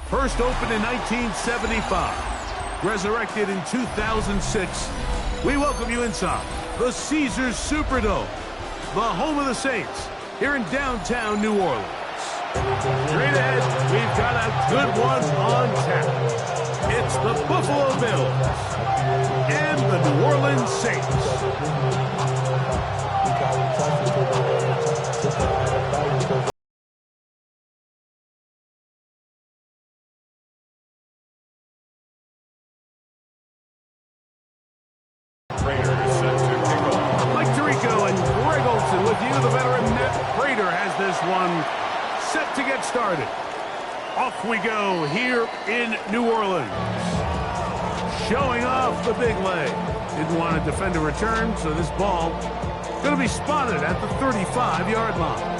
First opened in 1975, resurrected in 2006, we welcome you inside the Caesars Superdome, the home of the Saints, here in downtown New Orleans. Straight ahead, we've got a good one on tap. It's the Buffalo Bills and the New Orleans Saints. Mike Tirico and Greg Olson with you. The veteran Matt Prater has this one set to get started. Off we go here in New Orleans. Showing off the big leg. Didn't want to defend a return, so this ball going to be spotted at the 35-yard line.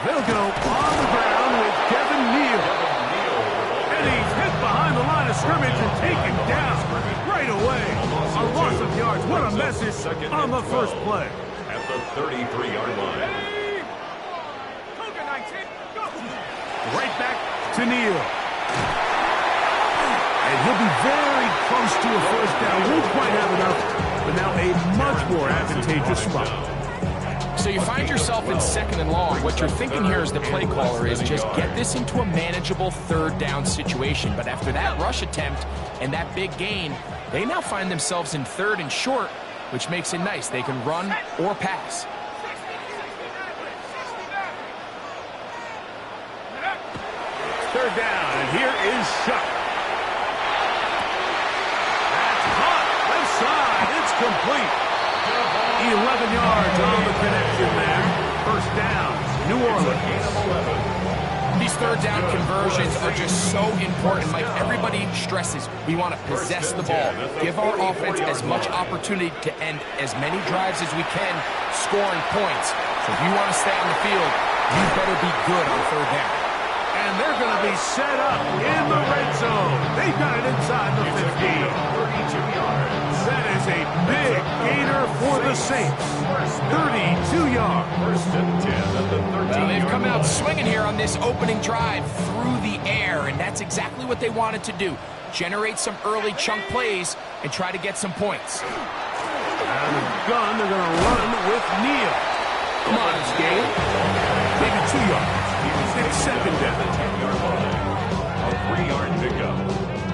They'll go on the ground with Kevin Neal. And he's hit behind the line of scrimmage and taken down right away. A loss of yards. What a message on the first play. At the 33-yard line. Right back to Neal. And he'll be very close to a first down. Won't quite have enough, but now a much more advantageous spot. So you find yourself in second and long. What you're thinking here as the play caller is just get this into a manageable third down situation. But after that rush attempt and that big gain, they now find themselves in third and short, which makes it nice. They can run or pass. Third down, and here is Shuck. That's caught. Left side. It's complete. 11 yards on the connection there. First down, New Orleans. These third down conversions are just so important. Like everybody stresses, we want to possess the ball. Give our offense as much opportunity to end as many drives as we can, scoring points. So if you want to stay on the field, you better be good on third down. And they're going to be set up in the red zone. They've got it inside the 15. 32 yards. That is a big gainer for the Saints. 32 yards. First and 10 at the 13-yard line. Well, they've come out swinging here on this opening drive through the air, and that's exactly what they wanted to do. Generate some early chunk plays and try to get some points. Out of the gun, they're going to run with Neal. Come on, it's game. Maybe 2 yards. It's second down. The 10-yard line. A 3-yard pickup.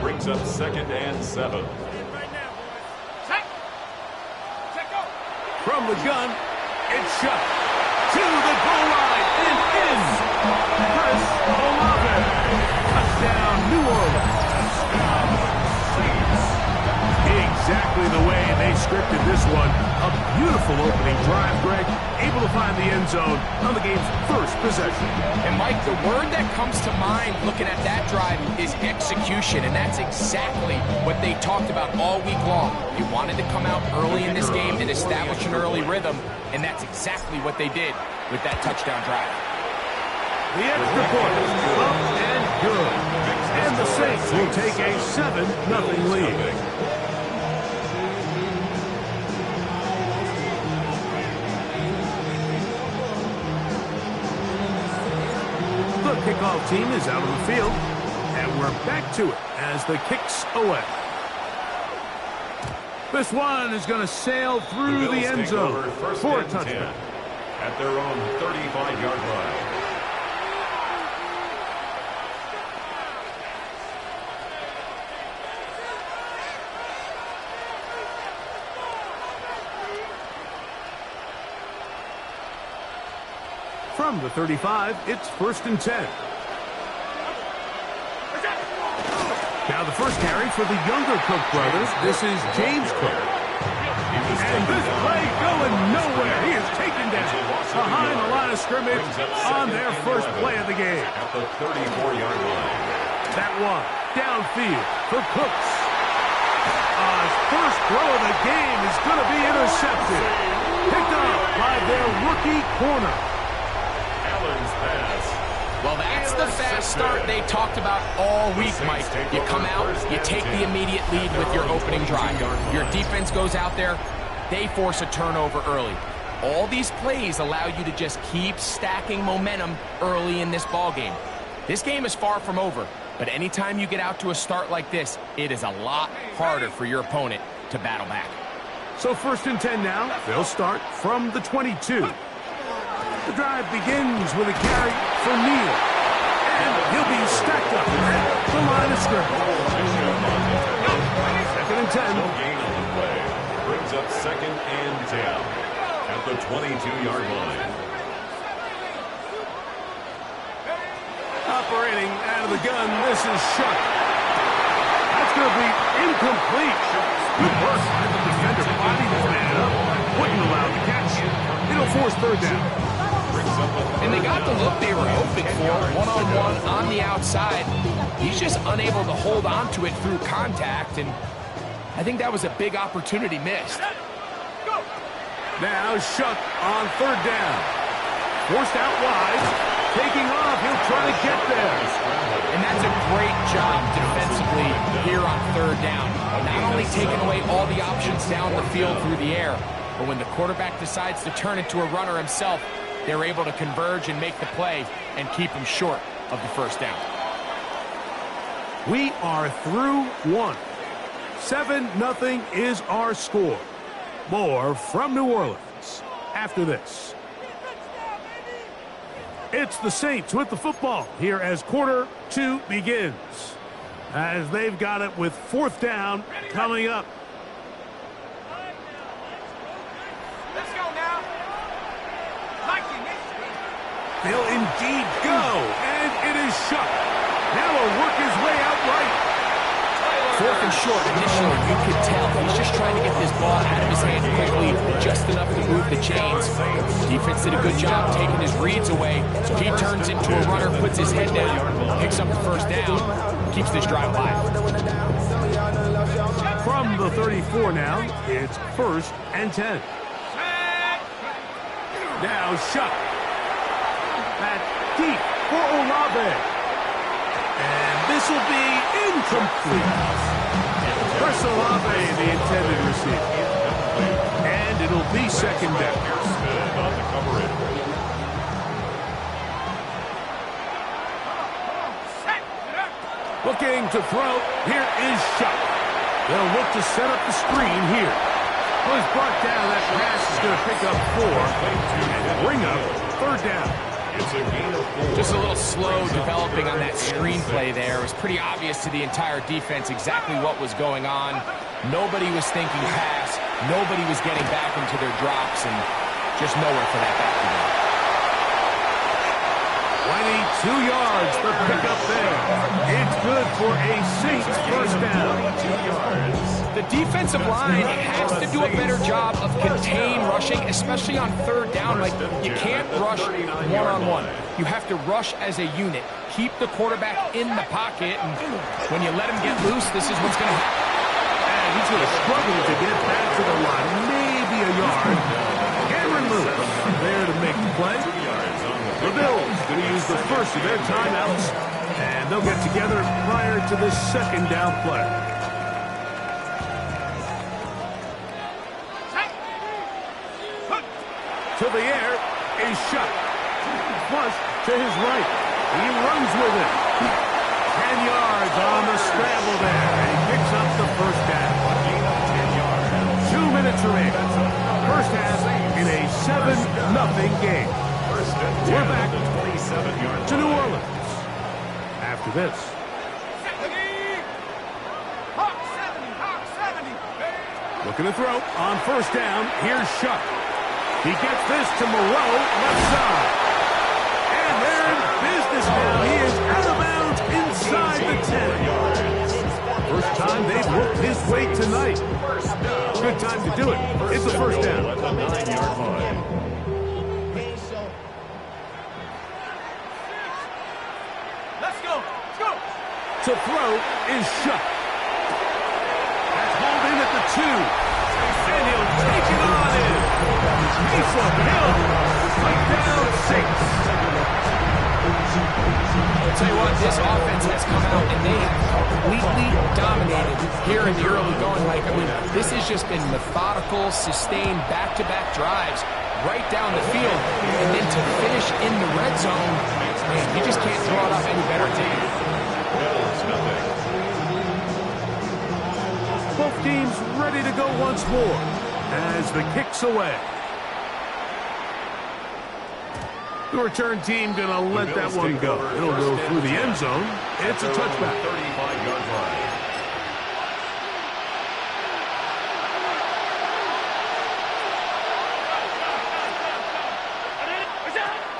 Brings up second and 7. From the gun, it's shot to the goal line and in. Chris Olave. Touchdown, New Orleans. Exactly the way they scripted this one. A beautiful opening drive, Greg. Able to find the end zone on the game's first possession. And Mike, the word that comes to mind looking at that drive is execution, and that's exactly what they talked about all week long. They wanted to come out early in this game and establish an early rhythm, and that's exactly what they did with that touchdown drive. The extra point is up and good. And the Saints will take a 7-0 lead. The kickoff team is out on the field, and we're back to it as the kick's away. This one is going to sail through the end zone for a touchdown. At their own 35-yard line. From the 35, it's first and 10. Now the first carry for the younger Cook brothers. This is James Cook. And this play going nowhere. He is taken down behind the line of scrimmage on their first play of the game. At the 34-yard line. That one downfield for Cooks. His first throw of the game is going to be intercepted. Picked up by their rookie corner. Allen's pass. Well, that's the fast start they talked about all week, Mike. You come out, you take the immediate lead with your opening drive. Your defense goes out there, they force a turnover early. All these plays allow you to just keep stacking momentum early in this ball game. This game is far from over, but anytime you get out to a start like this, it is a lot harder for your opponent to battle back. So 1st and 10 now. They'll start from the 22. The drive begins with a carry for Neal. And he'll be stacked up at the line of scrimmage. 2nd and 10. Gain on the play. Brings up 2nd and 10 at the 22-yard line. Operating out of the gun, this is Shuck. That's going to be incomplete. Good work. The defender body was man up. Wouldn't allow the catch. It'll force 3rd down. And they got the look they were hoping for, one-on-one on the outside. He's just unable to hold on to it through contact, and I think that was a big opportunity missed. Now Shuck on 3rd down. Forced out wide. Taking off. He'll try to get there. And that's a great job defensively here on 3rd down. Not only taking away all the options down the field through the air, but when the quarterback decides to turn into a runner himself, they're able to converge and make the play and keep him short of the 1st down. We are through 1. 7-0 is our score. More from New Orleans after this. It's the Saints with the football here as quarter 2 begins. As they've got it with 4th down coming up. Let's go now. They'll indeed go, and it is Shuck. Now he'll work his way out right. 4th and short. Initially, you could tell he's just trying to get this ball out of his hand quickly, just enough to move the chains. Defense did a good job taking his reads away, so he turns into a runner, puts his head down, picks up the 1st down, keeps this drive alive. From the 34 now, it's 1st and 10. Now Shuck. At deep for Olave. And this will be incomplete. Chris Olave, the intended receiver. And it'll be 2nd down. On the coverage. Looking to throw. Here is Shuck. They'll look to set up the screen here. Well, he's brought down. That pass is going to pick up 4 and bring up 3rd down. It's a gain of 4. Just a little slow developing on that screenplay there. It was pretty obvious to the entire defense exactly what was going on. Nobody was thinking pass. Nobody was getting back into their drops, and just nowhere for that back to go. 22 yards for pickup there. It's good for a Saints 1st down. The defensive line has to do a better job of contain rushing, especially on 3rd down. Like, you can't rush one-on-one. You have to rush as a unit. Keep the quarterback in the pocket, and when you let him get loose, this is what's going to happen. And he's going to struggle to get back to the line. Maybe a yard. Cameron Lewis there to make the play. The Bills going to use the first of their timeouts, and they'll get together prior to this 2nd down play. To the air is Shuck. Flush to his right. He runs with it. 10 yards on the scramble there, and he picks up the 1st down. 2 minutes remaining. 1st half in a 7-0 game. We're back to New Orleans after this. Looking to throw on 1st down. Here's Shuck. He gets this to Moreau, left side. And they're in business now. He is out of bounds inside the 10. First time they've worked his way tonight. Good time to do it. It's the 1st down. At the 9-yard line. Let's go. Let's go. To throw is Shuck. That's hauled in at the 2. And he'll take it on in. Taysom Hill. Right down 6. tell you what, this offense has come out and they have completely dominated here in the early going, Mike. I mean, this has just been methodical, sustained, back-to-back drives right down the field. And then to finish in the red zone, man, you just can't draw it up any better today. Both teams ready to go once more as the kick's away. The return team going to let that one go. It'll go through the end zone. It's a touchback. 35-yard line.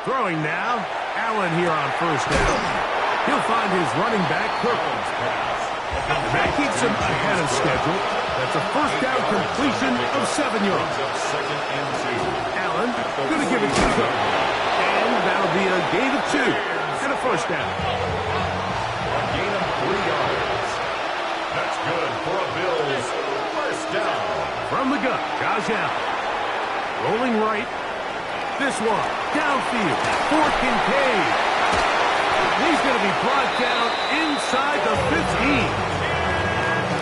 Throwing now. Allen here on first down. He'll find his running back, Cook. That keeps him ahead of schedule. That's a first down completion of 7 yards. Second and 2. Allen going to give it to Cook. And that'll be a gain of 2 and a first down. A gain of 3 yards. That's good for a Bills first down. From the gun, Josh Allen. Rolling right. This one, downfield for Kincaid. He's going to be brought down inside the 15.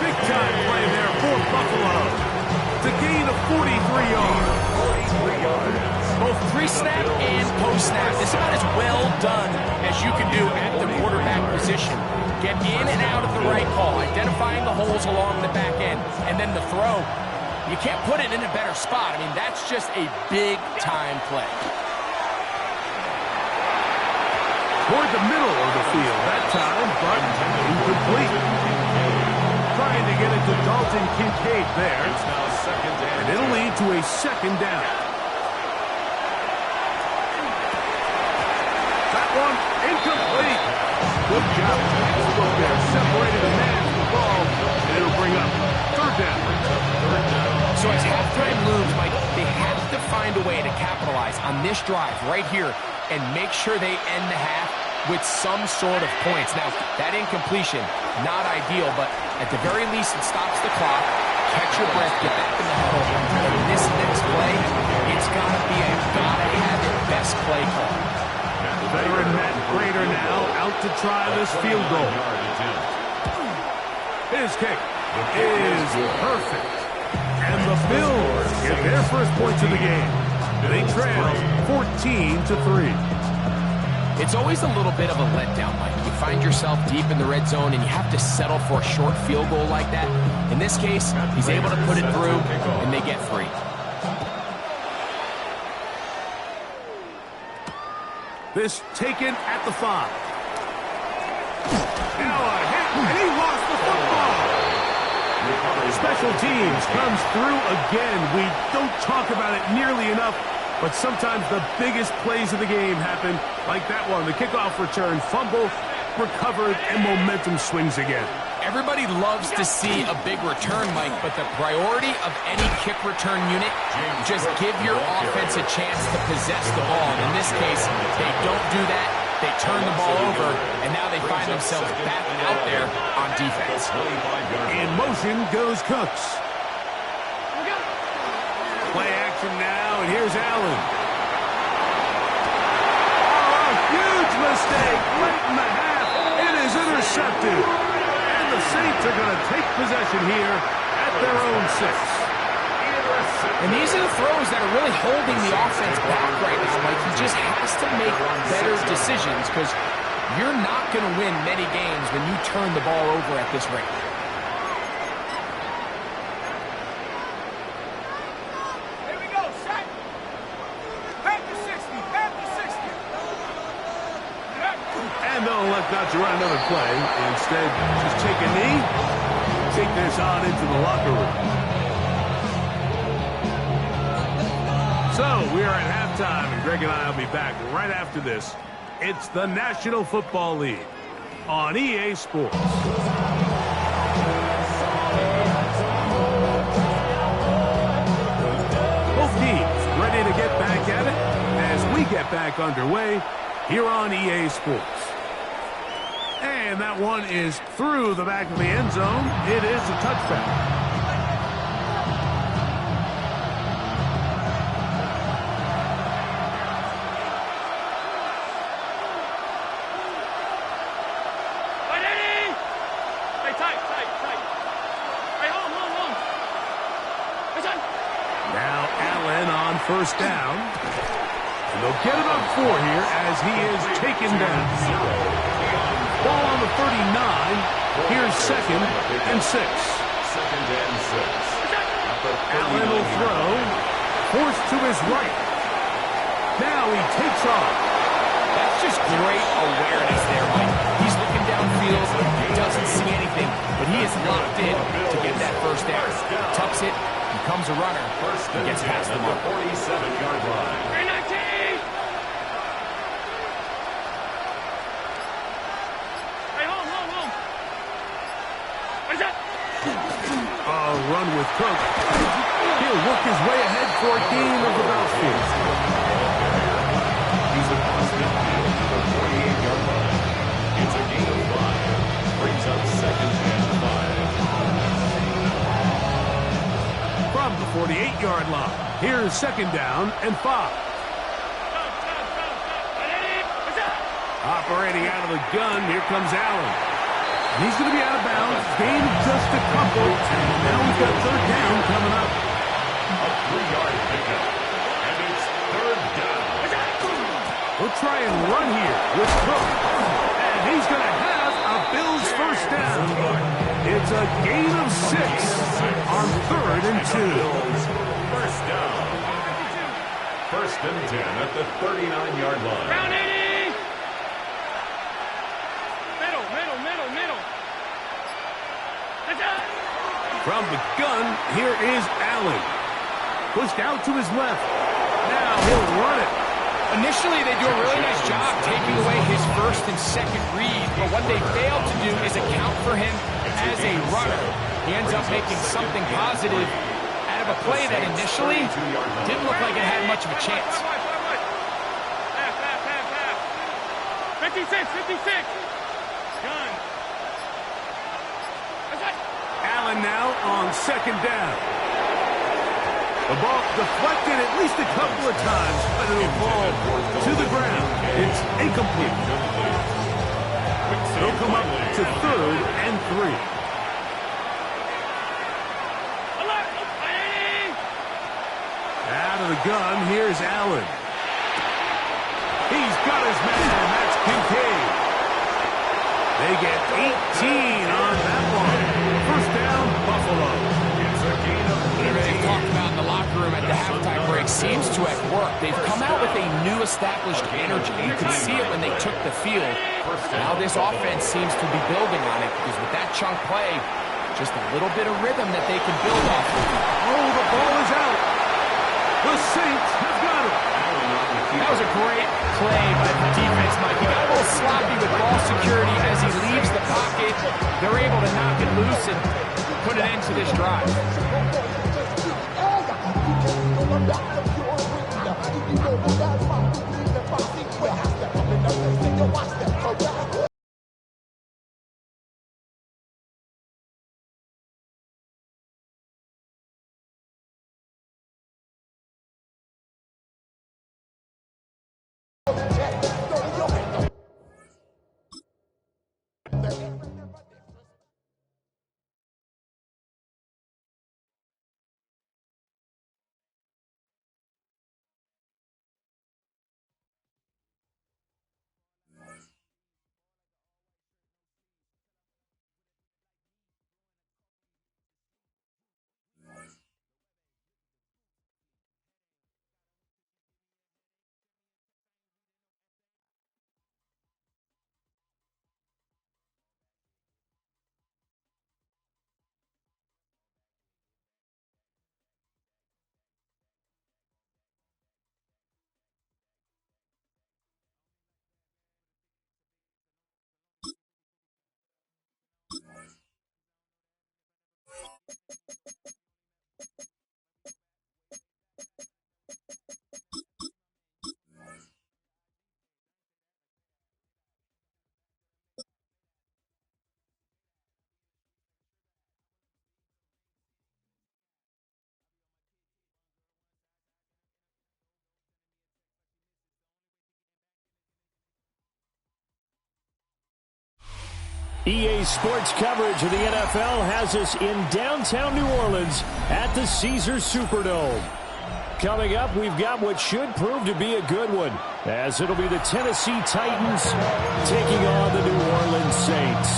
Big-time play there for Buffalo. It's a gain of 43 yards. 43 yards. Both pre-snap and post-snap. This is about as well done as you can do at the quarterback position. Get in and out of the right call, identifying the holes along the back end, and then the throw. You can't put it in a better spot. I mean, that's just a big-time play. Toward the middle of the field that time, but incomplete. Trying to get it to Dalton Kincaid there. It's now second down. And it'll lead to a second down. That one incomplete. Good job. Look there, separated the man from the ball. And it'll bring up third down. So as halftime looms, Mike, they have to find a way to capitalize on this drive right here and make sure they end the half with some sort of points. Now, that incompletion, not ideal, but at the very least, it stops the clock. Catch your breath, get back in the huddle. And this next play, it's got to be a gotta-have-it best play call. Veteran Matt Prater now out to try this field goal. His kick is perfect. And the Bills get their first points of the game. They trail 14-3. It's always a little bit of a letdown, Mike. You find yourself deep in the red zone and you have to settle for a short field goal like that. In this case, he's able to put it through and they get free. This taken at the 5. Now a hit, and he lost the football. Special teams comes through again. We don't talk about it nearly enough, but sometimes the biggest plays of the game happen like that one. The kickoff return, fumble, recovered, and momentum swings again. Everybody loves to see a big return, Mike, but the priority of any kick return unit, just give your offense a chance to possess the ball. And in this case, they don't do that. They turn the ball over, and now they find themselves back out there on defense. In motion goes Cooks. Play action now, and here's Allen. Oh, a huge mistake late in the half. It is intercepted. And the Saints are going to take possession here at their own 6. And these are the throws that are really holding the offense back right now. Like, he just has to make better decisions because you're not going to win many games when you turn the ball over at this rate. Here we go, set. Back to 60, back to 60. And they'll elect not to run another play. Instead, just take a knee, take this on into the locker room. So, we are at halftime, and Greg and I will be back right after this. It's the National Football League on EA Sports. Both teams ready to get back at it as we get back underway here on EA Sports. And that one is through the back of the end zone. It is a touchback. on first down. And they'll get it on 4 here as he is taken down. Ball on the 39. Here's 2nd and 6. 2nd and 6. Allen will throw. Forced to his right. Now he takes off. That's just great awareness there, Mike. He's looking downfield, doesn't see anything, but he is locked in to get that first down. Tucks it, becomes a runner, and gets past the mark. 47-yard line. 319! Hey, home. What is that? A run with Cook. He'll work his way ahead for a gain of about 4. He's across midfield to the 48-yard line. It's a gain of 5. Brings up 2nd and 5. From the 48-yard line, here's 2nd down and 5. Operating out of the gun, here comes Allen. He's going to be out of bounds, gained just a couple, and now he's got 3rd down coming up. A 3-yard pickup, and it's 3rd down. We'll try and run here with Cook, and he's going to have a Bills first down. It's a gain of 6 on 3rd and 2. First down. 1st and 10 at the 39-yard line. Round 80! Middle. That's it! From the gun, here is Allen. Pushed out to his left. Now he'll run it. Initially, they do a really nice job taking away his 1st and 2nd read, but what they fail to do is account for him as a runner. He ends up making something positive out of a play that initially didn't look like it had much of a chance. Pass. 56. Gun. Allen now on 2nd down. The ball deflected at least a couple of times, but it'll fall to the ground. It's incomplete. They'll come up to 3rd and 3. Out of the gun, here's Allen. He's got his man, and that's Kincaid. They get 18 on that one. First down, Buffalo. Whatever they've talked about in the locker room at the halftime break seems to have worked. They've come out with a new established energy. You could see it when they took the field. Now this offense seems to be building on it because with that chunk play, just a little bit of rhythm that they can build off of. Oh, the ball is out. The Saints have got it. That was a great play by the defense, Mike. He got a little sloppy with ball security as he leaves the pocket. They're able to knock it loose and put an end to this drive. EA Sports coverage of the NFL has us in downtown New Orleans at the Caesars Superdome. Coming up, we've got what should prove to be a good one, as it'll be the Tennessee Titans taking on the New Orleans Saints.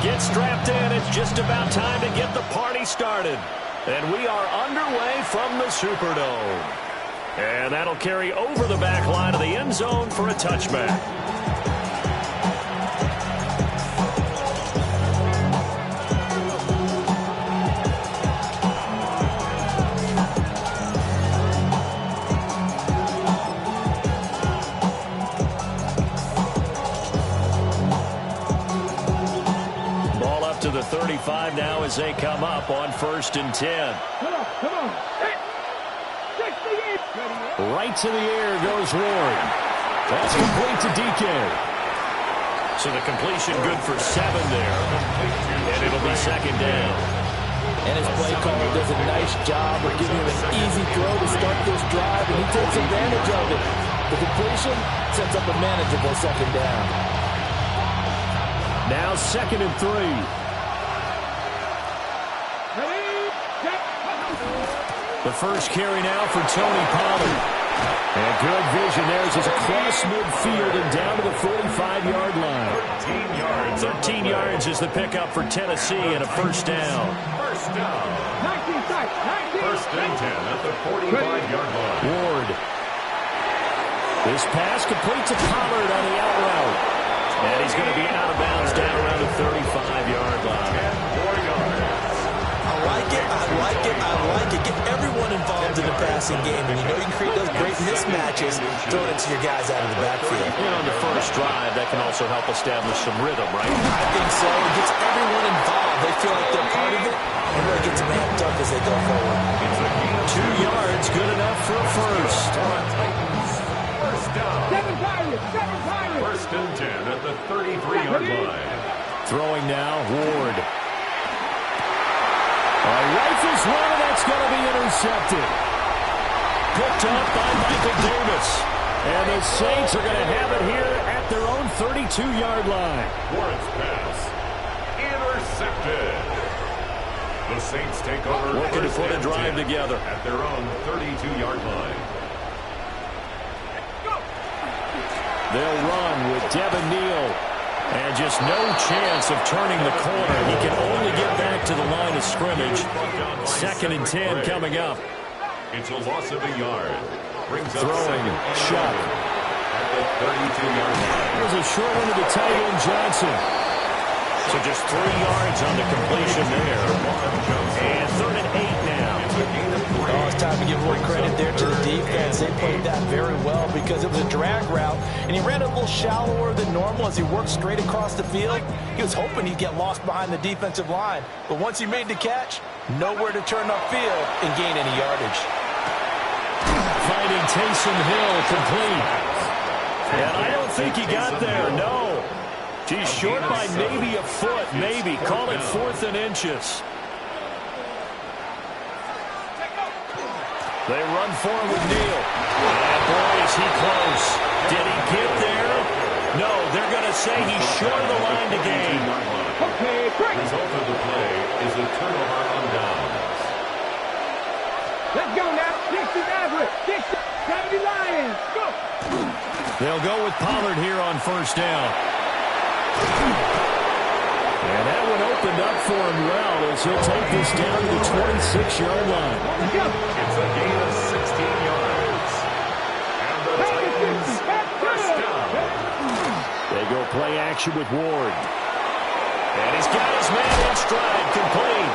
Get strapped in. It's just about time to get the party started. And we are underway from the Superdome. And that'll carry over the back line of the end zone for a touchback. Ball up to the 35 now as they come up on 1st and 10. Come on. Right to the air goes Ward. That's complete to DK. So the completion good for 7 there. And it'll be 2nd down. And his play caller does a nice job of giving him an easy throw to start this drive, and he takes advantage of it. The completion sets up a manageable 2nd down. Now 2nd and 3. The first carry now for Tony Pollard. And good vision there as he's across midfield and down to the 45-yard line. 13 yards. 13 yards is the pickup for Tennessee and a 1st down. 1st down. 1st and 10 at the 45-yard line. Ward. This pass complete to Pollard on the out route. And he's going to be out of bounds down around the 35-yard line. 4 yards. I like it. Get everyone involved in the passing game. And you know you can create those great mismatches throwing it to your guys out of the backfield. On the first drive, that can also help establish some rhythm, right? I think so. It gets everyone involved. They feel like they're part of it and really gets them amped up as they go forward. 2 yards, good enough for a first. 1st down. 1st and 10 at the 33-yard line. Throwing now, Ward. Rifles one, and that's going to be intercepted. Picked up by Michael Davis. And the Saints are going to have it here at their own 32-yard line. Ward's pass intercepted. The Saints take over. Looking to put a drive together at their own 32-yard line. They'll run with Devin Neal. And just no chance of turning the corner. He can only get back to the line of scrimmage. 2nd and 10 coming up. It's a loss of a yard. Brings up throwing Shuck. At the 32-yard line. Here's a short one to the tight end, Johnson. So just 3 yards on the completion there. And 3rd and 8 now. Oh, it's time to give more credit there to the defense. They played that very well because it was a drag route, and he ran a little shallower than normal as he worked straight across the field. He was hoping he'd get lost behind the defensive line, but once he made the catch, nowhere to turn upfield and gain any yardage. Finding Taysom Hill complete. And I don't think he got there, no. He's short by maybe a foot, maybe. Call it 4th and inches. They run forward with Neal. And boy, is he close. Did he get there? No, they're going to say he's short of the line to gain. Okay, break. Result of the play is a turnover on downs. Let's go now. 60 Maverick. 70 Lions. Go. They'll go with Pollard here on 1st down. And that one opened up for him well as he'll take this down to the 26-yard line. It's a gain of 16 yards. And the Titans, 1st down. They go play action with Ward. And he's got his man in stride, complete.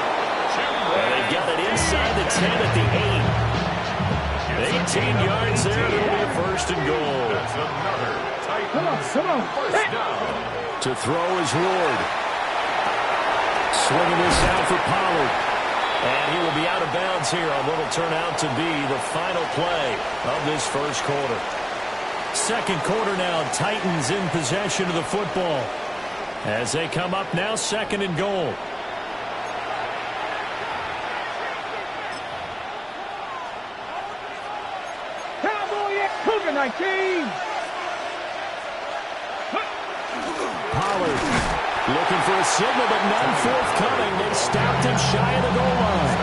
And they've got it inside the 10 at the 8. 18 yards there, it'll be a 1st and goal. That's another Titans 1st down. To throw is Ward. Swinging this out for Pollard. And he will be out of bounds here on what will turn out to be the final play of this 1st quarter. 2nd quarter now, Titans in possession of the football. As they come up now, 2nd and goal. Cowboy, Cougar 19. Pollard. Looking for a signal, but none forthcoming. They stopped him shy of the goal line.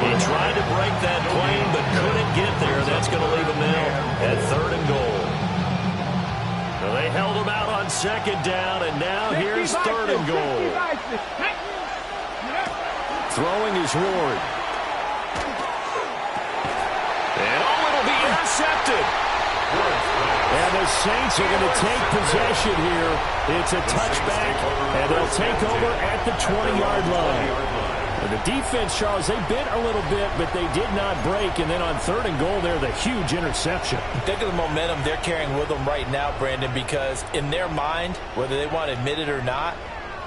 He tried to break that plane, but couldn't get there. That's going to leave him now at 3rd and goal. Well, they held him out on 2nd down, and now here's 3rd and goal. Throwing is Ward. And it'll be intercepted. And the Saints are going to take possession here. It's a touchback, and they'll take over at the 20-yard line. And the defense, Charles, they bit a little bit, but they did not break. And then on 3rd and goal there, the huge interception. Think of the momentum they're carrying with them right now, Brandon, because in their mind, whether they want to admit it or not,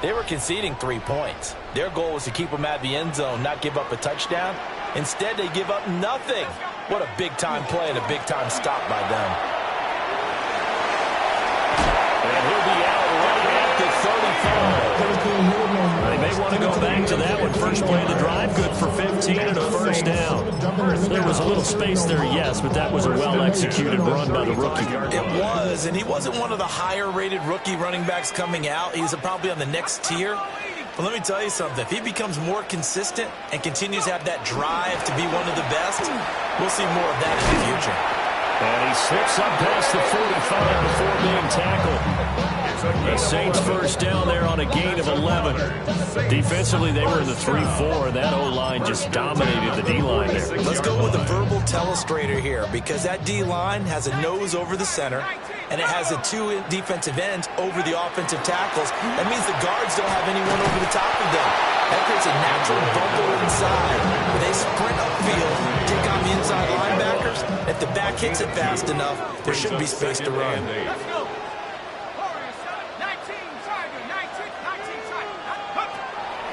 they were conceding 3 points. Their goal was to keep them out of the end zone, not give up a touchdown. Instead, they give up nothing. What a big-time play and a big-time stop by them. And he'll be out right at the 35. They may want to go back to that one. First play of the drive, good for 15 and a first down. There was a little space there, yes, but that was a well-executed run by the rookie. It was, and he wasn't one of the higher-rated rookie running backs coming out. He's probably on the next tier. But let me tell you something. If he becomes more consistent and continues to have that drive to be one of the best, we'll see more of that in the future. And he slips up past the 45 before being tackled. The Saints first down there on a gain of 11. Defensively, they were in the 3-4. That O-line just dominated the D-line there. Let's go with a verbal telestrator here, because that D-line has a nose over the center, and it has the 2 defensive ends over the offensive tackles. That means the guards don't have anyone over the top of them. That creates a natural bubble inside. When they sprint upfield, take on the inside linebackers. If the back hits it fast enough, there should be space to run.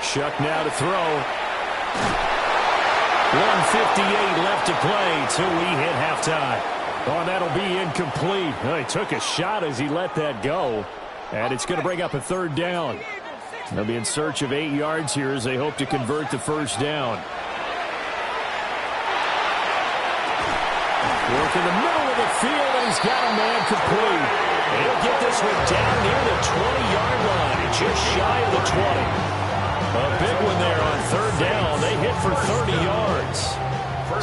Shuck now to throw. 1:58 left to play till we hit halftime. Oh, and that'll be incomplete. Well, he took a shot as he let that go. And it's going to bring up a 3rd down. They'll be in search of 8 yards here as they hope to convert the first down. Work in the middle of the field, and he's got a man complete. And he'll get this one down near the 20-yard line, just shy of the 20. A big one there on 3rd down. They hit for 30 yards.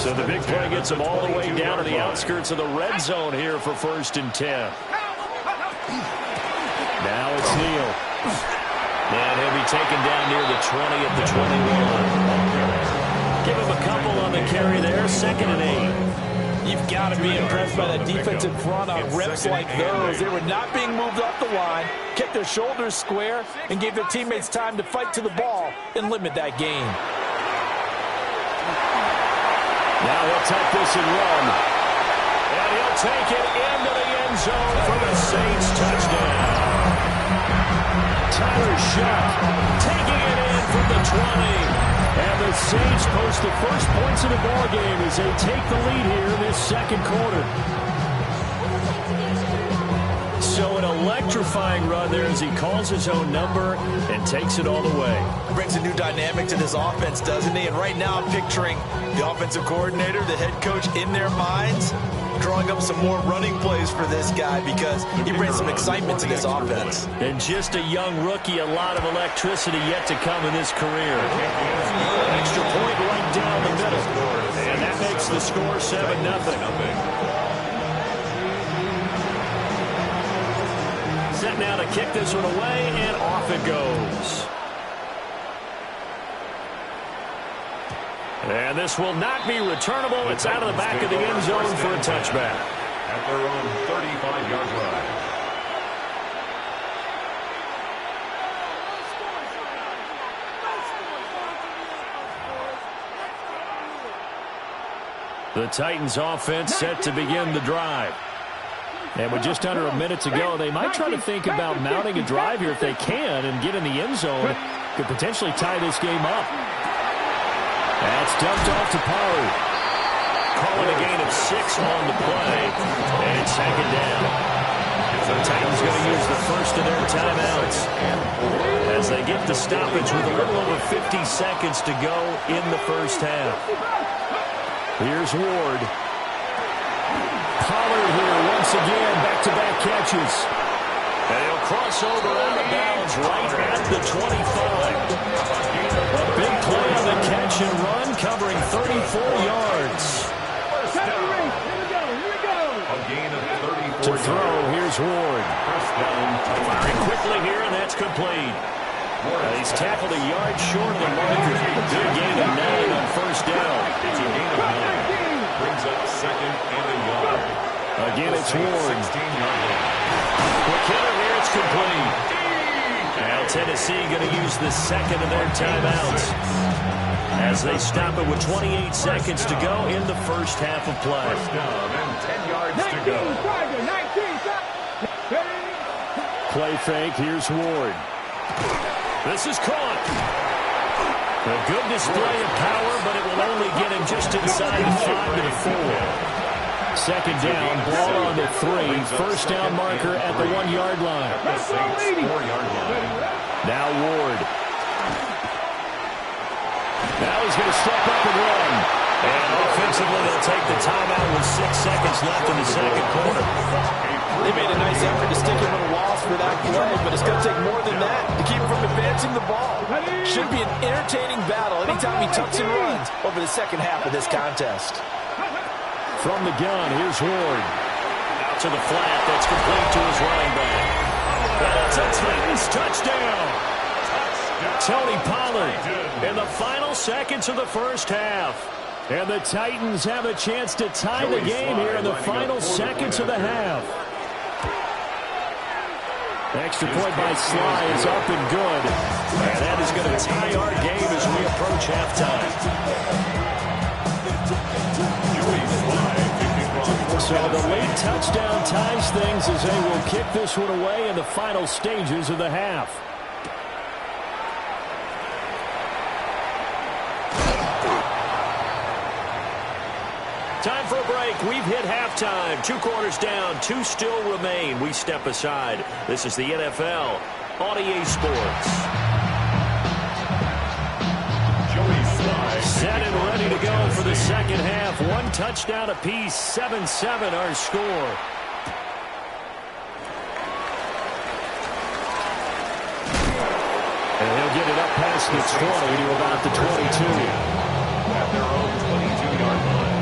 So the big play gets them all the way down to the outskirts of the red zone here for 1st and 10. Now it's Neal. And he'll be taken down near the 20 at the 21. Give him a couple on the carry there. 2nd and 8. You've got to be impressed by that defensive front on reps like those. They were not being moved off the line, kept their shoulders square, and gave their teammates time to fight to the ball and limit that gain. Now he'll take this and run. And he'll take it into the end zone for the Saints touchdown. Tyler Shuck taking it in from the 20. And the Saints post the first points of the ball game as they take the lead here in this 2nd quarter. So an electrifying run there as he calls his own number and takes it all the way. Brings a new dynamic to this offense, doesn't he? And right now I'm picturing the offensive coordinator, the head coach in their minds, drawing up some more running plays for this guy because he brings some excitement to this offense. And just a young rookie, a lot of electricity yet to come in his career. An extra point right down the middle. And that makes the score 7-0. Set now to kick this one away, and off it goes. And this will not be returnable. It's out of the back of the end zone for a touchback. At their own 35-yard line. The Titans offense set to begin the drive. And with just under a minute to go, they might try to think about mounting a drive here if they can and get in the end zone. Could potentially tie this game up. That's dumped off to Pollard. Calling a gain of 6 on the play. And it's 2nd down. The Titans going to use the first of their timeouts as they get the stoppage with a little over 50 seconds to go in the first half. Here's Ward. Pollard here once again, back-to-back catches. And he'll cross over out of bounds right at the 25. A big play on the catch and run, covering 34 yards. To throw, here's Ward. Firing quickly here, and that's complete. He's tackled a yard short of the marker. Good gain of 9 on first down. It's a gain of 9. Brings up second and a yard. Again, it's Ward. 16-yard line. McKinnon here, it's complete. Now Tennessee going to use the second of their timeouts as they stop it with 28 seconds to go in the first half of play. First down and 10 yards to go. Play fake, here's Ward. This is caught. A good display of power, but it will only get him just inside the 5 to the 4. Second down, ball on the 3. First down marker at the 1-yard line. The Saints 4-yard line. Now Ward. Now he's going to step up and run. And offensively, they'll take the timeout with 6 seconds left in the second quarter. They made a nice effort to stick him in a loss for that play, but it's going to take more than that to keep him from advancing the ball. Should be an entertaining battle anytime he tucks and runs over the second half of this contest. From the gun, here's Ward. Out to the flat, that's complete to his running back. That's a Titans touchdown. Tony Pollard in the final seconds of the first half. And the Titans have a chance to tie the game here in the final seconds of the half. Extra point by Sly is up and good. And that is going to tie our game as we approach halftime. So the late touchdown ties things as they will kick this one away in the final stages of the half. Time for a break. We've hit halftime. 2 quarters down. 2 still remain. We step aside. This is the NFL on EA Sports. Set and ready to go for the second half. 1 touchdown apiece. 7-7 our score. And he'll get it up past the 20 to about the 22. At their own 22-yard line.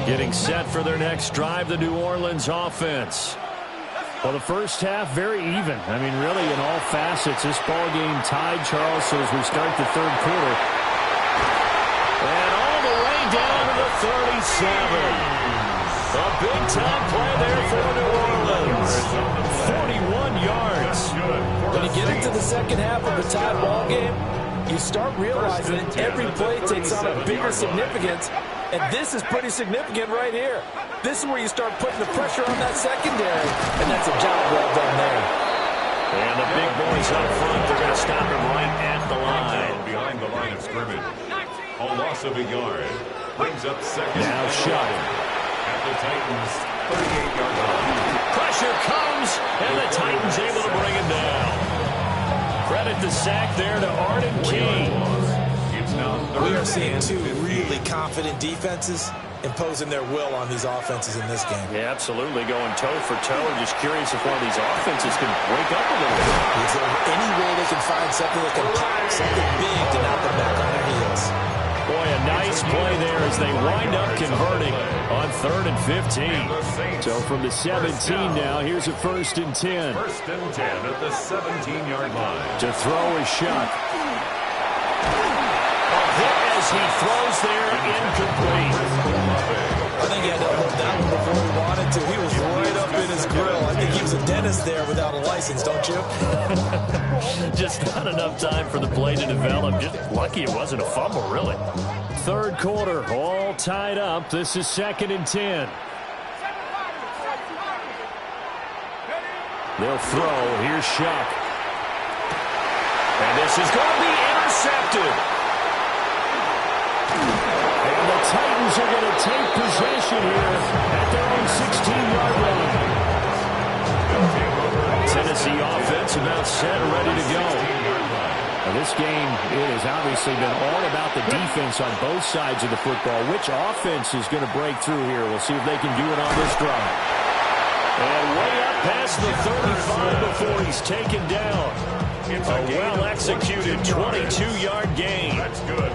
Getting set for their next drive, the New Orleans offense. Well, the first half, very even. I mean, really, in all facets, this ball game tied, Charles, so as we start the third quarter. And all the way down to the 37. A big-time play there for New Orleans. 41 yards. When you get into the second half of a tied ball game, you start realizing that every play takes on a bigger significance. And this is pretty significant right here. This is where you start putting the pressure on that secondary. And that's a job well done there. And the big boys up front, they're going to stop him right at the line. Behind the line of scrimmage. A loss of a yard. Brings up second. Now shot. At the Titans, 38-yard line. Pressure comes, and the Titans able to bring him down. Credit the sack there to Arden Key. We are seeing 2 really confident defenses imposing their will on these offenses in this game. Yeah, absolutely. Going toe for toe. Just curious if one of these offenses can wake up a little bit. Is there any way they can find something that can pop, something big to knock them back on their heels? Boy, a nice play there as they wind up converting on 3rd and 15. So from the 17 now, here's a 1st and 10. 1st and 10 at the 17-yard line. To throw is Shuck. As he throws there, incomplete. I think he had to hold that one before he wanted to. He was right up in his grill. I think he was a dentist there without a license, don't you? Just not enough time for the play to develop. Just lucky it wasn't a fumble, really. Third quarter, all tied up. This is 2nd and 10. They'll throw. Here's Shuck. And this is going to be intercepted. And the Titans are going to take possession here at their own 16-yard line. Tennessee offense about set, ready to go. A This game, it has obviously been all about the defense on both sides of the football. Which offense is going to break through here? We'll see if they can do it on this drive. And way up past the 35 before he's taken down. A well-executed 22-yard gain. That's good.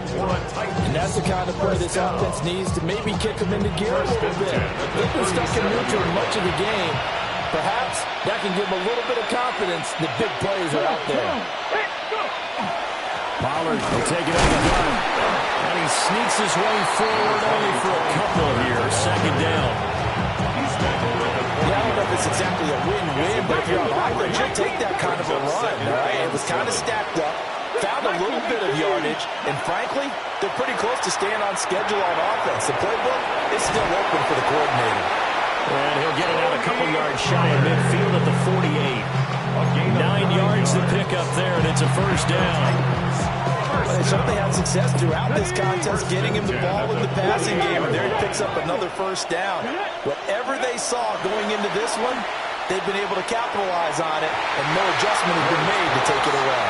And that's the kind of play this offense needs to maybe kick them into gear a little bit. They've been stuck in neutral much of the game. Perhaps that can give them a little bit of confidence that big plays are out there. Pollard will take it on the run. And he sneaks his way forward only for a couple here. Second down. Yeah, I don't know if it's exactly a win-win, but if you're on offense, you'll take that kind of a run, right? It was kind of stacked up, found a little bit of yardage, and frankly, they're pretty close to staying on schedule on offense. The playbook is still open for the coordinator. And he'll get it out a couple yards shy of midfield at the 48. 9 yards to pick up there, and it's a first down. They certainly had success throughout this contest getting him the ball in the passing game, and there he picks up another first down. Whatever they saw going into this one, they've been able to capitalize on it, and no adjustment has been made to take it away.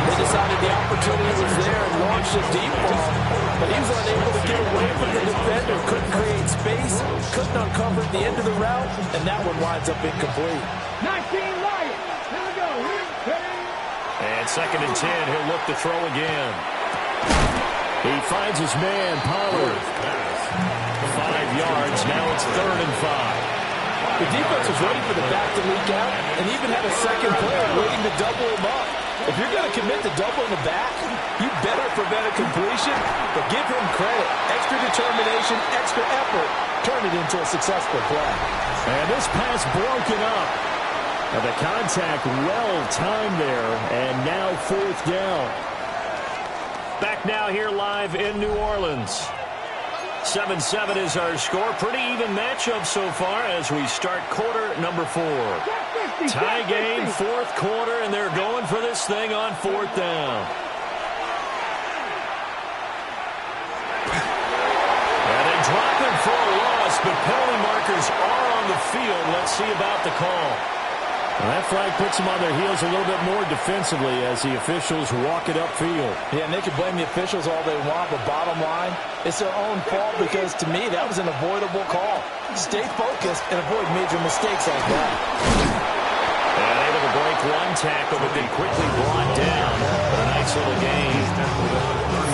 They decided the opportunity was there and launched a deep ball, but he was unable to get away from the defender, couldn't create space, couldn't uncover at the end of the route, and that one winds up incomplete. 19 Lions. Here we go. And 2nd and 10, he'll look to throw again. He finds his man, Pollard. 5 yards, now it's 3rd and 5. The defense was ready for the back to leak out and even had a second player waiting to double him up. If you're going to commit to doubling the back, you better prevent a completion, but give him credit. Extra determination, extra effort, turn it into a successful play. And this pass broken up. And the contact well-timed there, and now 4th down. Back now here live in New Orleans. 7-7 is our score. Pretty even matchup so far as we start quarter number 4. Tie game, 4th quarter, and they're going for this thing on 4th down. And they drop him for a loss, but penalty markers are on the field. Let's see about the call. Well, that flag puts them on their heels a little bit more defensively as the officials walk it upfield. Yeah, and they can blame the officials all they want, but bottom line, it's their own fault because, to me, that was an avoidable call. Stay focused and avoid major mistakes like that. And able to break one tackle, but then quickly brought down. A nice little gain.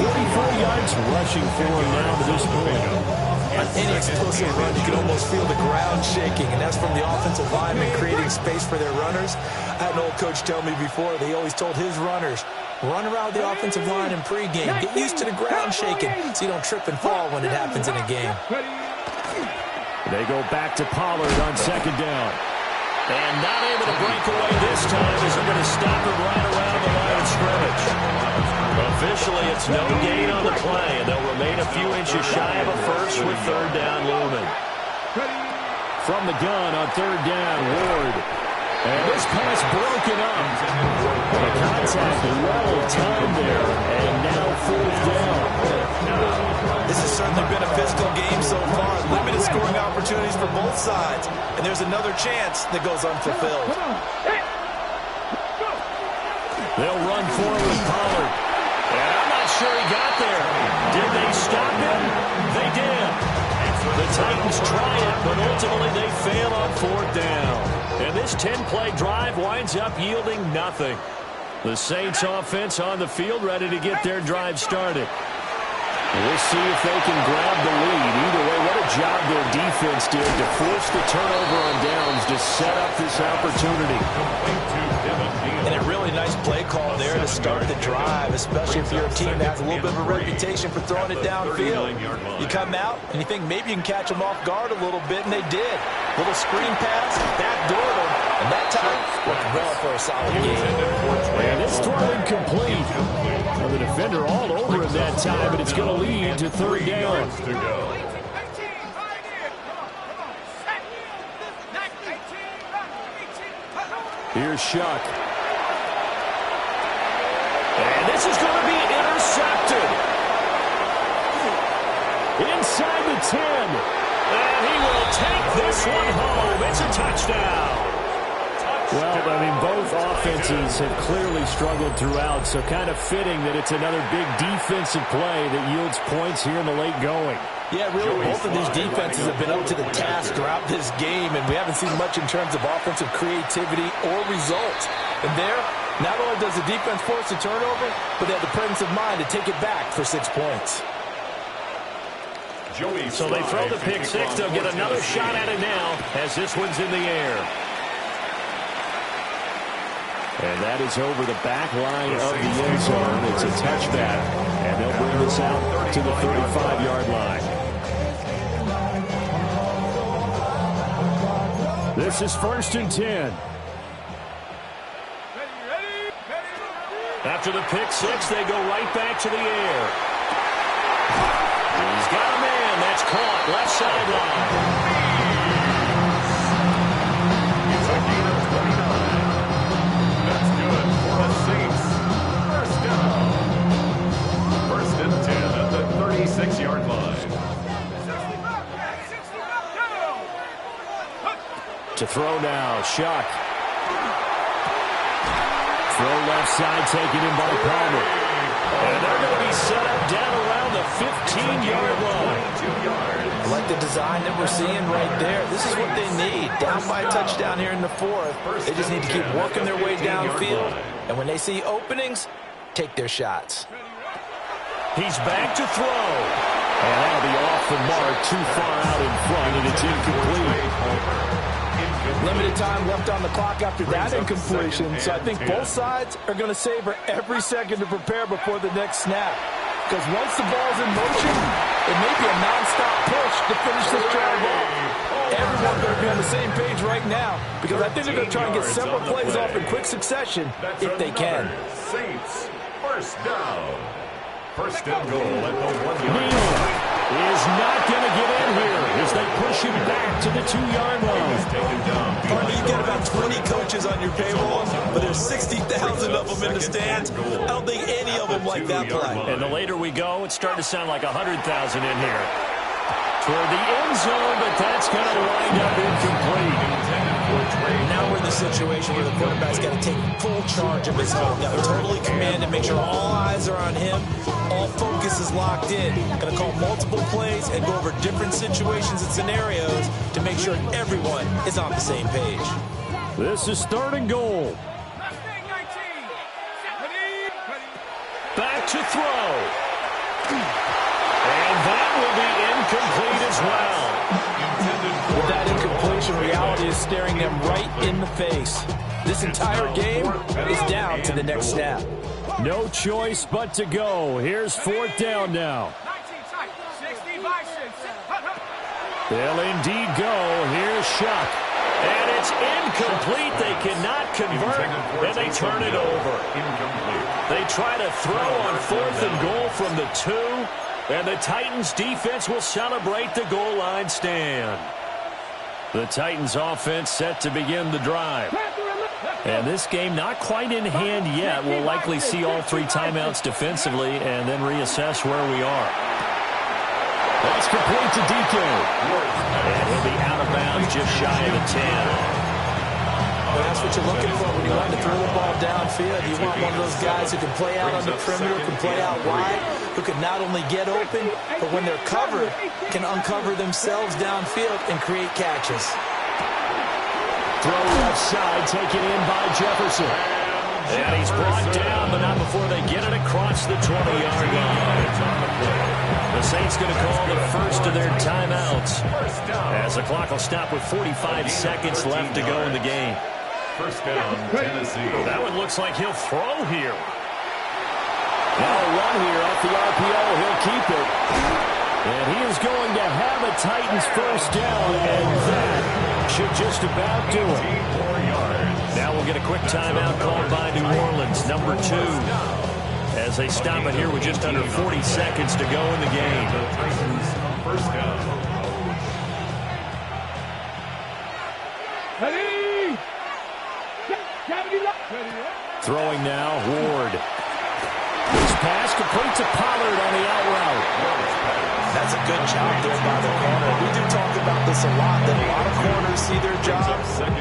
44 yards rushing for him now to this point. On any explosive run, you can almost feel the ground shaking, and that's from the offensive linemen creating space for their runners. I had an old coach tell me before, he always told his runners, run around the offensive line in pregame. Get used to the ground shaking so you don't trip and fall when it happens in a game. They go back to Pollard on 2nd down. And not able to break away this time as they're going to stop him right around the line of scrimmage. Officially, it's no gain on the play, and they'll remain a few inches shy of a first with 3rd down looming. From the gun on 3rd down, Ward. And this pass broken up. The contact well-timed there, and now 4th down. This has certainly been a physical game so far. Limited scoring opportunities for both sides, and there's another chance that goes unfulfilled. They'll run forward with Pollard. And I'm not sure he got there. Did they stop him? They did. The Titans try it, but ultimately they fail on 4th down. And this 10-play drive winds up yielding nothing. The Saints offense on the field ready to get their drive started. We'll see if they can grab the lead. Either way, what a job their defense did to force the turnover on downs to set up this opportunity. And a really nice play call there to start the drive, especially if you're a team that has a little bit of a reputation for throwing it downfield. You come out and you think maybe you can catch them off guard a little bit, and they did. Little screen pass, backdoor them, and that time worked well for a solid game. And it's throw incomplete. Well, the defender all over him that time, but it's going to lead to 3rd down. Here's Shuck. And this is going to be intercepted. Inside the 10. And he will take this one home. It's a touchdown. Well, I mean, both offenses have clearly struggled throughout, so kind of fitting that it's another big defensive play that yields points here in the late going. Yeah, really, both of these defenses have been up to the task throughout this game, and we haven't seen much in terms of offensive creativity or results. And there, not only does the defense force a turnover, but they have the presence of mind to take it back for 6 points. So they throw the pick six. They'll get another shot at it now as this one's in the air. And that is over the back line of the end zone. It's a touchback, and they'll bring this out to the 35-yard line. This is 1st and 10. After the pick six, they go right back to the air. He's got a man. That's caught. Left sideline. It's a gain of 29. That's good for the Saints. First down. 1st and 10 at the 36-yard line. To throw now, Shuck. Throw left side, taken in by Palmer. And they're going to be set up down around the 15-yard line. I like the design that we're seeing right there. This is what they need. Down by a touchdown here in the 4th. They just need to keep working their way downfield. And when they see openings, take their shots. He's back to throw. And that'll be off the mark, too far out in front, and it's incomplete. Limited time left on the clock after that incompletion, so I think both sides are going to savor every second to prepare before the next snap. Because once the ball's in motion, it may be a nonstop push to finish this drive off. Everyone's going to be on the same page right now, because I think they're going to try and get several plays off in quick succession if they can. Saints, 1st down. 1st and goal at the 1-yard line. Is not going to get in here as they push him back to the 2-yard line. Partner, you get about 20 coaches on your payroll, but there's 60,000 of them in the stands. I don't think any of them like that play. And the later we go, it's starting to sound like 100,000 in here. Toward the end zone, but that's going to wind up incomplete. Now we're in the situation where the quarterback's got to take full charge of his home. Got to totally command and make sure all eyes are on him. All focus is locked in. Going to call multiple plays and go over different situations and scenarios to make sure everyone is on the same page. This is 3rd and goal. Back to throw. And that will be incomplete as well. With that incompletion, reality is staring them right in the face. This entire game is down to the next snap. No choice but to go. Here's 4th down now. They'll indeed go. Here's Shuck. And it's incomplete. They cannot convert, and they turn it over. They try to throw on 4th and goal from the 2, and the Titans defense will celebrate the goal line stand. The Titans offense set to begin the drive. And this game not quite in hand yet. We'll likely see all 3 timeouts defensively and then reassess where we are. That's complete to DK. And he'll be out of bounds just shy of the 10. Well, that's what you're looking for when you want to throw the ball downfield. You want one of those guys who can play out on the perimeter, can play out wide, who can not only get open, but when they're covered, can uncover themselves downfield and create catches. Throw left side, taken in by Jefferson. And he's brought down, but not before they get it across the 20-yard line. The Saints going to call the first of their timeouts as the clock will stop with 45 seconds left to go in the game. 1st down, Tennessee. That one looks like he'll throw here. Now a run here off the RPO. He'll keep it. And he is going to have a Titans 1st down, and that should just about do it. Now we'll get a quick timeout called by New Orleans, number 2. As they stop it here with just under 40 seconds to go in the game. The Titans 1st down. Throwing now, Ward. This pass complete to Pollard on the out route. That's a good job there by the corner. We do talk about the this a lot, that a lot of corners see their job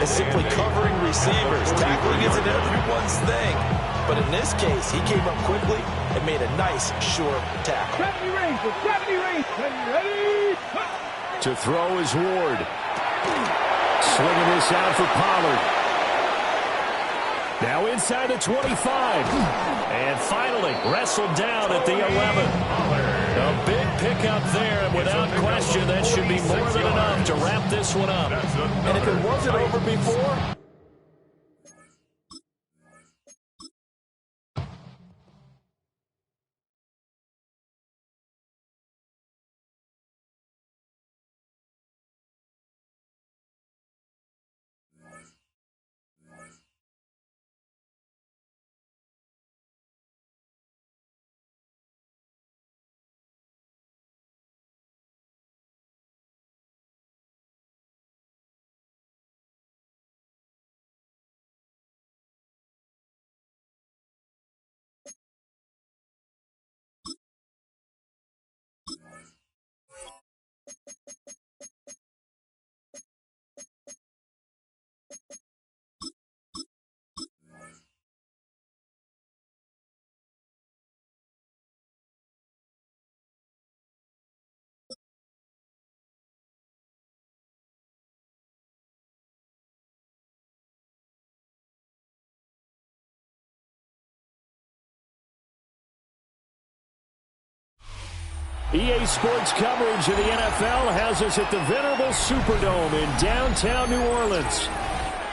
as simply covering receivers. Tackling isn't everyone's thing. But in this case, he came up quickly and made a nice, short tackle. 70 range, 70 range. Ready? To throw is Ward. Swinging this out for Pollard. Now inside the 25. And finally wrestled down at the 11. A big pickup there, and without question, that should be more than enough to wrap this one up. And if it wasn't over before... EA Sports coverage of the NFL has us at the venerable Superdome in downtown New Orleans.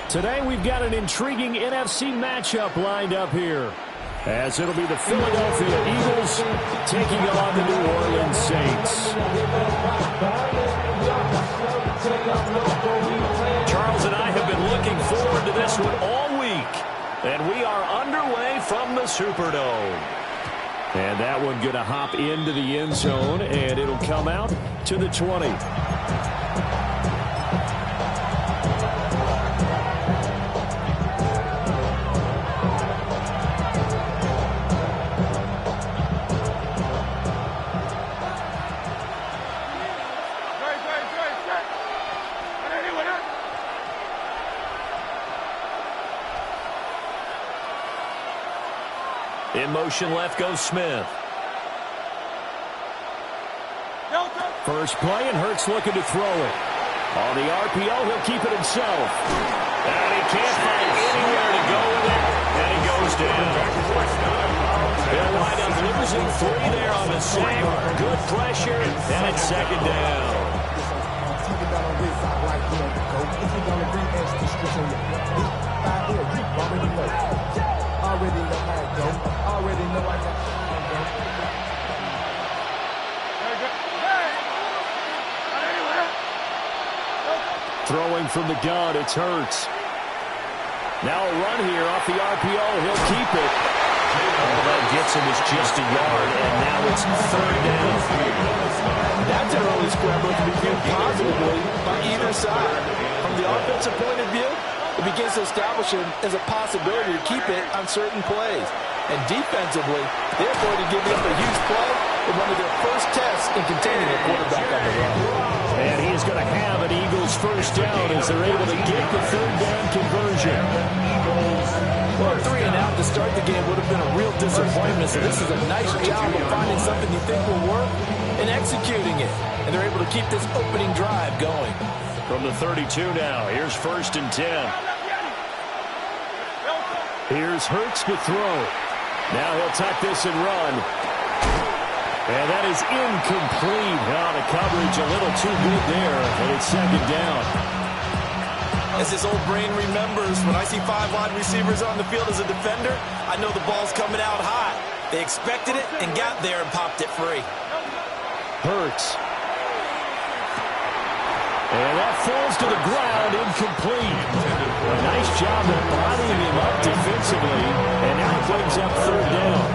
Today we've got an intriguing NFC matchup lined up here, as it'll be the Philadelphia Eagles taking on the New Orleans Saints. Charles and I have been looking forward to this one all week, and we are underway from the Superdome. And that one going to hop into the end zone, and it'll come out to the 20. In motion left goes Smith. First play, and Hurts looking to throw it. On the RPO, he'll keep it himself. And he can't find anywhere to go with it, and he goes down. They'll wind up losing 3 there on the save. Good pressure, and it's second down. Already know I got Throwing from the gun, it's Hurts. Now a run here off the RPO. He'll keep it. All that gets him is just a yard, and now it's third down. That's an early scramble to be viewed positively by either side. From the offensive point of view, it begins to establish him as a possibility to keep it on certain plays. And defensively, they're going to give him a huge play in one of their first tests in containing a quarterback on the run. And he is going to have an Eagles first down as they're able to get the third down conversion. Well, 3 and out to start the game would have been a real disappointment. So this is a nice job of finding something you think will work and executing it. And they're able to keep this opening drive going. From the 32 now, here's 1st and 10. Here's Hurts to throw. Now he'll tuck this and run. And that is incomplete. Now the coverage a little too good there, and it's second down. As his old brain remembers, when I see 5 wide receivers on the field as a defender, I know the ball's coming out high. They expected it and got there and popped it free. Hurts. And that falls to the ground, incomplete. A nice job of bodying him up defensively, and now it brings up third down.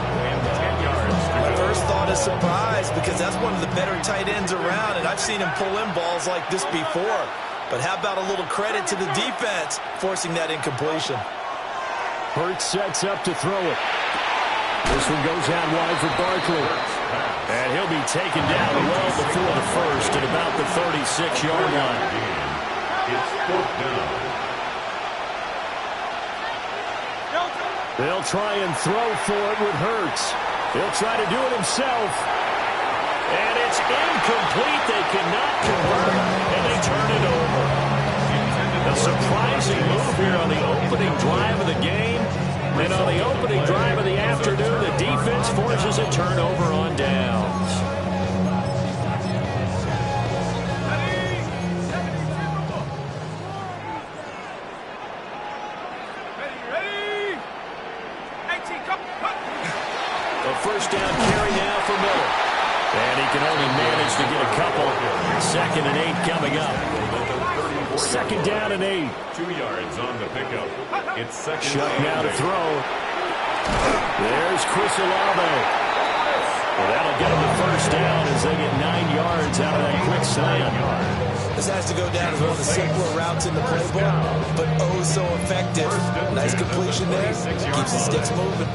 My first thought is surprise, because that's one of the better tight ends around, and I've seen him pull in balls like this before. But how about a little credit to the defense forcing that incompletion? Hurts sets up to throw it. This one goes out wide for Barkley. And he'll be taken down well before the first at about the 36-yard line. It's 4th down. They'll try and throw for it with Hurts. He'll try to do it himself. And it's incomplete. They cannot convert, and they turn it over. A surprising move here on the opening drive of the game. And on the opening drive of the afternoon, the defense forces a turnover on downs. A first down carry now for Miller. And he can only manage to get a couple. 2nd and 8 coming up. 2nd down and 8. 2 yards on the pickup. It's 2nd Shuck and now to 8. throw. There's Chris Olave. Well, that'll get him the first down as they get 9 yards out of that quick slant. This has to go down as one of the simpler routes in the playbook, but oh so effective. Nice completion there. Keeps the sticks moving.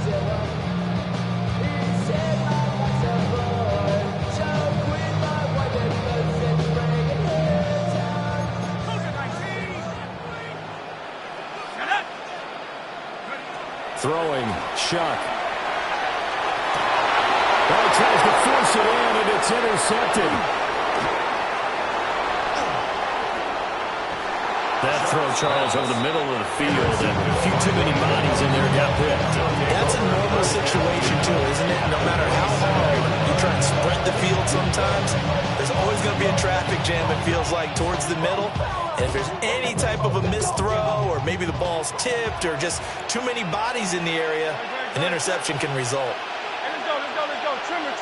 Throwing, Shuck. Well, he tries to force it in, and it's intercepted. That throw, Charles, over the middle of the field, and a few too many bodies in there got picked. That's a normal situation, too, isn't it? No matter how hard you try and sprint the field sometimes, there's always going to be a traffic jam, it feels like, towards the middle. And if there's any type of a missed throw, or maybe the ball's tipped, or just too many bodies in the area, an interception can result. Let's go. Trimmer.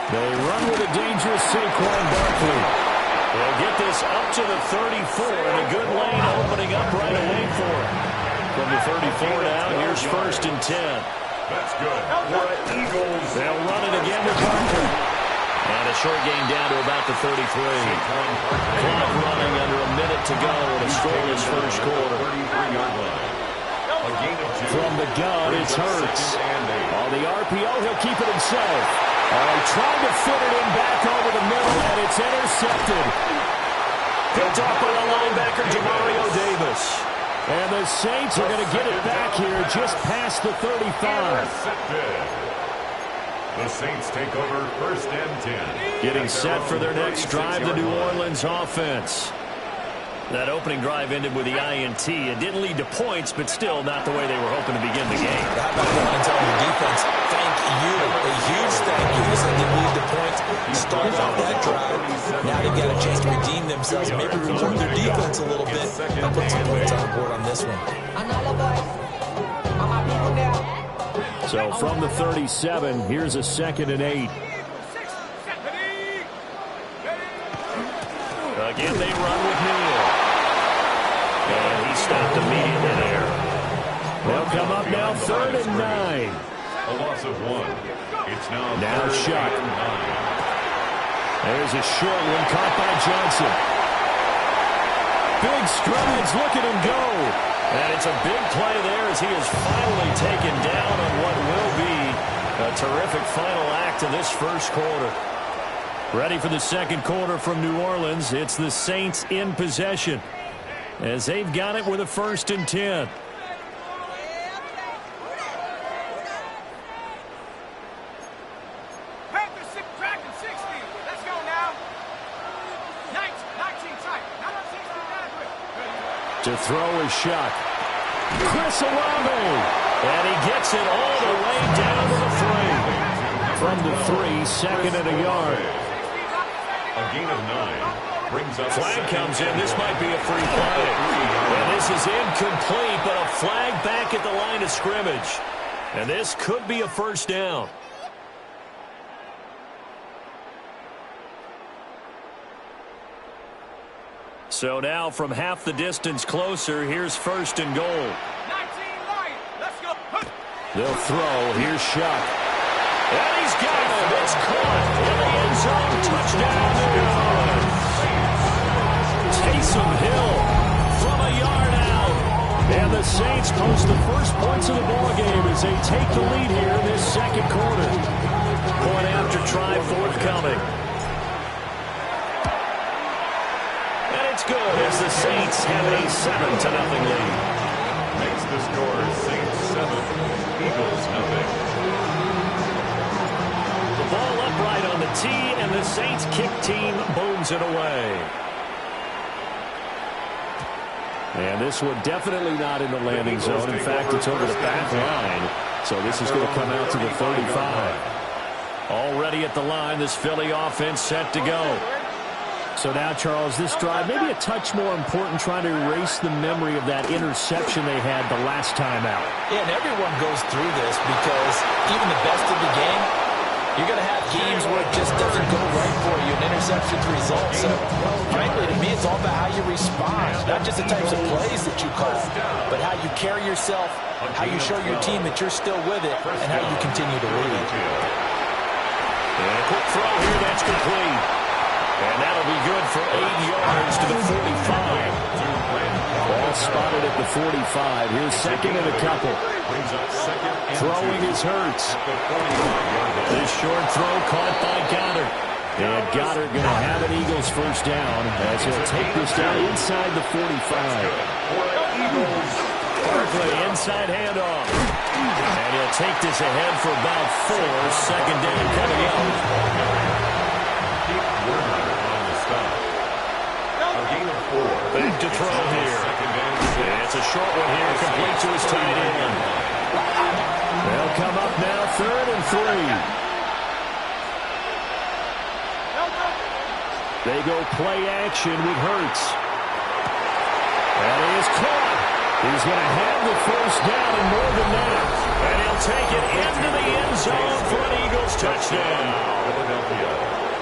They run with a dangerous Saquon Barkley. They'll get this up to the 34, and a good lane opening up right away for him. From the 34 now, here's 1st and 10. That's good. For Eagles. They'll run it again with Barkley. And a short gain down to about the 33. Clock running under a minute to go in a scoreless first quarter. 33-yard line. A gain of 2. From the gun, it's Hurts. On the RPO, he'll keep it himself. Trying to fit it in back over the middle, and it's intercepted. Picked off by the linebacker, Demario Davis. And the Saints are going to get it back here just past the 35. Intercepted. The Saints take over 1st and 10. Getting set for their next drive, the New Orleans offense. That opening drive ended with the INT. It didn't lead to points, but still not the way they were hoping to begin the game. How about going and telling your defense, thank you. A huge thank you. This didn't lead to points. Start off that drive. Now they've got a chance to redeem themselves and maybe reward their defense a little bit and put some points on the board on this one. So from the 37, here's a 2nd and 8. Again, they run with Neal. And he stopped immediately there. They'll come up now 3rd and 9. A loss of 1. It's now Shuck. 3rd and 9. There's a short one caught by Johnson. Big scrimmage, look at him go. And it's a big play there as he is finally taken down on what will be a terrific final act of this first quarter. Ready for the second quarter from New Orleans. It's the Saints in possession as they've got it with a 1st and 10. Tracking 60. Let's go now. 19 tight. Not on 60. To throw is Shuck. Chris Olave. And he gets it all the way down to the 3. From the 3, 2nd and a yard. A gain of 9 brings up. Flag comes in. This might be a free play. And this is incomplete, but a flag back at the line of scrimmage. And this could be a first down. So now from half the distance closer, here's 1st and goal. 19 line. Let's go. They'll throw. Here's Shuck. And he's got it. It's caught in the end zone. Touchdown, New Orleans. Taysom Hill from a yard out. And the Saints post the first points of the ball game as they take the lead here in this second quarter. Point after try forthcoming. And it's good as the Saints have a 7-0 lead. Makes the score Saints 7, Eagles 0. The ball upright on the tee, and the Saints kick team booms it away. And this one definitely not in the landing zone. In fact, it's over the back line. So this is going to come out to the 35. Already at the line, this Philly offense set to go. So now, Charles, this drive maybe a touch more important, trying to erase the memory of that interception they had the last time out. Yeah, and everyone goes through this because even the best of the game, you're going to have games where it just doesn't go right for you, and interceptions result. So, frankly, to me, it's all about how you respond, not just the types of plays that you call, but how you carry yourself, how you show your team that you're still with it, and how you continue to lead. And a quick throw here, that's complete. And that'll be good for 8 yards to the 45. Ball spotted at the 45. Here's second and a couple. Throwing is Hurts. This short throw caught by Goddard. And Goddard going to have an Eagles first down as he'll take this down inside the 45. Barkley inside handoff. And he'll take this ahead for about 4. Second down coming up. Back to throw here. And it's a short one here, complete to his tight end. They'll come up now, 3rd and 3. They go play action with Hurts. And he is caught. He's going to have the first down and more than that. And he'll take it into the end zone for an Eagles touchdown.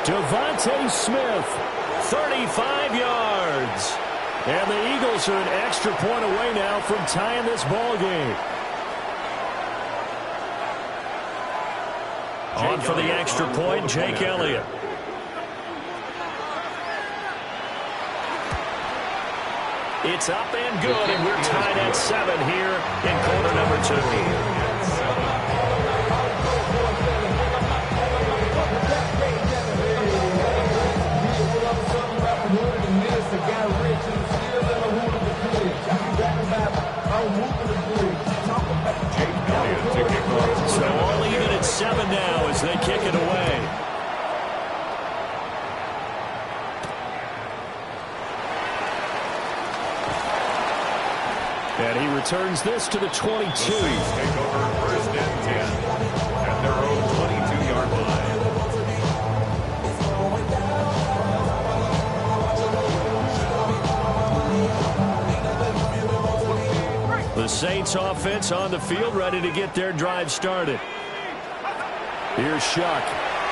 Devontae Smith, 35 yards. And the Eagles are an extra point away now from tying this ball game. On for the extra point, Jake Elliott. It's up and good, and we're tied at 7 here in quarter number 2. So all even at 7 now as they kick it away. And he returns this to the 22. The Saints take over 1st and 10 at their own 22-yard line. The Saints offense on the field, ready to get their drive started. Here's Shuck.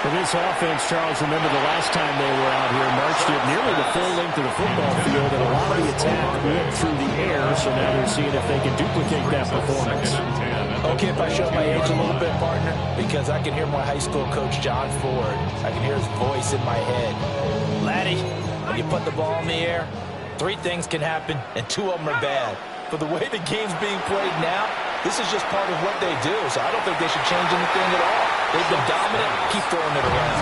For this offense, Charles, remember the last time they were out here, marched it nearly the full length of the football field, and a lot of the attack went through the air, so now they're seeing if they can duplicate that performance. Okay, if I show my age a little bit, partner, because I can hear my high school coach, John Ford. I can hear his voice in my head. Laddie, when you put the ball in the air, 3 things can happen, and 2 of them are bad. For the way the game's being played now, this is just part of what they do, so I don't think they should change anything at all. They've been dominant. Keep throwing it around.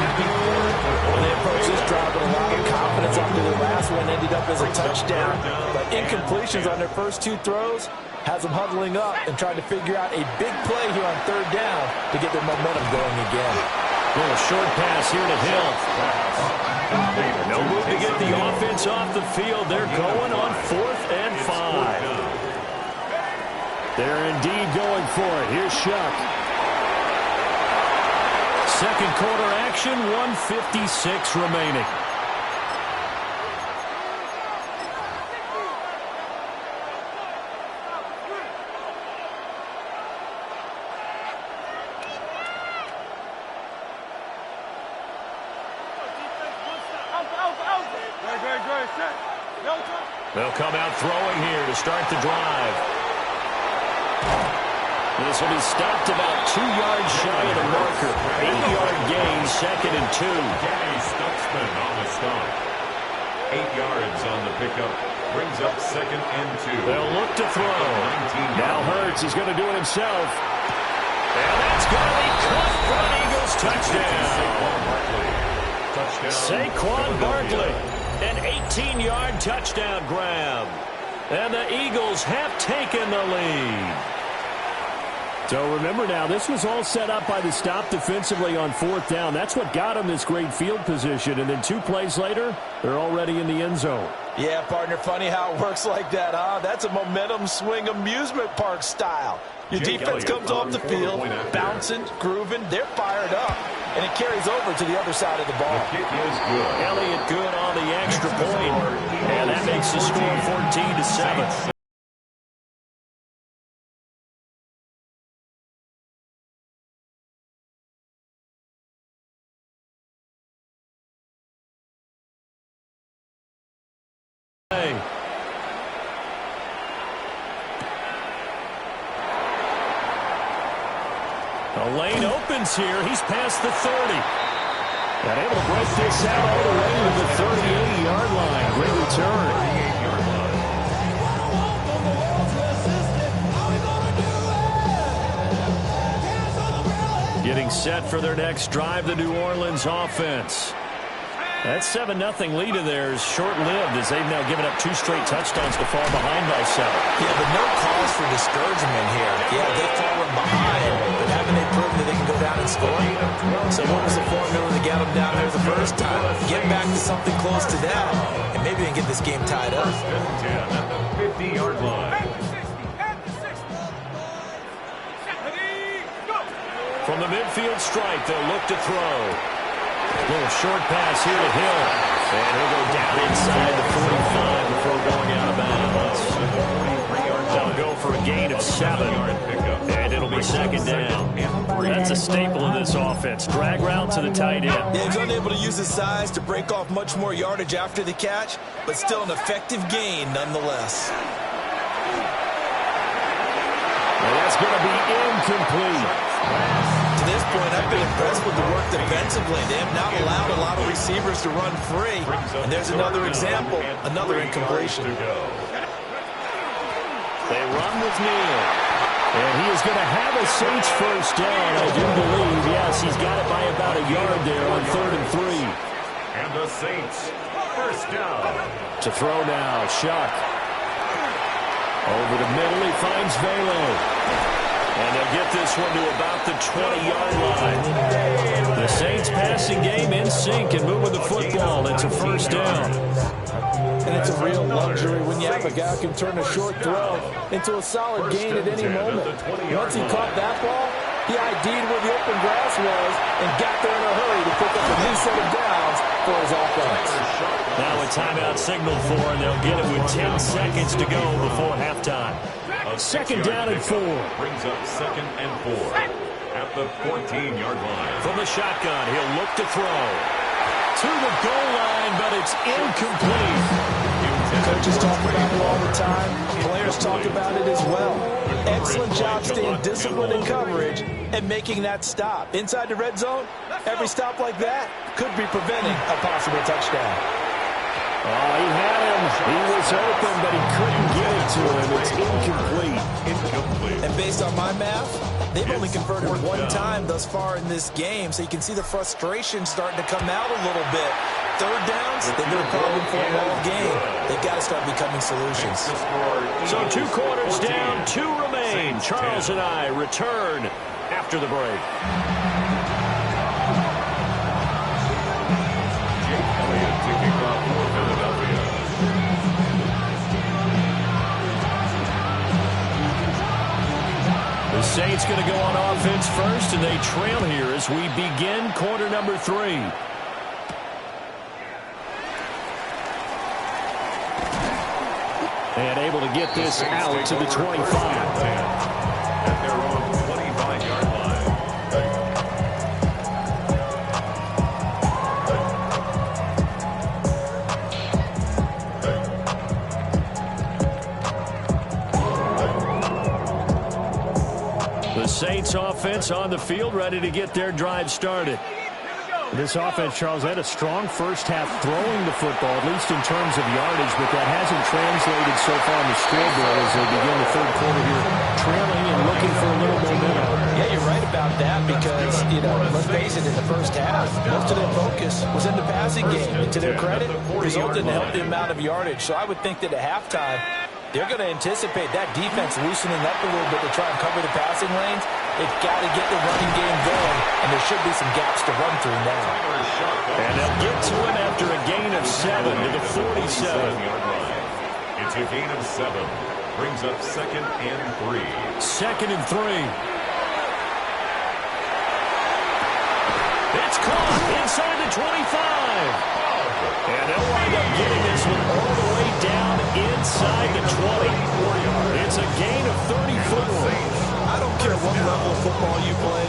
When they approach this drive with a lot of confidence after their last one ended up as a touchdown, but incompletions on their first 2 throws has them huddling up and trying to figure out a big play here on 3rd down to get their momentum going again. Little short pass here to Hill. No move to get the offense off the field. They're going on 4th and 5. They're indeed going for it. Here's Shuck. Second quarter action, 1:56 remaining. They'll come out throwing here to start the drive. This will be stopped about 2 yards shy of the marker. 8-yard gain, 2nd and 2. Danny Stutzman on the stop. 8 yards on the pickup. Brings up 2nd and 2. They'll look to throw. Now Hurts is going to do it himself. And that's going to be caught for an Eagles touchdown. Saquon Barkley, an 18-yard touchdown grab. And the Eagles have taken the lead. So remember now, this was all set up by the stop defensively on 4th down. That's what got them this great field position. And then 2 plays later, they're already in the end zone. Yeah, partner, funny how it works like that, huh? That's a momentum swing amusement park style. Your defense comes off the field, bouncing, grooving, they're fired up, and it carries over to the other side of the ball. The kick is good. Elliott good on the extra point, and that makes the score 14-7. The lane opens here. He's past the 30. And able to break this out all the way to the 38-yard line. Great return. Getting set for their next drive, the New Orleans offense. That 7-0 lead of theirs short-lived as they've now given up 2 straight touchdowns to fall behind by 7. Yeah, but no cause for discouragement here. Yeah, they've fallen behind, but haven't they proven that they can go down and score? So what was the formula to get them down there the first time? Get back to something close to that, and maybe they can get this game tied up. 10 at the 50-yard line. From the midfield stripe, they'll look to throw. Little short pass here to Hill. And he'll go down inside the 45 before going out of bounds. They'll go for a gain of 7. And it'll be 2nd down. That's a staple in this offense. Drag route to the tight end. Yeah, he's unable to use his size to break off much more yardage after the catch, but still an effective gain nonetheless. Well, that's going to be incomplete. To this point, I've been impressed with the work defensively. They have not allowed a lot of receivers to run free. And there's another example, another incompletion. They run with Neal. And he is going to have a Saints first down, I do believe. Yes, he's got it by about a yard there on 3rd and 3. And the Saints first down. To throw now, Shuck. Over the middle, he finds Velo. And they'll get this one to about the 20-yard line. The Saints passing game in sync and moving the football. It's a first down. And it's a real luxury when you have a guy who can turn a short throw into a solid gain at any moment. Once he caught that ball, he ID'd where the open grass was and got there in a hurry to pick up a new set of downs for his offense. Now a timeout signaled for, and they'll get it with 10 seconds to go before halftime. 2nd down and 4. Brings up 2nd and 4 at the 14-yard line. From the shotgun, he'll look to throw. To the goal line, but it's incomplete. Coaches talk about it all the time. Players talk about it as well. Excellent job staying disciplined in coverage and making that stop. Inside the red zone, every stop like that could be preventing a possible touchdown. Oh, he had him. He was open, but he couldn't get it to him. It's incomplete. And based on my math, they've only converted 1 time thus far in this game, so you can see the frustration starting to come out a little bit. 3rd downs, they've been a problem for them all game. They've got to start becoming solutions. So 2 quarters down, 2 remain. Charles and I return after the break. The Saints going to go on offense first, and they trail here as we begin quarter number 3. And able to get this out to the 25. At their own 25-yard line. The Saints offense on the field, ready to get their drive started. This offense, Charles, had a strong first half throwing the football, at least in terms of yardage, but that hasn't translated so far on the scoreboard as they begin the third quarter here, trailing and looking for a little momentum. Yeah, you're right about that because, let's face it, in the first half, most of their focus was in the passing game. And to their credit, resulted in a healthy amount of yardage. So I would think that at halftime, they're going to anticipate that defense loosening up a little bit to try and cover the passing lanes. They've got to get the running game going, and there should be some gaps to run through now. And they'll get to him after a gain of 7 to the 47. It's a gain of 7. Brings up 2nd and 3. 2nd and 3. It's caught inside the 25. And they'll wind up getting this one all the way down inside the 20. It's a gain of 34. I don't care what level of football you play.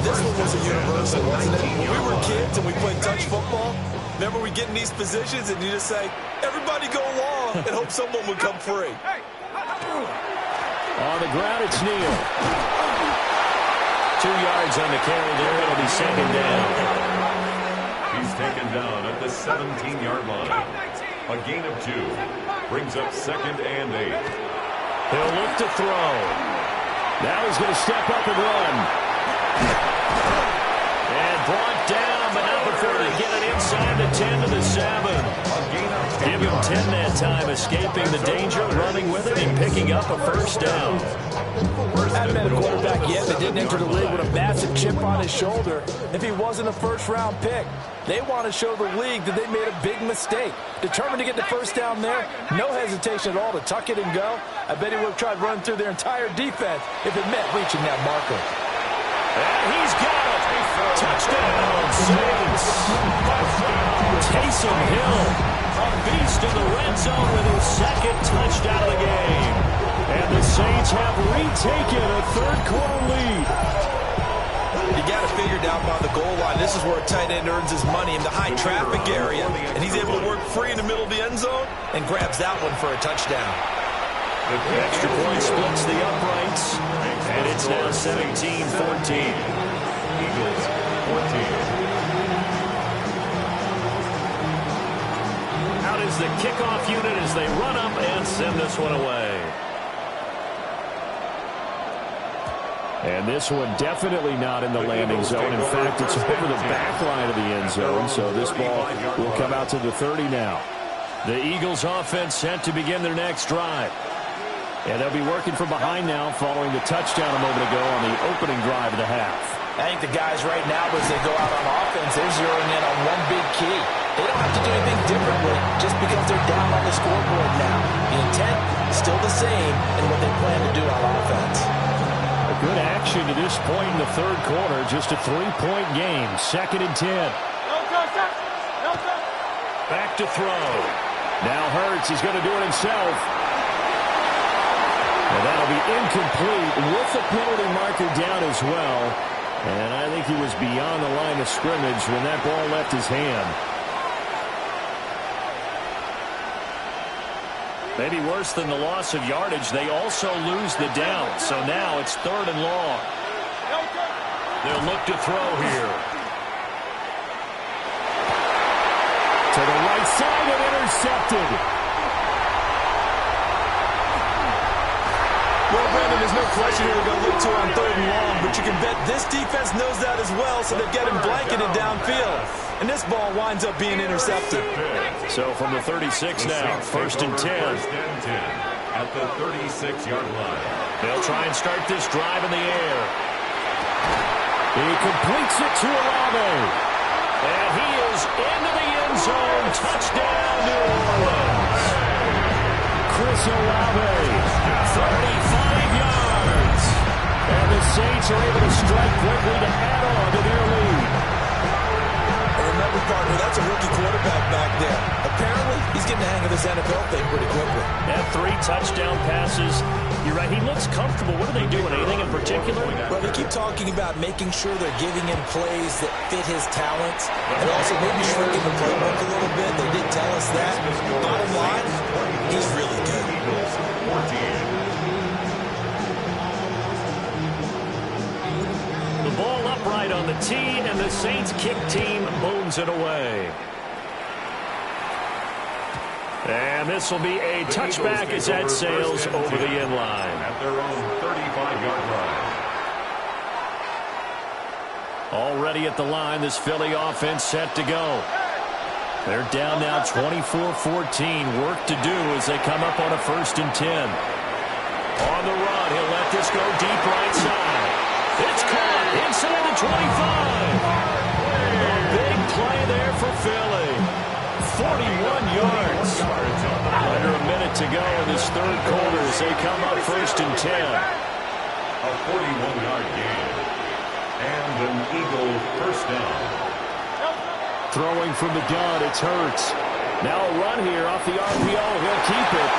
This one was a universal, wasn't it? When we were kids and we played touch football, remember we get in these positions and you just say, everybody go along and hope someone would come free. On the ground, it's Neal. 2 yards on the carry there. It'll be 2nd down. He's taken down at the 17-yard line. A gain of 2. Brings up 2nd and 8. He'll look to throw. Now he's going to step up and run. And brought down, but not before they get it inside the 10 to the 7. Give him 10 that time, escaping the danger, running with it, and picking up a first down. Hadn't been a quarterback yet that didn't enter the league with a massive chip on his shoulder. If he wasn't a first-round pick, they want to show the league that they made a big mistake. Determined to get the first down there, no hesitation at all to tuck it and go. I bet he would have tried running through their entire defense if it meant reaching that marker. And he's got it. Touchdown, Saints. Taysom Hill, a beast in the red zone with his 2nd touchdown of the game. And the Saints have retaken a third-quarter lead. You got to figure down by the goal line. This is where a tight end earns his money in the high traffic area. And he's able to work free in the middle of the end zone and grabs that one for a touchdown. The extra point splits the uprights. And it's now 17-14. Eagles 14. Out is the kickoff unit as they run up and send this one away. And this one definitely not in the landing zone. In fact, it's over the back line of the end zone, so this ball will come out to the 30 now. The Eagles offense set to begin their next drive. And they'll be working from behind now following the touchdown a moment ago on the opening drive of the half. I think the guys right now, as they go out on offense, they're zeroing in on one big key. They don't have to do anything differently just because they're down on the scoreboard now. The intent is still the same in what they plan to do on offense. A good action to this point in the third quarter. Just a 3-point game. 2nd and 10. Back to throw. Now Hurts is going to do it himself. And that'll be incomplete with the penalty marker down as well. And I think he was beyond the line of scrimmage when that ball left his hand. Maybe worse than the loss of yardage, they also lose the down. So now it's 3rd and long. They'll look to throw here. To the right side and intercepted. Well, Brandon, there's no question here we're going to look to on 3rd and long, but you can bet this defense knows that as well, so they've got him blanketed downfield. And this ball winds up being intercepted. So from the 36 now, 1st and 10. At the 36-yard line. They'll try and start this drive in the air. He completes it to Olave. And he is into the end zone. Touchdown, New Orleans. Chris Olave, 35 yards. And the Saints are able to strike quickly to add on to their lead. And remember, partner, that's a rookie quarterback back there. Apparently, he's getting the hang of this NFL thing pretty quickly. Had 3 touchdown passes. You're right, he looks comfortable. What are they doing? Anything in particular? Well, they keep talking about making sure they're giving him plays that fit his talents and also maybe shrinking the playbook a little bit. They did tell us that. Bottom line, he's really good. The ball upright right on the tee, and the Saints kick team booms it away. And this will be a touchback as that sails over the end line. At their own 35-yard line. Already at the line, this Philly offense set to go. They're down now 24-14. Work to do as they come up on a 1st and 10. On the run, he'll let this go deep right side. It's caught inside the 25. A big play there for Philly. 41 yards. Under a minute to go in this 3rd quarter as they come up 1st and 10. A 41-yard gain. And an Eagle 1st down. Throwing from the gun, it's Hurts. Now a run here off the RPO. He'll keep it.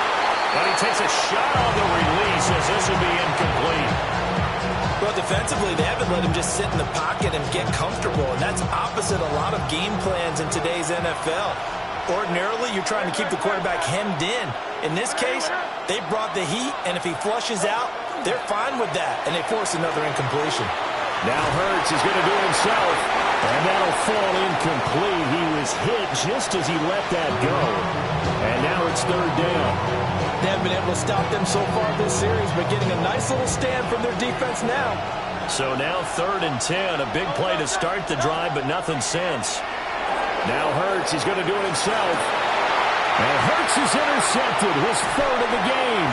But he takes a shot on the release as this will be incomplete. Well, defensively, they haven't let him just sit in the pocket and get comfortable, and that's opposite a lot of game plans in today's NFL. Ordinarily, you're trying to keep the quarterback hemmed in. In this case, they brought the heat, and if he flushes out, they're fine with that, and they force another incompletion. Now Hurts is going to do it himself, and that'll fall incomplete. He was hit just as he let that go, and now it's 3rd down. They haven't been able to stop them so far this series, but getting a nice little stand from their defense now. So now 3rd and 10, a big play to start the drive, but nothing since. Now Hurts, he's going to do it himself. And Hurts is intercepted, his 3rd of the game.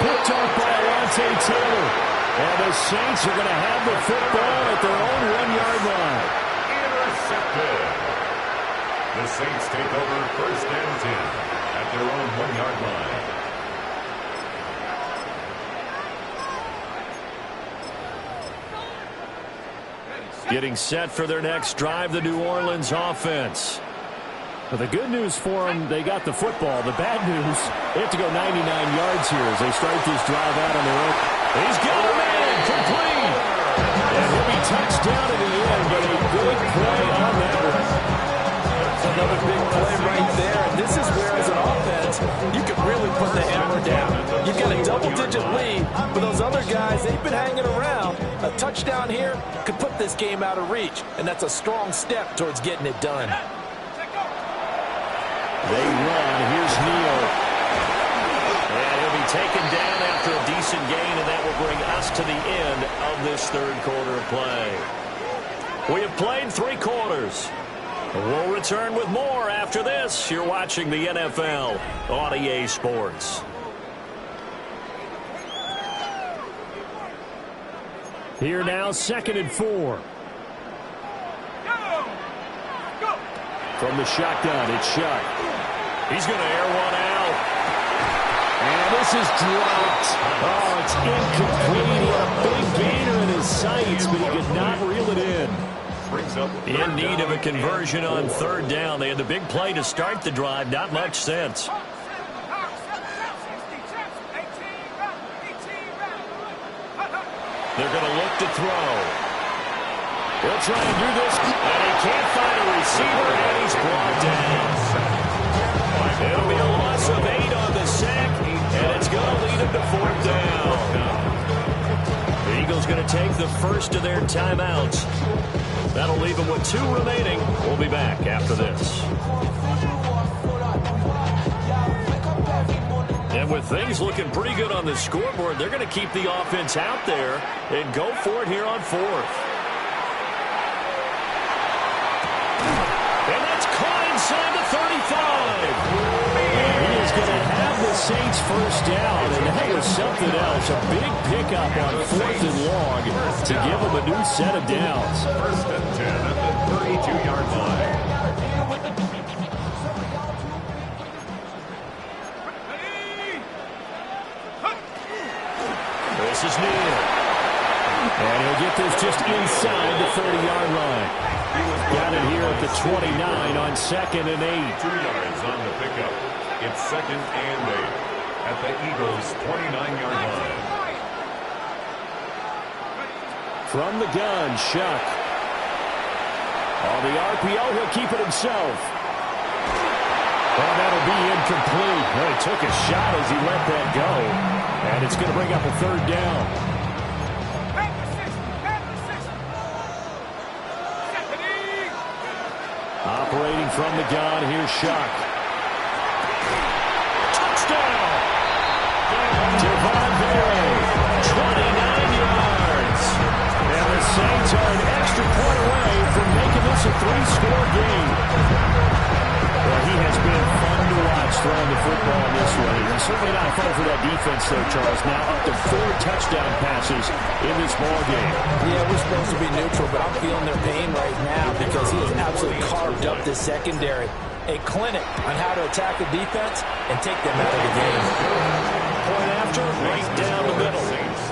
Picked off by Alontae Taylor. And the Saints are going to have the football at their own 1-yard line. Intercepted. The Saints take over 1st and 10 at their own 1-yard line. Getting set for their next drive, the New Orleans offense. Well, the good news for them, they got the football. The bad news, they have to go 99 yards here as they start this drive out on their own. He's got a man, complete. And he'll be touchdown in the end, but a good play on that one. Another big play right there, and this is where, as an offense, you could really put the hammer down. You've got a double-digit lead, but those other guys, they've been hanging around. A touchdown here could put this game out of reach, and that's a strong step towards getting it done. They run. Here's Neal. And he'll be taken down after a decent gain, and that will bring us to the end of this 3rd quarter of play. We have played 3 quarters. We'll return with more after this. You're watching the NFL on EA Sports. Here now, 2nd and 4. From the shotgun, it's Shuck. He's going to air one out. And this is dropped. Oh, it's incomplete. He had a big gainer in his sights, but he could not reel it in. In need of a conversion on 3rd down. They had the big play to start the drive. Not much sense. They're going to look to throw. He'll try and do this, and he can't find a receiver, and he's brought down. It'll be a loss of 8 on the sack, and it's going to lead him to 4th down. The Eagles going to take the first of their timeouts. That'll leave them with 2 remaining. We'll be back after this. And with things looking pretty good on the scoreboard, they're going to keep the offense out there and go for it here on 4th. And that's caught inside the 35. And he is going to have the Saints first down, and that was something else. A big pickup on 4th and long to give them a new set of downs. 1st and 10 at the 32-yard line. This is Neal. And he'll get this just inside the 30-yard line. Got it here at the 29 on 2nd and 8. 2 yards on the pickup. It's 2nd and 8 at the Eagles' 29-yard line. From the gun, Shuck. On the RPO, he'll keep it himself. Oh, that'll be incomplete. Well, he took a shot as he let that go. And it's going to bring up a 3rd down. from the gun. Here's Shuck. Touchdown! Devon Berry, 29 yards. And the Saints are an extra point away from making this a 3-score game. Well, he has been fun to watch throwing the football this way. And certainly not fun for that defense, though, Charles. Now up to 4 touchdown passes in this ball game. Yeah, we're supposed to be neutral, but I'm feeling their pain right now because he has absolutely carved up this secondary. A clinic on how to attack the defense and take them out of the game. Point after, right down the middle.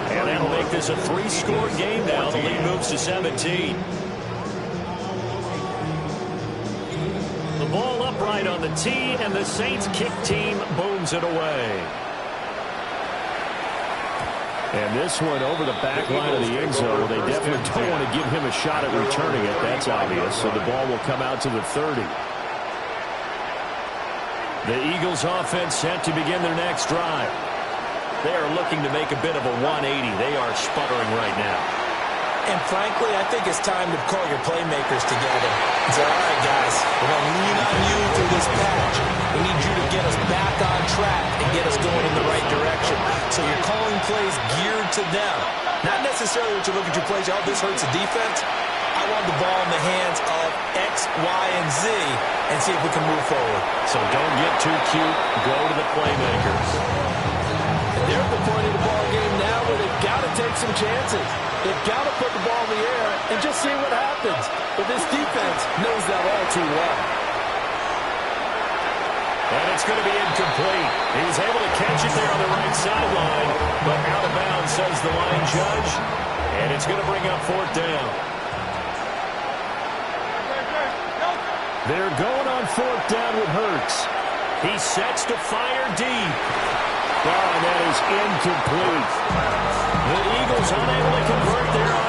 And that'll make this a 3-score game now. The lead moves to 17. The ball upright on the tee, and the Saints kick team booms it away. And this one over the back line of the end zone. They definitely don't want to give him a shot at returning it. That's obvious. So the ball will come out to the 30. The Eagles offense set to begin their next drive. They are looking to make a bit of a 180. They are sputtering right now. And frankly, I think it's time to call your playmakers together and say, all right, guys, we're going to lean on you through this patch. We need you to get us back on track and get us going in the right direction. So you're calling plays geared to them. Not necessarily what you look at your plays, oh, this hurts the defense. I want the ball in the hands of X, Y, and Z and see if we can move forward. So don't get too cute. Go to the playmakers. They're at the point of the ball game now where they've got to take some chances. They've got to put the ball in the air and just see what happens. But this defense knows that all too well. And it's going to be incomplete. He was able to catch it there on the right sideline, but out of bounds, says the line judge. And it's going to bring up 4th down. They're going on 4th down with Hurts. He sets to fire deep. Oh, and that is incomplete. The Eagles unable to convert there on.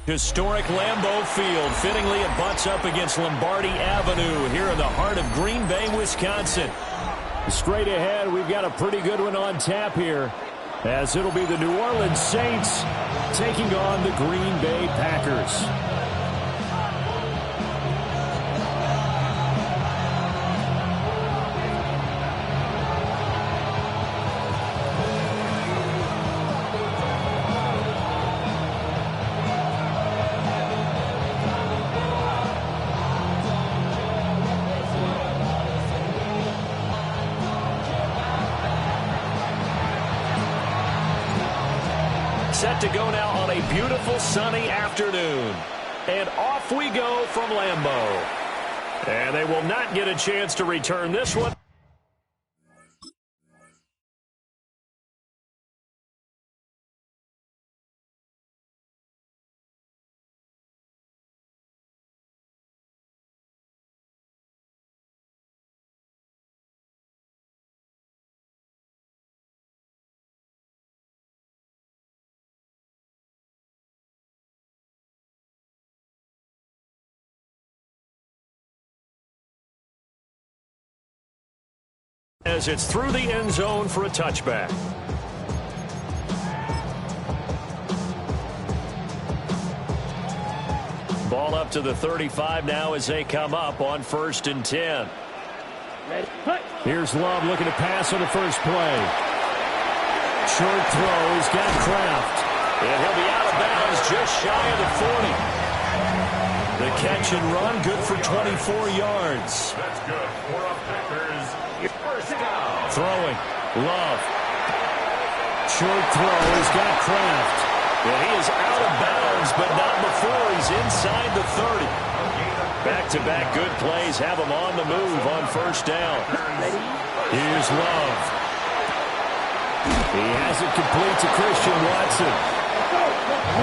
Historic Lambeau Field. Fittingly, it butts up against Lombardi Avenue here in the heart of Green Bay, Wisconsin. Straight ahead, we've got a pretty good one on tap here, as it'll be the New Orleans Saints taking on the Green Bay Packers. Set to go now on a beautiful sunny afternoon. And off we go from Lambeau. And they will not get a chance to return this one. As it's through the end zone for a touchback. Ball up to the 35 now as they come up on 1st and 10. Here's Love looking to pass on the first play. Short throw. He's got Kraft. And he'll be out of bounds just shy of the 40. The catch and run, good for 24 yards. That's good for a Packers first down. Throwing. Love. Short throw. He's got Kraft. And he is out of bounds, but not before he's inside the 30. Back-to-back good plays have him on the move on first down. Here's Love. He has it complete to Christian Watson.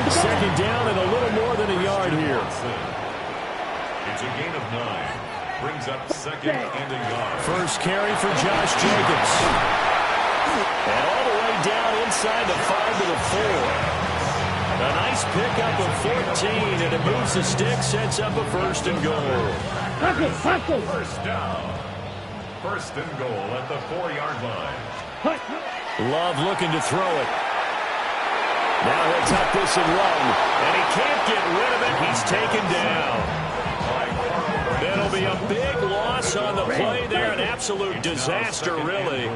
Second down and a little more than a yard here. It's a gain of 9. Brings up second and a yard. First carry for Josh Jacobs. And all the way down inside the 5 to the 4. A nice pickup of 14, and it moves the stick, sets up a 1st and goal. First down. 1st and goal at the 4-yard line. Love looking to throw it. Now he'll tuck this and run, and he can't get rid of it. He's taken down. That'll be a big loss on the play there, an absolute disaster, really.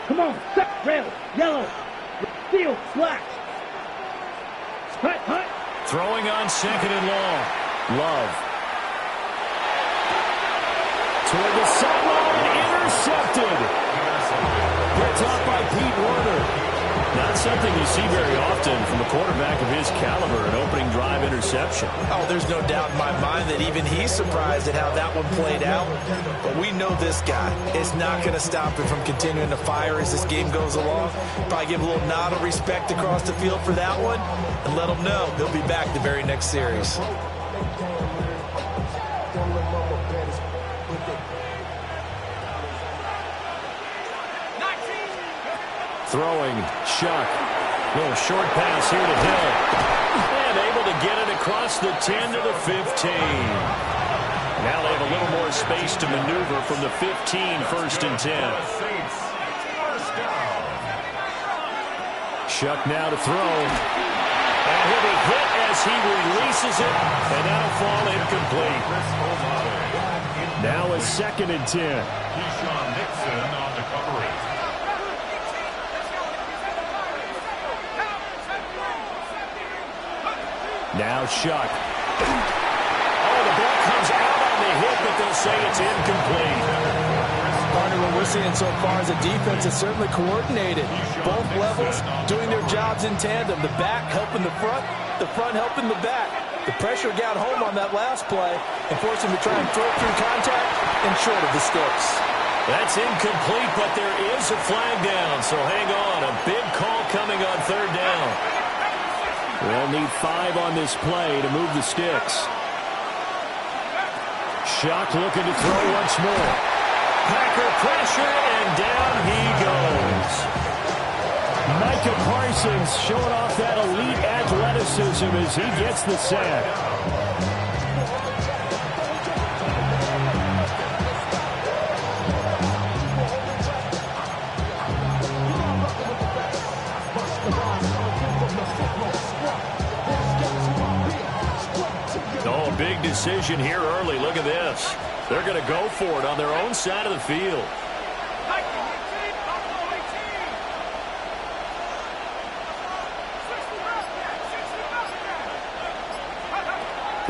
Come on, set, red, yellow, field, black. Throwing on 2nd and long. Love. Toward the sideline, intercepted. Picked off by Pete Werner. Not something you see very often from a quarterback of his caliber, an opening drive interception. Oh, there's no doubt in my mind that even he's surprised at how that one played out. But we know this guy is not going to stop him from continuing to fire as this game goes along. Probably give a little nod of respect across the field for that one and let him know he'll be back the very next series. Throwing, Shuck. Little short pass here to Hill. And able to get it across the 10 to the 15. Now they have a little more space to maneuver from the 15, 1st and 10. Shuck now to throw. And he'll be hit as he releases it. And that'll fall incomplete. Now a 2nd and 10. Keyshawn Nixon on the coverage. Now Shuck. Oh, the ball comes out on the hit, but they'll say it's incomplete. Partner, what we're seeing so far is a defense that's certainly coordinated. Both levels doing their jobs in tandem. The back helping the front helping the back. The pressure got home on that last play and forced him to try and throw through contact and short of the sticks. That's incomplete, but there is a flag down, so hang on. A big call coming on 3rd down. They'll need 5 on this play to move the sticks. Shuck looking to throw once more. Packer pressure, and down he goes. Micah Parsons showing off that elite athleticism as he gets the sack. Big decision here early. Look at this. They're going to go for it on their own side of the field.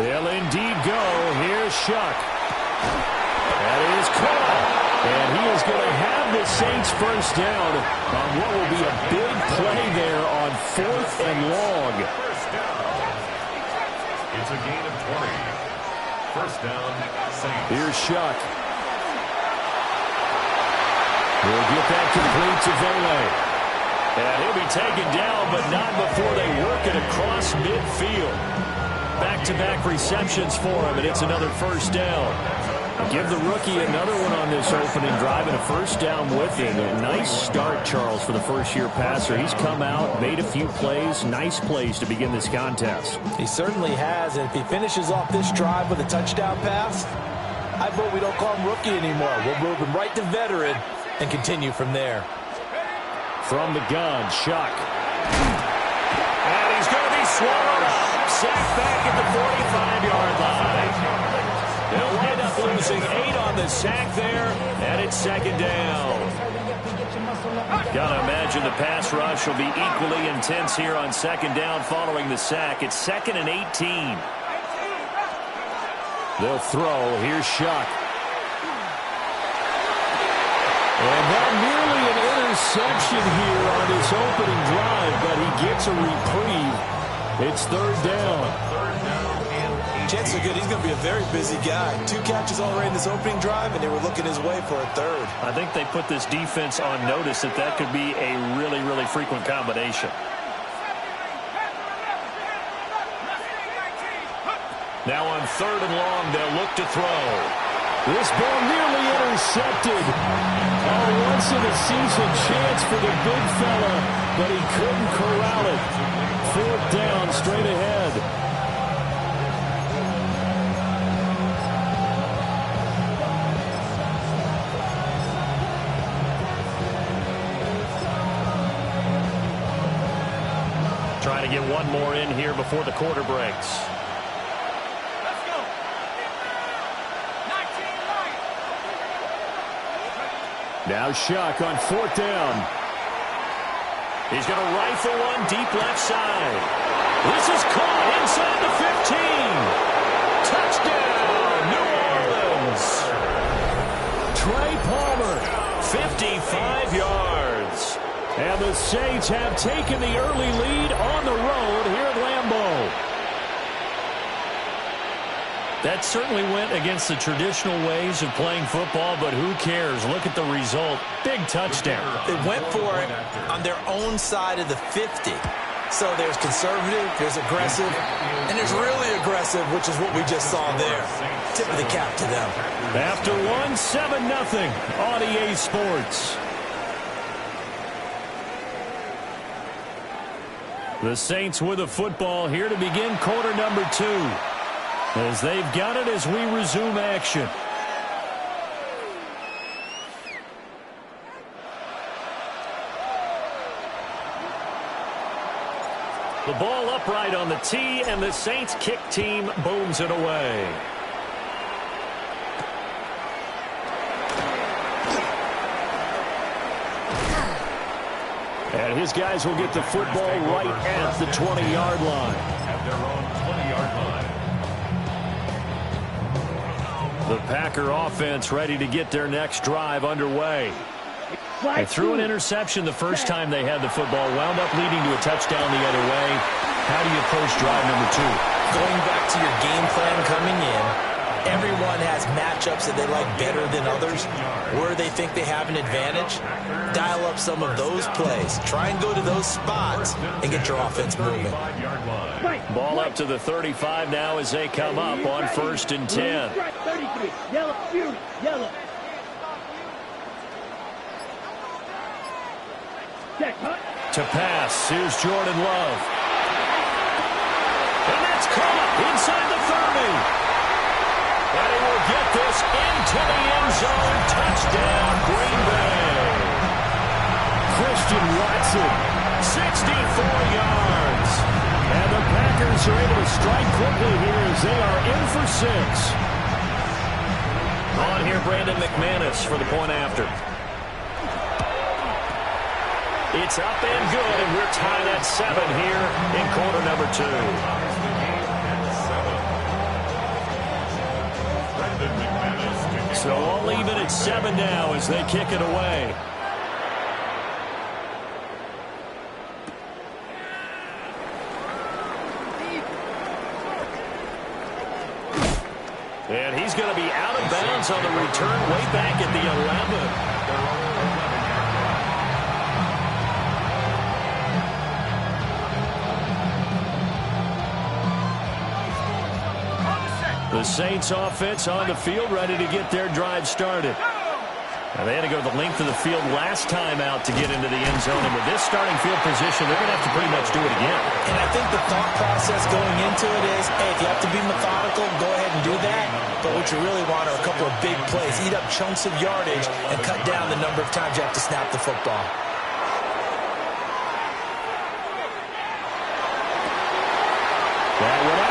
They'll indeed go. Here's Shuck. That is caught. And he is going to have the Saints first down on what will be a big play there on 4th and long. It's a gain of 20. First down, Saints. Here's Shuck. He'll get that complete to Vele. And he'll be taken down, but not before they work it across midfield. Back-to-back receptions for him, and it's another first down. Give the rookie another one on this opening drive and a first down with it. A nice start, Charles, for the first-year passer. He's come out, made a few plays, nice plays to begin this contest. He certainly has, and if he finishes off this drive with a touchdown pass, I vote we don't call him rookie anymore. We'll move him right to veteran and continue from there. From the gun, Shuck. And he's going to be swallowed up. sack back at the 45-yard line. They'll wind up losing 8 on the sack there, and it's second down. Gotta imagine the pass rush will be equally intense here on second down following the sack. It's 2nd and 18. They'll throw. Here's Shuck. And that nearly an interception here on his opening drive, but he gets a reprieve. It's third down. Chances are good he's going to be a very busy guy. 2 catches already in this opening drive, and they were looking his way for a third. I think they put this defense on notice that could be a really, really frequent combination. Now on 3rd and long, they'll look to throw. This ball nearly intercepted. Oh, once-in-a-season chance for the big fella, but he couldn't corral it. 4th down, straight ahead. Trying to get one more in here before the quarter breaks. Now Shuck on 4th down. He's going to rifle one deep left side. This is caught inside the 15. Touchdown, New Orleans. 55 yards. And the Saints have taken the early lead on the road here at Lambeau. That certainly went against the traditional ways of playing football, but who cares? Look at the result. Big touchdown. They went for it on their own side of the 50. So there's conservative, there's aggressive, and there's really aggressive, which is what we just saw there. Tip of the cap to them. After one, 7-0 on EA Sports. The Saints with a football here to begin quarter number 2. As they've got it as we resume action. The ball upright on the tee, and the Saints kick team booms it away. And his guys will get the football right at the 20-yard line. At their own 20-yard line. The Packer offense ready to get their next drive underway. They threw an interception the first time they had the football, wound up leading to a touchdown the other way. How do you approach drive number 2? Going back to your game plan coming in, everyone has matchups that they like better than others, where they think they have an advantage. Dial up some of those plays. Try and go to those spots and get your offense moving. Ball up to the 35 now as they come up on 1st and 10. 33. Yellow, Fury, yellow. To pass, here's Jordan Love. And that's caught inside the 30. And he will get this into the end zone. Touchdown, Green Bay. Christian Watson. 64 yards. And the Packers are able to strike quickly here as they are in for 6. On here, Brandon McManus for the point after. It's up and good, and we're tied at 7 here in quarter number 2. So all even at 7 now as they kick it away. And he's going to be out of bounds on the return way back at the 11. The Saints offense on the field ready to get their drive started. Now they had to go the length of the field last time out to get into the end zone, and with this starting field position, they're going to have to pretty much do it again. And I think the thought process going into it is, hey, if you have to be methodical, go ahead and do that. But what you really want are a couple of big plays, eat up chunks of yardage, and cut down the number of times you have to snap the football. That went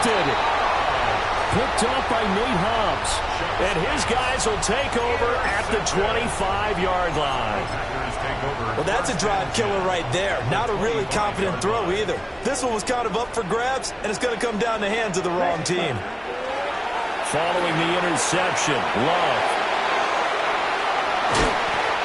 intercepted. Picked up by Nate Hobbs. And his guys will take over at the 25-yard line. Well, that's a drive killer right there. Not a really confident throw either. This one was kind of up for grabs, and it's going to come down the hands of the wrong team. Following the interception, Love.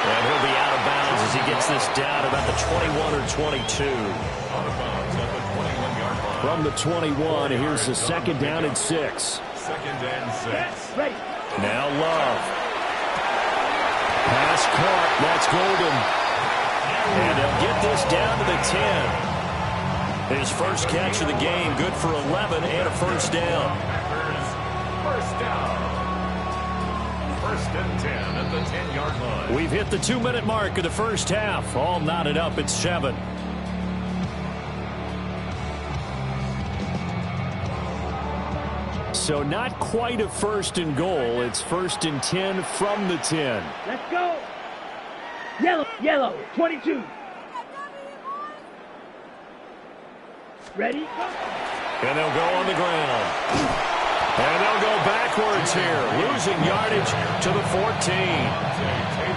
And he'll be out of bounds as he gets this down about the 21 or 22. Out of bounds at the 21-yard line. From the 21, here's the 2nd down and 6. 2nd and 6. Ready. Now Love. Pass caught. That's Golden. And they'll get this down to the 10. His first catch of the game, good for 11 and a first down. First down. 1st and 10 at the 10-yard line. We've hit the 2-minute mark of the first half. All knotted up at 7. So not quite a 1st and goal. It's 1st and 10 from the 10. Let's go. Yellow, 22. Ready? Go. And they'll go on the ground. And they'll go backwards here, losing yardage to the 14.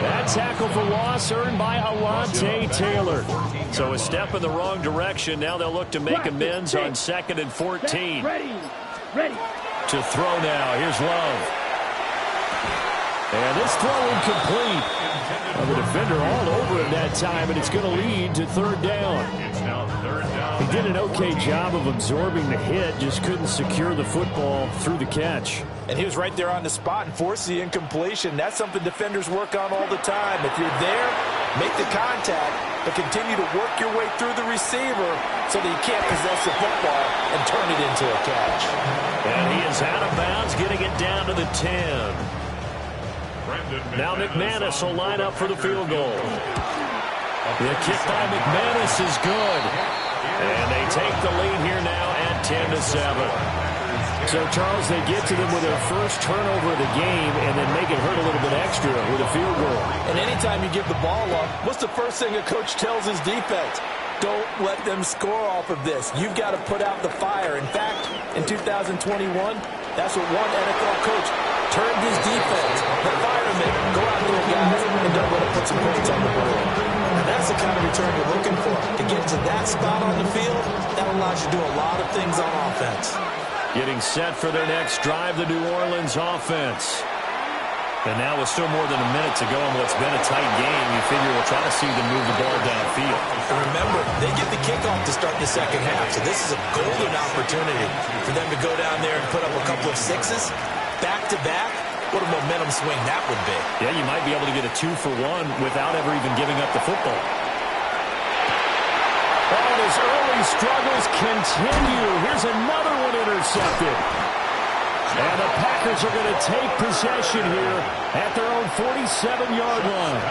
That tackle for loss earned by Alontae Taylor. So a step in the wrong direction. Now they'll look to make amends on 2nd and 14. Ready. To throw now. Here's Love. And this throw incomplete. Well, the defender all over him that time, and it's going to lead to 3rd down. It's now 3rd down. He did an okay job of absorbing the hit, just couldn't secure the football through the catch. And he was right there on the spot and forced the incompletion. That's something defenders work on all the time. If you're there, make the contact, but continue to work your way through the receiver so that you can't possess the football and turn it into a catch. And he is out of bounds, getting it down to the 10. Now McManus will line up for the field goal. The kick by McManus is good. And they take the lead here now at 10-7. So, Charles, they get to them with their first turnover of the game and then make it hurt a little bit extra with a field goal. And anytime you give the ball up, what's the first thing a coach tells his defense? Don't let them score off of this. You've got to put out the fire. In fact, in 2021, that's what one NFL coach turned his defense. The firemen, go out there, guys, and don't let them put some points on the board. And that's the kind of return you're looking for. To get to that spot on the field, that allows you to do a lot of things on offense. Getting set for their next drive, the New Orleans offense. And now with still more than a minute to go in what's been a tight game, you figure we'll try to see them move the ball downfield. And remember, they get the kickoff to start the second half, so this is a golden opportunity for them to go down there and put up a couple of sixes, back-to-back. What a momentum swing that would be. Yeah, you might be able to get a 2-for-1 without ever even giving up the football. Oh, his early struggles continue. Here's another one intercepted. And the Packers are going to take possession here at their own 47-yard line.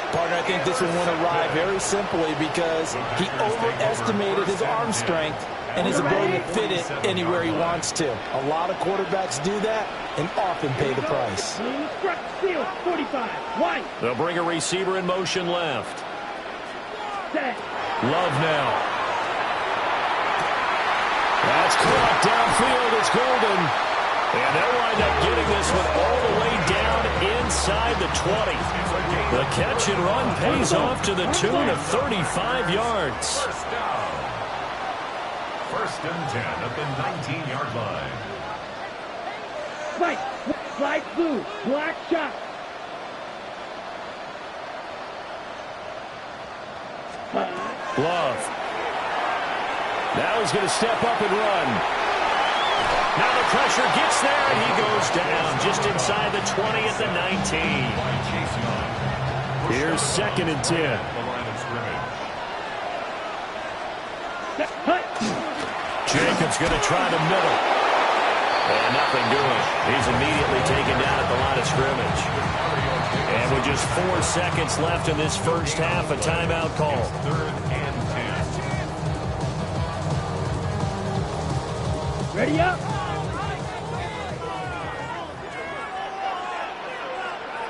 Partner, I think this one won't arrive very simply because he overestimated his arm strength and his ability to fit it anywhere he wants to. A lot of quarterbacks do that and often pay the price. Field, 45. White. They'll bring a receiver in motion left. Set. Love now. That's caught downfield. It's Golden. And they'll wind up getting this one all the way down inside the 20. The catch and run pays off to the tune of 35 yards. First down. 1st and 10 at the 19-yard line. Spike. Slide through. Black shot. Love. Now he's going to step up and run. Now the pressure gets there, and he goes down just inside the 20 at the 19. Here's 2nd and 10. The line of scrimmage. Jacobs going to try the middle. And nothing doing. He's immediately taken down at the line of scrimmage. And with just 4 seconds left in this first half, a timeout call. 3rd and 10. Ready up.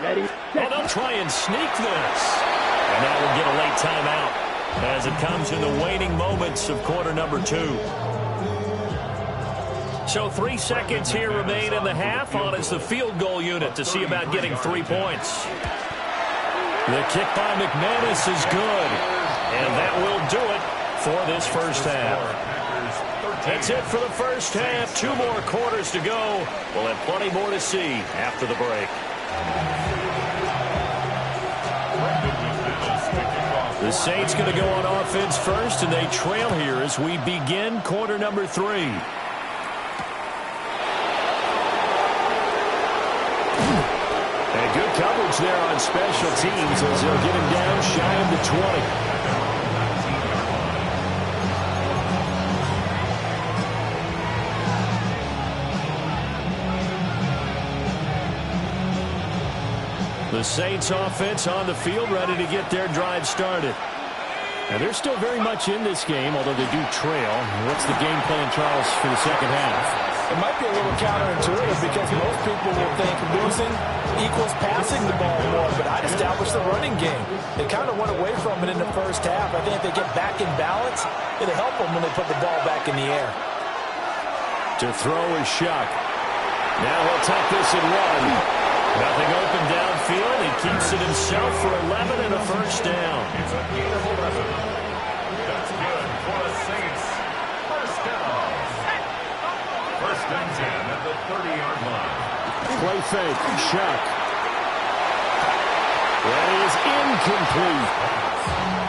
Ready. Oh, they'll try and sneak this. And now we'll get a late timeout as it comes in the waning moments of quarter number 2. So 3 seconds here remain in the half. On is the field goal unit to see about getting 3 points. The kick by McManus is good. And that will do it for this first half. That's it for the first half. 2 more quarters to go. We'll have plenty more to see after the break. The Saints going to go on offense first, and they trail here as we begin quarter number 3. And good coverage there on special teams as they'll get him down shy of the 20. The Saints offense on the field, ready to get their drive started. And they're still very much in this game, although they do trail. What's the game plan, Charles, for the second half? It might be a little counterintuitive because most people will think losing equals passing the ball more, but I'd establish the running game. They kind of went away from it in the first half. I think if they get back in balance, it'll help them when they put the ball back in the air. To throw is Shuck. Now he'll tuck this and run. Nothing open downfield. He keeps it himself for 11 and a first down. It's a gain of 11. That's good for the Saints. First down. First and 10 at the 30-yard line. Play fake. Shuck. That is incomplete.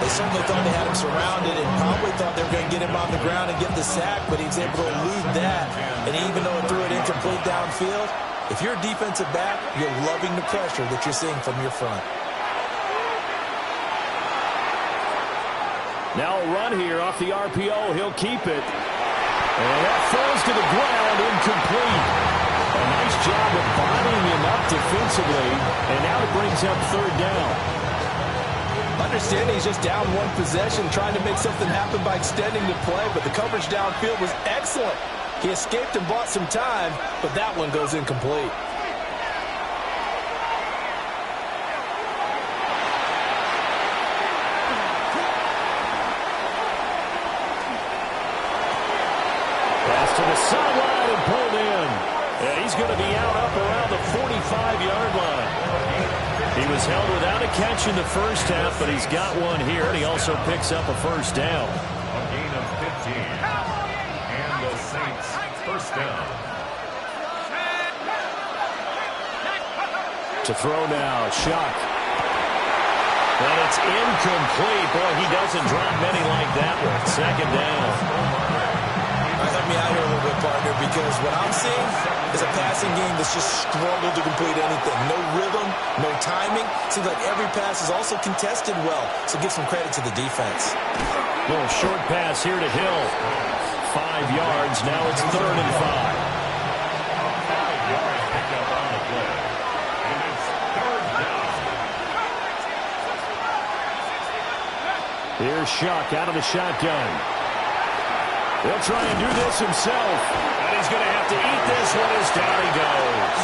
They certainly thought they had him surrounded and probably thought they were going to get him on the ground and get the sack, but he was able to elude that. And even though it threw it incomplete downfield, if you're a defensive back, you're loving the pressure that you're seeing from your front. Now a run here off the RPO. He'll keep it. And that falls to the ground, incomplete. A nice job of bodying him up defensively. And now it brings up third down. Understanding he's just down one possession, trying to make something happen by extending the play, but the coverage downfield was excellent. He escaped and bought some time, but that one goes incomplete. Pass to the sideline and pulled in. Yeah, he's going to be out up around the 45-yard line. He was held without a catch in the first half, but he's got one here, and he also picks up a first down. A gain of 15. And the Saints first down. To throw now, Shuck. And it's incomplete. Boy, he doesn't drop many like that one. Second down. Help me out here a little bit, partner, because what I'm seeing is a passing game that's just struggled to complete anything. No rhythm, no timing. Seems like every pass is also contested well, so give some credit to the defense. Little short pass here to Hill. 5 yards. Now it's 3rd and 5. 5 yards picked up on the play. And it's 3rd down. Here's Shuck out of the shotgun. He'll try and do this himself. And he's going to have to eat this one as down he goes.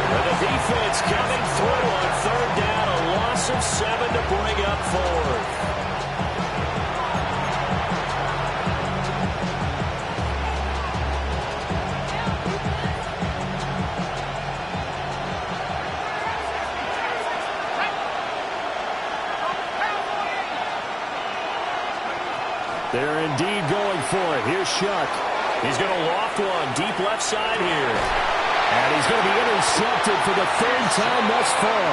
And the defense coming through on 3rd down. A loss of 7 to bring up 4th. They're indeed going for it. Here's Shuck. He's going to loft one deep left side here. And he's going to be intercepted for the 3rd time thus far.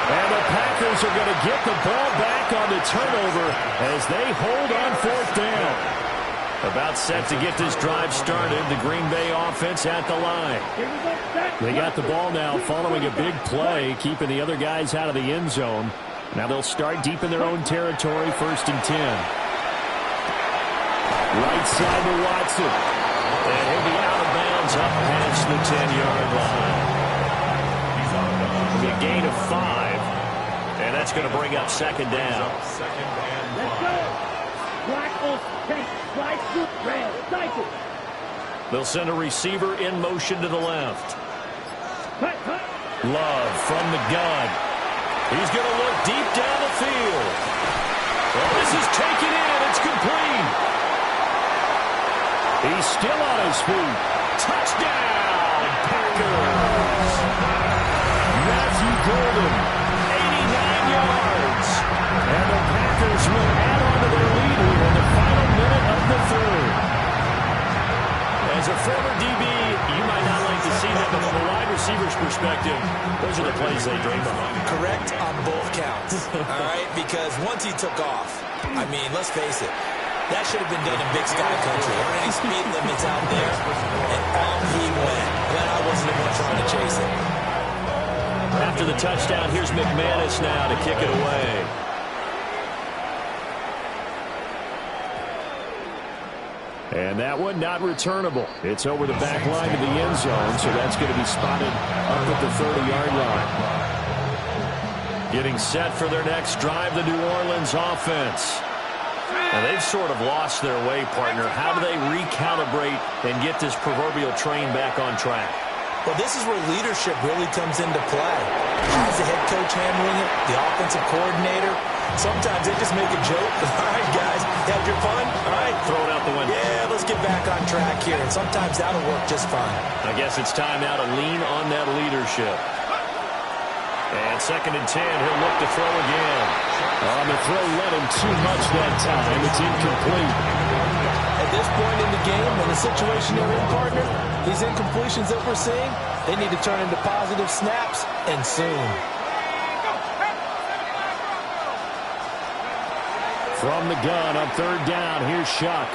And the Packers are going to get the ball back on the turnover as they hold on 4th down. About set to get this drive started. The Green Bay offense at the line. They got the ball now following a big play, keeping the other guys out of the end zone. Now they'll start deep in their own territory, 1st and 10. Right side to Watson. And he'll be out of bounds up past the 10-yard line. It'll be a gain of 5. And that's going to bring up 2nd down. Second and 5. Let's go. Black on pink. Slide foot red. Cycle. They'll send a receiver in motion to the left. Cut, cut. Love from the gun. He's going to look deep down the field. Well, this is taken in. It's complete. He's still on his feet. Touchdown, Packers. Matthew Golden, 89 yards. And the Packers will add on to their lead here in the final minute of the third. As a former DB, you might not like to see that, but from a wide receiver's perspective, those are the plays they dream of. Correct on both counts, all right? Because once he took off, I mean, let's face it, that should have been done in Big Sky Country. There aren't any speed limits out there, and off he went. Glad I wasn't the one trying to chase it. After the touchdown, here's McManus now to kick it away. And that one not returnable. It's over the back line to the end zone, so that's going to be spotted up at the 30-yard line. Getting set for their next drive, the New Orleans offense. And they've sort of lost their way, partner. How do they recalibrate and get this proverbial train back on track? Well, this is where leadership really comes into play. How's the head coach handling it? The offensive coordinator? Sometimes they just make a joke. All right, guys, you had your fun? All right. Throw it out the window. Yeah, let's get back on track here. And sometimes that'll work just fine. I guess it's time now to lean on that leadership. And 2nd and 10, he'll look to throw again. On the throw, led him too much that time. It's incomplete. At this point in the game, in the situation they're in, partner, these incompletions that we're seeing, they need to turn into positive snaps, and soon. From the gun, on 3rd down, here's Shuck.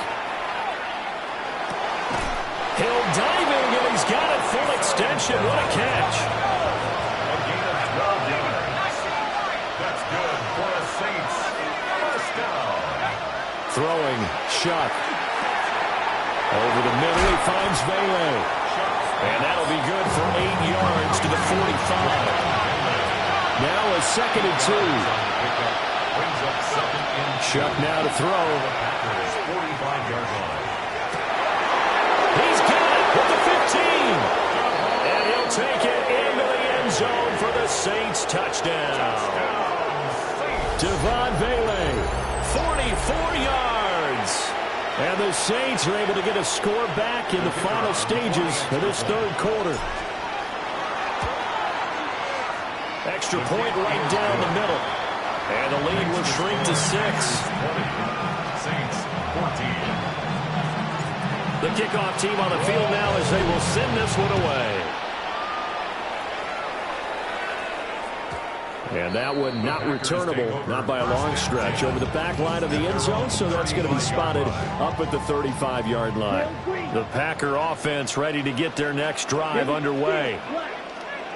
He'll dive in, and he's got it full extension. What a catch. A gain of 12 yards. That's good for a Saints first down. Throwing, Shuck. Over the middle, he finds Vele. And that'll be good for 8 yards to the 45. Now a 2nd and 2. Brings up 2nd and Shuck now to throw. Packers 45-yard line. He's got it with the 15. And he'll take it into the end zone for the Saints touchdown. Devon Vele. 44 yards. And the Saints are able to get a score back in the final stages of this 3rd quarter. Extra point right down the middle. And the lead will shrink to 6. Saints 14. The kickoff team on the field now as they will send this one away. And that one not returnable, not by a long stretch, over the back line of the end zone, so that's going to be spotted up at the 35-yard line. The Packer offense ready to get their next drive underway.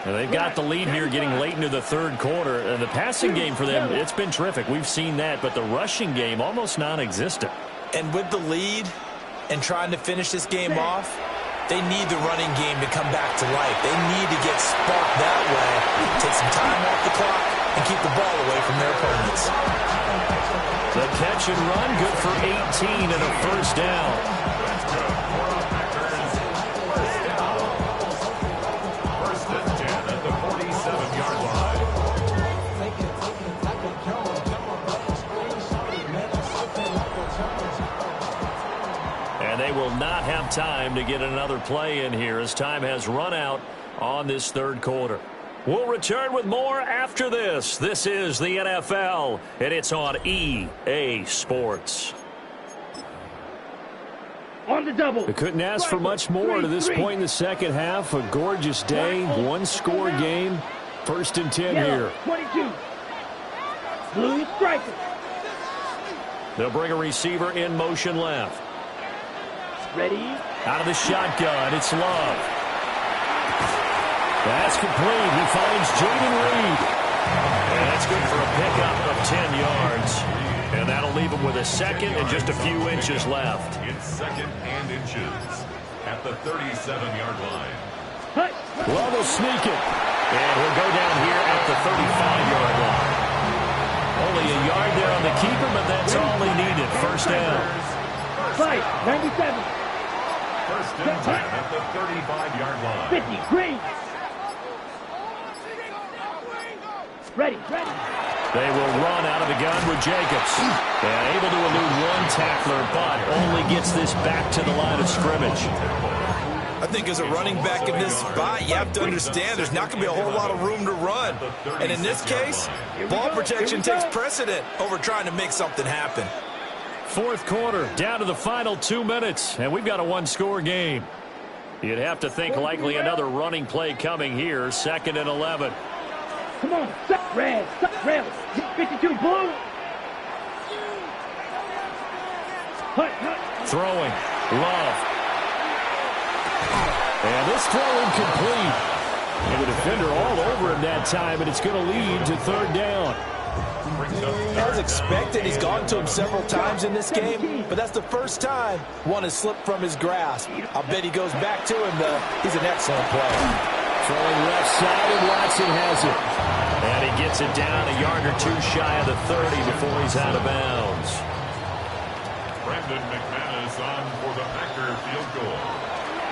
And they've got the lead here getting late into the 3rd quarter. And the passing game for them, it's been terrific. We've seen that, but the rushing game almost non-existent. And with the lead and trying to finish this game off, they need the running game to come back to life. They need to get sparked that way, take some time off the clock, and keep the ball away from their opponents. The catch and run, good for 18 and a first down. First and 10 at the 47-yard line. And they will not have time to get another play in here as time has run out on this 3rd quarter. We'll return with more after this. This is the NFL, and it's on EA Sports. On the double. They couldn't ask for much more to this point in the second half. A gorgeous day, one-score game. 1st and 10 Yellow, here. 22. Blue striker. They'll bring a receiver in motion left. Ready. Out of the shotgun, it's Love. That's complete. He finds Jaden Reed. And that's good for a pickup of 10 yards. And that'll leave him with a 2nd and just a few inches left. It's 2nd and inches at the 37-yard line. Hut. Love will sneak it. And he'll go down here at the 35-yard line. Only a yard there on the keeper, but that's all he needed. First down. Fight. 97. First and 10 at the 35-yard line. 50. Green. Ready. Ready. They will run out of the gun with Jacobs. And able to elude one tackler, but only gets this back to the line of scrimmage. I think as a running back in this spot, you have to understand there's not going to be a whole lot of room to run. And in this case, ball protection takes precedent over trying to make something happen. Fourth quarter, down to the final 2 minutes, and we've got a one-score game. You'd have to think likely another running play coming here, 2nd and 11. Come on, suck red, 52 blue. Throwing, Love. And this throw incomplete. And the defender all over him that time, and it's going to lead to 3rd down. As expected, he's gone to him several times in this game, but that's the first time one has slipped from his grasp. I'll bet he goes back to him, though. He's an excellent player. Throwing left side, and Watson has it. And he gets it down a yard or two shy of the 30 before he's out of bounds. Brandon McManus on for the Packer field goal.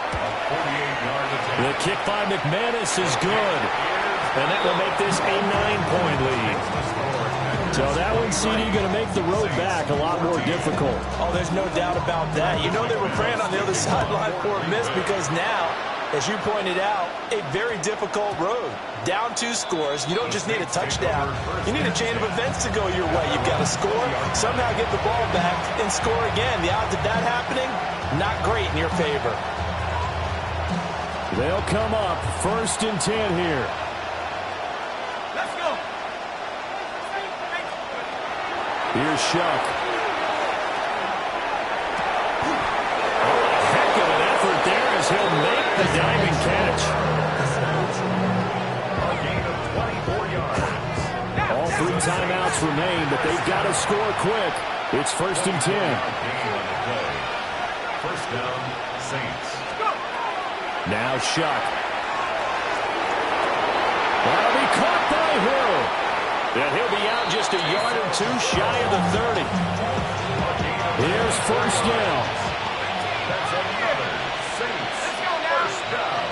A 48-yard attempt. The kick by McManus is good. And that will make this a 9-point lead. So that one, CD, going to make the road back a lot more difficult. Oh, there's no doubt about that. You know they were praying on the other sideline for a miss because now, as you pointed out, a very difficult road. Down 2 scores. You don't just need a touchdown. You need a chain of events to go your way. You've got to score, somehow get the ball back, and score again. The odds of that happening, not great in your favor. They'll come up 1st and 10 here. Let's go. Here's Shuck. Heck of an effort there as he'll make the diving catch. A gain of 24 yards. All 3 timeouts remain, but they've got to score quick. It's 1st and 10. First down, Saints. Now Shuck. That'll be caught by Hill. And he'll be out just a yard or 2 shy of the 30. Here's 1st down. That's another Saints first down.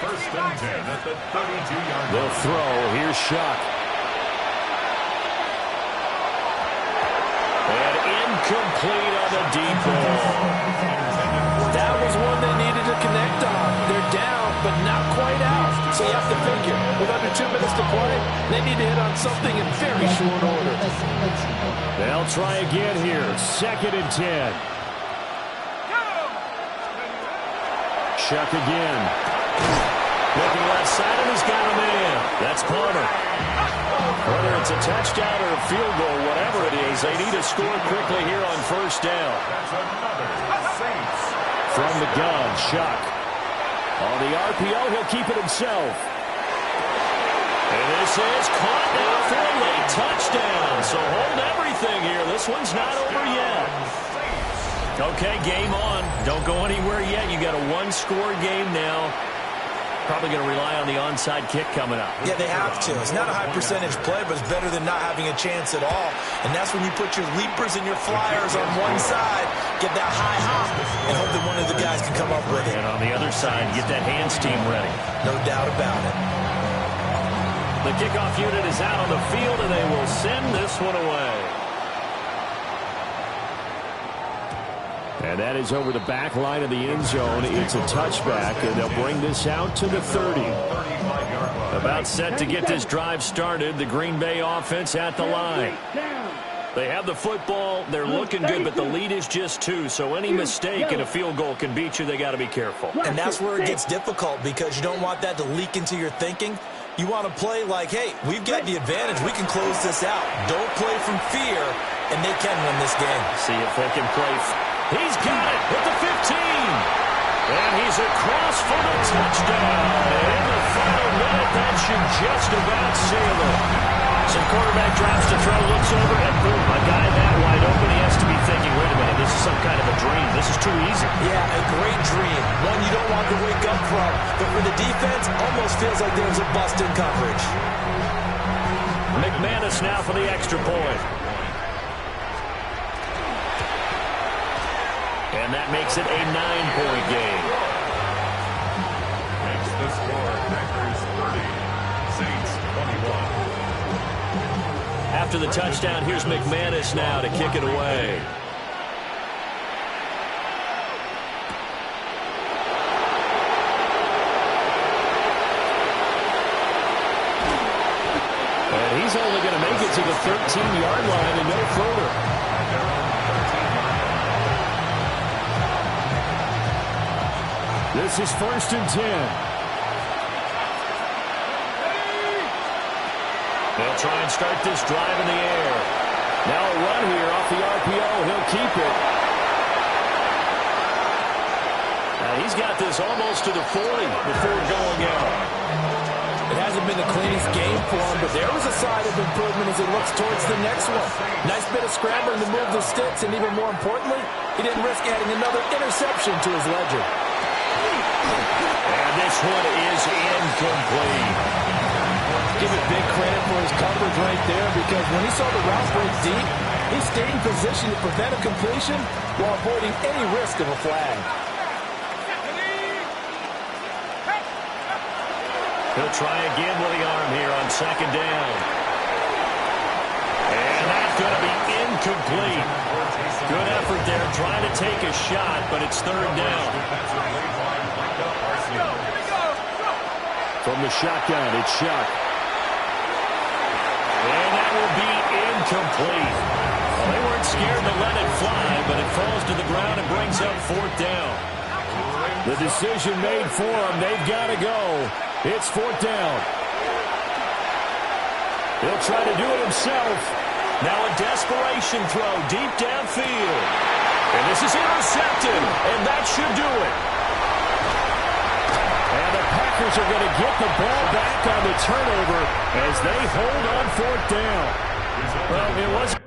First and 10 at the 32-yard line. They'll throw. Here's Shuck. And incomplete on the deep ball. That was one they needed to connect on. They're down, but not quite out. So you have to figure, with under 2 minutes to play, they need to hit on something in very short order. They'll try again here. 2nd and 10. Shuck again. Looking left side, and he's got a man. That's Palmer. Whether it's a touchdown or a field goal, whatever it is, they need to score quickly here on 1st down. That's another Saints. From the gun, Shuck. On the RPO, he'll keep it himself. And this is caught now for a late touchdown. So hold everything here. This one's not over yet. Okay, game on. Don't go anywhere yet. You got a 1-score game now. Probably going to rely on the onside kick coming up. Yeah, they have to. It's not a high percentage play, but it's better than not having a chance at all. And that's when you put your leapers and your flyers on one side, get that high hop, and hope that one of the guys can come up with it. And on the other side, get that hands team ready. No doubt about it. The kickoff unit is out on the field, and they will send this one away. And that is over the back line of the end zone. It's a touchback, and they'll bring this out to the 30. About set to get this drive started. The Green Bay offense at the line. They have the football. They're looking good, but the lead is just 2. So any mistake in a field goal can beat you. They got to be careful. And that's where it gets difficult because you don't want that to leak into your thinking. You want to play like, hey, we've got the advantage. We can close this out. Don't play from fear, and they can win this game. See if they can play. He's got it at the 15. And he's across for the touchdown. And in the final minute, that should just about seal it. Some quarterback drops to throw, looks over, and boom, a guy that wide open, he has to be thinking, wait a minute, this is some kind of a dream. This is too easy. Yeah, a great dream. One you don't want to wake up from. But for the defense, almost feels like there was a bust in coverage. McManus now for the extra point. And that makes it a 9-point game. Makes the score Packers 30, Saints 21. after the touchdown. Here's McManus now to kick it away. And he's only going to make it to the 13-yard line and no further. This is 1st and 10. They'll try and start this drive in the air. Now a run here off the RPO. He'll keep it. Now he's got this almost to the 40 before going out. It hasn't been the cleanest game for him, but there was a side of improvement as he looks towards the next one. Nice bit of scrambling to move the sticks, and even more importantly, he didn't risk adding another interception to his ledger. And this one is incomplete. Give it big credit for his coverage right there, because when he saw the route break deep, he stayed in position to prevent a completion while avoiding any risk of a flag. He'll try again with the arm here on 2nd down. And that's going to be incomplete. Good effort there trying to take a shot, but it's 3rd down. From the shotgun, it's Shuck. And that will be incomplete. Well, they weren't scared to let it fly, but it falls to the ground and brings up 4th down. The decision made for them. They've got to go. It's 4th down. He'll try to do it himself. Now a desperation throw deep downfield. And this is intercepted, and that should do it. And the Packers are going to get the ball back on the turnover as they hold on 4th down. Well, it wasn't.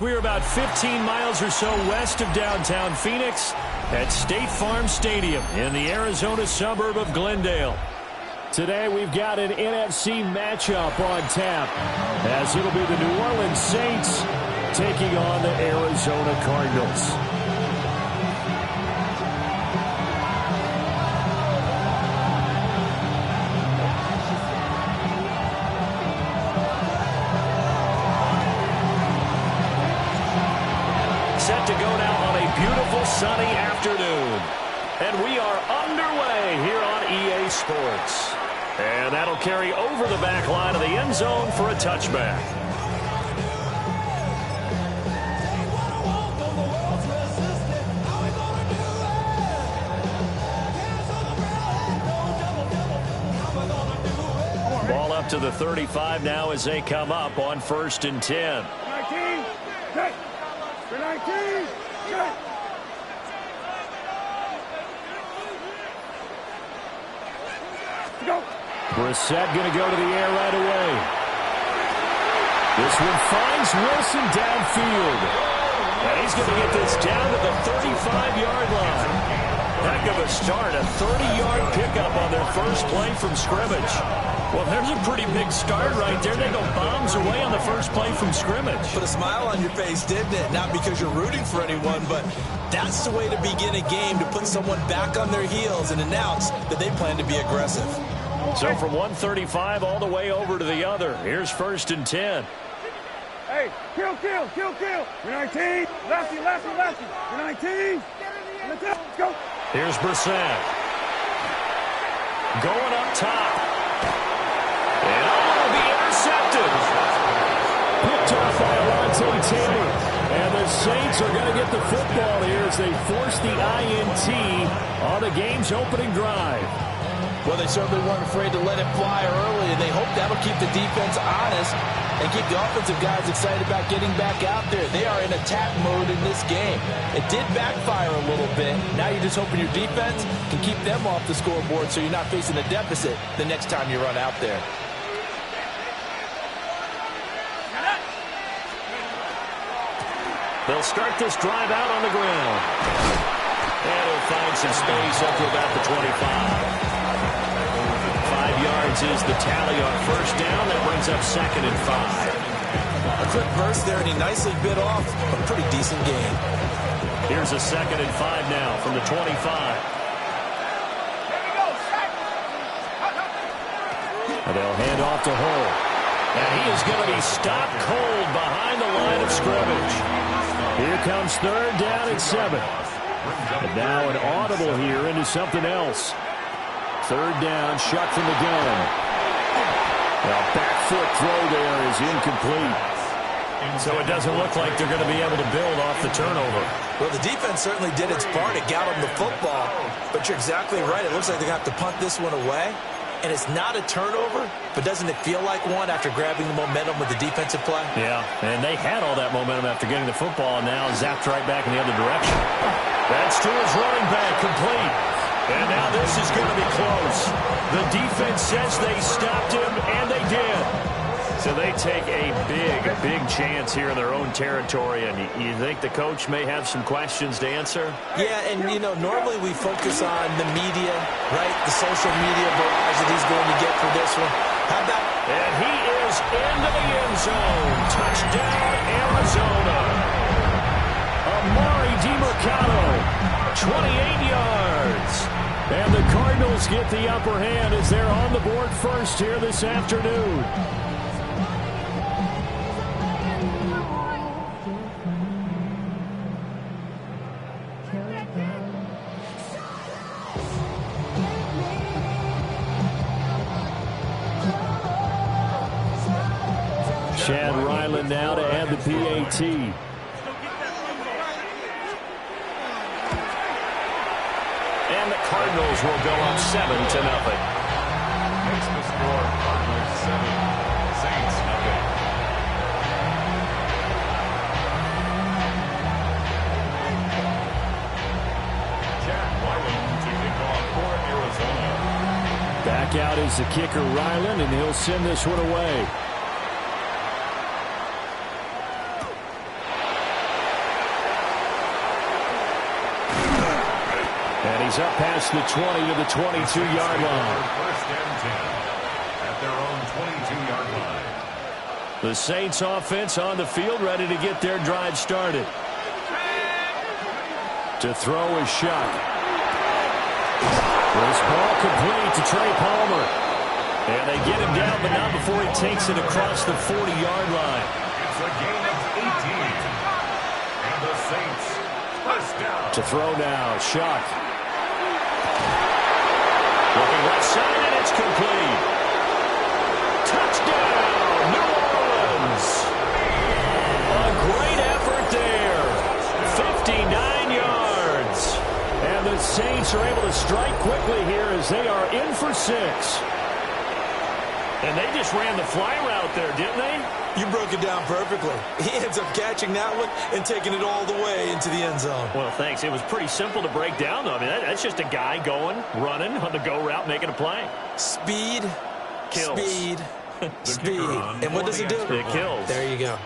We're about 15 miles or so west of downtown Phoenix at State Farm Stadium in the Arizona suburb of Glendale. Today we've got an NFC matchup on tap, as it'll be the New Orleans Saints taking on the Arizona Cardinals. Set to go now on a beautiful sunny afternoon. And we are underway here on EA Sports. And that'll carry over the back line of the end zone for a touchback. Ball up to the 35 now as they come up on 1st and 10. 19, set. 19, set. Go. Brissett going to go to the air right away. This one finds Wilson downfield. And he's going to get this down to the 35-yard line. Heck of a start, a 30-yard pickup on their first play from scrimmage. Well, there's a pretty big start right there. They go bombs away on the first play from scrimmage. Put a smile on your face, didn't it? Not because you're rooting for anyone, but that's the way to begin a game, to put someone back on their heels and announce that they plan to be aggressive. So from 135 all the way over to the other. Here's 1st and 10. Hey, kill. You're 19. Lefty. You're 19. Let's go. Here's Brissett. Going up top. And it'll be intercepted. Picked off by Alontae Taylor. And the Saints are going to get the football here as they force the INT on the game's opening drive. Well, they certainly weren't afraid to let it fly early, and they hope that'll keep the defense honest and keep the offensive guys excited about getting back out there. They are in attack mode in this game. It did backfire a little bit. Now you're just hoping your defense can keep them off the scoreboard so you're not facing a deficit the next time you run out there. They'll start this drive out on the ground. And he'll find some space up to about the 25. 5 yards is the tally on first down. That brings up 2nd and 5. A quick burst there, and he nicely bit off a pretty decent gain. Here's a 2nd and 5 now from the 25. And they'll hand off to Hull. And he is going to be stopped cold behind the line of scrimmage. Here comes 3rd down and 7. And now an audible here into something else. 3rd down, shot from the gun. Now back foot throw there is incomplete. So it doesn't look like they're going to be able to build off the turnover. Well, the defense certainly did its part. It got them the football. But you're exactly right. It looks like they're going to have to punt this one away. And it's not a turnover, but doesn't it feel like one after grabbing the momentum with the defensive play? Yeah, and they had all that momentum after getting the football, and now zapped right back in the other direction. That's to his running back, complete. And now this is going to be close. The defense says they stopped him, and they did. So they take a big chance here in their own territory, and you think the coach may have some questions to answer? Yeah, and, you know, normally we focus on the media, right? The social media barrage that he's going to get for this one. How about... And he is into the end zone. Touchdown, Arizona. Amari DiMercado, 28 yards. And the Cardinals get the upper hand as they're on the board first here this afternoon. Chad Ryland now to add the PAT. And the Cardinals will go up 7-0. Makes the score Cardinals 7, Saints nothing. Chad Ryland to kick off for Arizona. Back out is the kicker Ryland, and he'll send this one away. And he's up past the 20 to the 22-yard line. First and 10 at their own 22-yard line. The Saints offense on the field, ready to get their drive started. To throw is Shuck. This ball complete to Trey Palmer. And they get him down, but not before he takes it across the 40-yard line. It's a gain of 18. And the Saints first down. To throw now, Shuck. Looking left side, and it's complete. Touchdown, New Orleans. A great effort there. 59 yards. And the Saints are able to strike quickly here as they are in for 6. And they just ran the fly route there, didn't they? You broke it down perfectly. He ends up catching that one and taking it all the way into the end zone. Well, thanks. It was pretty simple to break down, though. I mean, that's just a guy going, running on the go route, making a play. Speed, kills. Speed, speed. And what does it do? It kills. There you go.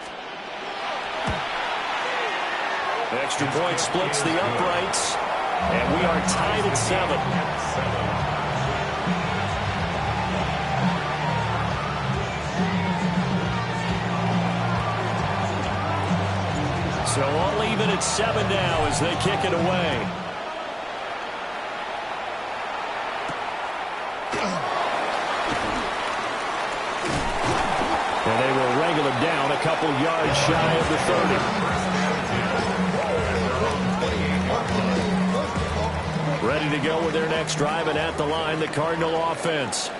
Extra point splits the uprights, and we are tied at 7. So all even at 7 now as they kick it away. And they will wrangle him down a couple yards shy of the 30. Ready to go with their next drive, and at the line, the Cardinal offense.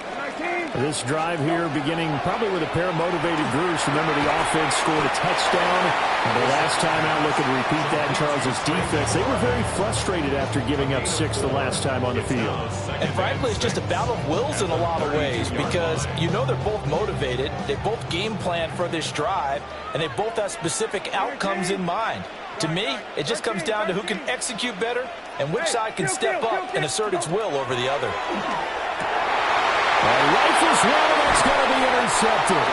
This drive here beginning probably with a pair of motivated groups. Remember, the offense scored a touchdown. And the last time out, looking to repeat that in Charles' defense. They were very frustrated after giving up 6 the last time on the field. And frankly, it's just a battle of wills in a lot of ways because you know they're both motivated. They both game plan for this drive, and they both have specific outcomes in mind. To me, it just comes down to who can execute better and which side can step up and assert its will over the other. A rifles one, and it's going to be intercepted.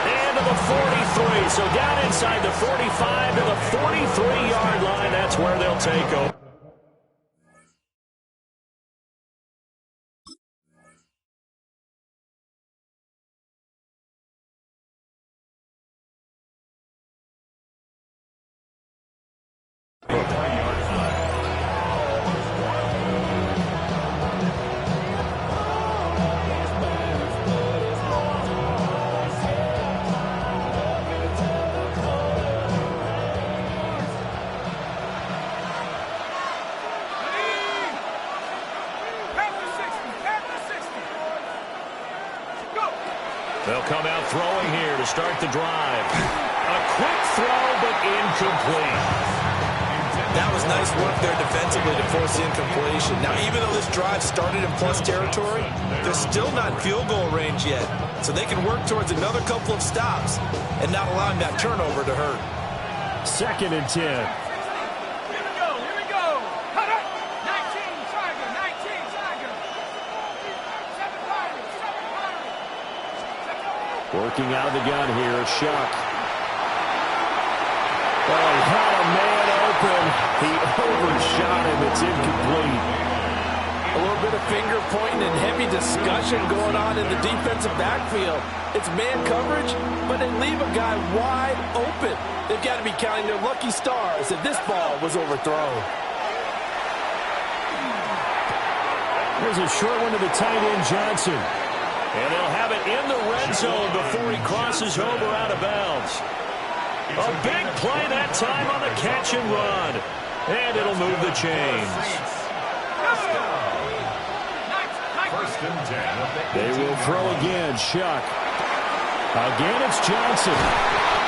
And to the 43, so down inside the 45 to the 43-yard line. That's where they'll take over. They'll come out throwing here to start the drive. A quick throw, but incomplete. That was nice work there defensively to force the incompletion. Now, even though this drive started in plus territory, they're still not in field goal range yet. So they can work towards another couple of stops and not allowing that turnover to hurt. 2nd and 10. Working out of the gun here, Shuck. Oh, he had a man open. He overshot him. It's incomplete. A little bit of finger pointing and heavy discussion going on in the defensive backfield. It's man coverage, but they leave a guy wide open. They've got to be counting their lucky stars if this ball was overthrown. There's a short one to the tight end, Johnson. And they'll have it in the red zone before he crosses over out of bounds. A big play that time on the catch and run. And it'll move the chains. They will throw again. Shuck. Again, it's Johnson.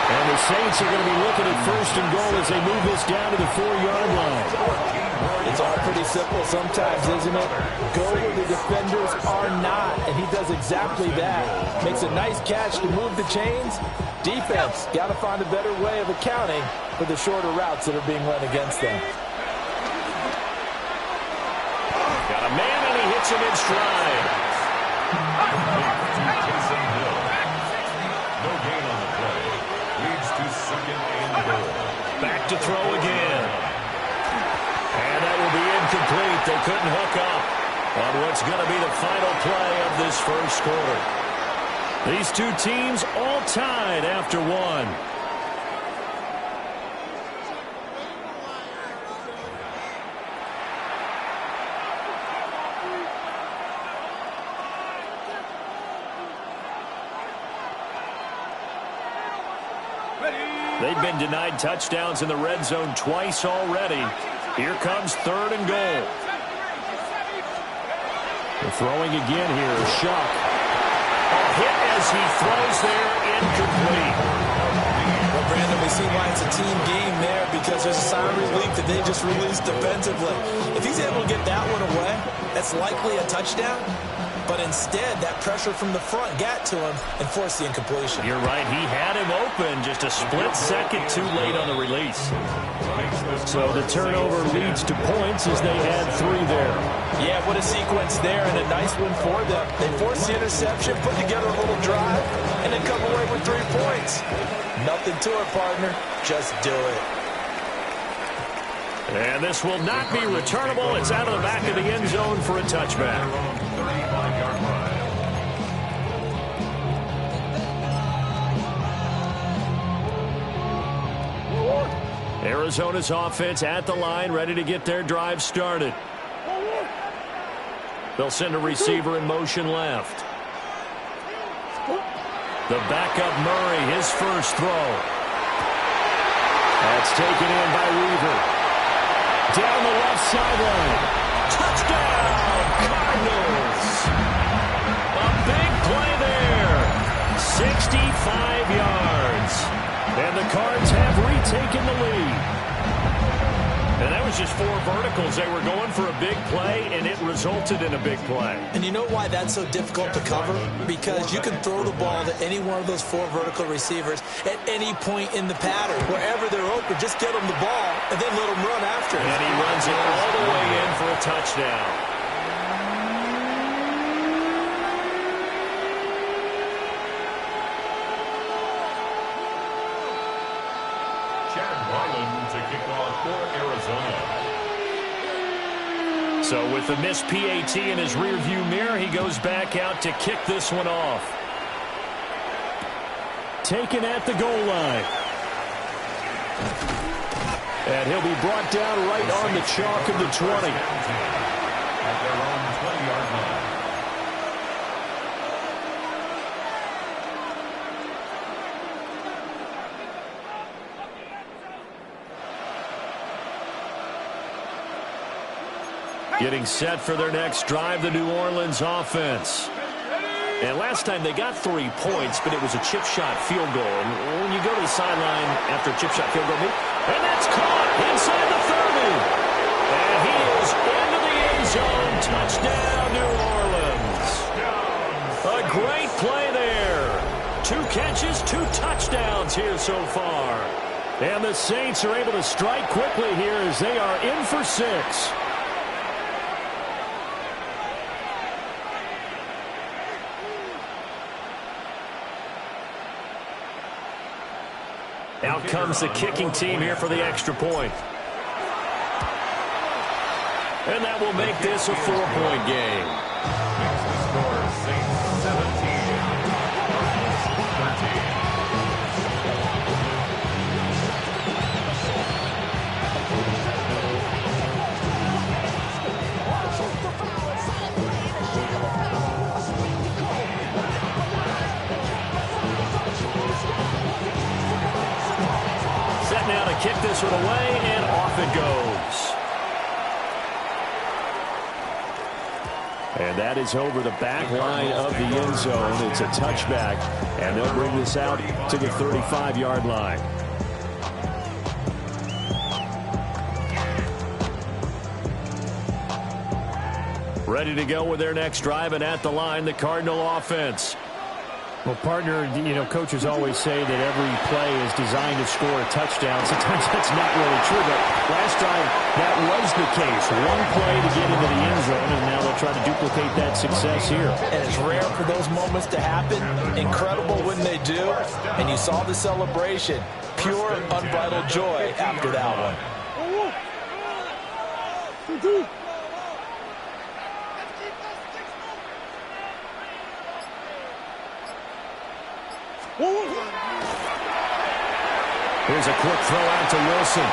And the Saints are going to be looking at 1st and goal as they move this down to the 4-yard line. It's all pretty simple sometimes, isn't it? Go where the defenders are not, and he does exactly that. Makes a nice catch to move the chains. Defense got to find a better way of accounting for the shorter routes that are being run against them. Got a man, and he hits him in stride. No gain on the play. Leads to 2nd and goal. Back to throw again. And that will be incomplete. They couldn't hook up on what's going to be the final play of this first quarter. These two teams all tied after 1. They've been denied touchdowns in the red zone twice already. Here comes 3rd and goal. They're throwing again here. Shuck. A hit as he throws there, incomplete. Well, Brandon, we see why it's a team game there because there's a sign of relief that they just released defensively. If he's able to get that one away, that's likely a touchdown. But instead, that pressure from the front got to him and forced the incompletion. You're right. He had him open just a split second too late on the release. So the turnover leads to points as they add 3 there. Yeah, what a sequence there and a nice one for them. They forced the interception, put together a little drive, and then come away with 3 points. Nothing to it, partner. Just do it. And this will not be returnable. It's out of the back of the end zone for a touchback. 35-yard line. Arizona's offense at the line, ready to get their drive started. They'll send a receiver in motion left. The backup Murray, his first throw. That's taken in by Weaver. Down the left sideline. Touchdown, Cardinals. A big play there. 65 yards. And the Cards have retaken the lead. And that was just 4 verticals. They were going for a big play, and it resulted in a big play. And you know why that's so difficult to cover? Because you can throw the ball to any one of those 4 vertical receivers at any point in the pattern. Wherever they're open, just get them the ball and then let them run after it. And he runs it all the way in for a touchdown. So with the missed PAT in his rearview mirror, he goes back out to kick this one off. Taken at the goal line. And he'll be brought down right on the chalk of the 20. At their own 20-yard line. Getting set for their next drive, the New Orleans offense. And last time they got 3 points, but it was a chip shot field goal. And when you go to the sideline after a chip shot field goal, and that's caught inside the 30. And he is into the end zone. Touchdown, New Orleans. A great play there. 2 catches, 2 touchdowns here so far. And the Saints are able to strike quickly here as they are in for 6. Out comes the kicking team here for the extra point. And that will make this a 4-point game. Makes the score Saints 17, Now to kick this one away, and off it goes. And that is over the back line of the end zone. It's a touchback, and they'll bring this out to the 35-yard line. Ready to go with their next drive, and at the line, the Cardinal offense. Well, partner, you know, coaches always say that every play is designed to score a touchdown. Sometimes that's not really true, but last time that was the case. 1 play to get into the end zone, and now they'll try to duplicate that success here. And it's rare for those moments to happen. Incredible when they do. And you saw the celebration. Pure, unbridled joy after that one. Here's a quick throw out to Wilson.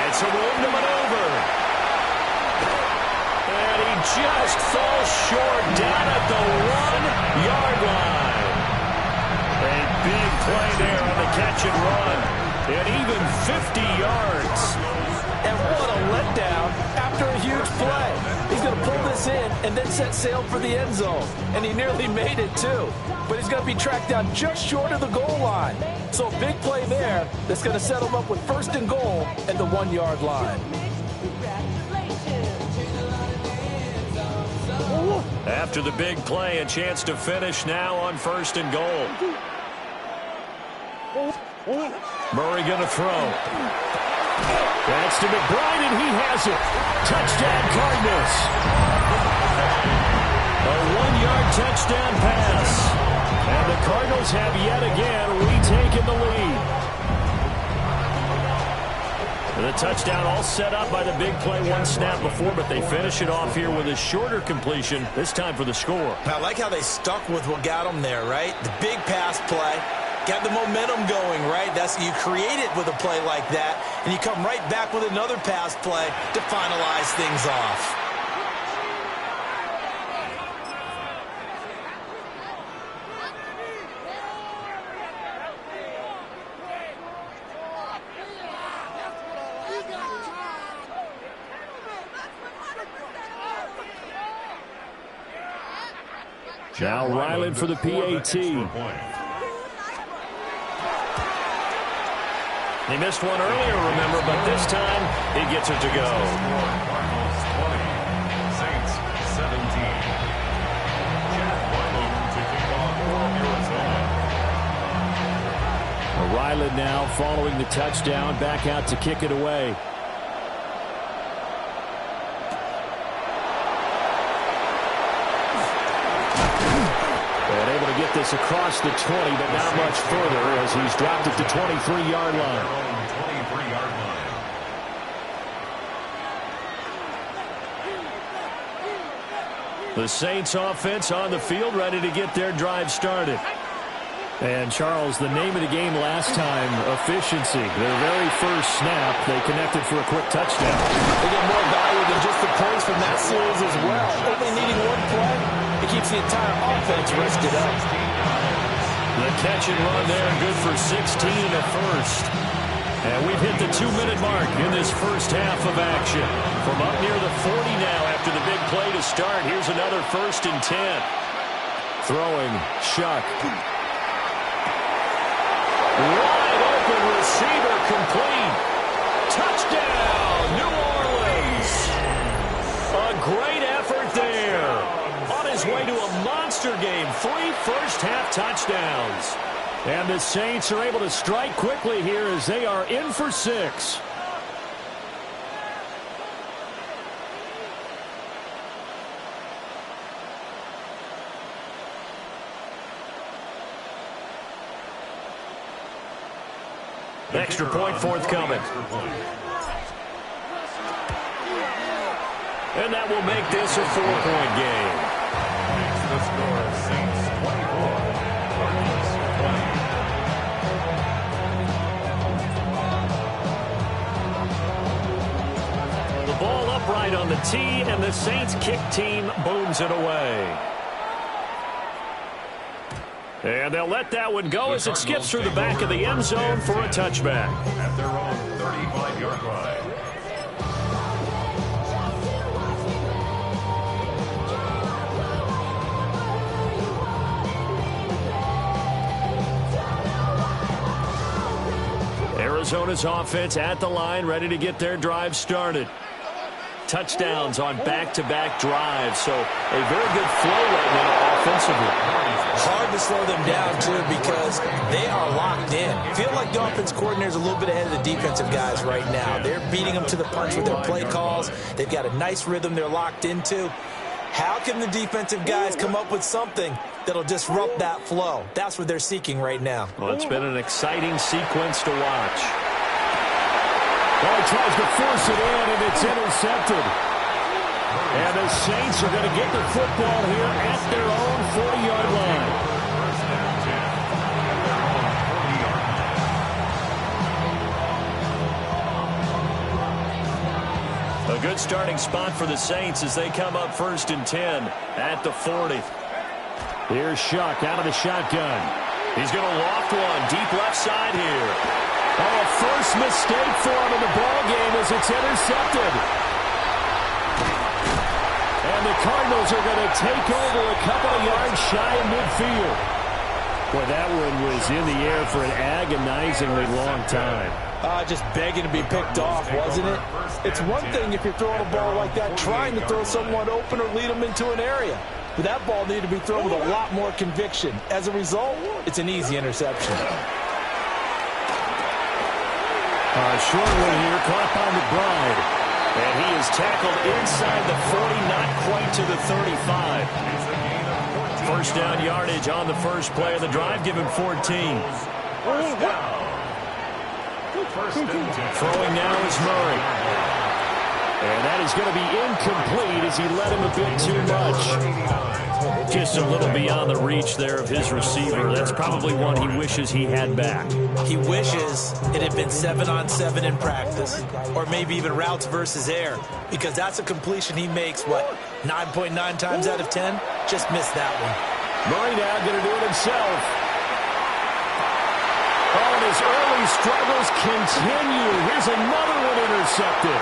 It's a room to maneuver. And he just falls short down at the 1-yard line. A big play there on the catch and run. And even 50 yards. And what a letdown after a huge play. He's going to pull this in and then set sail for the end zone. And he nearly made it, too. But he's going to be tracked down just short of the goal line. So a big play there that's going to set him up with 1st and goal at the 1-yard line. After the big play, a chance to finish now on 1st and goal. Murray going to throw. That's to McBride, and he has it. Touchdown, Cardinals. A 1-yard touchdown pass. And the Cardinals have yet again retaken the lead. And the touchdown all set up by the big play 1 snap before, but they finish it off here with a shorter completion, this time for the score. I like how they stuck with what got them there, right? The big pass play, Got the momentum going, right? You create it with a play like that, and you come right back with another pass play to finalize things off. Now Ryland for the PAT. He missed one earlier, remember, but this time he gets it to go. Cardinals 20, Saints 17. Jack Wyland to kick off for Arizona. Ryland now following the touchdown, back out to kick it away. And able to get this across the 20, but not much further as he's dropped it to 23-yard line. 23-yard line. The Saints offense on the field, ready to get their drive started. And, Charles, the name of the game last time, efficiency. Their very first snap, they connected for a quick touchdown. They get more value than just the points from that series as well. Only needing one play, it keeps the entire offense rested up. The catch and run there, good for 16, a first. And we've hit the 2-minute mark in this first half of action. From up near the 40 now after the big play to start, here's another 1st and 10. Throwing, Shuck. Wide open receiver complete. Touchdown, New Orleans. A great effort there. On his way to a monster game. 3 first-half touchdowns. And the Saints are able to strike quickly here as they are in for 6. Extra point forthcoming. And that will make this a 4-point game. Makes the score Saints 24, Cardinals 20. The ball upright on the tee, and the Saints kick team booms it away. And they'll let that one go as it skips through the back of the end zone for a touchback. At their own 35-yard line. Arizona's offense at the line, ready to get their drive started. Touchdowns on back-to-back drives, so a very good flow right now offensively. Hard to slow them down, too, because they are locked in. Feel like the offense coordinator is a little bit ahead of the defensive guys right now. They're beating them to the punch with their play calls. They've got a nice rhythm they're locked into. How can the defensive guys come up with something that'll disrupt that flow? That's what they're seeking right now. Well, it's been an exciting sequence to watch. Well, he tries to force it in, and it's intercepted. And the Saints are going to get the football here at their own 40-yard line. A good starting spot for the Saints as they come up 1st and 10 at the 40. Here's Shuck out of the shotgun. He's going to loft one deep left side here. Oh, a first mistake for him in the ball game as it's intercepted. And the Cardinals are going to take over a couple of yards shy of midfield. Boy, that one was in the air for an agonizingly long time. Just begging to be picked off, wasn't it? It's one thing if you're throwing a ball like that, trying to throw someone open or lead them into an area. But that ball needed to be thrown with a lot more conviction. As a result, it's an easy interception. Short one here, caught by McBride. And he is tackled inside the 40, not quite to the 35. First down yardage on the first play of the drive, give him 14. First down. First and 10. Throwing now is Murray. And that is going to be incomplete as he led him a bit too much. Just a little beyond the reach there of his receiver. That's probably one he wishes he had back. He wishes it had been 7-on-7 in practice, or maybe even routes versus air, because that's a completion he makes, 9.9 times out of 10? Just missed that one. Murray now going to do it himself. Oh, and his early struggles continue. Here's another one intercepted.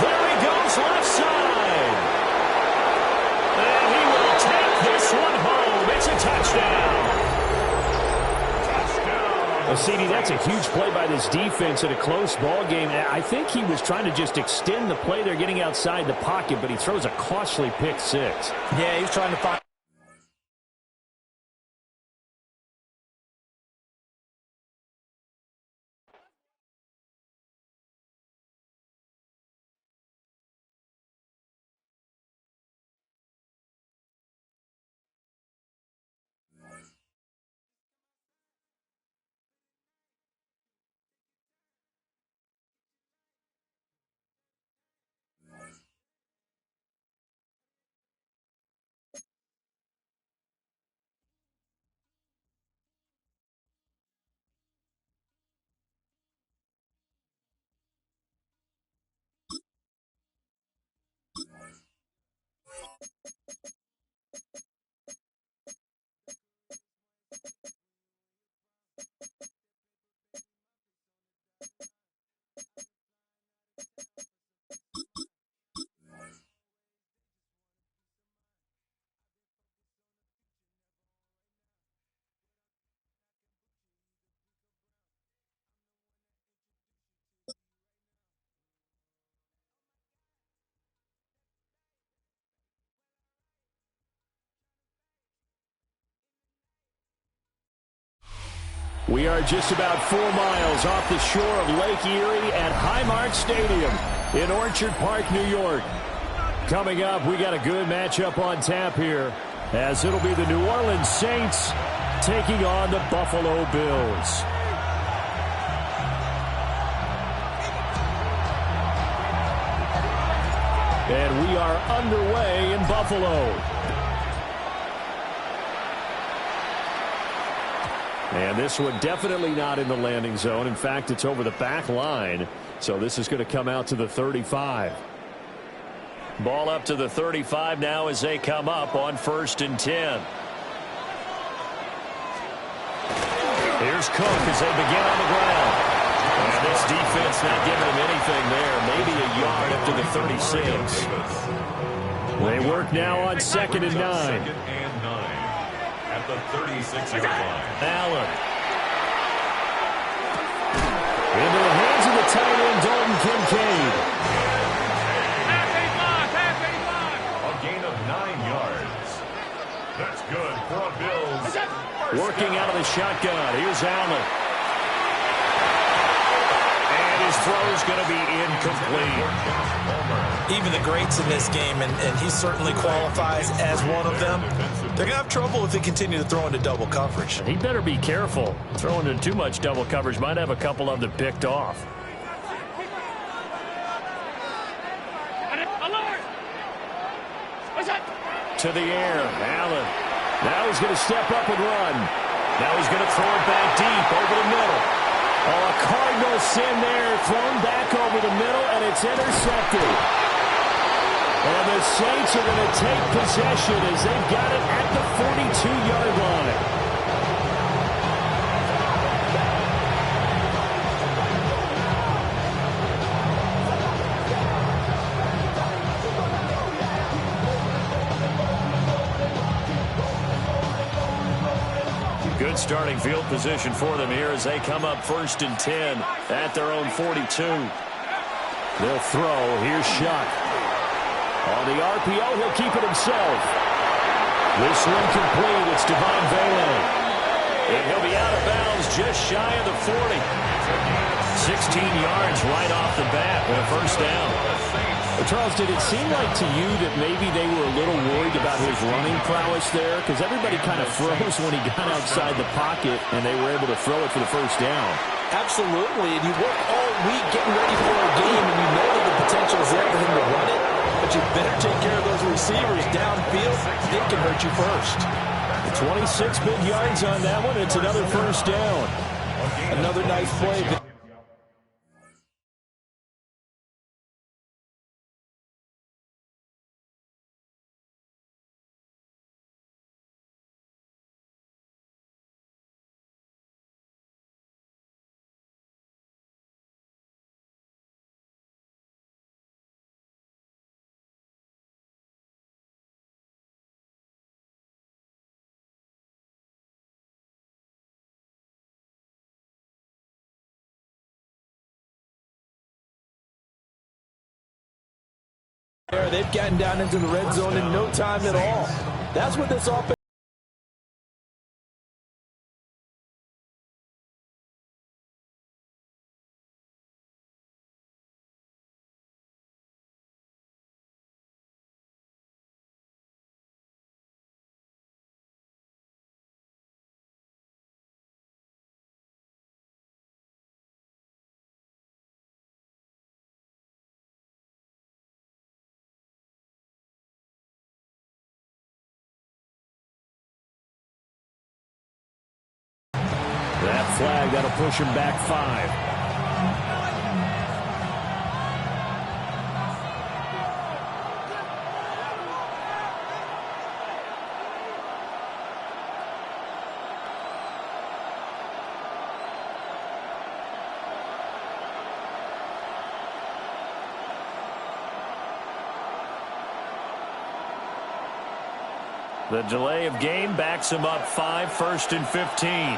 There he goes, left side. And he will take this one home. It's a touchdown. Well, CD, that's a huge play by this defense in a close ball game. I think he was trying to just extend the play. They're getting outside the pocket, but he throws a costly pick six. Yeah, he was trying to find. We are just about 4 miles off the shore of Lake Erie at Highmark Stadium in Orchard Park, New York. Coming up, we got a good matchup on tap here, as it'll be the New Orleans Saints taking on the Buffalo Bills. And we are underway in Buffalo. And this one definitely not in the landing zone. In fact, it's over the back line. So this is going to come out to the 35. Ball up to the 35 now as they come up on 1st and 10. Here's Cook as they begin on the ground. And this defense not giving him anything there. Maybe a yard up to the 36. They work now on 2nd and 9. At the 36-yard line. Allen. Into the hands of the tight end, Dalton Kincaid. A gain of 9 yards. That's good for a Bills. Working out of the shotgun. Here's Allen. And his throw's going to be incomplete. Even the greats in this game, and he certainly qualifies as one of them, they're going to have trouble if they continue to throw into double coverage. He better be careful. Throwing into too much double coverage might have a couple of them picked off. To the air, Allen. Now he's going to step up and run. Now he's going to throw it back deep over the middle. Oh, a Cardinal sin there, thrown back over the middle, and it's intercepted. And the Saints are going to take possession as they've got it at the 42-yard line. Good starting field position for them here as they come up 1st and 10 at their own 42. They'll throw. Here's Shuck. On the RPO, he'll keep it himself. This one complete. It's Devon Vele. And he'll be out of bounds just shy of the 40. 16 yards right off the bat with a 1st down. Well, Charles, did it seem like to you that maybe they were a little worried about his running prowess there? Because everybody kind of froze when he got outside the pocket, and they were able to throw it for the 1st down. Absolutely, and you work all week getting ready for a game, and you know that the potential is there for him to run it, but you better take care of those receivers downfield. They can hurt you first. 26 big yards on that one. It's another first down. Another nice play. They've gotten down into the red zone in no time at all. That's what this offense. That flag, that'll push him back 5. The delay of game backs him up 5, 1st and 15.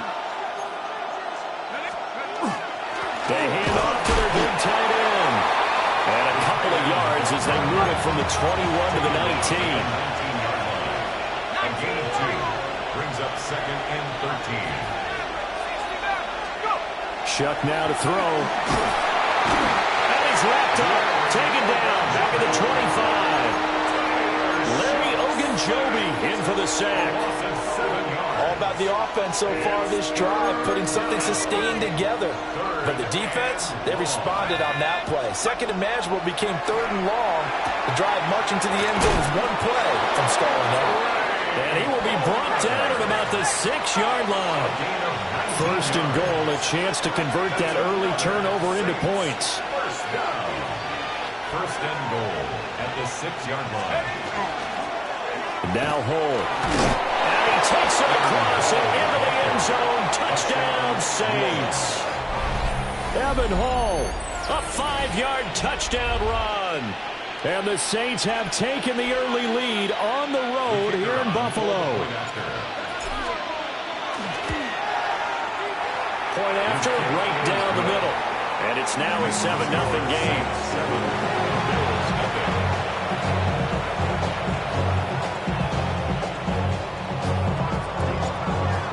They hand off to their big tight end. And a couple of yards as they move it from the 21 to the 19. A gain of 2 brings up 2nd and 13. Shuck now to throw. And he's wrapped up. Taken down. Back at the 25. Larry Ogunjobi in for the sack. All about the offense so far this drive, putting something sustained together. But the defense, they responded on that play. Second and manageable became 3rd and long. The drive marching to the end zone is one play from stalling over. And he will be brought down at about the 6-yard line. 1st and goal, a chance to convert that early turnover into points. First down. 1st and goal at the 6-yard line. Now Hull. And he takes it across and into the end zone. Touchdown, Saints. Evan Hull, a 5-yard touchdown run. And the Saints have taken the early lead on the road here in Buffalo. Point after, right down the middle. And it's now a 7-0 game.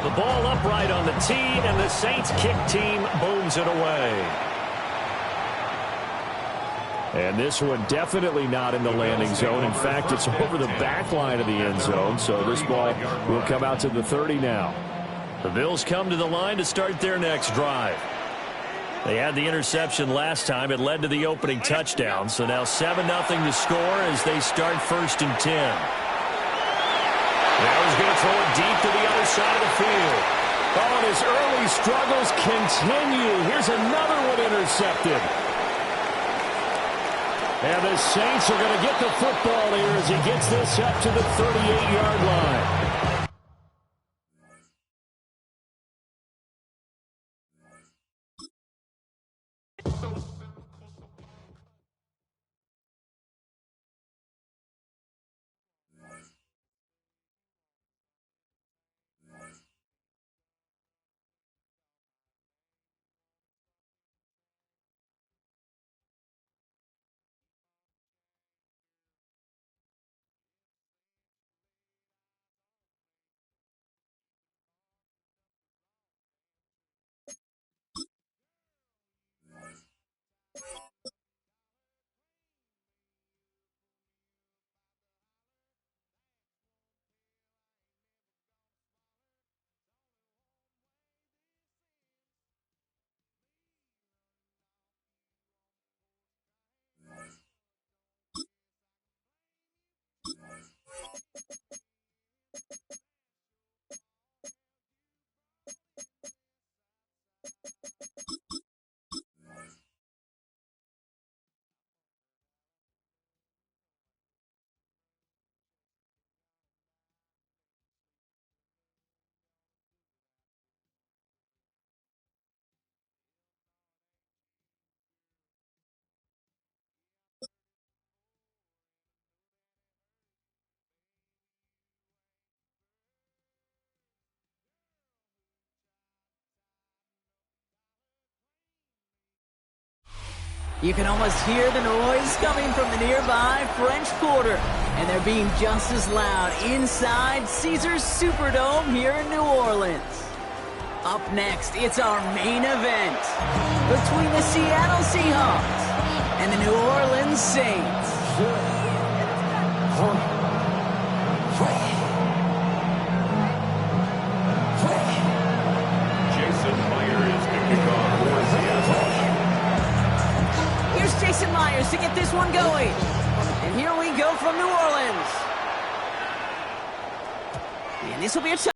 The ball upright on the tee, and the Saints kick team booms it away. And this one definitely not in the landing zone. In fact, it's over the back line of the end zone, so this ball will come out to the 30 now. The Bills come to the line to start their next drive. They had the interception last time. It led to the opening touchdown, so now 7-0 to score as they start 1st and 10. Now he's going to throw it deep to the other side of the field. Oh, and his early struggles continue. Here's another one intercepted. And the Saints are going to get the football here as he gets this up to the 38-yard line. You can almost hear the noise coming from the nearby French Quarter. And they're being just as loud inside Caesars Superdome here in New Orleans. Up next, it's our main event between the Seattle Seahawks and the New Orleans Saints. Jason Myers to kick off for Seattle. Here's Jason Myers to get this one going. And here we go from New Orleans. And this will be a touchdown.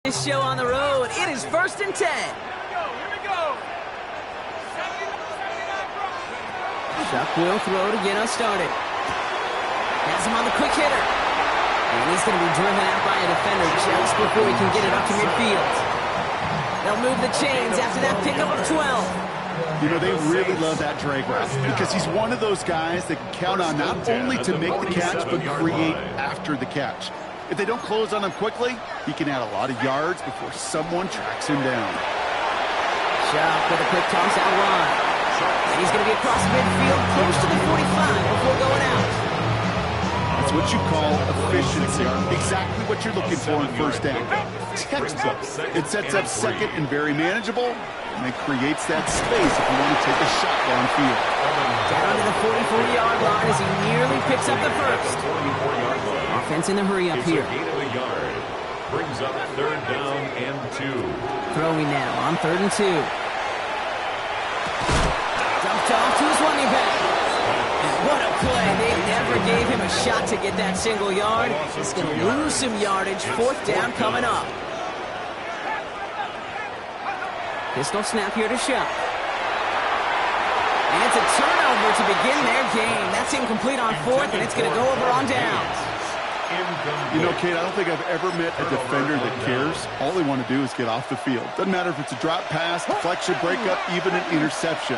This show on the road, it is 1st and 10. Here we go. Chuck will throw to get us started. Has him on the quick hitter. And he's going to be driven out by a defender just before he can get it up to midfield. They'll move the chains after that pickup of 12. You know, they really love that drag route because he's one of those guys that can count on not only to make the catch, but create after the catch. If they don't close on him quickly, he can add a lot of yards before someone tracks him down. Chuck with a quick toss out wide. And he's going to be across midfield, close to the 45 before going out. That's what you call efficiency. Exactly what you're looking for in first down. Textbook. It sets up second and very manageable, and it creates that space if you want to take a shot downfield. Down to the 44-yard line as he nearly picks up the first. Offense in the hurry up here. Brings up 3rd down and 2. Throwing now on 3rd and 2. Dumped off to his running back. What a play. They never gave him a shot to get that single yard. He's going to lose some yardage. 4th down coming up. Pistol snap here to Shuck. And it's a turnover to begin their game. That's incomplete on 4th, and it's going to go over on downs. You know, Kate, I don't think I've ever met a defender that cares. All they want to do is get off the field. Doesn't matter if it's a drop pass, deflection, breakup, even an interception.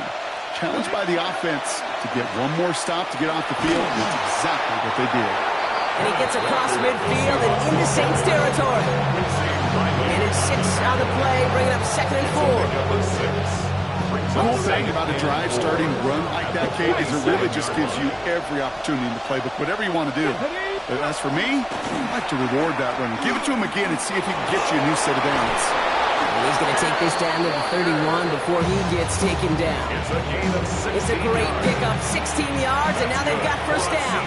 Challenged by the offense to get one more stop to get off the field, and that's exactly what they did. And he gets across midfield and into Saints territory. And it's 6 on the play, bringing up 2nd and 4. The whole thing about a drive starting run like that, Kate, is it really just gives you every opportunity in the playbook, whatever you want to do. But as for me, I'd like to reward that run. Give it to him again and see if he can get you a new set of downs. And he's going to take this down to the 31 before he gets taken down. It's a great pickup, 16 yards, and now they've got 1st down.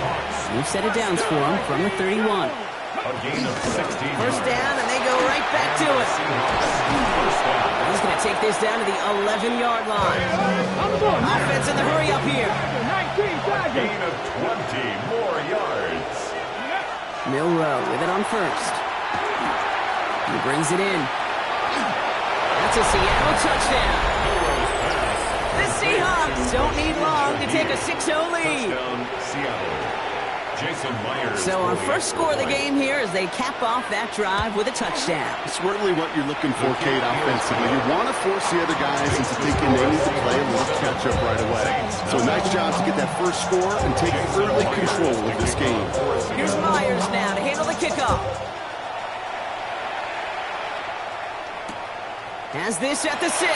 New set of downs for him from the 31. A gain of 16. 1st down, and they go right back to it. He's going to take this down to the 11-yard line. Offense in the hurry up here. A gain of 20 more yards. Milrow with it on 1st. He brings it in. That's a Seattle touchdown. The Seahawks don't need long to take a 6-0 lead. Touchdown, Seattle. Jason Myers. So our first score of the game here as they cap off that drive with a touchdown. It's really what you're looking for, Kate, offensively. You want to force the other guys into thinking they need to play a little catch-up right away. So nice job to get that first score and take early control of this game. Here's Myers now to handle the kickoff. Has this at the 6.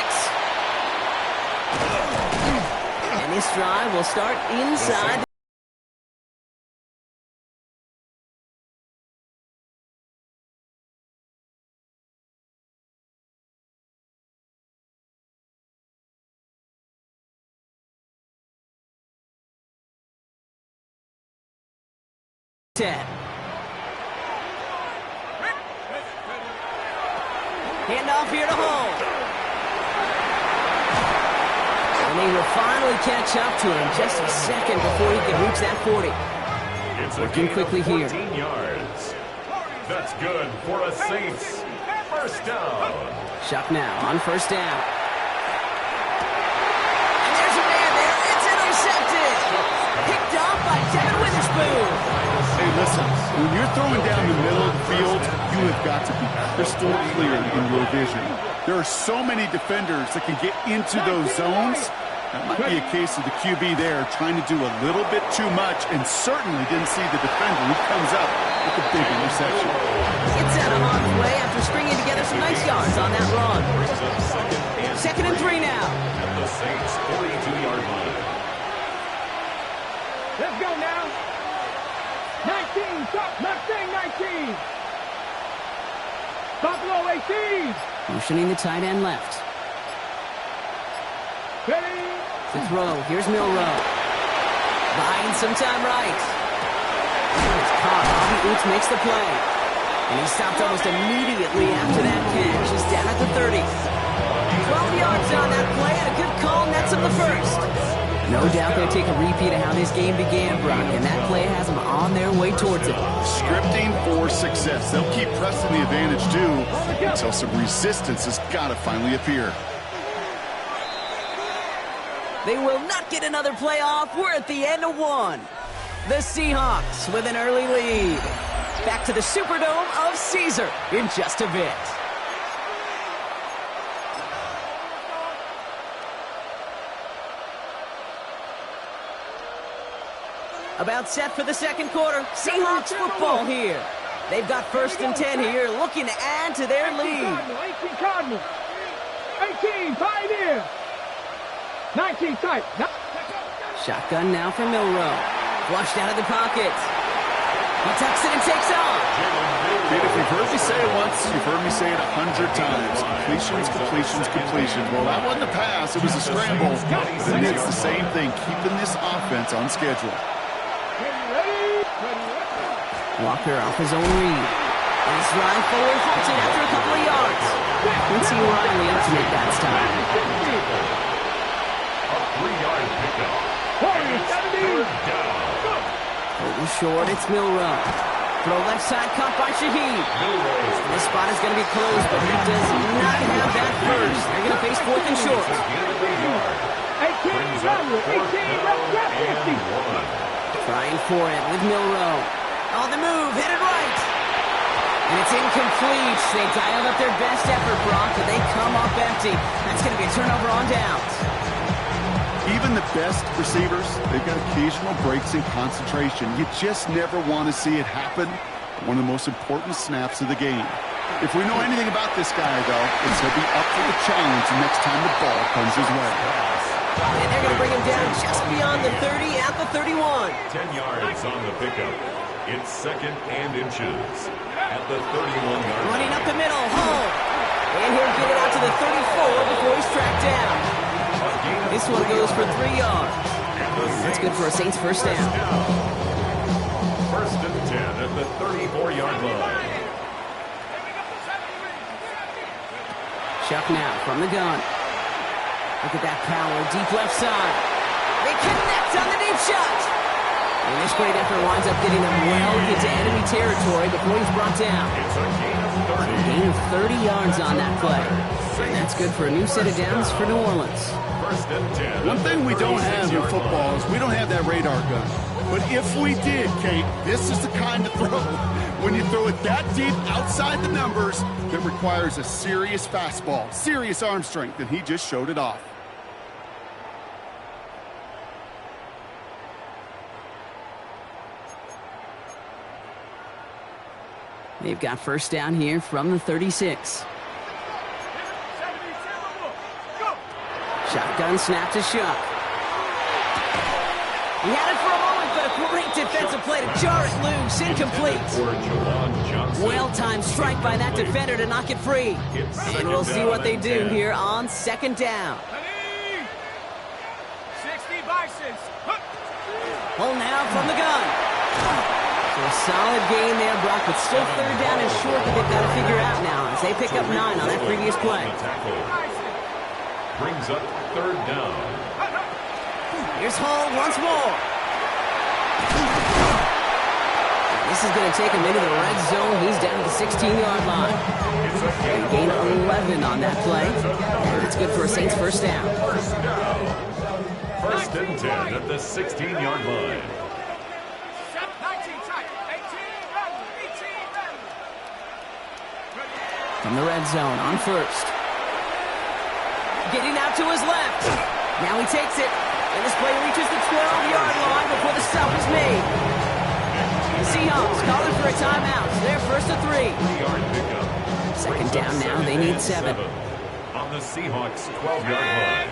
And this drive will start inside. Handoff here to Hall. And they will finally catch up to him just a second before he can reach that 40. It's working quickly here. 14 yards. That's good for the Saints. 1st down. Shuck now on 1st down. And there's a man there. It's intercepted. Picked off by Devin Witherspoon. Hey, listen, when you're throwing down the middle of the field, you have got to be crystal clear in your vision. There are so many defenders that can get into those zones, That might be a case of the QB there trying to do a little bit too much and certainly didn't see the defender who comes up with the big interception. Gets out of harm's way after stringing together some nice yards on that run. Second and 3 now. At the Saints' 42-yard line. Let's go now. 19. Stop. Not saying 19. Buffalo 18. Motioning the tight end left. Ready. To throw. Here's Milroe. Buying some time right. It's caught. Bobby Oots makes the play. And he stopped almost immediately after that catch. He's down at the 30. 12 yards on that play and a good call nets him the first. No doubt they'll take a repeat of how this game began, Brock, and that play has them on their way towards it. Scripting for success. They'll keep pressing the advantage due until some resistance has got to finally appear. They will not get another play off. We're at the end of one. The Seahawks with an early lead. Back to the Superdome of Caesar in just a bit. About set for the second quarter. Seahawks football here. They've got 1st and 10 here, looking to add to their lead. 18 Cardinals. 18 Pioneer. 19 tight. Shotgun now for Milroe. Flushed out of the pocket. He tucks it and takes off. Kid, if you've heard me say it once, you've heard me say it 100 times. Completions, completions, completions. Well, that wasn't a pass. It was a scramble. But it's the same thing, keeping this offense on schedule. Walker off his own read. Nice run forward, halted after a couple of yards. Quincy Riley up to make that stop. A 3-yard pickup. Third down. Over short, it's Milroe. Throw left side, caught by Shaheed. This spot is going to be closed, but he does not have that first. They're going to face 4th and short. 18 Trying for it with Milroe. On the move, hit it right. And it's incomplete. They dialed up their best effort, Brock, but they come up empty. That's going to be a turnover on downs. Even the best receivers, they've got occasional breaks in concentration. You just never want to see it happen. One of the most important snaps of the game. If we know anything about this guy, though, it's he'll be up for the challenge next time the ball comes his way. And they're going to bring him down just beyond the 30 at the 31. 10 yards on the pickup. It's 2nd and inches at the 31-yard line. Running up the middle, Hull. And he'll get it out to the 34 before he's tracked down. This one goes for 3 yards. That's good for a Saints first down. 1st and 10 at the 34-yard line. Chuck now from the gun. Look at that power, deep left side. They connect on the deep shot. And this great effort winds up getting them well into enemy territory before he's brought down. It's a gain of 30. Gain of 30 yards on that play. And that's good for a new set of downs for New Orleans. 1st and 10. One thing we don't have in football is we don't have that radar gun. But if we did, Kate, this is the kind of throw. When you throw it that deep outside the numbers, that requires a serious fastball, serious arm strength, and he just showed it off. They've got first down here from the 36. Shotgun snap to Shuck. He had it for a moment, but a great defensive play to jar it loose. Incomplete. Well-timed strike by that defender to knock it free. And we'll see what they do here on 2nd down. 60 Bisons. Pull now from the gun. So a solid gain there, Brock, but still 3rd down and short that they've got to figure out now as they pick up 9 on that previous play. Brings up 3rd down. Here's Hall once more. This is going to take him into the red zone. He's down to the 16-yard line. Gain 11 on that play. And it's good for a Saints first down. 1st and 10 at the 16-yard line. From the red zone on first. Getting out to his left. Now he takes it. And this play reaches the 12-yard line before the stop is made. The Seahawks calling for a timeout. They're first to 3. 3-yard pickup. Second down now. They need 7. On the Seahawks 12-yard line.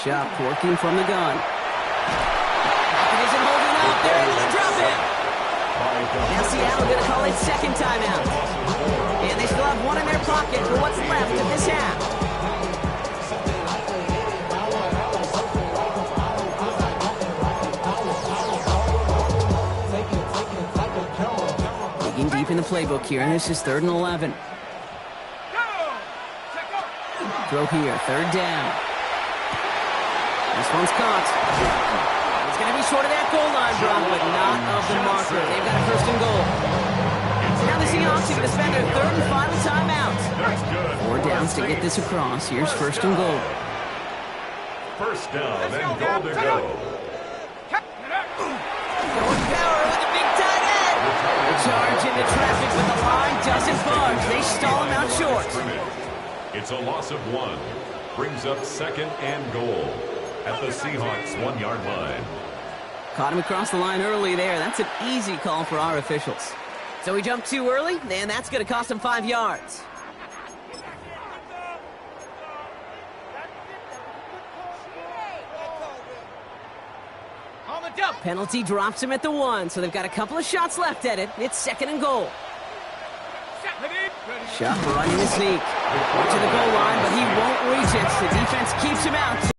Sharp working from the gun. Pocket isn't holding up. They're able to drop him. Now Seattle going to call it second timeout. And they still have one in their pocket for what's left of this half. Digging deep in the playbook here, and this is 3rd and 11. Throw here, 3rd down. This one's caught. It's going to be short of that goal line, Brock, but not of the marker. They've got a 1st and goal. So now the Seahawks are going to spend their 3rd and final timeout. 4 downs to get this across. Here's 1st and goal. 1st down and goal to go. Going power with a big tight end. The charge into traffic, but the line doesn't budge. They stall him out short. It's a loss of 1. Brings up 2nd and goal at the Seahawks 1-yard line. Caught him across the line early there. That's an easy call for our officials. So he jumped too early, and that's going to cost him 5 yards. Penalty drops him at the 1, so they've got a couple of shots left at it. It's 2nd and goal. Shot running the sneak. To the goal line, but he won't reach it. The defense keeps him out.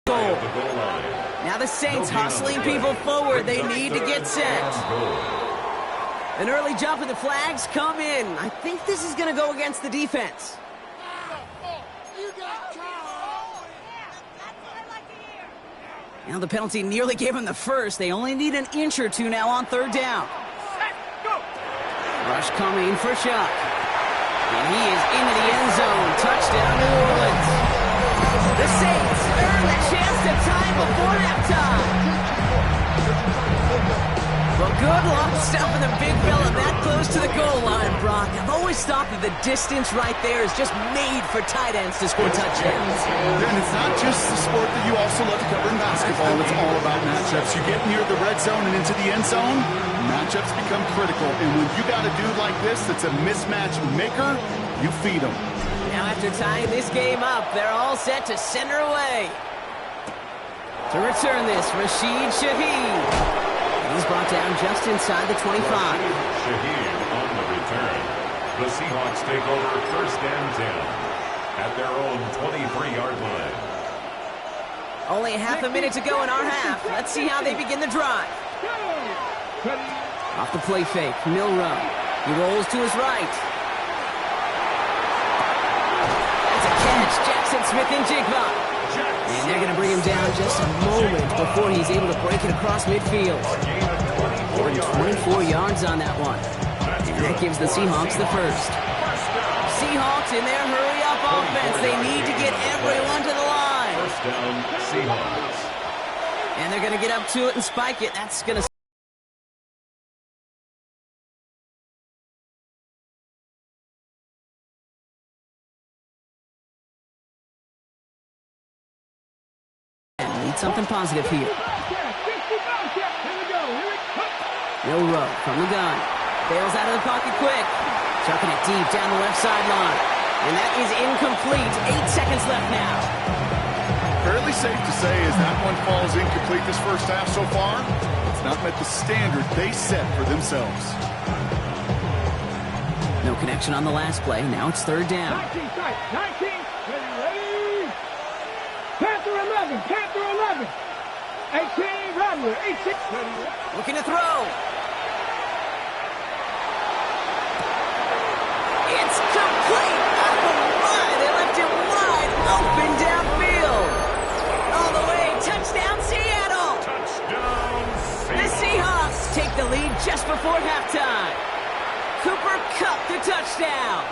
Goal. Now the Saints hustling people forward. They need to get set. An early jump and the flags come in. I think this is going to go against the defense. Now the penalty nearly gave him the 1st. They only need an inch or 2 now on 3rd down. Rush coming for Shock. And he is into the end zone. Touchdown, New Orleans. The Saints earn the chance to tie before halftime. Well, good luck stopping the big fella that close to the goal line, Brock. I've always thought that the distance right there is just made for tight ends to score touchdowns. And it's not just the sport that you also love to cover in basketball. It's all about matchups. You get near the red zone and into the end zone, matchups become critical. And when you got a dude like this that's a mismatch maker, you feed him. Now after tying this game up, they're all set to center away. To return this, Rashid Shaheed. He's brought down just inside the 25. Shaheed on the return. The Seahawks take over 1st and 10 at their own 23-yard line. Only half a minute to go in our half. Let's see how they begin the drive. Off the play fake, Milrow. He rolls to his right. That's a catch. Jackson Smith and Jigba. And they're going to bring him down just a moment before he's able to break it across midfield. More than 24 yards on that one. And that gives the Seahawks the 1st. Seahawks in their hurry-up offense. They need to get everyone to the line. 1st down, Seahawks. And they're going to get up to it and spike it. That's going to... something positive here. Milrow from the gun. Bails out of the pocket quick. Chucking it deep down the left sideline. And that is incomplete. 8 seconds left now. Fairly safe to say as that one falls incomplete this 1st half so far, it's not met the standard they set for themselves. No connection on the last play. Now it's 3rd down. 19, ready? Panther 11, Panther 11. 18, Rattler, 86. Looking to throw. It's complete. Oh, my. They left him wide open downfield. All the way. Touchdown, Seattle. Touchdown, Seattle. The Seahawks take the lead just before halftime. Cooper Kupp the touchdown.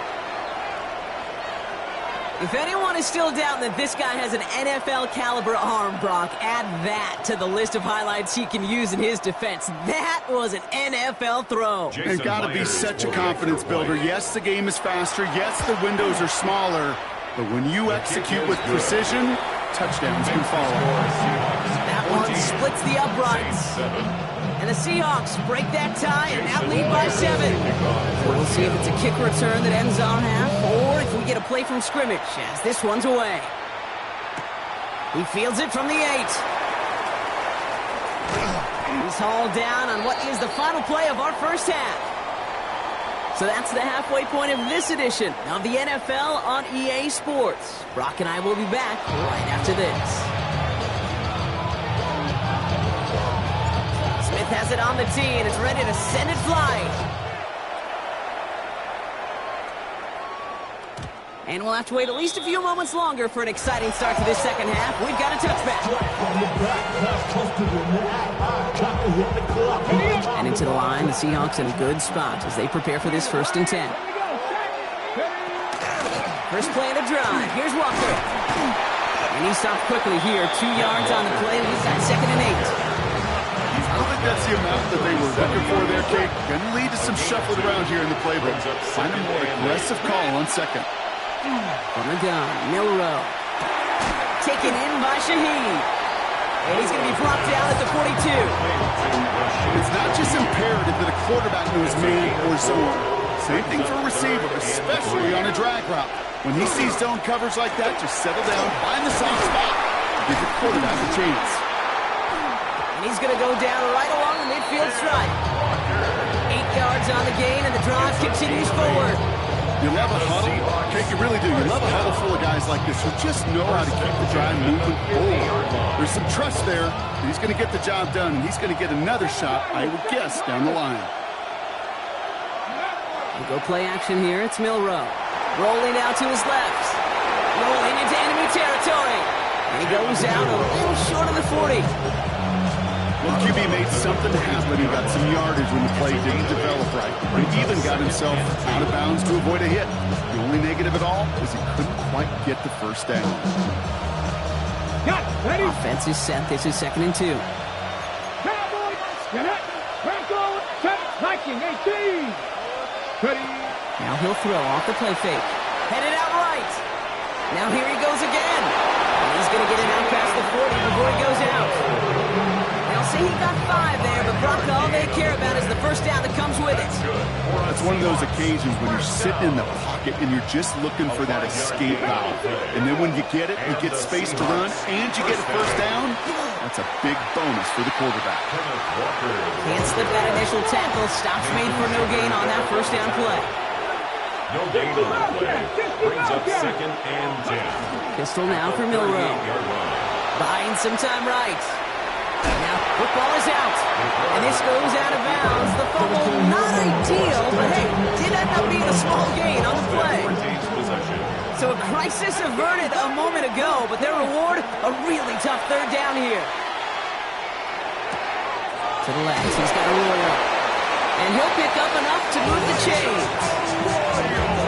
If anyone is still doubting that this guy has an NFL caliber arm, Brock, add that to the list of highlights he can use in his defense. That was an NFL throw. It's got to be such a confidence builder. Yes, the game is faster. Yes, the windows are smaller. But when you execute with precision, touchdowns can follow. That one splits the uprights. And the Seahawks break that tie and now lead by 7. We'll see if it's a kick return that ends our half or if we get a play from scrimmage as this one's away. He fields it from the 8. He's hauled down on what is the final play of our first half. So that's the halfway point of this edition of the NFL on EA Sports. Brock and I will be back right after this. Smith has it on the tee, and it's ready to send it flying. And we'll have to wait at least a few moments longer for an exciting start to this second half. We've got a touchback. And into the line, the Seahawks in a good spot as they prepare for this 1st and 10. First play of the drive. Here's Walker. And he stopped quickly here. 2 yards on the play. We've got 2nd and 8. I don't think that's the amount that they were looking for there, Kate. Going to lead to some shuffling around here in the playbook. Find a more aggressive call on 2nd. From the gun, Milrow. Taken in by Shaheed. And he's going to be brought down at the 42. It's not just imperative that a quarterback knows man or zone. Same thing for a receiver, especially on a drag route. When he sees zone coverage like that, just settle down, find the soft spot, and give the quarterback a chance. And he's going to go down right along the midfield stripe. 8 yards on the gain, and the drive continues forward. You love a huddle. Okay, you really do. You love a huddle full of guys like this who just know how to keep the drive moving forward. There's some trust there. He's going to get the job done, and he's going to get another shot, I would guess, down the line. We'll go play action here. It's Milrow. Rolling out to his left. Rolling into enemy territory. And he goes out a little short of the 40. Well, QB made something happen. He got some yardage when the play didn't develop right. He even got himself out of bounds to avoid a hit. The only negative at all is he couldn't quite get the first down. Offense is set. This is 2nd and 2. Now he'll throw off the play fake. Headed out right. Now here he goes again. And he's going to get it out past the 40 before he goes out. They'll say he got 5 there, but Brock, all they care about is the first down that comes with it. It's one of those occasions when you're sitting in the pocket and you're just looking for that escape valve. And then when you get it, you get space to run, and you get a first down. That's a big bonus for the quarterback. Can't slip that initial tackle. Stops made for no gain on that first down play. No gain on the play. Brings up 2nd and 10. Pistol now for Milrow. Buying some time right. Now football is out. And this goes out of bounds. The fumble not ideal, but hey, did end up being a small gain on the play. So a crisis averted a moment ago, but their reward, a really tough 3rd down here. To the left, he's got a roll. And he'll pick up enough to move the chains.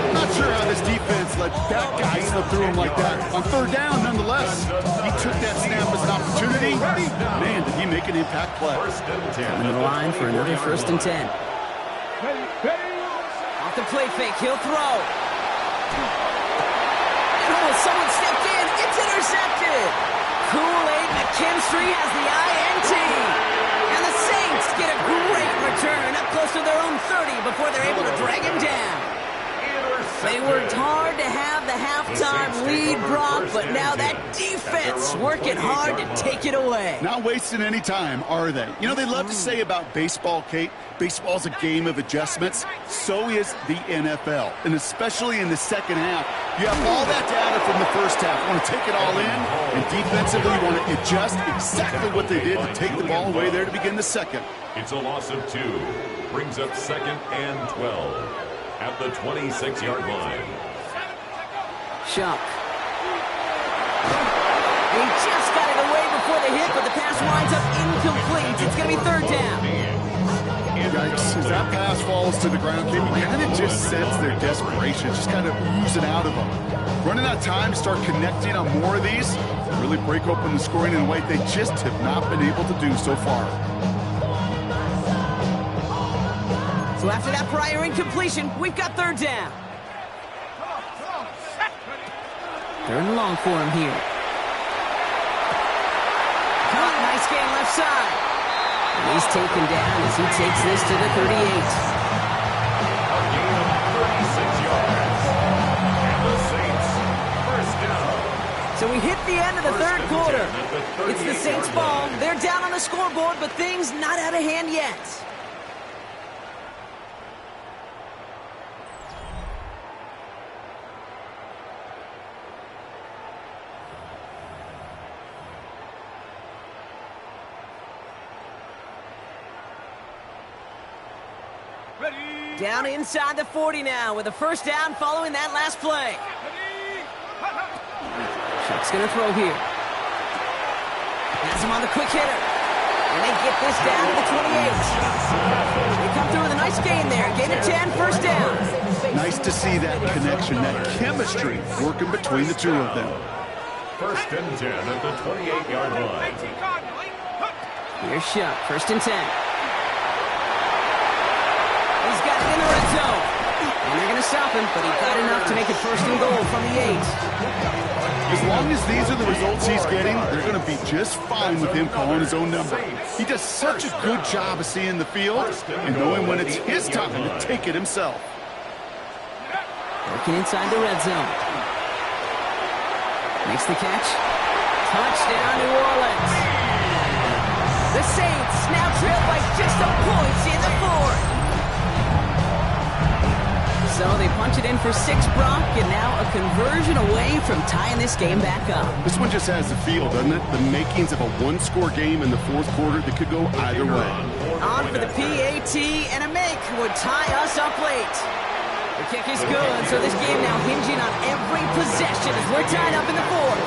I'm not sure how this defense let that guy slip through him like that. On 3rd down, nonetheless. He took that snap as an opportunity. Man, did he make an impact play. Coming to the line for another 1st and 10. Off the play fake, he'll throw. Oh, someone stepped in. It's intercepted. Kool-Aid McKinstry has the INT. And the Saints get a great return up close to their own 30 before they're able to drag him down. They worked hard to have the halftime lead, Brock, but now that defense working hard to take it away. Not wasting any time, are they? You know, they love to say about baseball, Kate, baseball's a game of adjustments. So is the NFL, and especially in the second half. You have all that data from the first half. You want to take it all in, and defensively you want to adjust exactly what they did to take the ball away there to begin the second. It's a loss of 2. Brings up 2nd and 12. At the 26-yard line. Shuck. He just got it away before the hit, but the pass winds up incomplete. It's going to be 3rd down. Yikes. As that pass falls to the ground, you kind of just sense their desperation, just kind of oozing out of them. Running out of time to start connecting on more of these, really break open the scoring in a way they just have not been able to do so far. So after that prior incompletion, we've got third down. Third and long for him here. Caught, nice gain left side. And he's taken down as he takes this to the 38. A gain of 36 yards. And the Saints, first down. So we hit the end of the third quarter. It's the Saints' ball. They're down on the scoreboard, but things not out of hand yet. Down inside the 40 now with a first down following that last play. Chuck's going to throw here. Has him on the quick hitter. And they get this down to the 28. They come through with a nice gain there. Gain of 10, first down. Nice to see that connection, that chemistry working between the two of them. First and 10 at the 28-yard line. Here's Chuck, first and 10. He's got it in the red zone. And they're going to stop him, but he got enough to make it first and goal from the 8. As long as these are the results he's getting, they're going to be just fine with him calling his own number. He does such a good job of seeing the field and knowing when it's his time to take it himself. Working inside the red zone. Makes the catch. Touchdown, New Orleans. The Saints now trail by just a point in the fourth. So they punch it in for 6, Brock, and now a conversion away from tying this game back up. This one just has the feel, doesn't it? The makings of a one-score game in the fourth quarter that could go either way. On for the PAT, and a make would tie us up late. The kick is good, so this game now hinging on every possession as we're tied up in the fourth.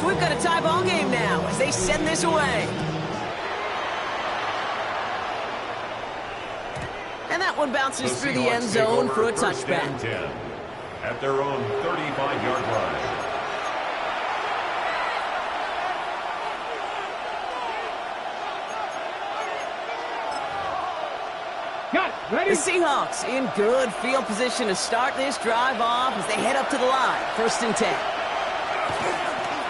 We've got a tie ball game now as they send this away. And that one bounces through the end zone for a touchback. At their own 35-yard line. The Seahawks in good field position to start this drive off as they head up to the line. First and 10.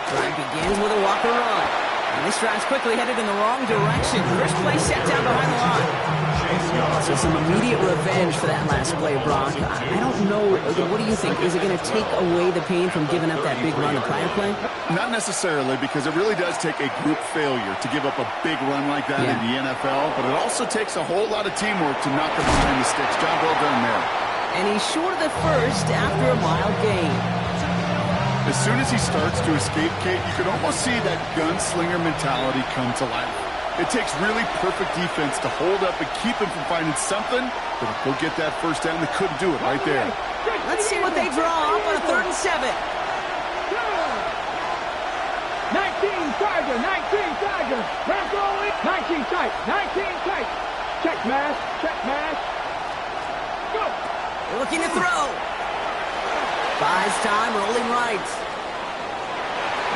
Drive begins with a walker run. And this drive's quickly headed in the wrong direction. First play set down behind the line. So some immediate revenge for that last play, Brock. I don't know. What do you think? Is it going to take away the pain from giving up that big run the prior play? Not necessarily, because it really does take a group failure to give up a big run like that in the NFL. But it also takes a whole lot of teamwork to knock them behind the sticks. Job well done there. And he's short of the first after a mild gain. As soon as he starts to escape, Kate, you can almost see that gunslinger mentality come to life. It takes really perfect defense to hold up and keep him from finding something that will get that first down. They couldn't do it right there. Let's see what they draw up on a 3rd and 7. 19 Tiger, 19 Tiger. Back rolling. 19 tight, 19 tight. Check mash, Go. They're looking to throw. Buys time, rolling right.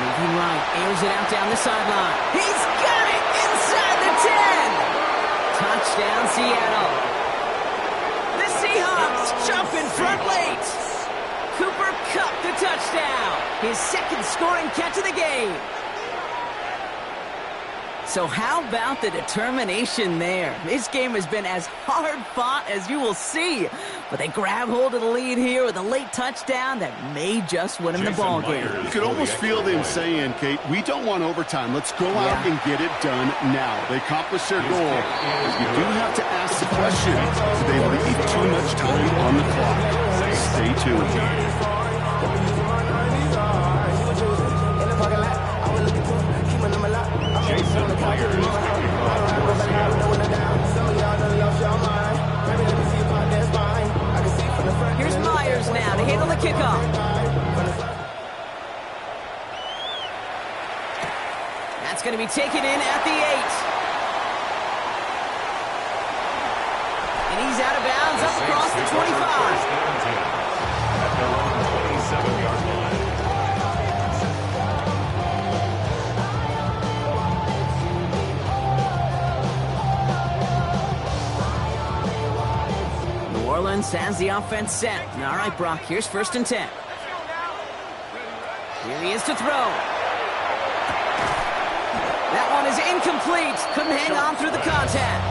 Moving right, airs it out down the sideline. He's got it inside the 10. Touchdown, Seattle. The Seahawks jump in front late. Cooper Kupp the touchdown. His 2nd scoring catch of the game. So how about the determination there? This game has been as hard fought as you will see. But they grab hold of the lead here with a late touchdown that may just win them the ball game. You could almost feel them saying, Kate, we don't want overtime. Let's go out and get it done now. They accomplished their goal. You do have to ask the question, do they leave too much time on the clock? Stay tuned. Here's Myers now to handle the kickoff. taken in at the 8. And he's out of bounds up across the 25. At their own 27-yard line. New Orleans has the offense set. All right, Brock, here's 1st and 10. Here he is to throw. That one is incomplete. Couldn't hang on through the contact.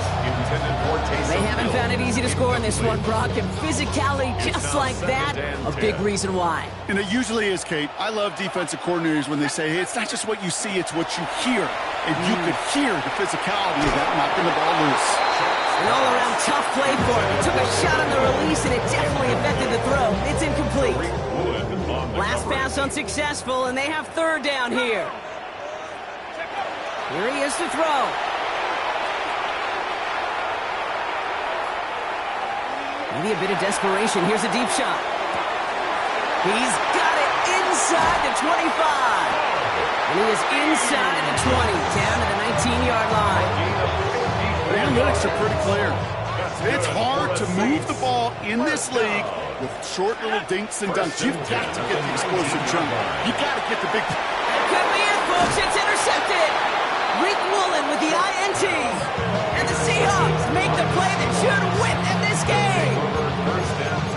They haven't found it easy to score in this one, Brock, and physicality just like that, a big reason why. And it usually is, Kate. I love defensive coordinators when they say, hey, it's not just what you see, it's what you hear. And you could hear the physicality of that knocking the ball loose. An all-around tough play for him. He took a shot on the release, and it definitely affected the throw. It's incomplete. Last pass unsuccessful, and they have 3rd down here. Here he is to throw. Maybe a bit of desperation. Here's a deep shot. He's got it inside the 25. And he is inside the 20, down to the 19-yard line. The analytics are pretty clear. It's hard to move the ball in this league with short little dinks and dunks. You've got to get the explosive jump. You've got to get the big... It could be it, folks. It's intercepted. Rick Woolen with the INT. And the Seahawks make the play that should win them this game.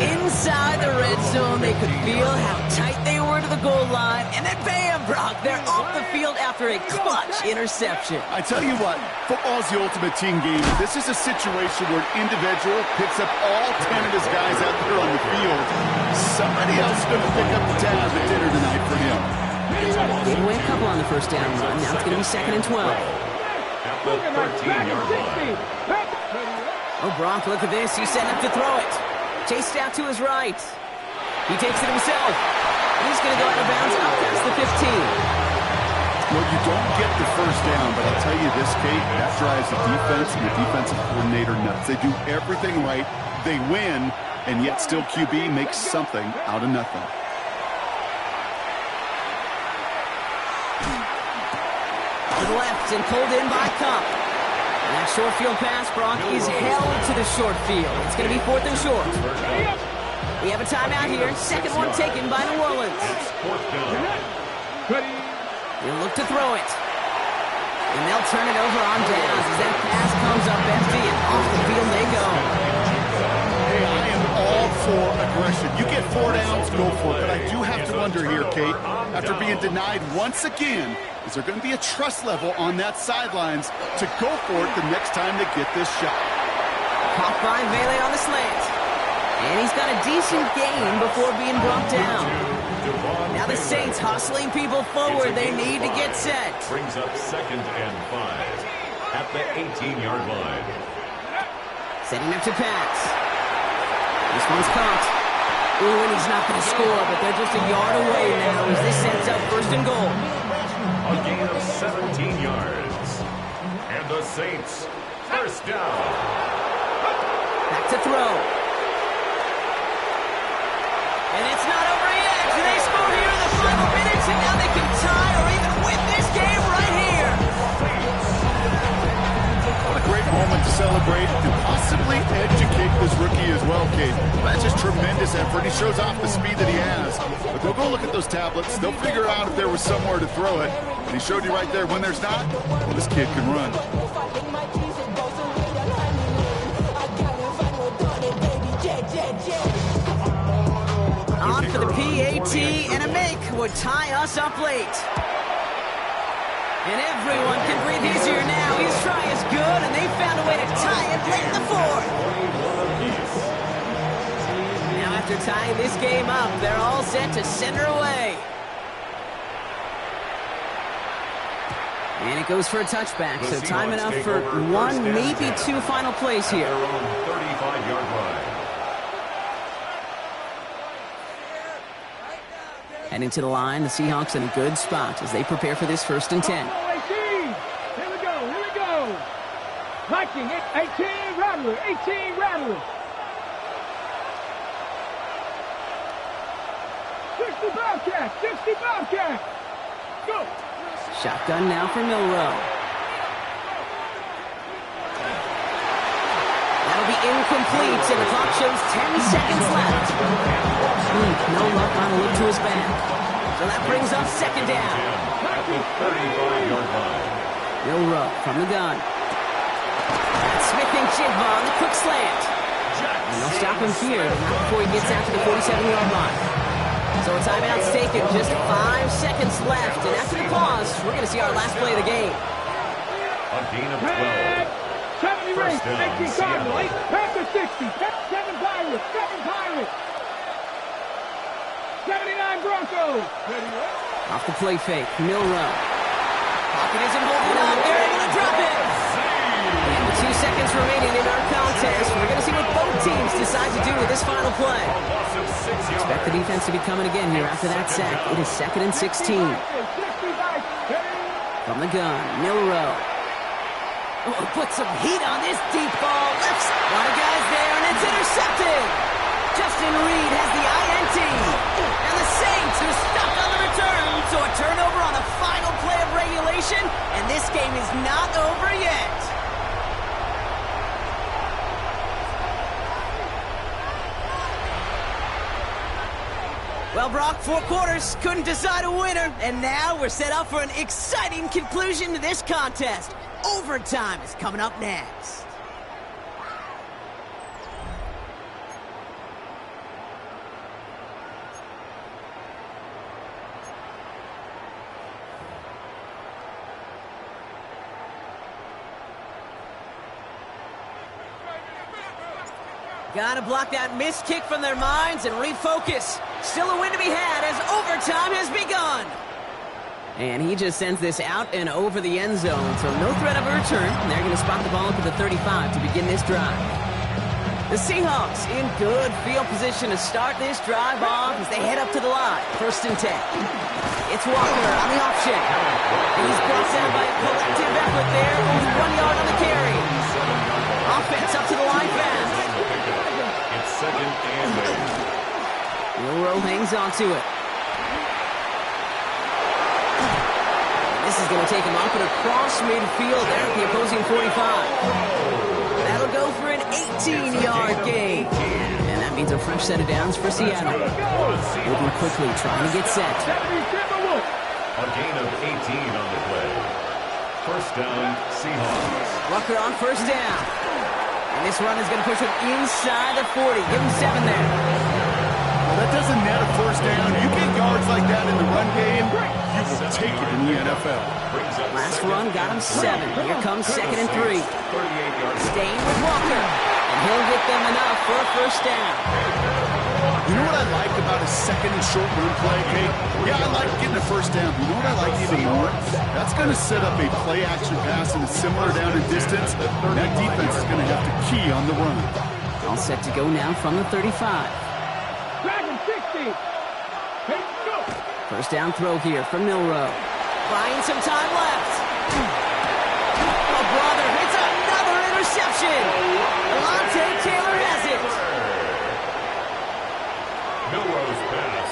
Inside the red zone, they could feel how tight they were to the goal line. And then bam, Brock, they're off the field after a clutch interception. I tell you what, football's the ultimate team game. This is a situation where an individual picks up all 10 of his guys out there on the field. Somebody else is going to pick up the tab at dinner tonight for him. Gave away a couple on the 1st down run. Now it's going to be 2nd and 12. At the 13-yard line. Oh, Brock, look at this. He's setting up to throw it. Chased out to his right. He takes it himself. He's going to go out of bounds up past the 15. Well, you don't get the 1st down, but I'll tell you this, Kate, that drives the defense and the defensive coordinator nuts. They do everything right. They win, and yet still QB makes something out of nothing. To the left and pulled in by Cup. And that short field pass, Brock, is held to the short field. It's going to be 4th and short. We have a timeout here. 2nd one taken by New Orleans. He'll look to throw it. And they'll turn it over on downs as that pass comes up empty and off the field they go. Hey, I am all for aggression. You get 4 downs, go for it. But I do have to wonder here, Kate, after being denied once again, is there going to be a trust level on that sidelines to go for it the next time they get this shot? Caught by Vele on the slant. And he's got a decent gain before being brought down. Now the Saints hustling people forward. They need to get set. Brings up 2nd and 5 at the 18-yard line. Setting up to pass. This one's caught. Ooh, and he's not going to score, but they're just a yard away now as this sets up 1st and goal. A gain of 17 yards. And the Saints, 1st down. Back to throw. And it's not over yet. They score here in the final minutes, and now they can tie or even win this game right here. What a great moment to celebrate and possibly educate this rookie as well, Kate. That's just tremendous effort. He shows off the speed that he has. But they'll go look at those tablets. They'll figure out if there was somewhere to throw it. And he showed you right there, when there's not, well, this kid can run. On for the PAT, and a make would tie us up late. And everyone can breathe easier now. His try is good, and they found a way to tie it late in the 4th. Now after tying this game up, they're all set to send her away. And it goes for a touchback, so time enough for 1, maybe 2 final plays here. Their own 35-yard line. Heading to the line, the Seahawks in a good spot as they prepare for this 1st and 10. Here we go. 19, 18, Rattler, 18, Rattler. 60 Bobcat, 60 Bobcat. Go. Shotgun now for Milrow. That'll be incomplete, and the clock shows 10 seconds left. No luck on a look to his back. So that brings up second down. At the 35-yard line. Milrow from the gun. That's Smith and Jigba on the quick slant. And they'll stop him here, but not before he gets out to the 47-yard line. So a timeout's taken, just 5 seconds left. And after the pause, we're going to see our last play of the game. A gain of 12. 70 First race, down, 60 Seattle. Cardinals, after 60, 7 Pirates, 7 Pirates. 79 Broncos. Off the play fake, Milrow. Pocket isn't holding up, they're able to drop it. And with 2 seconds remaining in our contest, we're going to see what both teams decide to do with this final play. Expect the defense to be coming again here after that sack. It is 2nd and 16. From the gun, Milrow. Oh, put some heat on this deep ball. Left side. A lot of guys there, and it's intercepted. Justin Reed has the INT. And the Saints are stuck on the return. So a turnover on the final play of regulation, and this game is not over yet. Well, Brock, 4 quarters, couldn't decide a winner, and now we're set up for an exciting conclusion to this contest. Overtime is coming up next. Gotta block that missed kick from their minds and refocus. Still a win to be had as overtime has begun. And he just sends this out and over the end zone, so no threat of a return. And they're going to spot the ball up at the 35 to begin this drive. The Seahawks in good field position to start this drive off as they head up to the line. 1st and 10. It's Walker on the option. He's brought down by a collective effort there. Only 1 yard on the carry. Offense up to the line fast. It's 2nd and 8. Milrow hangs on to it. This is going to take him up and across midfield there at the opposing 45. That'll go for an 18-yard gain. And that means a fresh set of downs for Seattle. Moving quickly, trying to get set. A gain of 18 on the play. 1st down, Seahawks. Rucker on 1st down. And this run is going to push him inside the 40. Give him 7 there. Well, that doesn't net a 1st down. You get yards like that in the run game, you will take it in the NFL. Last run got him 7. Here comes 2nd and 3. Staying with Walker. And he'll get them enough for a 1st down. You know what I like about a 2nd and short run play, Kate? Yeah, I like getting a 1st down. You know what I like even more? That's going to set up a play-action pass in a similar down and distance. That defense is going to have to key on the run. All set to go now from the 35. Dragon 60. Hey, go. 1st down throw here from Milrow. Buying some time left. Oh, brother, it's another interception. Alontae Taylor has it. Milrow's pass.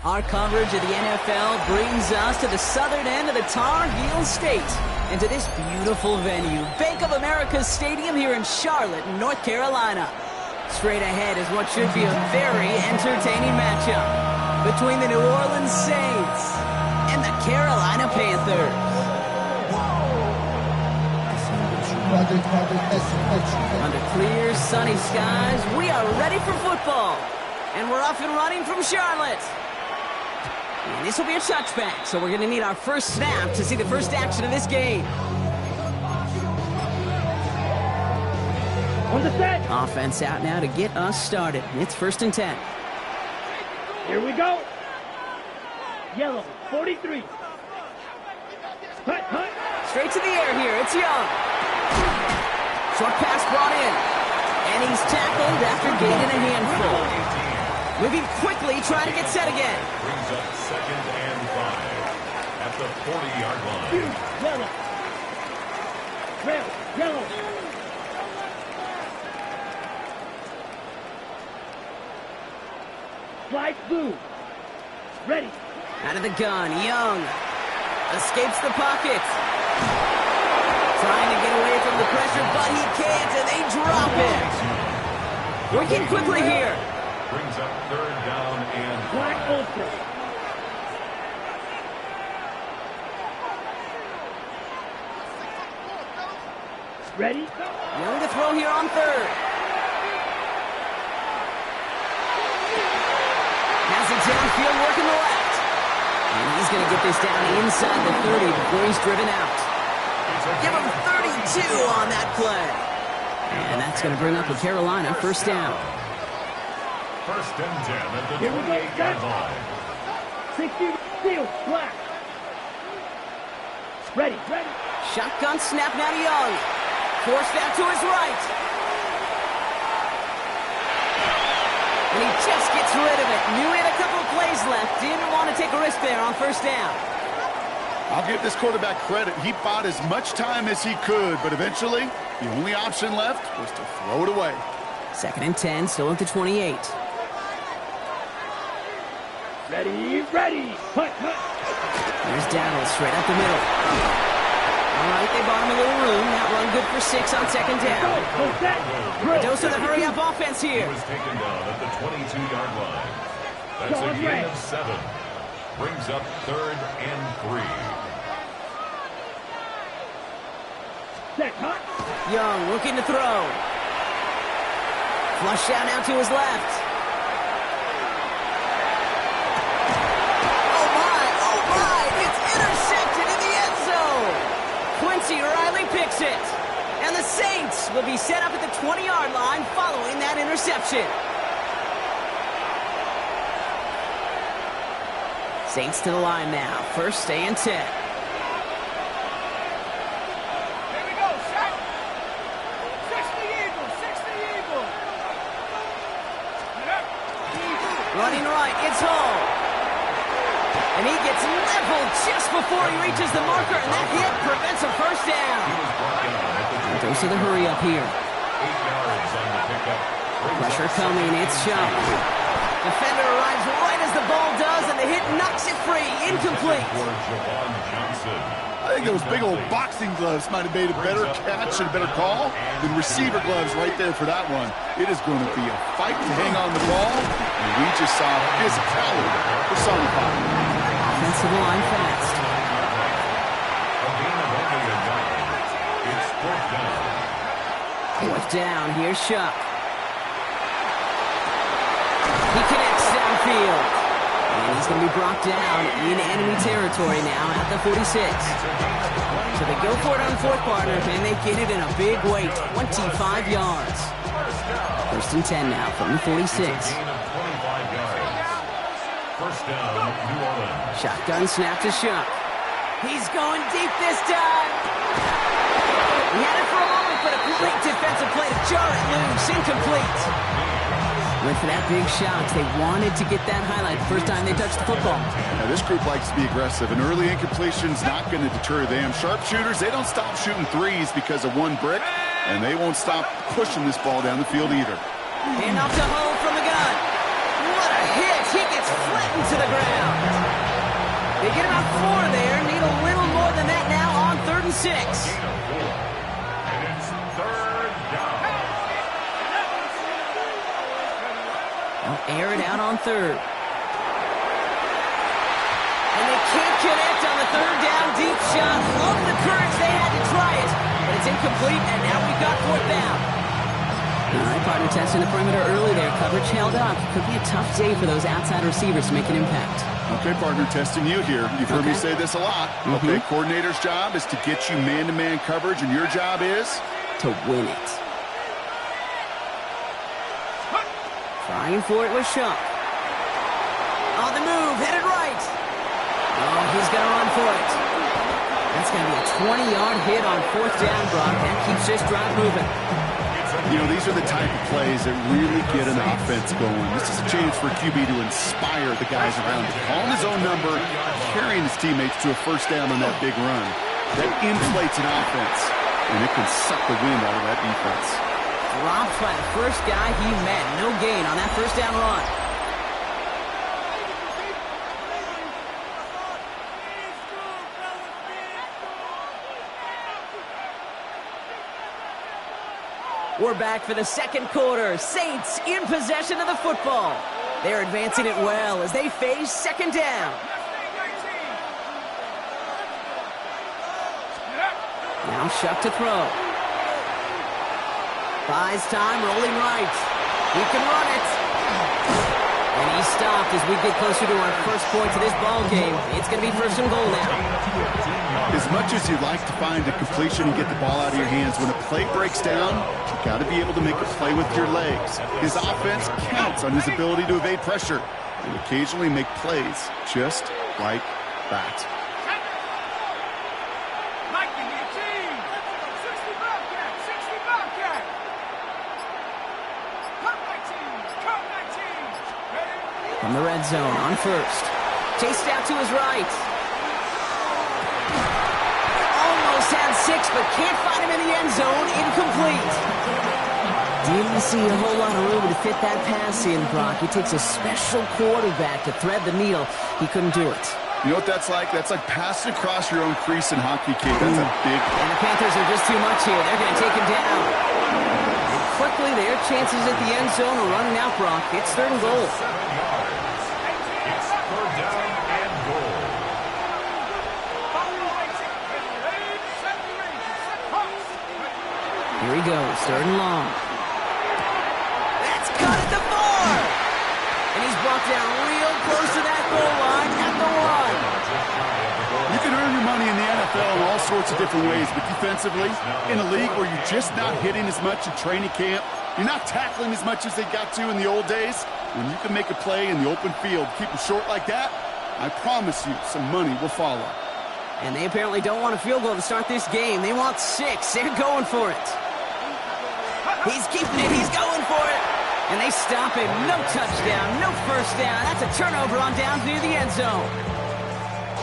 Our coverage of the NFL brings us to the southern end of the Tar Heel State and to this beautiful venue, Bank of America Stadium here in Charlotte, North Carolina. Straight ahead is what should be a very entertaining matchup between the New Orleans Saints and the Carolina Panthers. Under clear, sunny skies, we are ready for football. And we're off and running from Charlotte. And this will be a touchback, so we're going to need our first snap to see the first action of this game. On the set. Offense out now to get us started. It's 1st and 10. Here we go. Yellow, 43. Hut, hut. Straight to the air here. It's Young. Short pass brought in. And he's tackled after gaining a handful. Moving quickly, trying to get set again. Brings up 2nd and 5 at the 40-yard line. Yellow. Red, yellow. Slide blue. Ready. Out of the gun, Young. Escapes the pocket. Trying to get away from the pressure, but he can't, and they drop it. Working quickly here. Brings up 3rd down and Black Ultra. Ready? Young to throw here on 3rd. Has it downfield, working the left. And he's going to get this down inside the 30 before he's driven out. Give him 32 on that play. And that's going to bring up a Carolina 1st down. 1st and 10 at the 28-yard line. 60, steel, black. Ready, ready. Shotgun snap now to Young. Forced out to his right. And he just gets rid of it. Knew he had a couple of plays left. Didn't want to take a risk there on 1st down. I'll give this quarterback credit. He bought as much time as he could, but eventually, the only option left was to throw it away. 2nd and 10, still at the 28. Ready, ready. Hut, hut. There's Dowdle straight up the middle. All right, they bought him a little room. That run good for 6 on 2nd down. A dose of the hurry-up offense here. He was taken down at the 22-yard line. That's a gain of 7. Brings up 3rd and 3. Set, hut. Young looking to throw. Flush out now to his left. Riley picks it. And the Saints will be set up at the 20-yard line following that interception. Saints to the line now. 1st and 10. Here we go, set. 60 Eagles, 60 Eagles. Running right, it's Hall. And he gets leveled just before he reaches the marker, and that hit prevents a 1st down. Dose of the hurry up here. 8 yards on the pickup. Pressure coming, it's Shuck. Defender arrives right as the ball does, and the hit knocks it free. Incomplete. I think those big old boxing gloves might have made a better catch and a better call than receiver gloves right there for that one. It is going to be a fight to hang on the ball, and we just saw physicality personified. Offensive line fast. It's 4th down. 4th down, here's Shuck. He connects downfield. And he's going to be brought down in enemy territory now at the 46. So they go for it on fourth quarter, and they get it in a big way, 25 yards. First and 10 now from the 46. First down, New Orleans. Shotgun snap to Shuck. He's going deep this time. He had it for a moment, but a great defensive play to jar it loose. Incomplete. Went for that big shot. They wanted to get that highlight the first time they touched the football. Now, this group likes to be aggressive. An early incompletion's not going to deter them. Sharpshooters, they don't stop shooting threes because of one brick, and they won't stop pushing this ball down the field either. And off to Hull from the gun. What a hit. He gets flattened to the ground. They get about 4 there. Need a little more than that now on 3rd and 6. And it's third down. They'll air it out on 3rd. And they can't connect on the 3rd down deep shot. Love the courage they had to try it. But it's incomplete, and now we've got 4th down. All right, partner testing the perimeter early there. Coverage held up. Could be a tough day for those outside receivers to make an impact. Okay, partner, testing you here. You've heard me say this a lot. Okay, coordinator's job is to get you man-to-man coverage, and your job is? To win it. Trying for it with Shuck. On the move, headed right. Oh, he's going to run for it. That's going to be a 20-yard hit on 4th down, Brock. That keeps this drive moving. You know, these are the type of plays that really get an offense going. This is a chance for QB to inspire the guys around him. Calling his own number, carrying his teammates to a first down on that big run. That inflates an offense, and it can suck the wind out of that defense. Dropped by the first guy he met. No gain on that first down run. We're back for the second quarter. Saints in possession of the football. They're advancing it well as they face second down. Now Shuck to throw. Buys time, rolling right. He can run it. And he stopped as we get closer to our first points of this ball game. It's going to be first and goal now. As much as you'd like to find a completion and get the ball out of your hands, when a play breaks down, you've got to be able to make a play with your legs. His offense counts on his ability to evade pressure and occasionally make plays just like that. From the red zone on first. Chased out to his right. Almost had 6, but can't find him in the end zone. Incomplete. Didn't see a whole lot of room to fit that pass in, Brock. It takes a special quarterback to thread the needle. He couldn't do it. You know what that's like? That's like passing across your own crease in hockey, kid. That's a big... And the Panthers are just too much here. They're going to take him down. And quickly, their chances at the end zone are running out, Brock. It's 3rd and goal. It's 3rd down and goal. Here he goes, 3rd and long. That's cut at the 4. And he's brought down real close to that goal line at the 1. You can earn your money in the NFL in all sorts of different ways, but defensively, in a league where you're just not hitting as much in training camp, you're not tackling as much as they got to in the old days, when you can make a play in the open field, keep them short like that, I promise you some money will follow. And they apparently don't want a field goal to start this game. They want 6. They're going for it. He's keeping it. He's going for it. And they stop him. No touchdown. No first down. That's a turnover on downs near the end zone.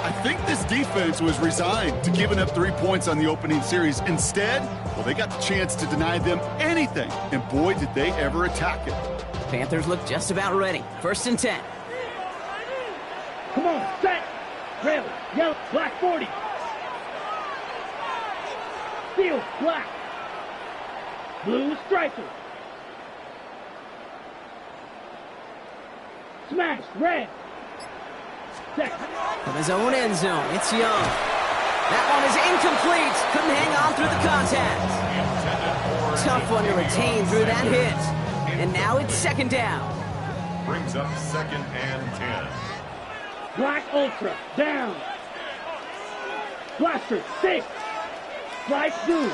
I think this defense was resigned to giving up 3 points on the opening series. Instead, well, they got the chance to deny them anything. And boy, did they ever attack it. Panthers look just about ready. 1st and 10. Come on, set. Red, yellow, black 40. Steel, black. Blue striker. Smash, red. Set. From his own end zone, it's Young. That one is incomplete. Couldn't hang on through the contact. Tough one to retain through that hit. And now it's 2nd down. Brings up 2nd and 10. Black Ultra, down. Blaster, 6. Stripe, do.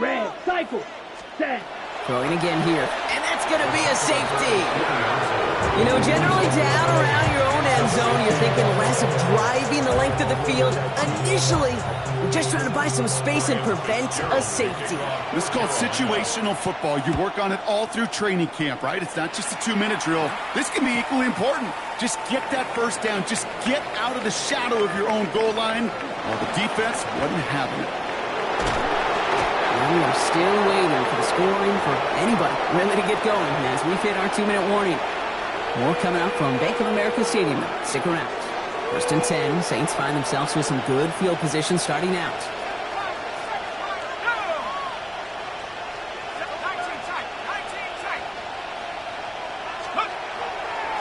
Red, cycle, set. Throwing again here. And that's going to be a safety. You know, generally down around your own end zone, you're thinking less of driving the length of the field. Initially, you're just trying to buy some space and prevent a safety. This is called situational football. You work on it all through training camp, right? It's not just a 2-minute drill. This can be equally important. Just get that first down. Just get out of the shadow of your own goal line while the defense wasn't having it. We are still waiting for the scoring for anybody really to get going as we hit our 2-minute warning. More coming out from Bank of America Stadium. Stick around. 1st and 10. Saints find themselves with some good field position starting out.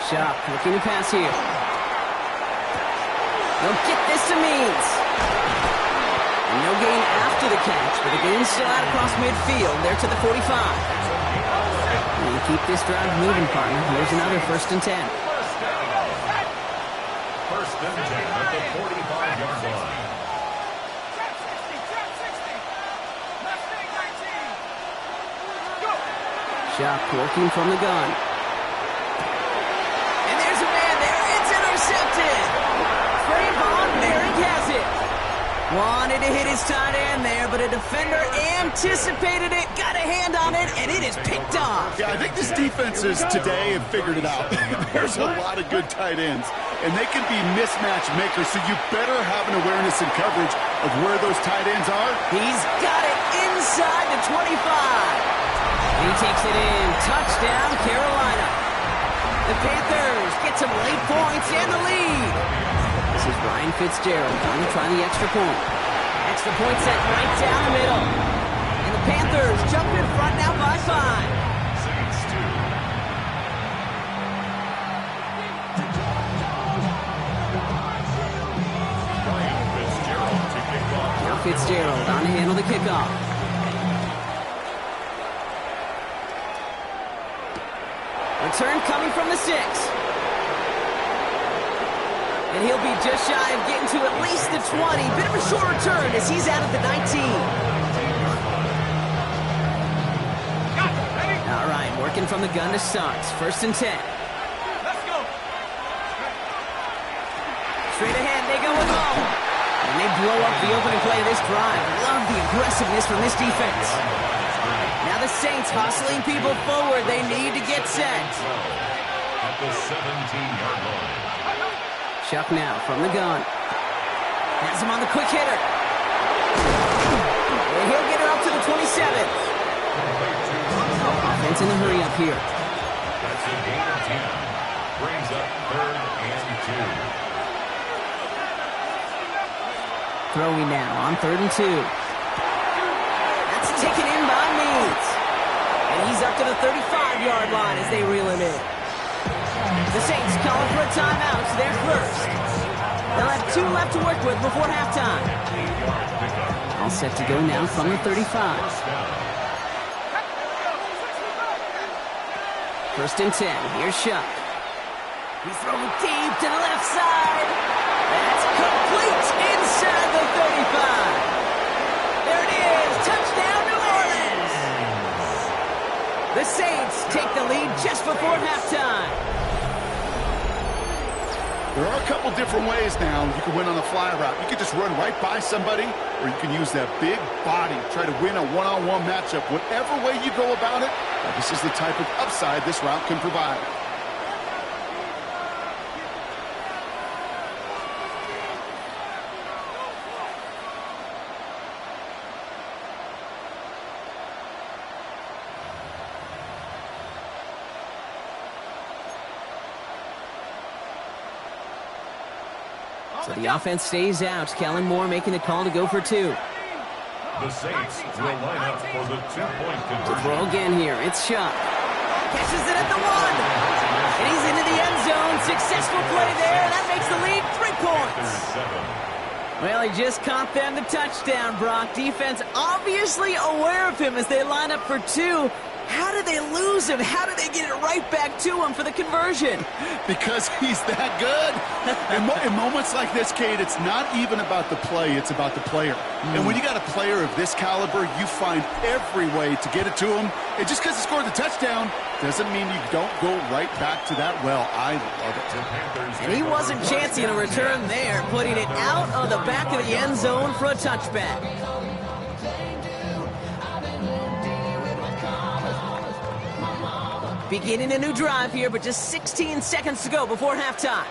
Sharp looking to pass here. They'll get this to Means. No gain after the catch, but the gain still out across midfield. There to the 45. And keep this drive moving, partner. Here's another 1st and 10. First and 10 at the 45-yard line. Shot working from the gun. And there's a man there. It's intercepted. Trayvon Merrick has it. Wanted to hit his tight end there, but a defender anticipated it, got a hand on it, and it is picked off. Yeah, I think this defenses today have figured it out. There's a lot of good tight ends, and they can be mismatch makers, so you better have an awareness and coverage of where those tight ends are. He's got it inside the 25. And he takes it in. Touchdown, Carolina. The Panthers get some late points and the lead. This is Ryan Fitzgerald going to try the extra point. Extra point set right down the middle. And the Panthers jump in front now by 5. Now Fitzgerald on to handle the kickoff. Return coming from the 6. And he'll be just shy of getting to at least the 20. Bit of a short return as he's out at the 19. All right, working from the gun to start. 1st and 10. Let's go. Straight ahead, they go with home. And they blow up the opening play of this drive. Love the aggressiveness from this defense. Now the Saints hustling people forward. They need to get set. At the 17-yard line. Chuck now from the gun. Has him on the quick hitter. And he'll get it up to the 27. Offense in the hurry up here. That's a gain of 10. Brings up 3rd and 2. Throwing now on 3rd and 2. That's taken in by Means. And he's up to the 35-yard line as they reel him in. The Saints calling for a timeout. They're first. They'll have 2 left to work with before halftime. All set to go now from the 35. 1st and 10. Here's Shuck. He's throwing deep to the left side. That's complete inside the 35. There it is. Touchdown, New Orleans. The Saints take the lead just before halftime. There are a couple different ways now you can win on the fly route. You can just run right by somebody, or you can use that big body, try to win a one-on-one matchup. Whatever way you go about it, this is the type of upside this route can provide. So the offense stays out. Kellen Moore making the call to go for 2. The Saints will line up for the 2-point conversion. To throw again here. It's Shuck. Catches it at the 1. And he's into the end zone. Successful play there. That makes the lead 3 points. Well, he just caught them the touchdown, Brock. Defense obviously aware of him as they line up for 2. How did they lose him? How did they get it right back to him for the conversion? Because he's that good. In moments like this, Kate, it's not even about the play, it's about the player. And when you got a player of this caliber, you find every way to get it to him. And just because he scored the touchdown doesn't mean you don't go right back to that well. I love it. And he wasn't chancing a return there, putting it out of the back of the end zone for a touchback. Beginning a new drive here, but just 16 seconds to go before halftime.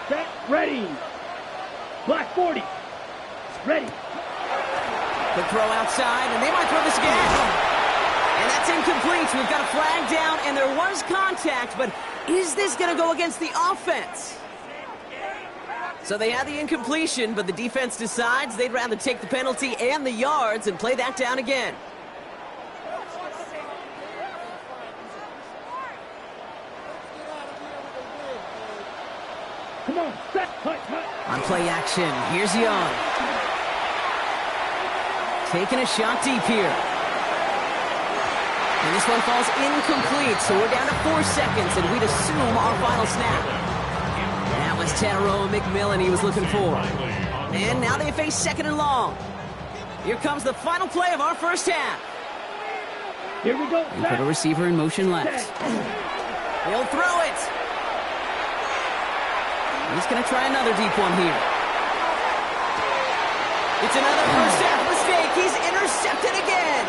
Set, ready. Black 40. Ready. Quick throw outside, and they might throw this again. And that's incomplete. We've got a flag down, and there was contact, but is this going to go against the offense? So they had the incompletion, but the defense decides they'd rather take the penalty and the yards and play that down again. Come on, set, hut, hut. On play action, here's Young. Taking a shot deep here. And this one falls incomplete, so we're down to 4 seconds, and we'd assume our final snap. That was Tataroa McMillan he was looking for. And now they face second and long. Here comes the final play of our first half. Here we go, And put a receiver in motion left. He'll throw it. He's going to try another deep one here. It's another first half mistake. He's intercepted again.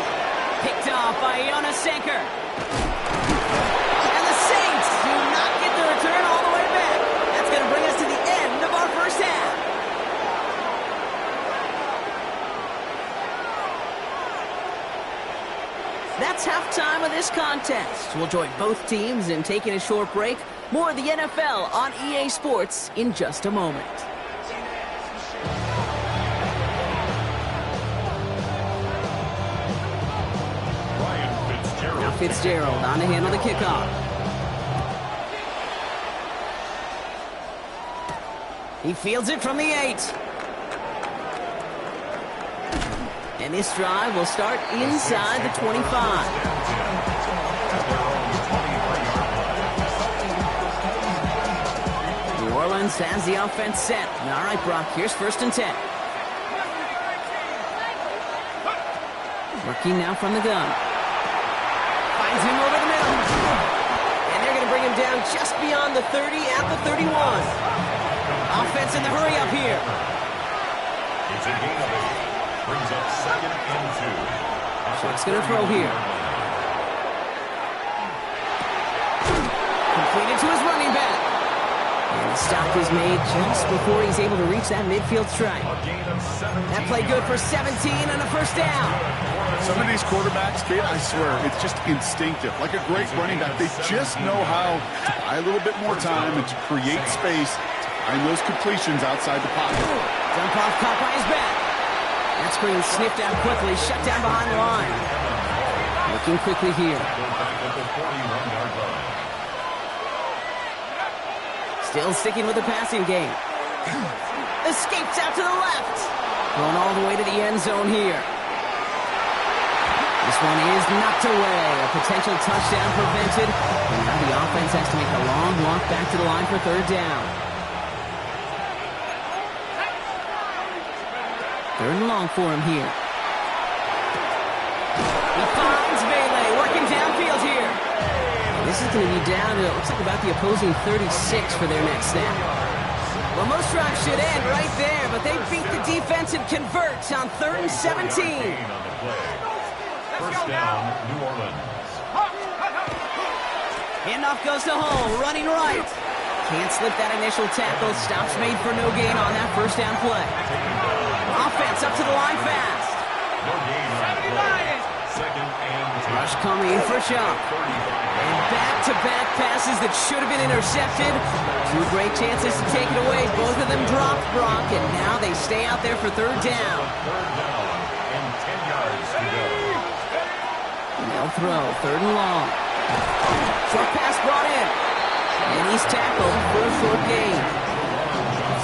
Picked off by Jonas Sanker. And the Saints do not get the return all the way back. That's going to bring us to the end of our first half. That's halftime of this contest. We'll join both teams in taking a short break. More of the NFL on EA Sports in just a moment. Now Fitzgerald on to handle the kickoff. He fields it from the 8. And this drive will start inside the 25. New Orleans has the offense set. All right, Brock, here's 1st and 10. Working now from the gun. Finds him over the middle. And they're going to bring him down just beyond the 30 at the 31. Offense in the hurry up here. It's a gain of 8. Brings up 2nd and 2. So it's going to throw here. Completed to his running back. And the stop is made just before he's able to reach that midfield strike. That play good for 17 and a first down. Some of these quarterbacks, Kate, I swear, it's just instinctive. Like a great running back, they just know how to buy a little bit more time and to create space to find those completions outside the pocket. Dump off caught by his back. That screen sniffed out quickly, shut down behind the line. Looking quickly here. Still sticking with the passing game. Escapes out to the left. Going all the way to the end zone here. This one is knocked away. A potential touchdown prevented. And now the offense has to make a long walk back to the line for 3rd down. 3rd and long for him here. He finds Bailey working downfield here. This is going to be down to, it looks like about the opposing 36 for their next snap. Well, most drives should end right there, but they beat the defense and convert on 3rd and 17. First down, New Orleans. Handoff goes to Hall, running right. Can't slip that initial tackle. Stops made for no gain on that first down play. Offense up to the line fast. No gain on the play. 2nd and 10. Rush coming in for Chuck. And back-to-back passes that should have been intercepted. 2 great chances to take it away. Both of them dropped, Brock, and now they stay out there for 3rd down. 3rd down and 10 yards to go. And they'll throw 3rd and long. Short pass brought in. And he's tackled for a short gain.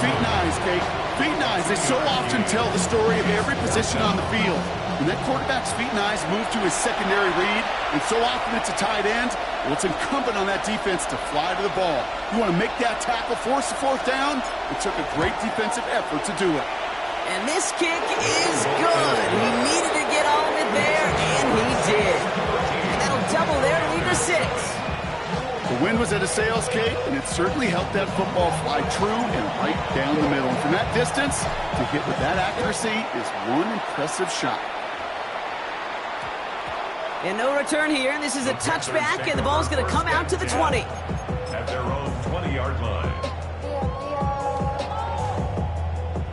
Feet and eyes, Kate. Feet and eyes. They so often tell the story of every position on the field. When that quarterback's feet and eyes move to his secondary read, and so often it's a tight end, well, it's incumbent on that defense to fly to the ball. You want to make that tackle, force the fourth down? It took a great defensive effort to do it. And this kick is good. He needed to get all of it there, and he did. And that'll double their lead to 6. The wind was at a sails, Kate, and it certainly helped that football fly true and right down the middle. And from that distance, to hit with that accuracy is one impressive shot. And no return here. This is a touchback, and the ball's going to come out to the 20. At their own 20-yard line.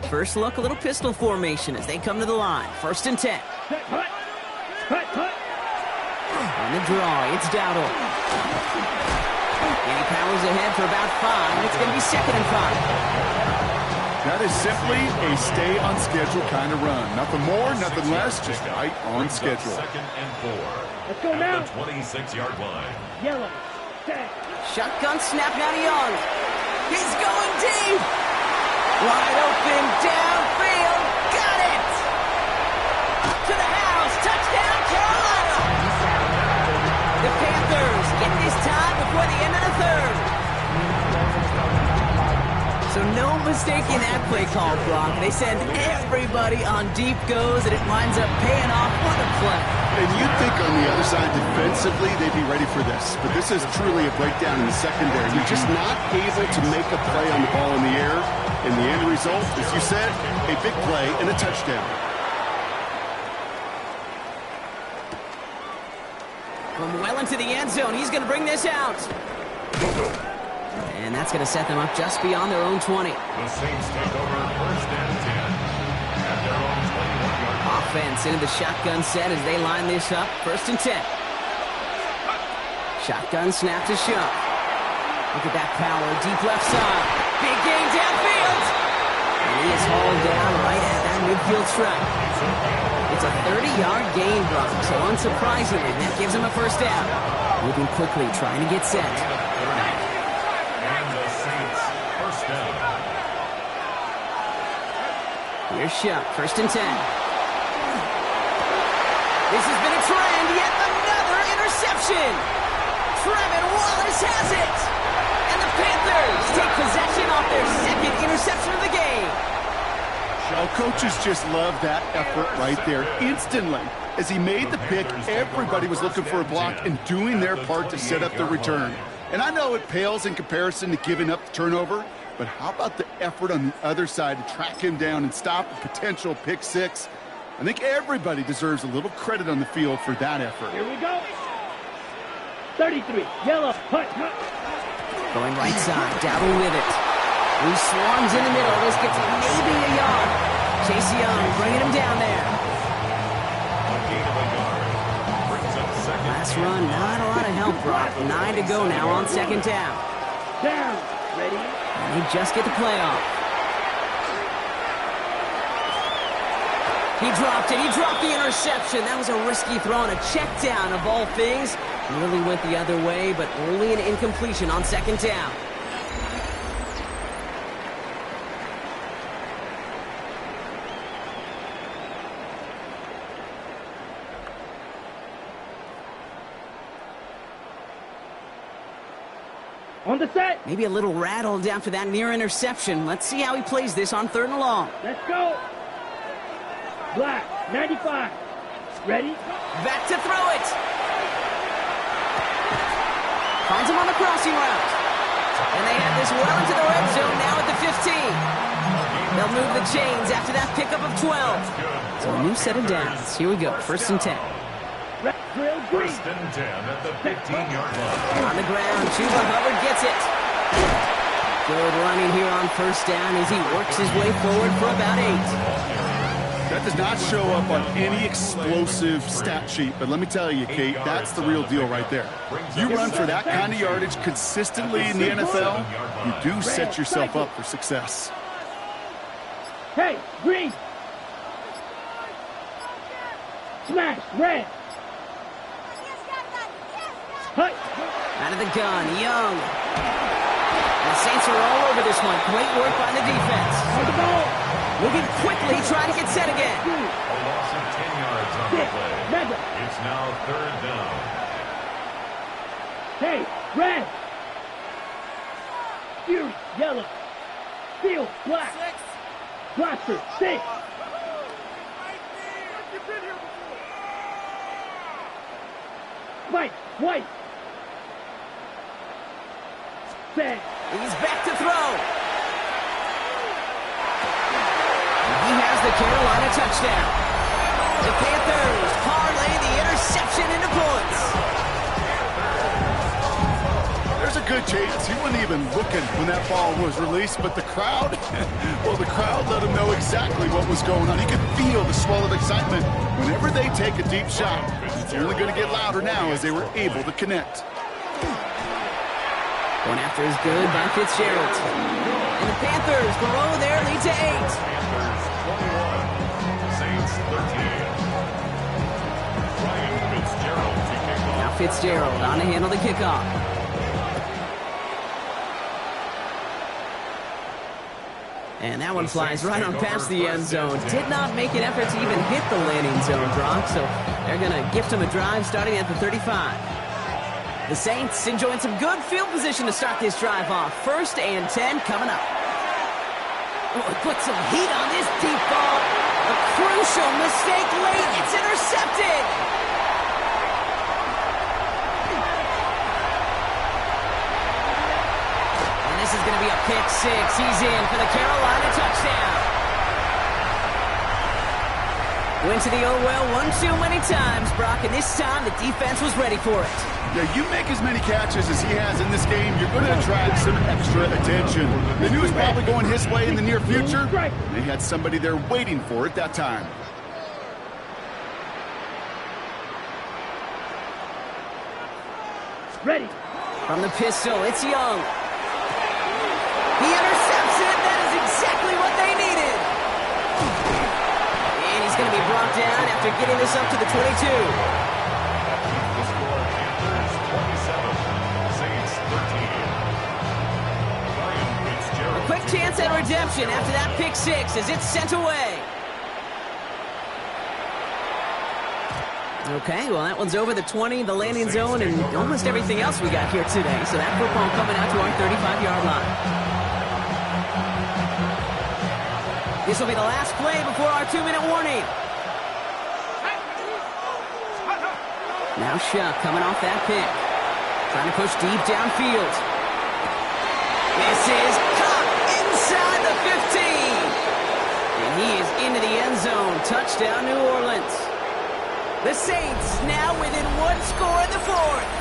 First look, a little pistol formation as they come to the line. 1st and 10. On the draw, it's Dowdle. And he powers ahead for about 5. It's going to be 2nd and 5. That is simply a stay-on-schedule kind of run. Nothing more, nothing less, just right on schedule. 2nd and 4. Let's go now. At the 26-yard line. Yellow. Set. Shotgun snap now to Young. He's going deep. Wide open downfield. Got it. To the house. Touchdown, Carolina. The Panthers get this time before the end of the 3rd. So no mistaking that play call, Brock. They send everybody on deep goes, and it winds up paying off. What a play. And you'd think on the other side defensively they'd be ready for this. But this is truly a breakdown in the secondary. You're just not able to make a play on the ball in the air. And the end result, as you said, a big play and a touchdown. From well into the end zone, he's going to bring this out. And that's going to set them up just beyond their own 20. The Saints take over 1st and 10. At their own 21-yard line. Offense into the shotgun set as they line this up. 1st and 10. Shotgun snap to Shuck. Look at that power, deep left side. Big gain downfield. And he is hauled down right at that midfield stripe. It's a 30-yard gain, Brock, so unsurprisingly, that gives him a 1st down. Moving quickly, trying to get set. And the Saints 1st down. Here's Shuck, 1st and 10. This has been a trend, yet another interception. Trevin Wallace has it. And the Panthers take possession off their 2nd interception of the game. Well, coaches just love that effort right there. Instantly, as he made the pick, everybody was looking for a block and doing their part to set up the return. And I know it pales in comparison to giving up the turnover, but how about the effort on the other side to track him down and stop a potential pick 6? I think everybody deserves a little credit on the field for that effort. Here we go. 33. Yellow. Hut. Going right side, Dowdle with it. He swarms in the middle. This gets maybe a yard. Chase Young bringing him down there. A gain of a yard. Brings up 2nd. Last run, not a lot of help, Brock. 9 to go now on 2nd down. Down. Ready. And they just get the play off. He dropped it. He dropped the interception. That was a risky throw and a check down of all things. Really went the other way, but only an incompletion on 2nd down. On the set. Maybe a little rattled after that near interception. Let's see how he plays this on 3rd and long. Let's go. Black. 95. Ready. Back to throw it. Finds him on the crossing route. And they have this well into the red zone now at the 15. They'll move the chains after that pickup of 12. So a new set of downs. Here we go. 1st and 10. 1st and 10 at the 15-yard line. On the ground, Chuba Hubbard gets it. Good running here on 1st down as he works his way forward for about 8. That does not show up on any explosive stat sheet, but let me tell you, Kate, that's the real deal right there. You run for that kind of yardage consistently in the NFL, you do set yourself up for success. Hey, green. Smash, red. Hut. Out of the gun, Young. The Saints are all over this one. Great work by the defense. On the ball. Moving quickly, trying to get set again. A loss of 10 yards on the play. It's now 3rd down. Hey, red. Fury, yellow. Field, black. Blaster, 6. Mike, white. Set. He's back to throw. He has the Carolina touchdown. The Panthers parlay the interception into points. There's a good chance he wasn't even looking when that ball was released, but the crowd, well, the crowd let him know exactly what was going on. He could feel the swell of excitement. Whenever they take a deep shot, it's only going to get louder now as they were able to connect. Going after is good by Fitzgerald. And the Panthers grow their lead to 8. Panthers 21, Saints 13. Ryan Fitzgerald to kick off. Now Fitzgerald on to handle the kickoff. And that one flies right on past the end zone. Did not make an effort to even hit the landing zone, Brock, so they're going to gift him a drive starting at the 35. The Saints enjoying some good field position to start this drive off. 1st and 10 coming up. Oh, put some heat on this deep ball. A crucial mistake late. It's intercepted. And this is going to be a pick 6. He's in for the Carolina touchdown. Went to the oh-well one too many times, Brock, and this time the defense was ready for it. Yeah, you make as many catches as he has in this game, you're going to attract some extra attention. They knew it was probably going his way in the near future. They had somebody there waiting for it that time. Ready. From the pistol, it's Young. He intercepts it. That is exactly what they needed. And he's going to be brought down after getting this up to the 22. Quick chance at redemption after that pick 6 as it's sent away. Okay, well, that one's over the 20, the landing zone, and almost everything else we got here today. So that football coming out to our 35-yard line. This will be the last play before our 2-minute warning. Now Shuck coming off that pick. Trying to push deep downfield. This is caught inside the 15. And he is into the end zone. Touchdown, New Orleans. The Saints now within 1 score in the 4th.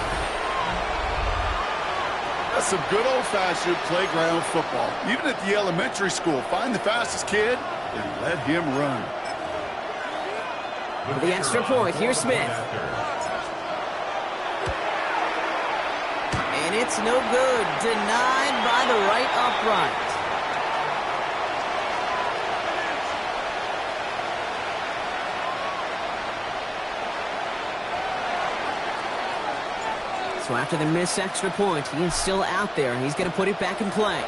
That's some good old-fashioned playground football. Even at the elementary school, find the fastest kid and let him run. For the extra point, here's Smith. And it's no good. Denied by the right upright. So after the missed extra point, he's still out there. He's going to put it back in play.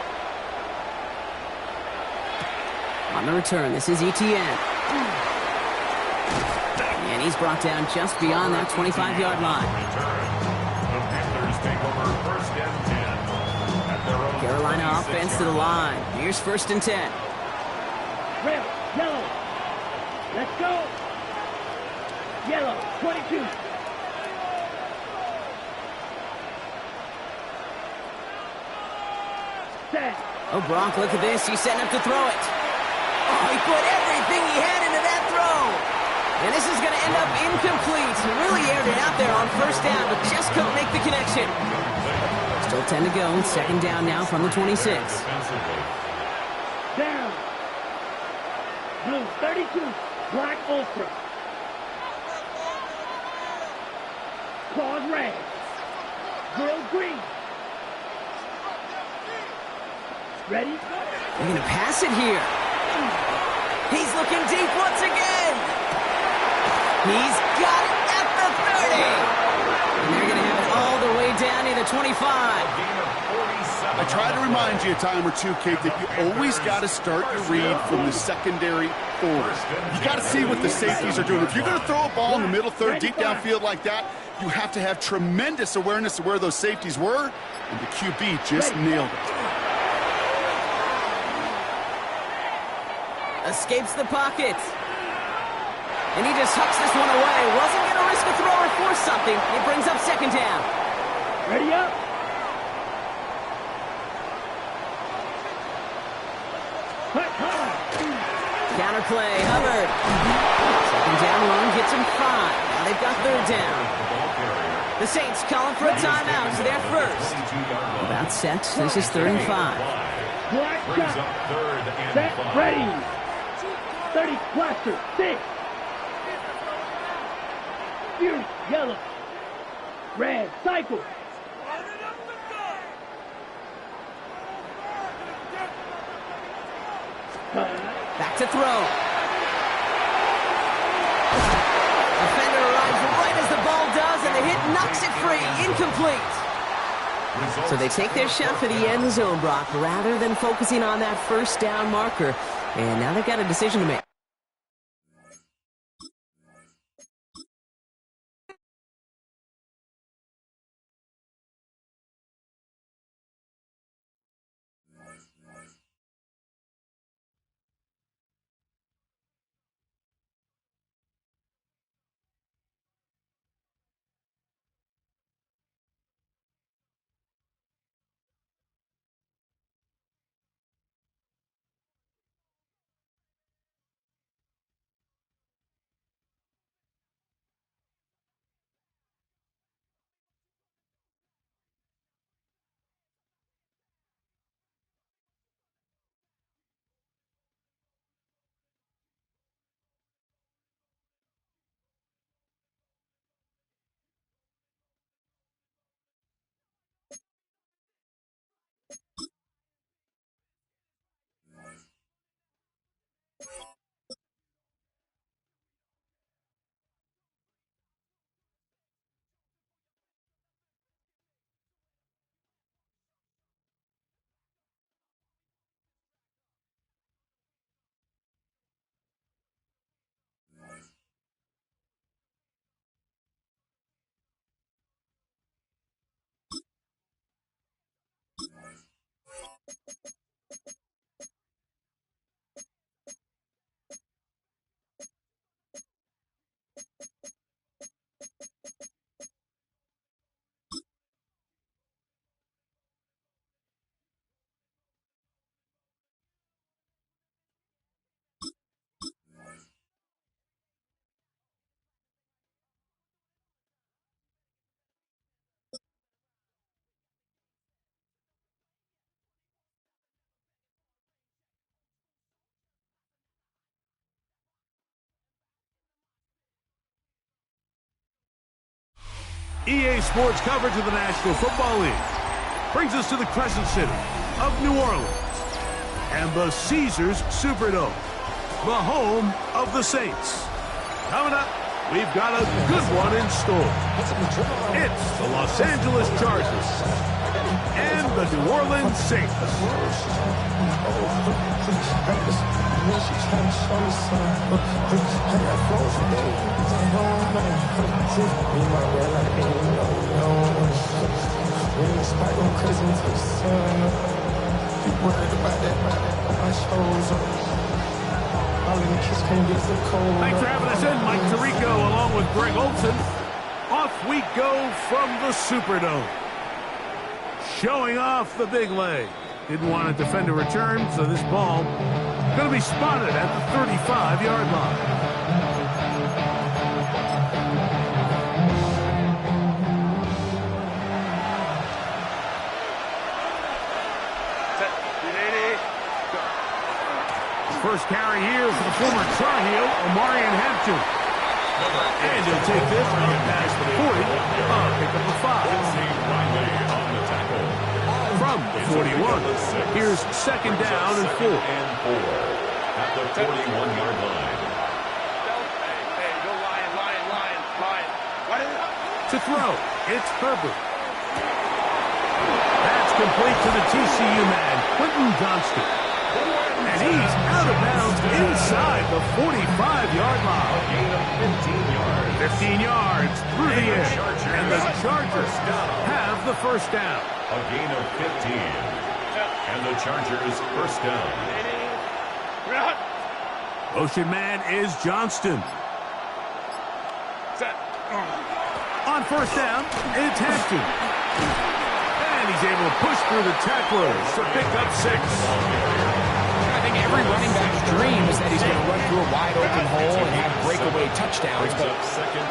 On the return, this is Etienne. And he's brought down just beyond that 25-yard line. Carolina offense to the line. Here's 1st and 10. Red, yellow. Let's go. Yellow, 22. Oh, Brock, look at this. He's setting up to throw it. Oh, he put everything he had into that throw. And this is going to end up incomplete. He really aired it out there on 1st down, but just couldn't make the connection. Still 10 to go. 2nd down now from the 26. Down. Blue 32. Black ultra. Claws red. Girl green. Ready? They're going to pass it here. He's looking deep once again. He's got it at the 30. And they're going to have it all the way down to the the 25. I try to remind you a time or two, Kate, that you always got to start your read from the secondary forward. You got to see what the safeties are doing. If you're going to throw a ball in the middle third, deep downfield like that, you have to have tremendous awareness of where those safeties were, and the QB just nailed it. Escapes the pocket. And he just hucks this one away. Wasn't going to risk a throw or force something. It brings up second down. Ready up. Counter play, Hubbard. Second down run gets him 5. Now they've got third down. The Saints calling for a timeout to their first. About set. This is 3rd and 5. Set, ready. 30, blaster, 6. Fury, yellow. Red, cycle. Back to throw. Defender arrives right as the ball does, and the hit knocks it free. Incomplete. So they take their shot for the end zone, Brock, rather than focusing on that first down marker. And now they've got a decision to make. EA Sports coverage of the National Football League brings us to the Crescent City of New Orleans and the Caesars Superdome, the home of the Saints. Coming up, we've got a good one in store. It's the Los Angeles Chargers and the New Orleans Saints. Thanks for having us in, Mike Tirico, along with Greg Olson. Off we go from the Superdome. Showing off the big leg. Didn't want to defend a return, so this ball going to be spotted at the 35-yard line. First carry here for the former Tar Heel, Omarion Hampton. And he'll take this on past the 40, pick up the 5. From the 41, here's second down and 4. At the 41-yard line. Hey, go Lion. To throw, it's Herbert. complete to the TCU man, Quentin Johnston. And he's out of bounds inside the 45-yard line. A gain of 15 yards. 15 yards through the air. And the Chargers have the first down. A gain of 15. And the Chargers first down. Motion man is Johnston. On first down, it's Hampton. And he's able to push through the tacklers to pick up 6. I think every running back's dream is that he's going to run through a wide open hole and have breakaway touchdowns, but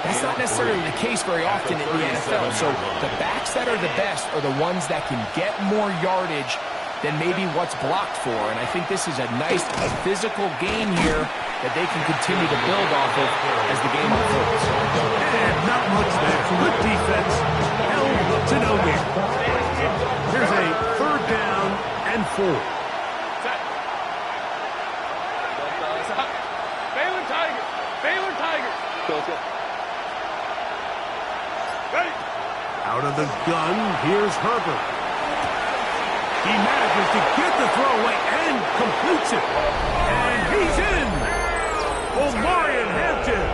that's not necessarily the case very often in the NFL. So the backs that are the best are the ones that can get more yardage than maybe what's blocked for. And I think this is a nice physical gain here that they can continue to build off of as the game unfolds. And not much there. Good defense. Held to no gain. Here's a third down and 4. Baylor Tigers. Baylor Tigers. Ready. Out of the gun, here's Herbert. He manages to get the throw away and completes it. And he's in. Omarion Hampton.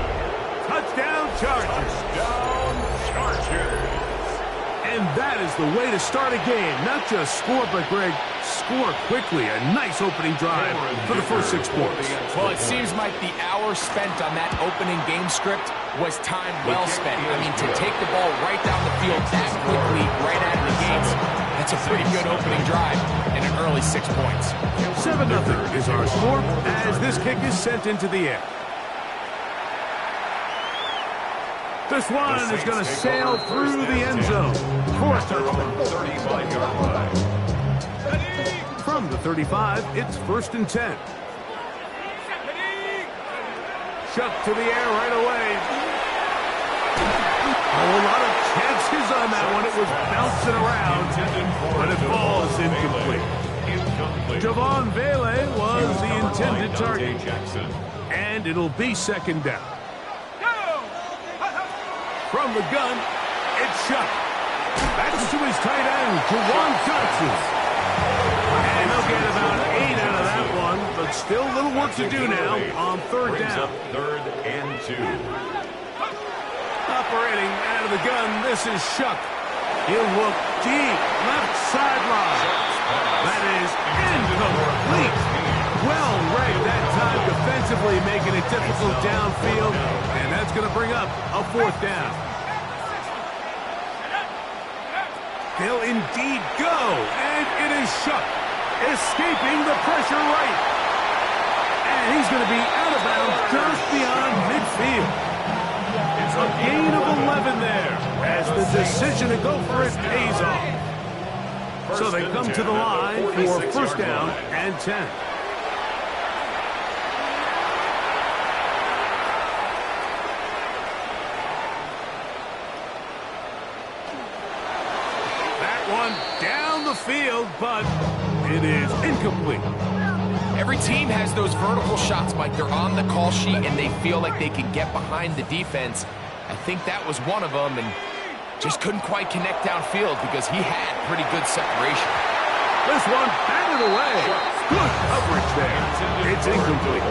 Touchdown Chargers. Touchdown Chargers. And that is the way to start a game. Not just score, but Greg, score quickly. A nice opening drive for the first 6 points. Well, it seems like the hour spent on that opening game script was time well spent. I mean, to take the ball right down the field that quickly, right out of the gates, that's a pretty good opening drive and an early 6 points. 7-0 is our score as this kick is sent into the air. This one is going to sail through the end zone for a touchdown. 35-yard line. From the 35, it's 1st and 10. Shuck to the air right away. A lot of chances on that one. It was bouncing around, but it falls incomplete. Javon Vele was the intended target. And it'll be 2nd down. From the gun, it's Shuck. That's to his tight end, Jawan Johnson. And they'll get about 8 out of that one, but still a little work to do now on 3rd down. 3rd and 2. Operating out of the gun, this is Shuck. He'll look deep, left sideline. That is incomplete. Well read that time defensively, making it difficult downfield, and that's going to bring up a 4th down. They'll indeed go, and it is Shuck, escaping the pressure right. And he's going to be out of bounds just beyond midfield. It's a gain of 11 there, as the decision to go for it pays off. So they come to the line for 1st down and 10. Down the field, but it is incomplete. Every team has those vertical shots, Mike. They're on the call sheet, and they feel like they can get behind the defense. I think that was one of them, and just couldn't quite connect downfield because he had pretty good separation. This one batted away. Good coverage there. It's incomplete.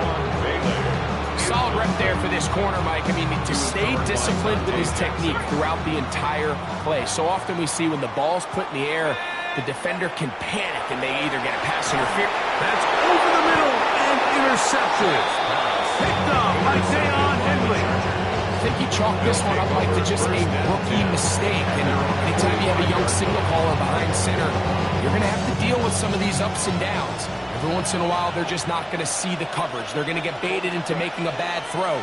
Solid rep there for this corner, Mike. I mean, to stay disciplined with his technique throughout the entire play. So often we see when the ball's put in the air, the defender can panic and they either get a pass interference. That's over the middle and intercepted. Picked up by Deion Henley. I think he chalked this one up, Mike, to just a rookie mistake. And anytime you have a young signal caller behind center, you're going to have to deal with some of these ups and downs. Every once in a while, they're just not going to see the coverage. They're going to get baited into making a bad throw.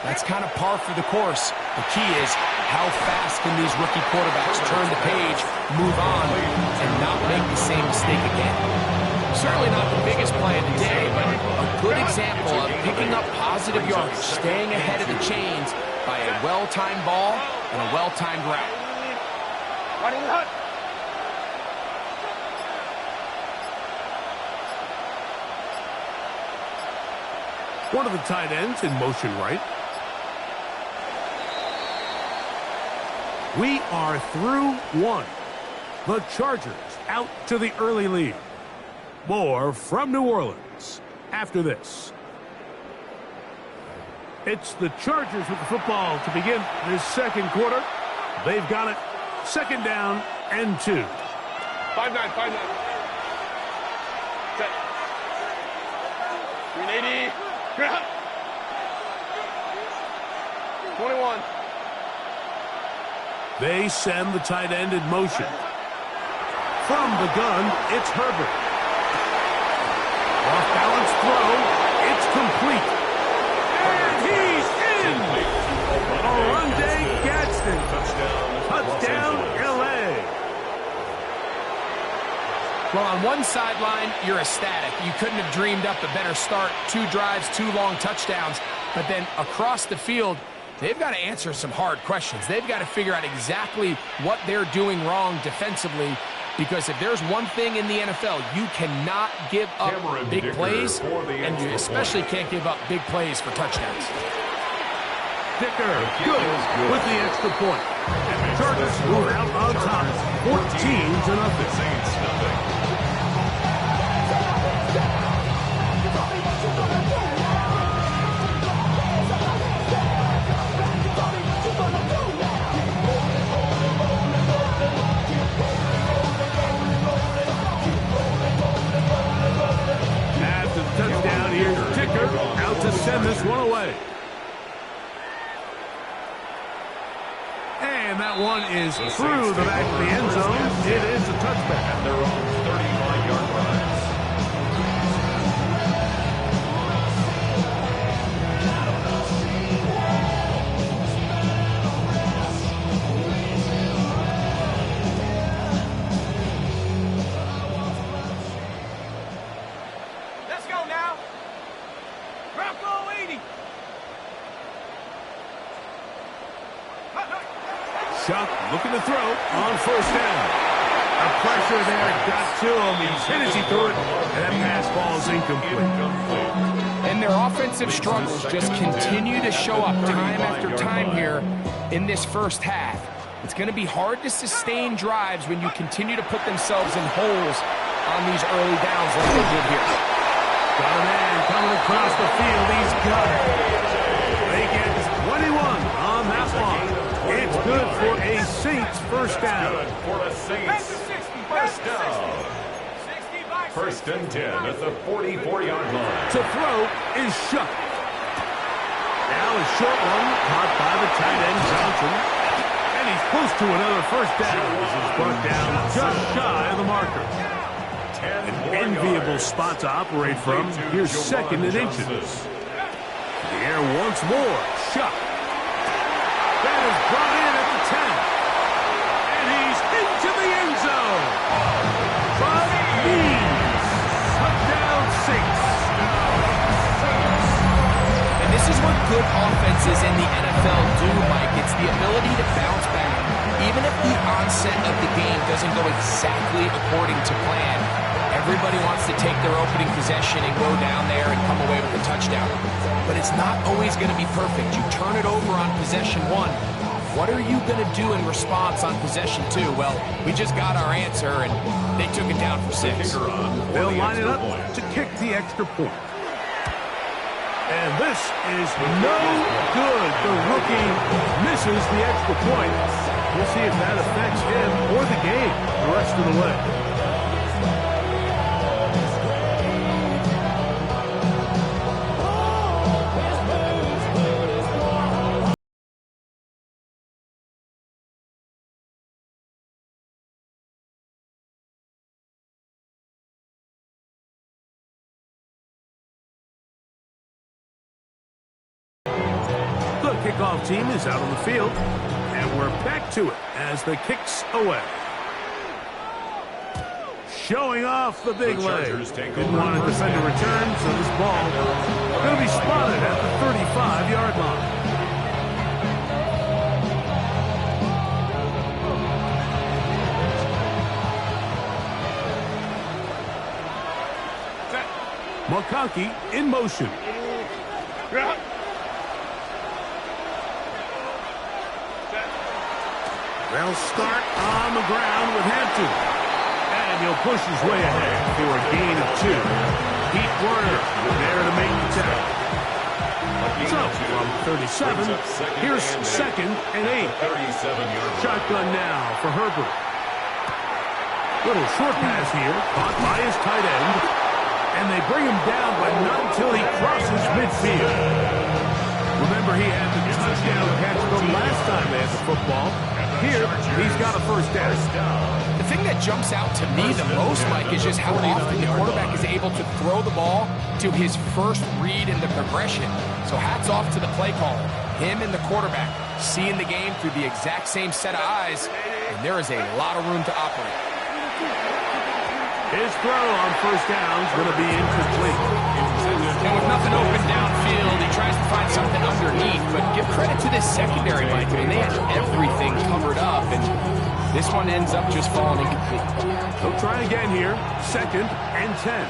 That's kind of par for the course. The key is how fast can these rookie quarterbacks turn the page, move on, and not make the same mistake again. Certainly not the biggest play of the day, but a good example of picking up positive yardage, staying ahead of the chains by a well-timed ball and a well-timed route. One of the tight ends in motion right. We are through 1. The Chargers out to the early lead. More from New Orleans after this. It's the Chargers with the football to begin this second quarter. They've got it. Second down and 2. 5-9, 5-9. Set. 380. 21. They send the tight end in motion. From the gun, it's Herbert. Off-balance throw. It's complete. And he's in! Orlando Gadsden. Touchdown, L.A. Well, on one sideline, you're ecstatic. You couldn't have dreamed up a better start. 2 drives, 2 long touchdowns. But then across the field, they've got to answer some hard questions. They've got to figure out exactly what they're doing wrong defensively, because if there's one thing in the NFL, you cannot give up big plays, and you especially can't give up big plays for touchdowns. Dicker, good with the extra point. And the Chargers move out on top, 14-0. After the touchdown, here's Dicker out to send this one away. And that one is through the back of the end zone. It is a touchback. At their own 35-yard line. Let's go now. Bronco 80. Chuck looking to throw on first down. The pressure there got to him. He's hit as he threw it, and that pass ball is incomplete. And their offensive struggles just continue to show up time after time here in this first half. It's going to be hard to sustain drives when you continue to put themselves in holes on these early downs like they did here. Got a man coming across the field. He's got it. They get 21 on that one. It's good for a Saints first down. For a Saints first down. First and 10 at the 44-yard line. To throw is Shuck. Now a short one caught by the tight end Johnson. And he's close to another first down. This is brought down just shy of the marker. An enviable spot to operate from. Here's second and inches. The air once more. Shuck. That is brought in at the 10. And he's into the end zone. But Means. Touchdown Saints. And this is what good offenses in the NFL do, Mike. It's the ability to bounce back. Even if the onset of the game doesn't go exactly according to plan, everybody wants to take their opening possession and go down there and come away with a touchdown. But it's not always going to be perfect. You turn it over on possession 1. What are you going to do in response on possession 2? Well, we just got our answer, and they took it down for 6. They'll line it up to kick the extra point. And this is no good. The rookie misses the extra point. We'll see if that affects him or the game the rest of the way. The kickoff team is out on the field, and we're back to it as the kick's away. Showing off the big leg. Didn't want to defend a return, so this ball going to be spotted at the 35-yard line. McConkey in motion. They'll start on the ground with Hampton. And he'll push his way ahead for a gain of 2. Pete Werner there to make the tackle. So, from 37, here's 2nd and 8. Shotgun now for Herbert. Little short pass here, caught by his tight end. And they bring him down, but not until he crosses midfield. Remember, he had the touchdown catch from last time they had the football. Here, he's got a first down. The thing that jumps out to me the most, Mike, is just how often the quarterback is able to throw the ball to his first read in the progression. So hats off to the play caller. Him and the quarterback seeing the game through the exact same set of eyes, and there is a lot of room to operate. His throw on first down is going to be incomplete. And with nothing open downfield, he tries to find something underneath, but give credit to this secondary, Mike. I mean, they had everything covered up, and this one ends up just falling incomplete. They'll try again here. 2nd and 10.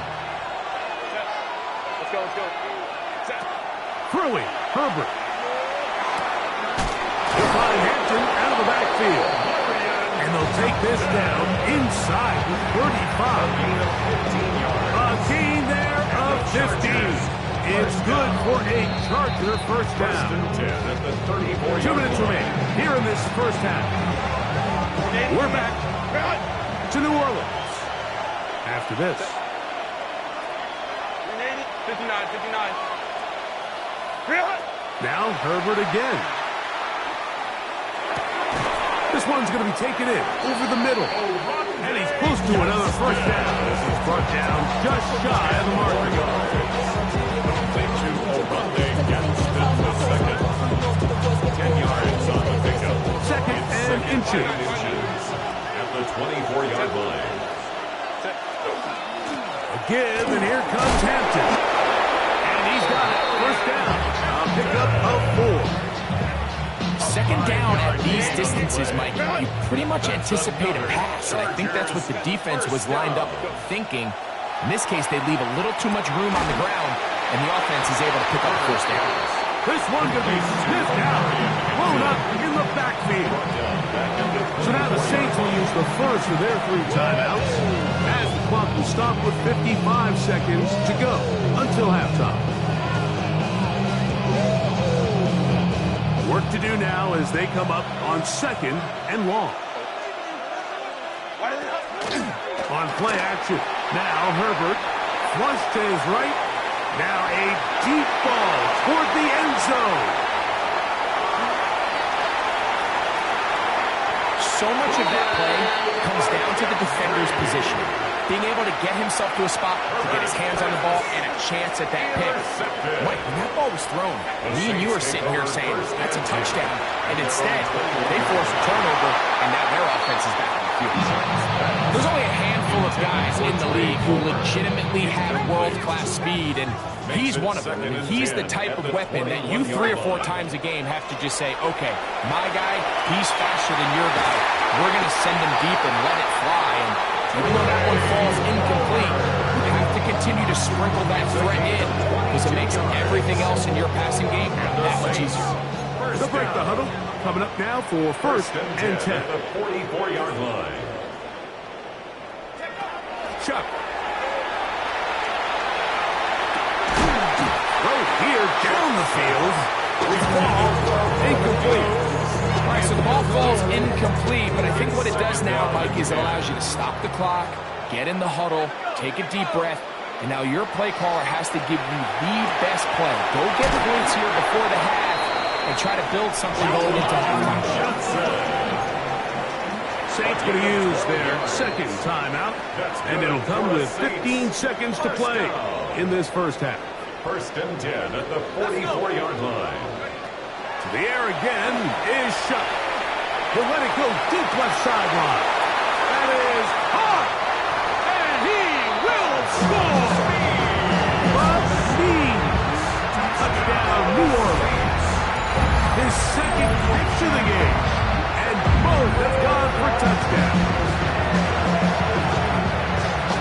Let's go. Throwing, Herbert. He'll find Hampton out of the backfield. And they'll take this down inside the 35. A gain there of 15. It's good for a Charger first down. 2 minutes remain here in this first half. We're back to New Orleans after this. 59. Now Herbert again. This one's going to be taken in over the middle. And he's close to another first down. This is brought down just shy of the marker. They gets the second. 10 yards on the pickup. 2nd and inches. At the 24-yard line. A give, and here comes Hampton. And he's got it. First down. A pickup of 4. 2nd down at these distances, Mike, you pretty much anticipate a pass, and I think that's what the defense was lined up thinking. In this case, they leave a little too much room on the ground, and the offense is able to pick up the first down. This one could be sniffed out, blown up in the backfield. So now the Saints will use the first of their 3 timeouts, as the clock will stop with 55 seconds to go until halftime. Work to do now as they come up on 2nd and long. On play action. Now Herbert. Flush to his right. Now a deep ball toward the end zone. So much of that play comes down to the defender's positioning. Being able to get himself to a spot to get his hands on the ball and a chance at that pick. Mike, when that ball was thrown, me and you are sitting here saying, that's a touchdown. And instead, they forced a turnover, and now their offense is back on the field. There's only a handful of guys in the league who legitimately have world-class speed, and he's one of them. And he's the type of weapon that you 3 or 4 times a game have to just say, okay, my guy, he's faster than your guy. We're going to send him deep and let it fly. And even though that one falls incomplete, you have to continue to sprinkle that threat in because it makes everything else in your passing game that much easier. They'll break the huddle. Coming up now for 1st and 10. At the 44-yard line. Chuck. Right here down the field. Ball incomplete. All right, so the ball falls incomplete, but I think what it does now, Mike, is it allows you to stop the clock, get in the huddle, take a deep breath, and now your play caller has to give you the best play. Go get points here before the half and try to build something going into halftime. Saints going to use their 2nd timeout, and it'll come with 15 seconds to play in this first half. 1st and 10 at the 44-yard line. The air again is shut. He'll let it go deep left sideline. That is hot. And he will score. Touchdown, New Orleans. His 2nd catch of the game. And both have gone for touchdowns.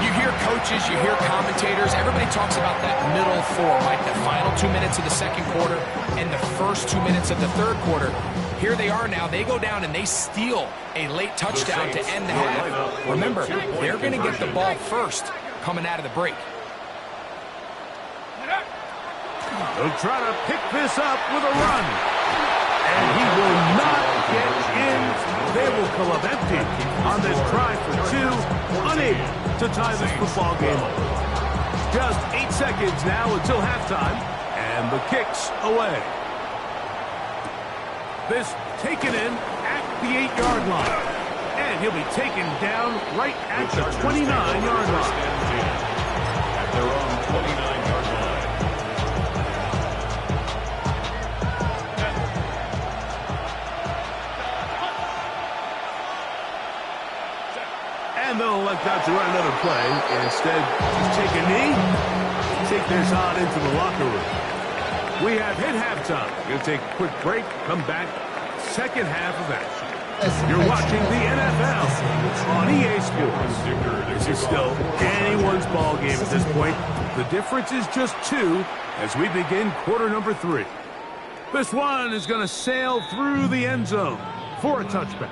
You hear coaches, you hear commentators, everybody talks about that middle 4, Mike, the final 2 minutes of the 2nd quarter and the first 2 minutes of the 3rd quarter. Here they are now. They go down and they steal a late touchdown to end the half. Remember, they're going to get the ball first coming out of the break. They'll try to pick this up with a run. And he will not get in. They will come up empty on this try for two. Unable to tie this football game up. Just 8 seconds now until halftime. And the kick's away. This taken in at the 8-yard line. And he'll be taken down right at the 29-yard line. At their own 29-yard line. And they'll elect out to run another play. Instead, just take a knee, take this on into the locker room. We have hit halftime. We're going to take a quick break, come back, second half of action. You're watching the NFL on EA Sports. This is still anyone's ball game at this point. The difference is just 2 as we begin quarter number 3. This one is going to sail through the end zone for a touchback.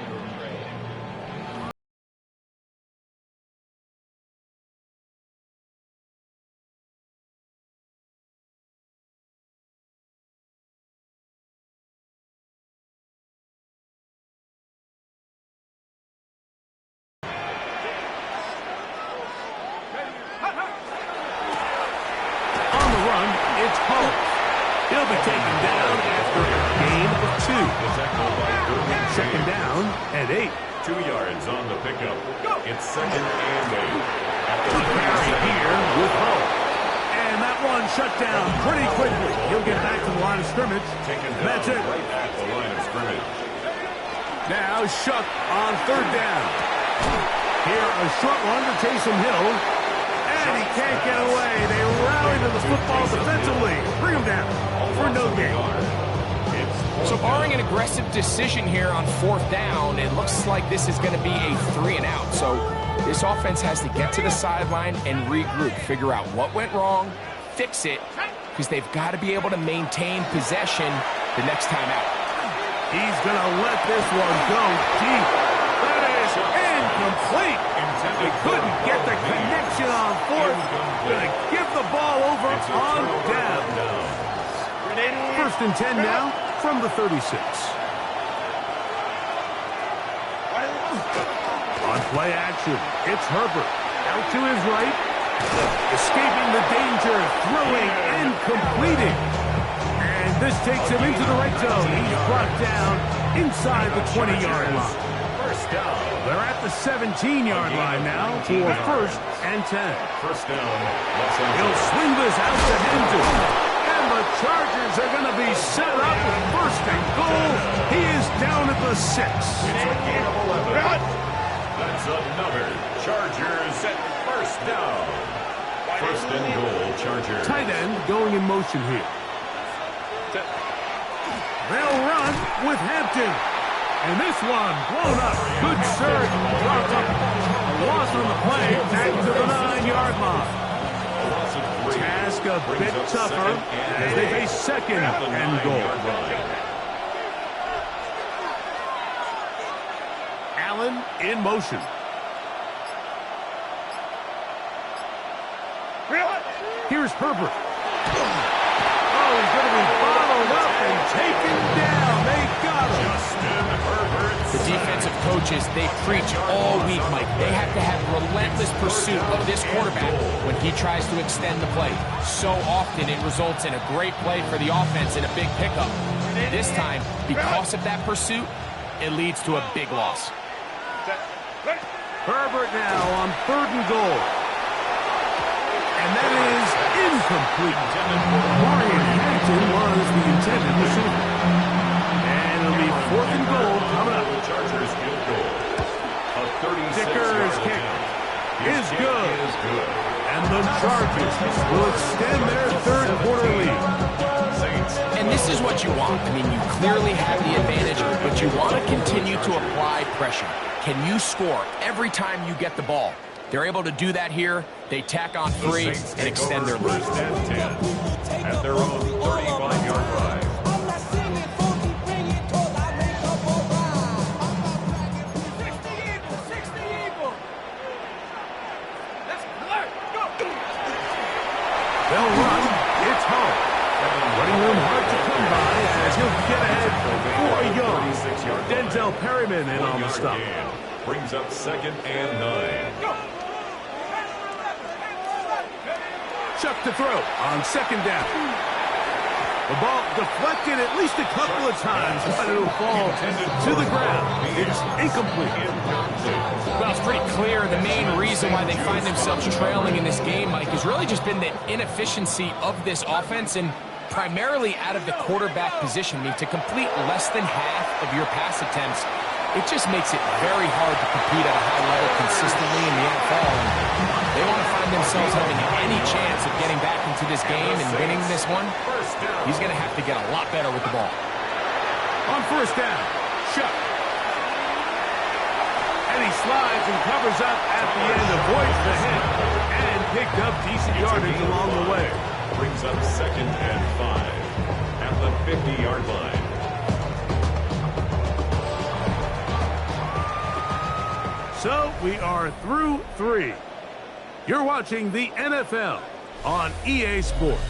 He'll be taken down after a gain of 2. Second down and 8. 2 yards on the pickup. It's second and 8. Carry here with Hull. And that one shut down pretty quickly. He'll get back to the line of scrimmage. That's it. Right at the line of scrimmage. Now Shuck on third down. Here a short one to Taysom Hill. And he can't get away. They rally to the football defensively. Bring him down for no gain. So barring an aggressive decision here on fourth down, it looks like this is going to be a 3 and out. So this offense has to get to the sideline and regroup, figure out what went wrong, fix it, because they've got to be able to maintain possession the next time out. He's going to let this one go deep. That is incomplete. They couldn't get the connection on fourth. Going to give the ball over on down. First and 10 now from the 36. On play action, it's Herbert. Out to his right. Escaping the danger, throwing and completing. And this takes him into the red zone. He's brought down inside the 20-yard line. They're at the 17-yard line now for first and 10. First down. He'll swing this out to Hendon. And the Chargers are going to be set up with first and goal. He is down at the 6. It's a gain of 11. That's another Chargers at first down. First and goal, Chargers. Tight end going in motion here. They'll run with Hampton. And this one blown up. Good surge. Dropped up. A loss on the play. Back to the 9-yard line. Task a bit tougher as they face second and goal. Allen in motion. Here's Herbert. Oh, he's going to be bottled up and taken down. They got him. The defensive coaches, they preach all week, Mike. They have to have relentless pursuit of this quarterback when he tries to extend the play. So often it results in a great play for the offense and a big pickup. This time, because of that pursuit, it leads to a big loss. Herbert now on third and goal. And that is incomplete. Marion Hampton was the intended receiver. And it'll be fourth and goal coming up. Chargers field goal. A 36-yard Dicker's kick is good. And the Chargers will extend their third quarter lead. And this is what you want. I mean, you clearly have the advantage, but you want to continue to apply pressure. Can you score every time you get the ball? They're able to do that here. They tack on 3 and extend their lead. First and 10 at their own 35-yard line. They'll run. It's home. Running room hard to come by as he'll get ahead for a yard. Denzel Perryman in on the stop. Brings up 2nd and 9. Chuck to throw on 2nd down. The ball deflected at least a couple of times, but it'll fall to the ground. It's incomplete. Well, it's pretty clear the main reason why they find themselves trailing in this game, Mike, has really just been the inefficiency of this offense and primarily out of the quarterback position. I mean, to complete less than half of your pass attempts, it just makes it very hard to compete at a high level consistently in the NFL. And they want to find themselves having any chance of getting back into this game and winning this one. He's going to have to get a lot better with the ball. On 1st down, Chuck. And he slides and covers up at the end, avoids the hit, and picked up decent yardage along the way. Brings up 2nd and 5 at the 50-yard line. So we are through 3. You're watching the NFL on EA Sports.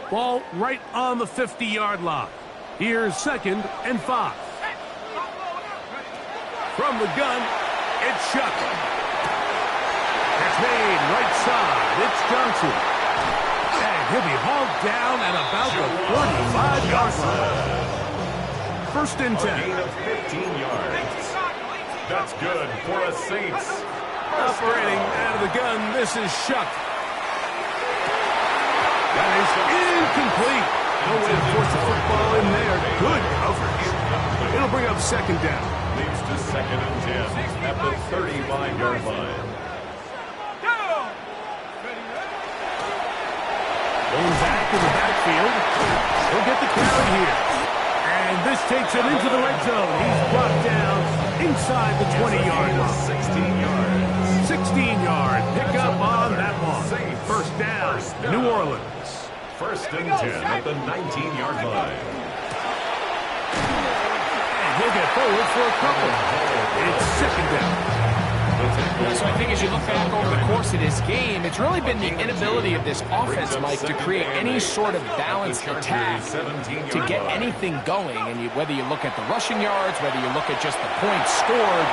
Ball right on the 50-yard line. Here's 2nd and 5. From the gun, it's Chuck. It's made right side. It's Johnson. And he'll be hauled down at about the 45-yard line. 1st and 10. A gain of 15 yards. That's good for a Saints. Operating out of the gun, this is Chuck. That is incomplete. No way to force the football in there. Good coverage. It'll bring up 2nd down. Leads to 2nd and 10 at the 35-yard line. Going back in the backfield. He'll get the carry here. And this takes it into the red zone. He's brought down inside the 20-yard line. 16 yards. 16-yard pickup on that one. 1st down, New Orleans. 1st and 10 at the 19-yard line. And he'll get forward for a couple. It's 2nd down. So I think as you look back over the course of this game, it's really been the inability of this offense, Mike, to create any sort of balanced attack to get anything going. And whether you look at the rushing yards, whether you look at just the points scored,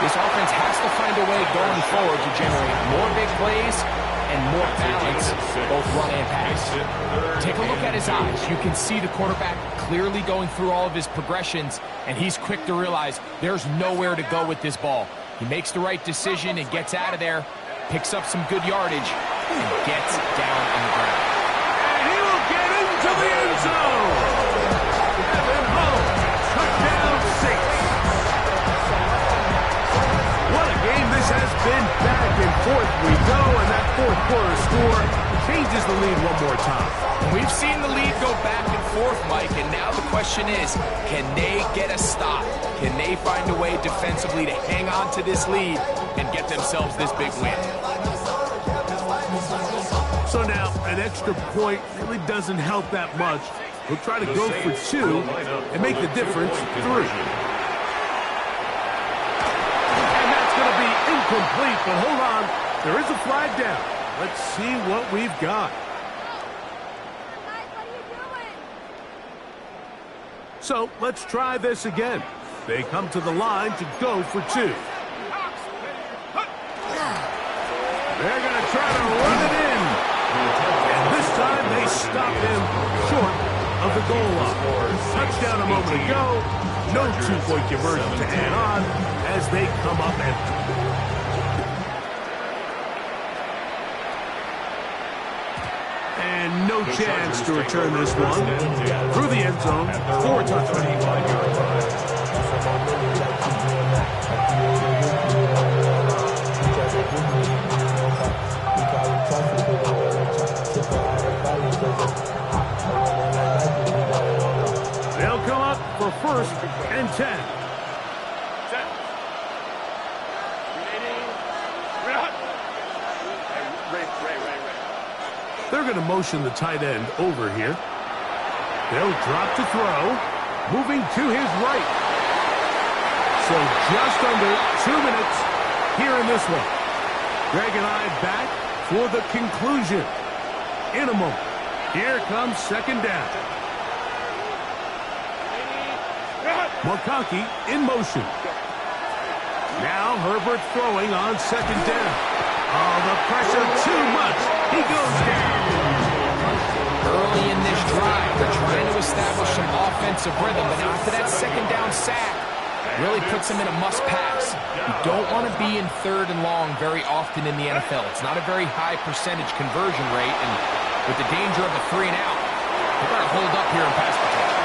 this offense has to find a way going forward to generate more big plays and more balance, both run and pass. Take a look at his eyes. You can see the quarterback clearly going through all of his progressions, and he's quick to realize there's nowhere to go with this ball. He makes the right decision and gets out of there, picks up some good yardage, and gets down on the ground. And he will get into the end zone. Evan Hull, touchdown Saints. What a game this has been. Back and forth we go, and that 4th quarter score changes the lead one more time. We've seen the lead go back and forth, Mike, and now the question is, can they get a stop? Can they find a way defensively to hang on to this lead and get themselves this big win? So now, an extra point really doesn't help that much. We'll try to go for 2 and make the difference 3. And that's going to be incomplete, but hold on. There is a flag down. Let's see what we've got. So let's try this again. They come to the line to go for 2. They're going to try to run it in. And this time they stop him short of the goal line. Touchdown a moment ago. No 2-point conversion to add on as they come up empty. And no chance to return this one. Through the end zone, 4 touchdowns. They'll come up for 1st and 10. They're going to motion the tight end over here. They'll drop to throw, moving to his right. So just under 2 minutes here in this one. Greg and I back for the conclusion in a moment. Here comes second down. McConkey in motion. Now Herbert throwing on second down. Oh, the pressure too much. He goes down. Early in this drive, they're trying to establish some offensive rhythm, but after that second down sack, really puts them in a must-pass. You don't want to be in third and long very often in the NFL. It's not a very high percentage conversion rate, and with the danger of a 3 and out, they've got to hold up here in pass protection.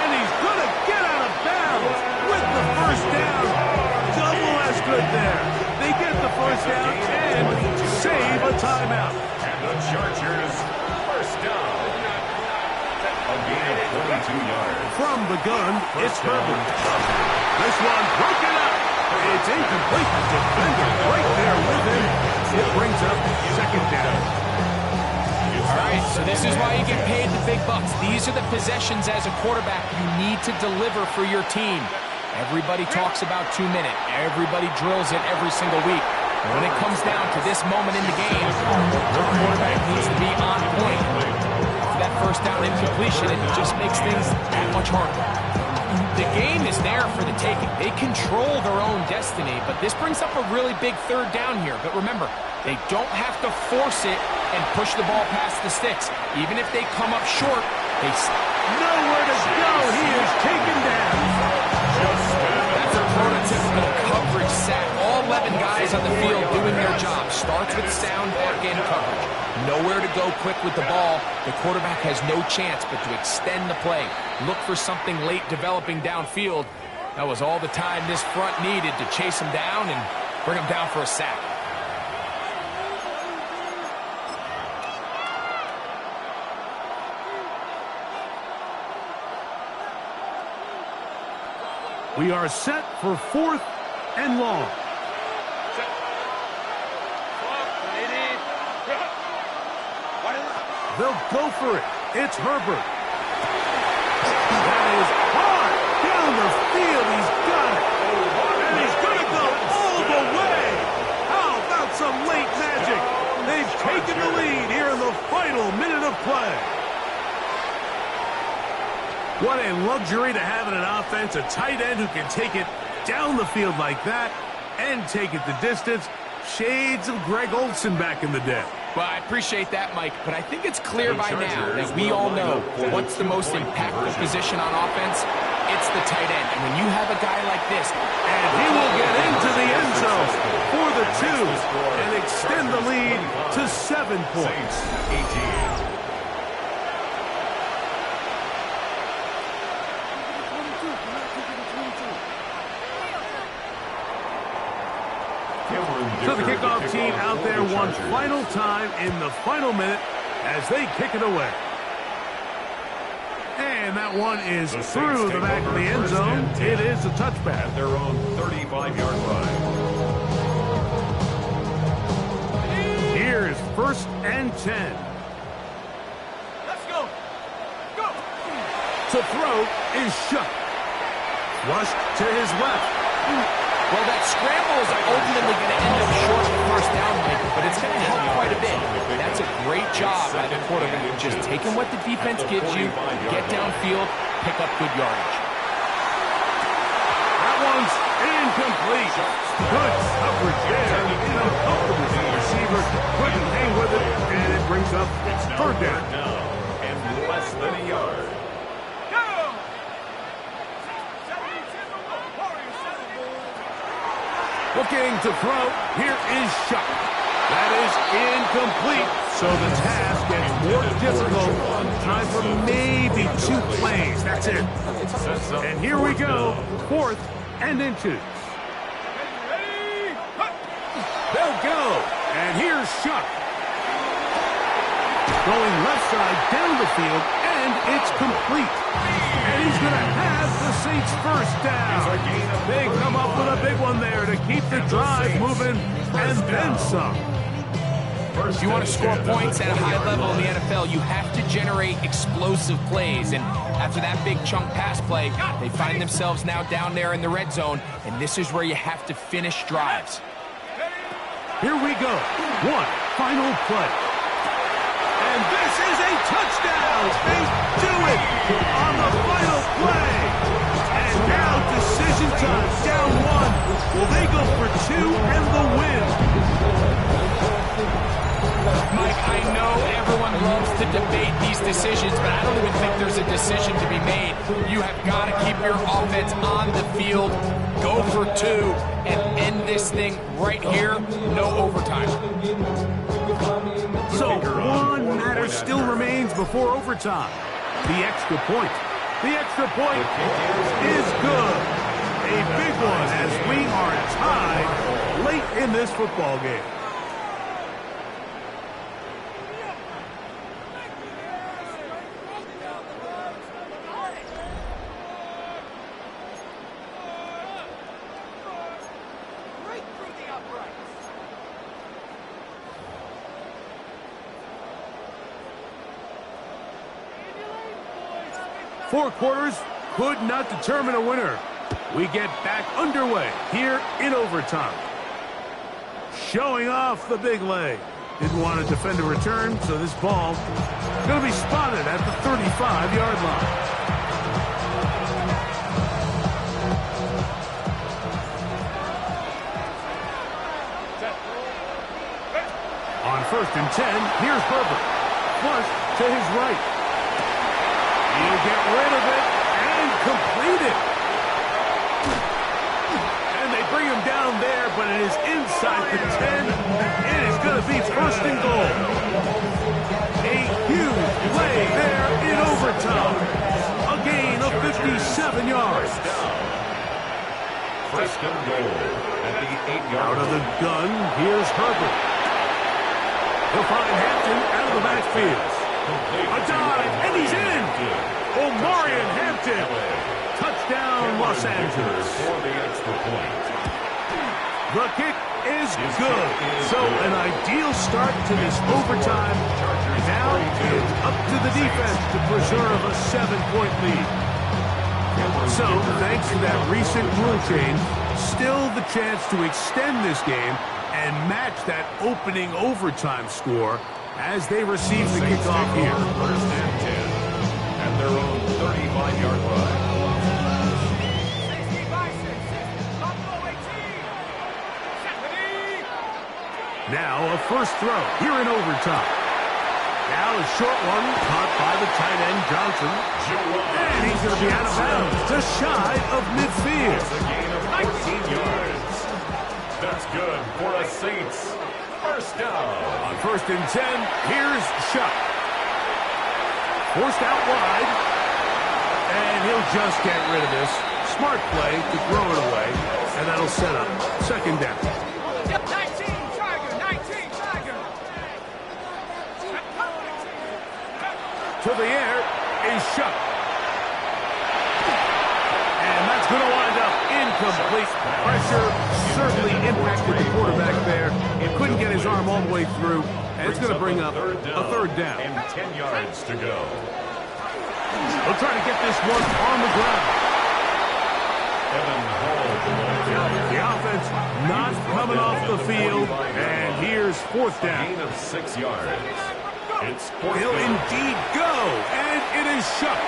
And he's going to get out of bounds with the first down. Double as good there. They get the first down and save a timeout. And the Chargers, first down. A gain of 22 yards. From the gun, it's Herbert. This one broken up. It's incomplete. Defender right there with him. It brings up second down. All right, so this is why you get paid the big bucks. These are the possessions as a quarterback you need to deliver for your team. Everybody talks about 2 minutes. Everybody drills it every single week. And when it comes down to this moment in the game, your quarterback needs to be on point. For that first down incompletion, it just makes things that much harder. The game is there for the taking. They control their own destiny, but this brings up a really big third down here. But remember, they don't have to force it and push the ball past the sticks. Even if they come up short, they nowhere to go. He is taken down. That's a prototypical coverage sack. All 11 guys on the field doing their job. Starts with sound back-end coverage. Nowhere to go quick with the ball. The quarterback has no chance but to extend the play. Look for something late developing downfield. That was all the time this front needed to chase him down and bring him down for a sack. We are set for fourth and long. They'll go for it. It's Herbert. That is hard down the field. He's got it. And he's going to go all the way. How about some late magic? They've taken the lead here in the final minute of play. What a luxury to have in an offense, a tight end who can take it down the field like that and take it the distance. Shades of Greg Olsen back in the day. Well, I appreciate that, Mike, but I think it's clear by now that we all know what's the most impactful position on offense. It's the tight end. And when you have a guy like this, and he will get into the end zone for the 2 and extend the lead to 7 points. 18. So the kickoff team out there one final time in the final minute as they kick it away. And that one is through the back of the end zone. It is a touchback. At their own 35-yard line. Here is first and 10. Let's go. Go. To throw is Shuck. Flushed to his left. Well, that scramble is ultimately going to end up short of the first down, Mike, but it's going to help quite a bit. That's a great job by the quarterback. Just taking what the defense gives you, get downfield, pick up good yardage. That one's incomplete. Good coverage there. Uncomfortable receiver. Couldn't hang with it, and it brings up third down. And less than a yard. Looking to throw. Here is Shuck. That is incomplete. So the task gets more difficult. Time for maybe 2 plays. That's it. And here we go. Fourth and then 2. They'll go. And here's Shuck. Going left side down the field, and it's complete. And he's going to have the Saints first down. They come up with a big one there to keep the drive moving, and then some. If you want to score points at a high level in the NFL, you have to generate explosive plays. And after that big chunk pass play, they find themselves now down there in the red zone, and this is where you have to finish drives. Here we go. One final play. And this is a touchdown. They do it on the final play. And now decision time. Down one. Will they go for two and the win? Mike, I know everyone loves to debate these decisions, but I don't even think there's a decision to be made. You have got to keep your offense on the field, go for two, and end this thing right here. No overtime. So one matter still remains before overtime. The extra point. The extra point is good. A big one as we are tied late in this football game. Four quarters could not determine a winner. We get back underway here in overtime. Showing off the big leg. Didn't want to defend a return, so this ball is going to be spotted at the 35-yard line. On 1st and 10, here's Herbert. Flush to his right. He'll get rid of it and complete it. And they bring him down there, but it is inside the 10. It is going to be 1st and goal. A huge play there in overtime. A gain of 57 yards. 1st and goal at the 8-yard line. Out of the gun, here's Herbert. He'll find Hampton out of the backfield. A dive, and he's in! Omarion Hampton. Touchdown, Los Angeles. For the extra point. The kick is good. So an ideal start to this overtime. Now it's up to the defense to preserve a 7-point lead. So thanks to that recent rule change, still the chance to extend this game and match that opening overtime score as they receive the kickoff here. 1st and 10 at their own 35-yard line. Now a first throw here in overtime. Now a short one caught by the tight end Johnson. And he's going to be out of bounds just shy of midfield. It's a gain of 14 yards. That's good for a Saints. First down. On 1st and 10, here's Shuck. Forced out wide. And he'll just get rid of this. Smart play to throw it away. And that'll set up 2nd down. 19 Tiger, 19 Tiger. To the air is Shuck. And that's going to wind up incomplete. Pressure certainly impacted the quarterback there. He couldn't get his arm all the way through. And it's going to bring up a 3rd down. And 10 yards to go. They'll try to get this one on the ground. Evan Hall. The offense not coming off the field. And here's 4th down. Gain of 6 yards. It's 4th He'll down. indeed go. And it is Shuck.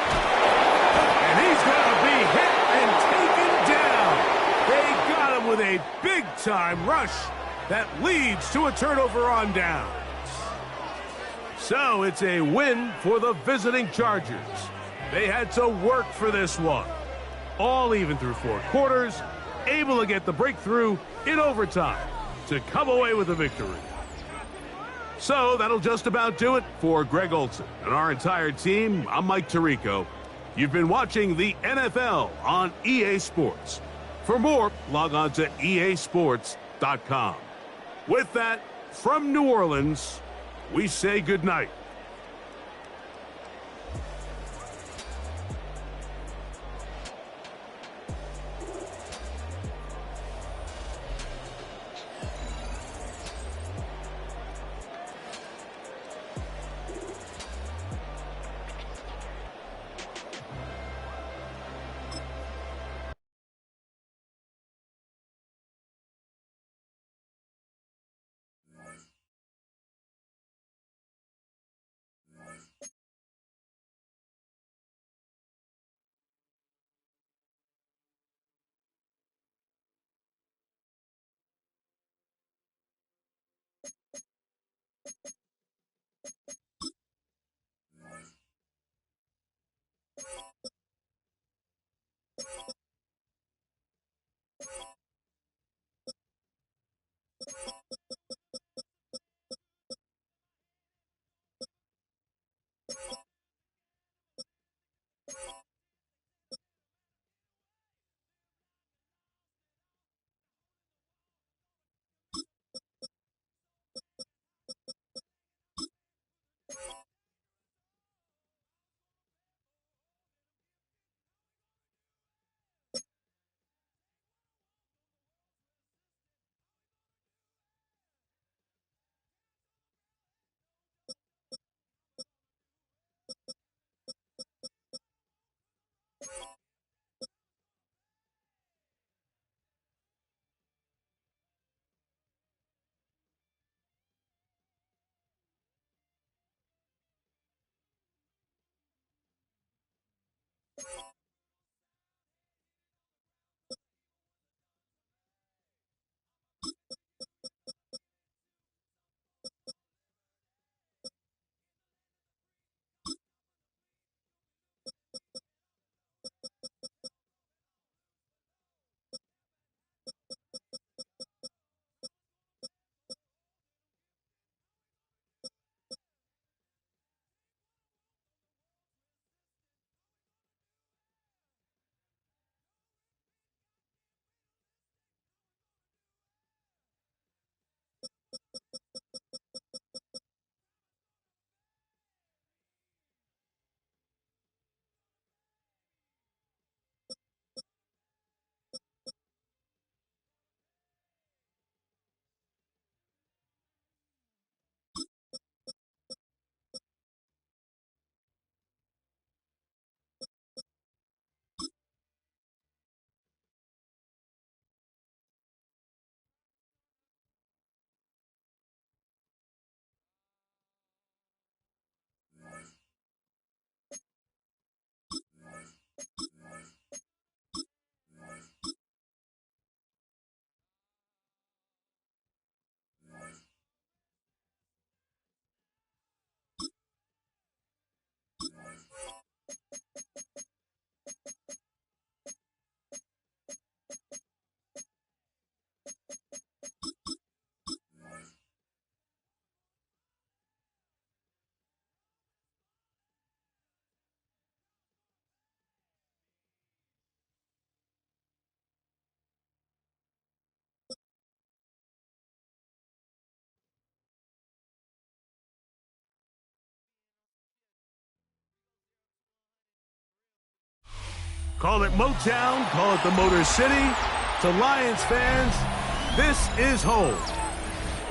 And he's going to be hit and taken down. They got him with a big-time rush that leads to a turnover on down. So it's a win for the visiting Chargers. They had to work for this one. All even through 4 quarters, able to get the breakthrough in overtime to come away with a victory. So that'll just about do it for Greg Olson and our entire team. I'm Mike Tirico. You've been watching the NFL on EA Sports. For more, log on to easports.com. With that, from New Orleans, we say goodnight. Call it Motown, call it the Motor City. To Lions fans, this is home.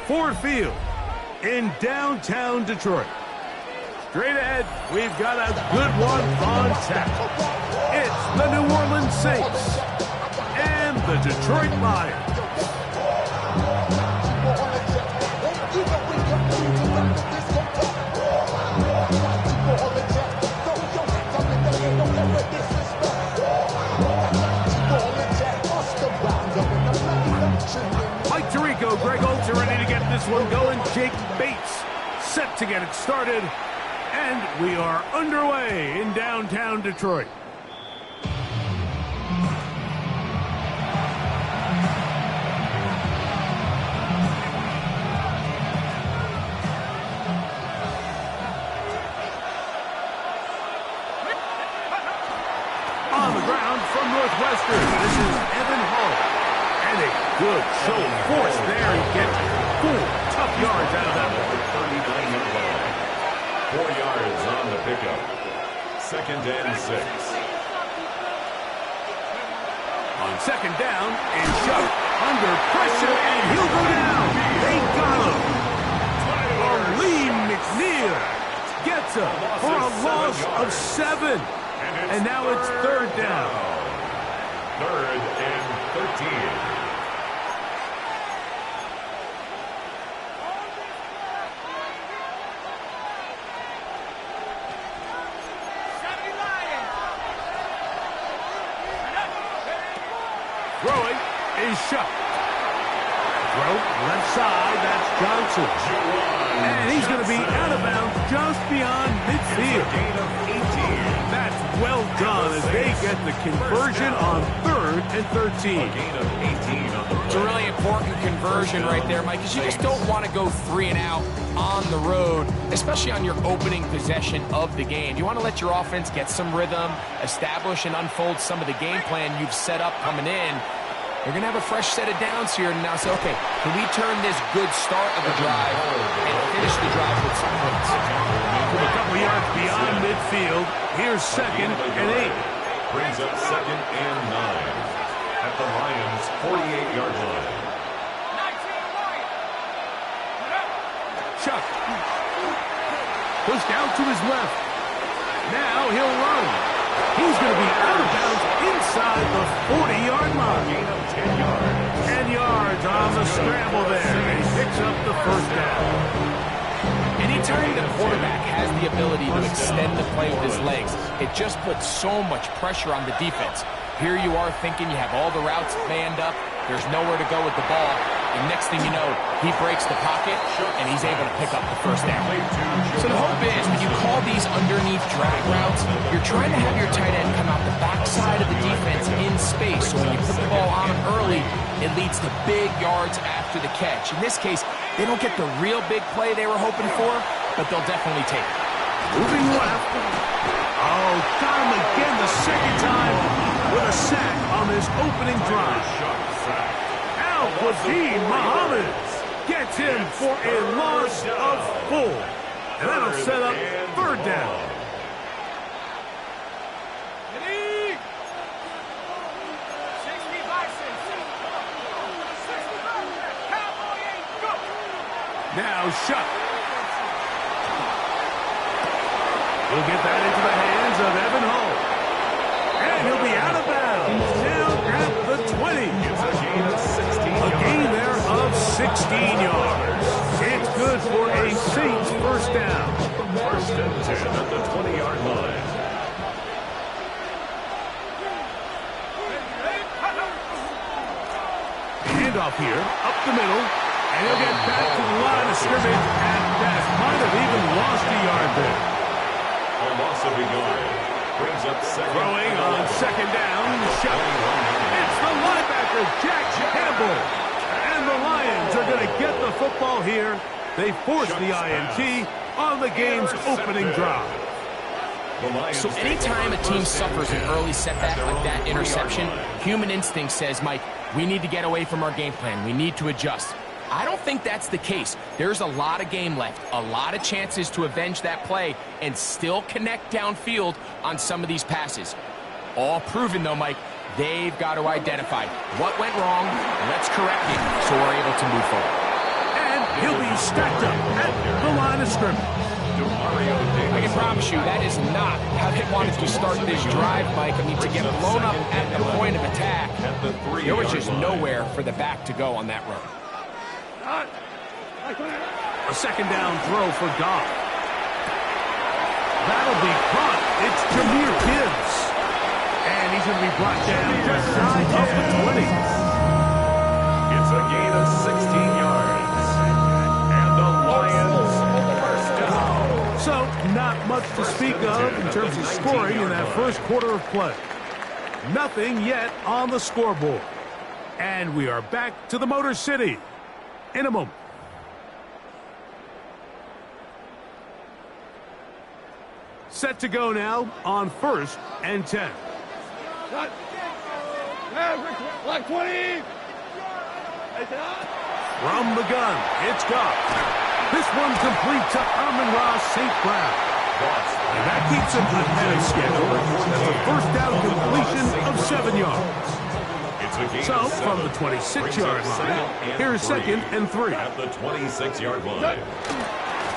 Ford Field in downtown Detroit. Straight ahead, we've got a good one on tap. It's the New Orleans Saints and the Detroit Lions. Mike Tirico, Greg Olds are ready to get this one going. Jake Bates set to get it started. And we are underway in downtown Detroit. On the ground from Northwestern, this is Evan Hall. And a good show of force there. He gets 4 tough yards out of that one. 39-yard line. 4 yards on the pickup. 2nd and 6. On 2nd down, and Chuck under pressure, and he'll go down. They got him. Lee McNeil gets him for a loss of 7. And now it's 3rd down. 3rd and 13. Throwing is Shuck. Throw left side, that's Johnson. And he's going to be out of bounds just beyond midfield. Gain of 18. That's well done as they get the conversion on 3rd and 13. A gain of 18 on the It's a really important conversion right there, Mike, because you just don't want to go 3 and out on the road, especially on your opening possession of the game. You want to let your offense get some rhythm, establish and unfold some of the game plan you've set up coming in. You're going to have a fresh set of downs here and now say, okay, can we turn this good start of the drive and finish the drive with some points? From a couple yards beyond midfield, here's 2nd and 8. Brings up 2nd and 9 at the Lions' 48-yard line. Chuck pushed out to his left. Now he'll run. He's going to be out of bounds inside the 40-yard line. Gain of 10 yards. 10 yards on the scramble there. And he picks up the 1st down. Anytime Anytime the quarterback has the ability to extend the play with his legs, it just puts so much pressure on the defense. Here you are thinking you have all the routes manned up, there's nowhere to go with the ball, and next thing you know, he breaks the pocket, and he's able to pick up the first down. So the hope is, when you call these underneath drag routes, you're trying to have your tight end come out the backside of the defense in space, so when you put the ball on him early, it leads to big yards after the catch. In this case, they don't get the real big play they were hoping for, but they'll definitely take it. Moving left. Oh, got him again the second time with a sack on this opening drive. Al-Quadin Muhammad gets him for a loss of 4. And that'll set up third down. Now Shuck. He'll get that into the hands of Evan Hull. And he'll be out of bounds down at the 20. It's a gain of 16 A gain there of 16 yards. It's good for a Saints first down. First and 10 at the 20-yard line. Handoff here, up the middle. And he'll get back to the line of scrimmage at that. Might have even lost a yard there. A loss of a yard. Brings up second. Throwing on second down. Shot. It's the linebacker, Jack Campbell. And the Lions are going to get the football here. They force the INT on the game's opening drive. So anytime a team suffers an early setback like that interception, human instinct says, Mike, we need to get away from our game plan. We need to adjust. I don't think that's the case. There's a lot of game left, a lot of chances to avenge that play and still connect downfield on some of these passes. All proven, though, Mike, they've got to identify what went wrong, let's correct it so we're able to move forward. And he'll be stacked up at the line of scrimmage. I can promise you that is not how they wanted to start this drive, Mike. I mean, to get blown up at the point of attack, there was just nowhere for the back to go on that run. A second down throw for Goff. That'll be caught. It's Jahmyr Gibbs. And he's going to be brought down just shy of the 20. It's a gain of 16 yards. And the Lions first down. So, not much to speak of in terms of scoring in that first quarter of play. Nothing yet on the scoreboard. And we are back to the Motor City in a moment. Set to go now on 1st and 10. Like 20. From the gun, it's Goff. This one complete to Amon-Ra St. Brown. And that keeps him ahead of schedule. That's a first down completion of 7 yards. So, from the 26-yard line, here's 2nd and 3. At the 26-yard line.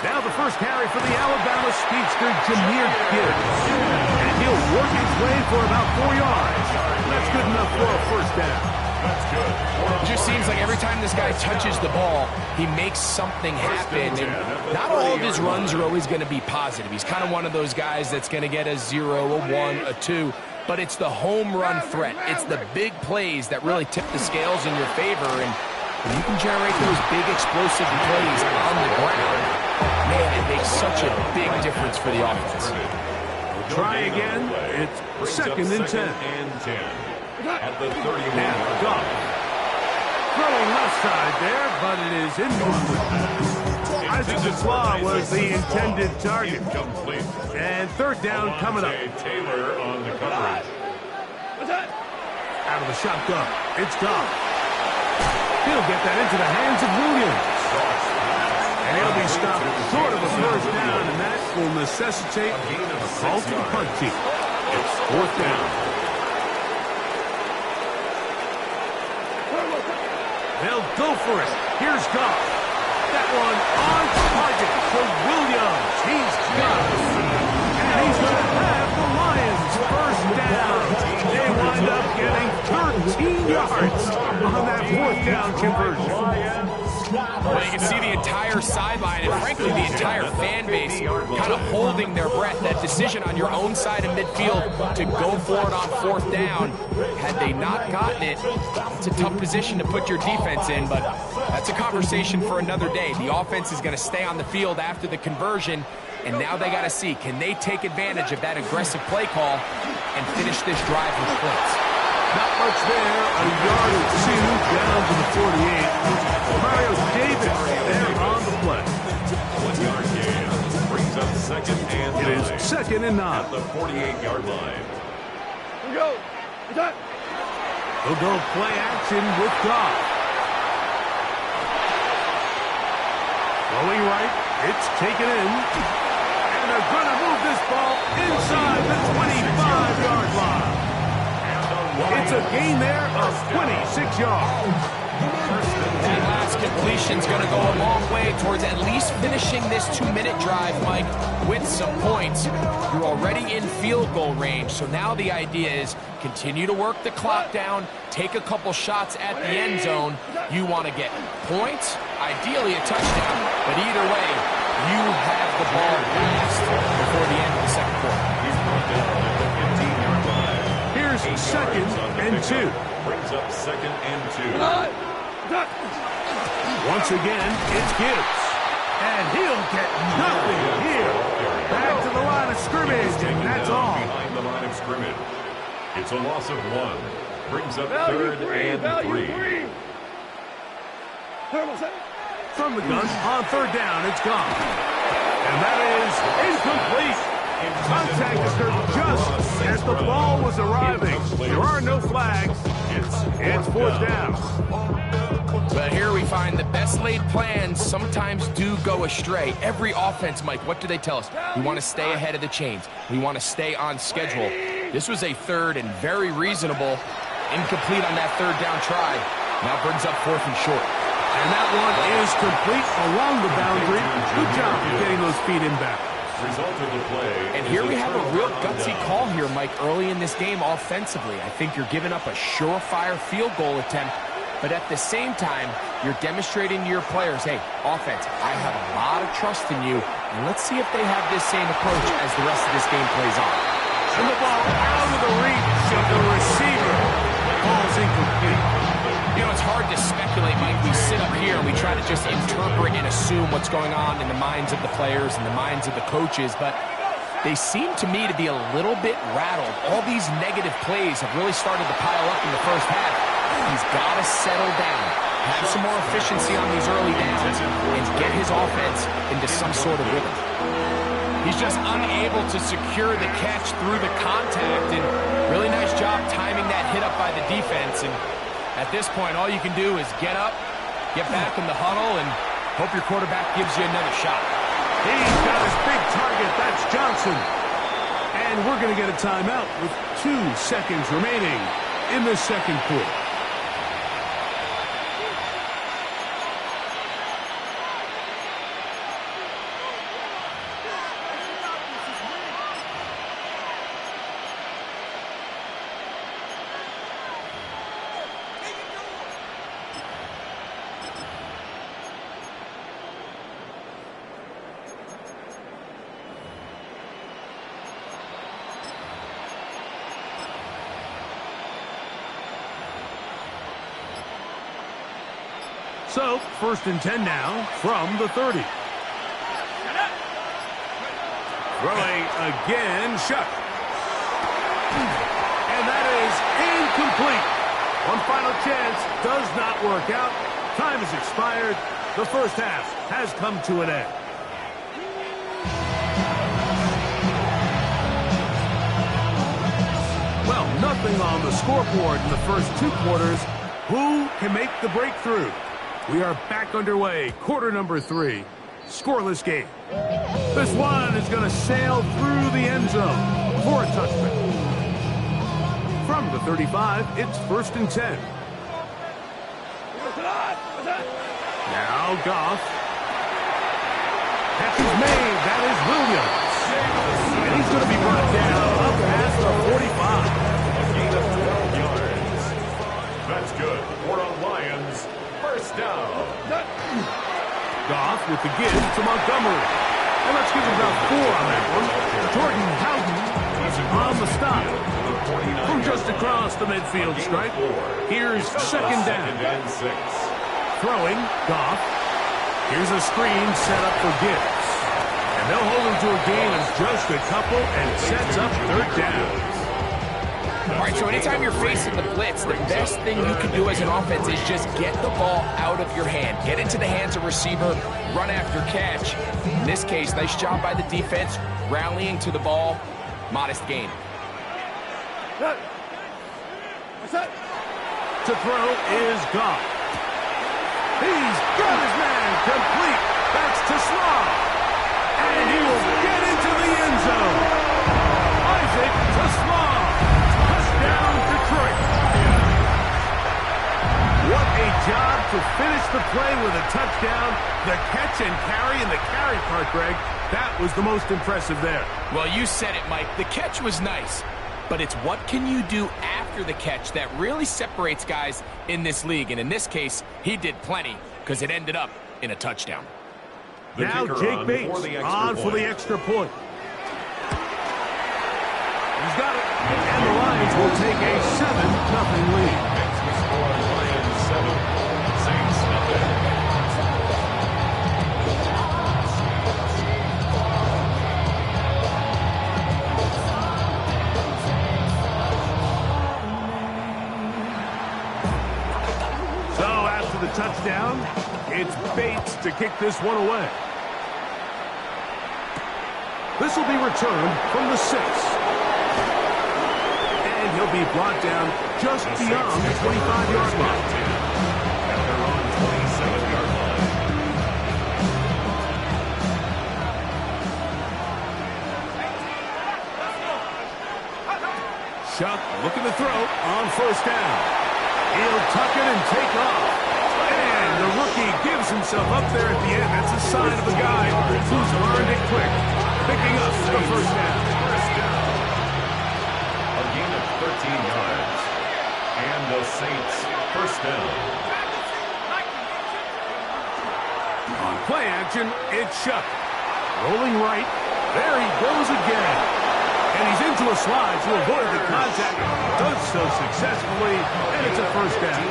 Now the first carry for the Alabama speedster, Jahmyr Gibbs. And he'll work his way for about 4 yards. That's good enough for a first down. That's good. It just seems like every time this guy touches the ball, he makes something happen. And not all of his runs are always going to be positive. He's kind of one of those guys that's going to get a 0, a 1, a 2. But it's the home run threat. It's the big plays that really tip the scales in your favor. And when you can generate those big explosive plays on the ground, man, it makes such a big difference for the offense. Try again. It's 2nd and 10. At the 31. Now, Goff. Throwing left side there, but it is incomplete. Isaac Dubois was the intended target. And third down coming up. Taylor on the coverage. Out of the shotgun, it's Goff. He'll get that into the hands of Williams. And he'll be stopped short of a first down, and that will necessitate a call to the punt team. It's 4th down. They'll go for it. Here's Goff. That one on target for Williams. He's got it. And he's going to have the Lions first down. They wind up getting 13 yards on that 4th down conversion. Well, you can see the entire sideline and, frankly, the entire fan base kind of holding their breath. That decision on your own side of midfield to go for it on 4th down, had they not gotten it, it's a tough position to put your defense in, but that's a conversation for another day. The offense is going to stay on the field after the conversion, and now they got to see, can they take advantage of that aggressive play call and finish this drive with points? Not much there. A yard or two down to the 48. Mario Davis there on the play. 1-yard gain brings up 2nd and 9. It is 2nd and 9. At the 48-yard line. Here we go. Good time. They'll go play action with Goff. Going right. It's taken in. And they're going to move this ball inside the 25-yard line. It's a gain there of 26 yards. That last completion's going to go a long way towards at least finishing this 2-minute drive, Mike, with some points. You're already in field goal range, so now the idea is continue to work the clock down, take a couple shots at the end zone. You want to get points, ideally a touchdown, but either way, you have the ball last before the end of the second quarter. He's brought down at the 15-yard line. Here's 2nd and 2. Brings up 2nd and 2. Once again, it's Gibbs. And he'll get nothing here. Back to the line of scrimmage, and that's all. Behind the line of scrimmage. It's a loss of 1. Brings up 3rd and 3. From the gun, on 3rd down, it's gone. And that is incomplete. Contact occurred just as the ball was arriving. There are no flags. It's 4th down. But here we find the best laid plans sometimes do go astray. Every offense, Mike, what do they tell us? We want to stay ahead of the chains. We want to stay on schedule. This was a 3rd and very reasonable. Incomplete on that 3rd down try. Now brings up 4th and short. And that one is complete along the boundary. Good job of getting those feet in back. Result of the play. And here we have a real gutsy call here, Mike, early in this game offensively. I think you're giving up a surefire field goal attempt, but at the same time, you're demonstrating to your players, hey, offense, I have a lot of trust in you, and let's see if they have this same approach as the rest of this game plays on. And the ball out of the reach of the receiver. Ball's incomplete. You know, it's hard to speculate, Mike. We sit up here and we try to just interpret and assume what's going on in the minds of the players and the minds of the coaches, but they seem to me to be a little bit rattled. All these negative plays have really started to pile up in the first half. He's got to settle down, have some more efficiency on these early downs, and get his offense into some sort of rhythm. He's just unable to secure the catch through the contact, and really nice job timing that hit up by the defense. And at this point, all you can do is get up, get back in the huddle, and hope your quarterback gives you another shot. He's got his big target. That's Johnson. And we're going to get a timeout with 2 seconds remaining in the second quarter. So, 1st and 10 now from the 30. Throwing again, Shuck. And that is incomplete. One final chance does not work out. Time has expired. The first half has come to an end. Well, nothing on the scoreboard in the first 2 quarters. Who can make the breakthrough? We are back underway, quarter number 3. Scoreless game. This one is going to sail through the end zone for a touchdown. From the 35, it's 1st and 10. Now Goff. Catch is made. That is Williams. And he's going to be brought down up past the 45. A gain of 12 yards. That's good for a Lions First down. Goff with the give to Montgomery. And let's give him about 4 on that one. Jordan Howden on the stop. From just across the midfield stripe. Here's second down. And 6. Throwing, Goff. Here's a screen set up for Gibbs. And they'll hold him to a gain of just a couple, and it sets up third down. All right, so anytime you're facing the blitz, the best thing you can do as an offense is just get the ball out of your hand. Get into the hands of receiver, run after catch. In this case, nice job by the defense, rallying to the ball. Modest gain. To throw is Goff. He's got his man complete. That's to Slaw. And he will get into the end zone. Isaac to Slaw. Touchdown, Detroit. What a job to finish the play with a touchdown. The catch and carry in the carry part, Greg. That was the most impressive there. Well, you said it, Mike. The catch was nice. But it's what can you do after the catch that really separates guys in this league. And in this case, he did plenty because it ended up in a touchdown. Now Jake Bates on for the extra point. He's got it. And the Lions will take a 7-0 lead. Next we score Lions 7, Saints nothing. The touchdown, it's Bates to kick this one away. This will be returned from the 6. And he'll be brought down just beyond the 25-yard line. And they're on 27-yard line. Shuck looking to throw on first down. He'll tuck it and take off. And the rookie gives himself up there at the end. That's a sign of a guy who's learned it quick. Picking up the first down. A gain of 13 yards. And the Saints first down. On play action, it's Shuck. Rolling right. There he goes again. And he's into a slide to avoid the contact. Does so successfully. And it's a first down.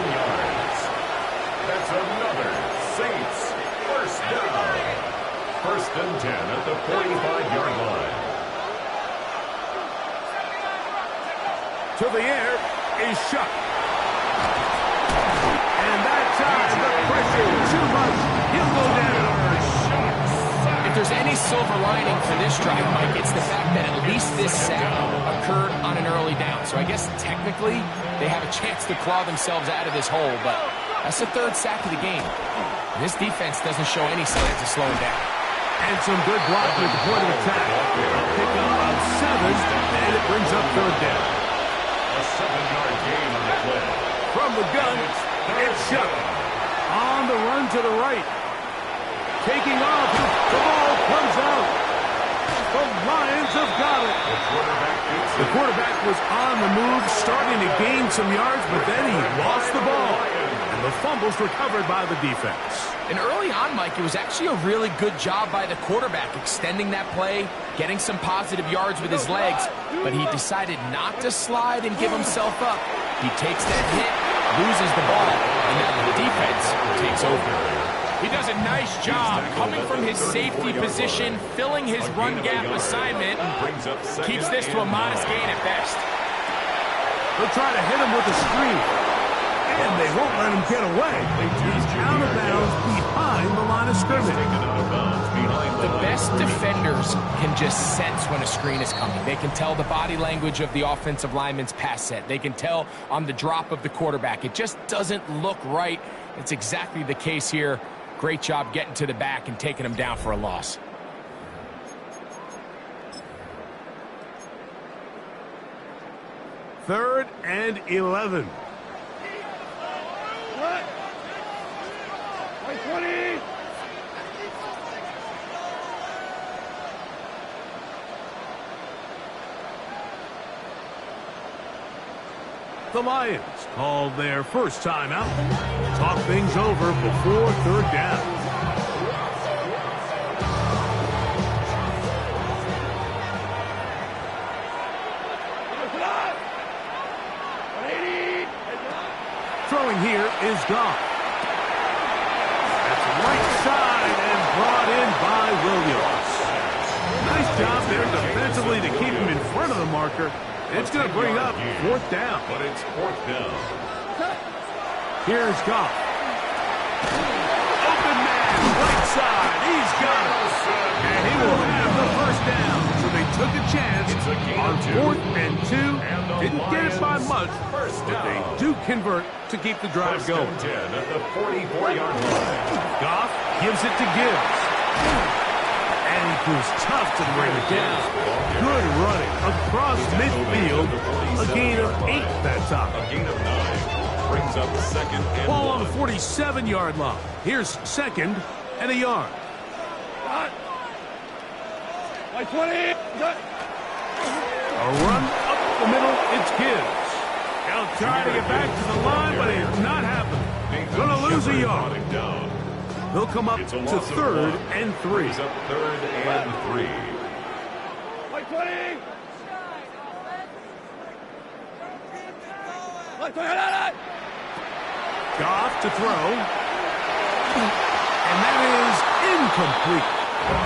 That's another Saints first down. First and 10 at the 45-yard line. To the air is Shuck. And that time, the pressure too much. He'll go down. If there's any silver lining for this drive, Mike, it's the fact that at least this sack occurred on an early down. So I guess technically they have a chance to claw themselves out of this hole, but that's the 3rd sack of the game. This defense doesn't show any signs of slowing down. And some good blocking at the point of attack. Pick up of 7, and it brings up third down. A 7-yard gain on the play. From the gun, it's Shuck. On the run to the right. Taking off, the ball comes out. The Lions have got it. The quarterback was on the move, starting to gain some yards, but then he lost the ball. And the fumble's recovered by the defense. And early on, Mike, it was actually a really good job by the quarterback, extending that play, getting some positive yards with his legs, but he decided not to slide and give himself up. He takes that hit, loses the ball, and now the defense takes over. He does a nice job coming from his safety position, filling his run gap assignment, keeps this to a modest gain at best. They'll try to hit him with a screen, and they won't let him get away. He's out of bounds behind the line of scrimmage. The best defenders can just sense when a screen is coming. They can tell the body language of the offensive lineman's pass set. They can tell on the drop of the quarterback. It just doesn't look right. It's exactly the case here. Great job getting to the back and taking him down for a loss. Third and 11. What? 20. The Lions call their first timeout. Talk things over before third down. Throwing here is Goff. That's right side and brought in by Williams. Nice job there defensively to keep him in front of the marker. It's going to bring up fourth down. But it's fourth down. Here's Goff. Open man, right side. He's got it. And he will have the first down. So they took a chance on 4th and 2. Didn't get it by much, but they do convert to keep the drive going. 10 at the 44-yard line. Goff gives it to Gibbs. And he proves tough to bring it down. Good running across midfield. A gain of 8 that time. A gain of 9. Brings up second and Ball on the 1. 47-yard line. Here's second and a yard. Like 20. A run up the middle. It's Gibbs. He'll try to get back to the line, but it's not happening. Going to lose a yard. They'll come up to 3rd and 3. Brings up 3rd and 3. Like 20. Like 20. Goff to throw. And that is incomplete.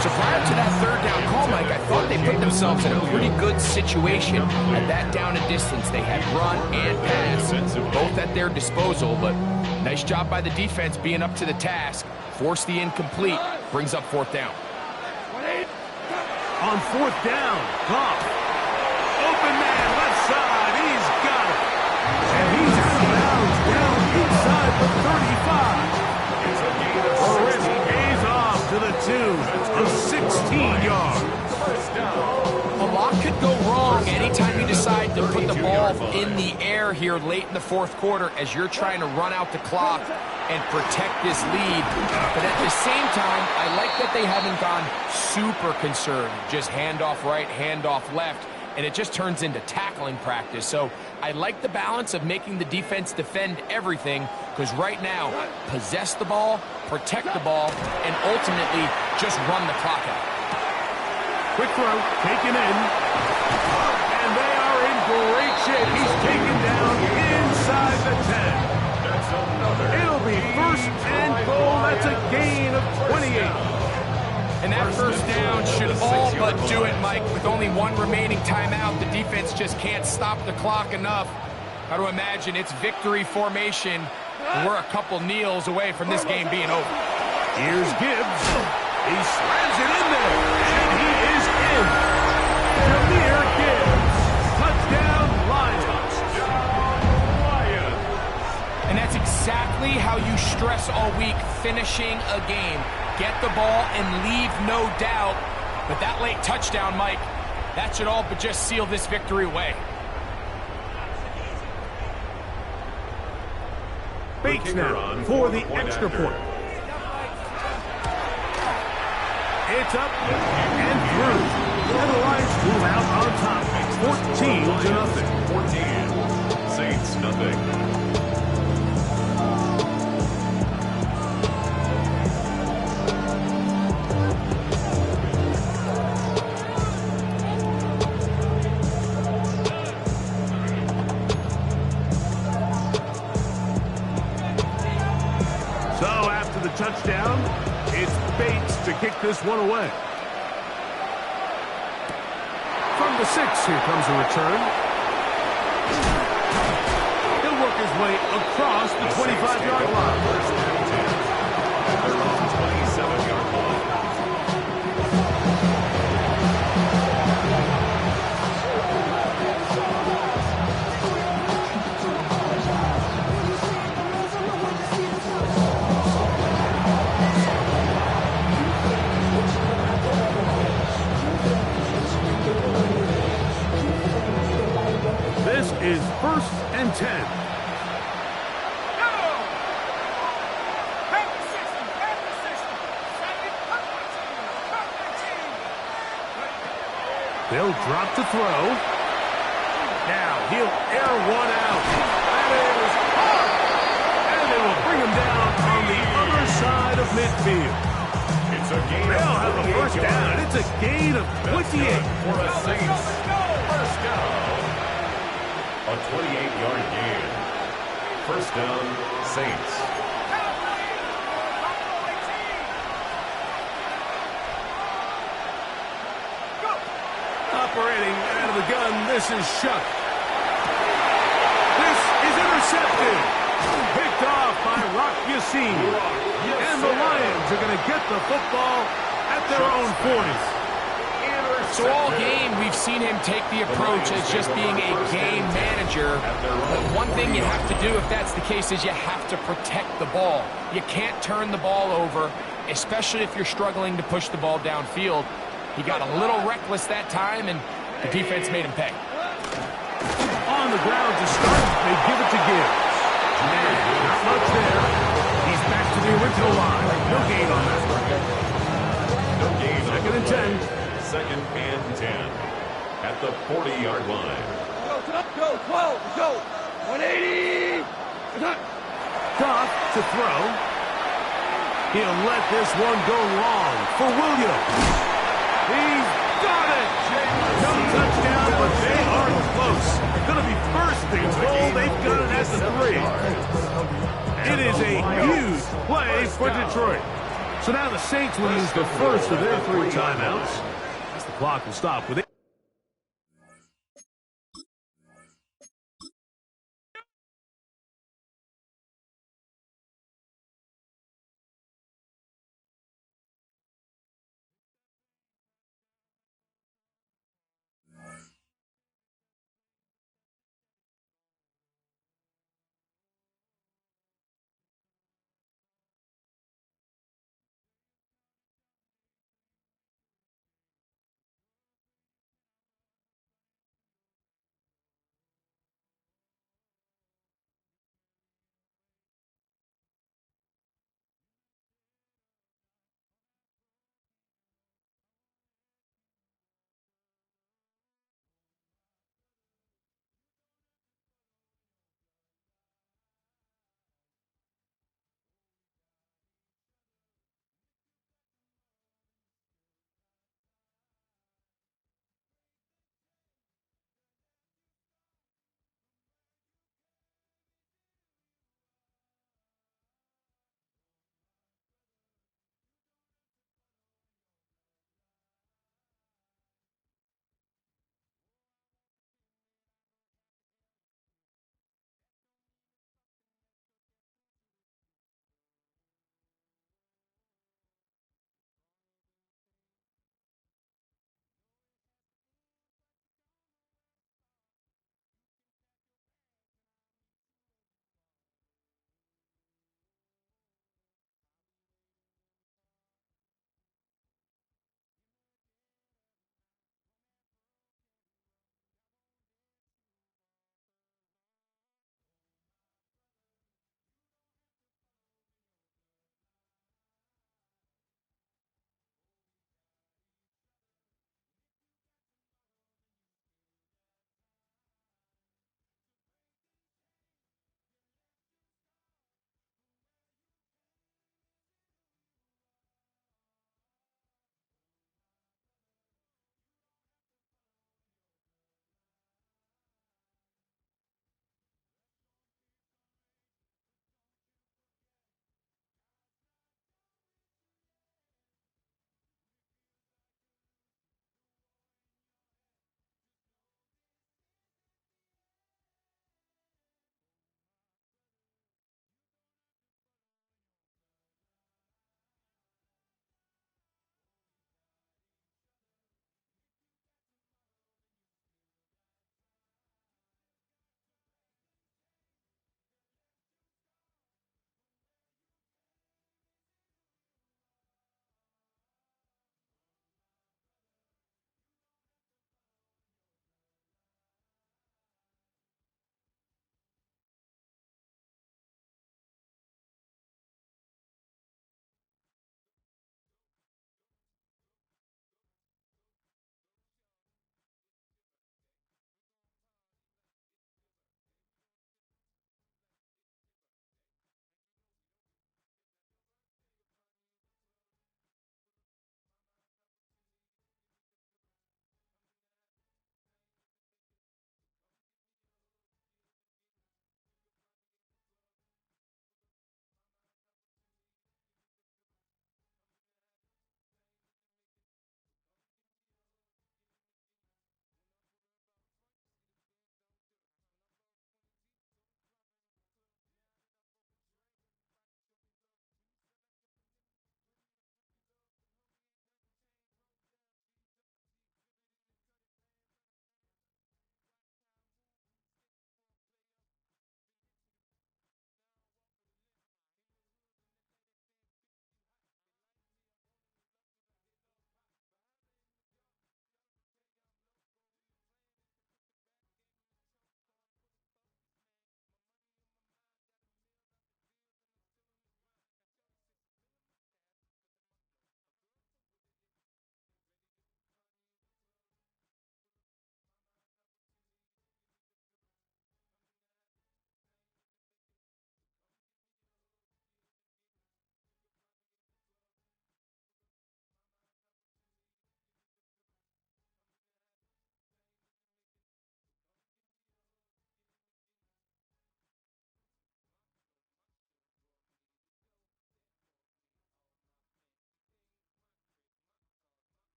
So prior to that third down call, Mike, I thought they put themselves in a pretty good situation at that down and distance. They had run and pass, both at their disposal, but nice job by the defense being up to the task. Force the incomplete, brings up fourth down. On fourth down, Goff. Open man, left side, he's got it. And he's out of bounds, down inside the 35. Already pays off to the tune of 16 yards. A lot could go wrong anytime you decide to put the ball in the air here late in the fourth quarter as you're trying to run out the clock and protect this lead. But at the same time, I like that they haven't gone super conservative. Just handoff right, handoff left, and it just turns into tackling practice. So I like the balance of making the defense defend everything, because right now, possess the ball, protect the ball, and ultimately just run the clock out. Quick throw, taken in. And they are in great shape. He's taken down inside the 10. It'll be 1st and goal. That's a gain of 28. And that first down should all but do it, Mike. With only one remaining timeout, the defense just can't stop the clock enough. Got to imagine it's victory formation. We're a couple kneels away from this game being over. Here's Gibbs. He slams it in there, and he is in. Jameer Gibbs. Touchdown, Lions. And that's exactly how you stress all week, finishing a game. Get the ball and leave no doubt. But that late touchdown, Mike, that should all but just seal this victory away. Bates now for the extra point. It's up and through. And the Lions move out on top. 14-0. 14. Saints nothing. Touchdown. It's Bates to kick this one away. From the 6, here comes a return. He'll work his way across the 25-yard line. They're on the 27-yard line. Is 1st and 10. They'll drop to throw. Now he'll air one out. That is hard. And they will bring him down on the other side of midfield. It's a gain. They'll have a first down. It's a gain of 28. For a Saints first down. A 28-yard gain. First down, Saints. Operating out of the gun, this is Shuck. This is intercepted. Picked off by Rock Yassin. And the Lions are going to get the football at their own 40. So all game, we've seen him take the approach as just being a game manager. But one thing you have to do if that's the case is you have to protect the ball. You can't turn the ball over, especially if you're struggling to push the ball downfield. He got a little reckless that time, and the defense made him pay. On the ground to start, they give it to Gibbs. And not much there. He's back to the original line. No gain on that one. No gain. Second and 10. Second and 10 at the 40-yard line. Go, 12, go. 180. Goff to throw. He'll let this one go long for Williams. He's got it. No touchdown, but they are close. Going to be first and goal. They've got it at the 3. It is a huge play for Detroit. So now the Saints will use the first of their 3 timeouts. The clock will stop with it.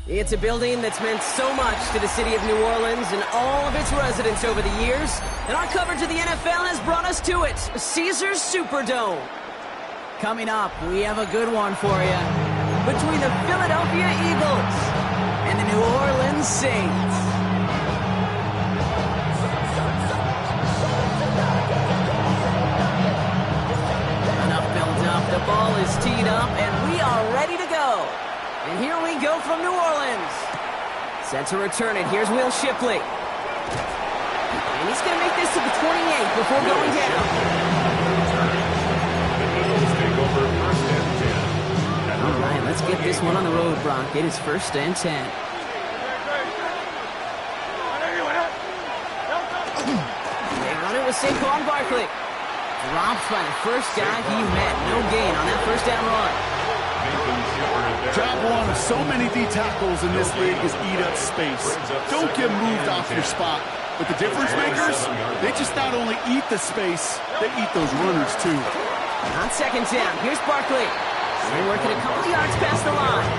It's a building that's meant so much to the city of New Orleans and all of its residents over the years, and our coverage of the NFL has brought us to it, Caesars Superdome. Coming up, we have a good one for you. Between the Philadelphia Eagles and the New Orleans Saints. Enough built up, the ball is teed up, and we are ready to go. And here we go from New Orleans. Set to return it. Here's Will Shipley. And he's going to make this to the 28 before going down. All right, let's get this one on the road, Brock. It is 1st and 10. They run it with Saquon Barkley. Dropped by the first guy he met. No gain on that first down run. Job one of so many D tackles in this league is eat up space. Don't get moved off your spot. But the difference makers, they just not only eat the space, they eat those runners too. On 2nd down, here's Barkley. They're working a couple yards past the line.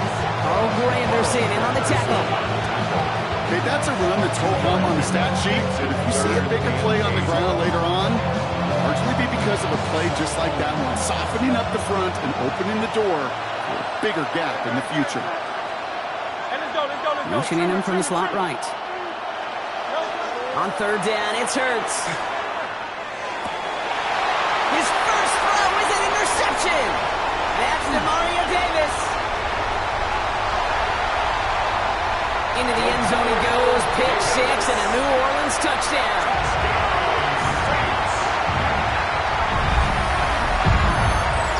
Carl Granderson in on the tackle. Okay, that's a run that's ho hum on the stat sheet. And if you see a bigger play on the ground later on, largely be because of a play just like that one, softening up the front and opening the door for a bigger gap in the future. Motioning him from the slot right. On 3rd down, it's Hurts. His first throw is an interception. That's DeMario Davis. Into the end zone he goes. Pick 6 and a New Orleans touchdown.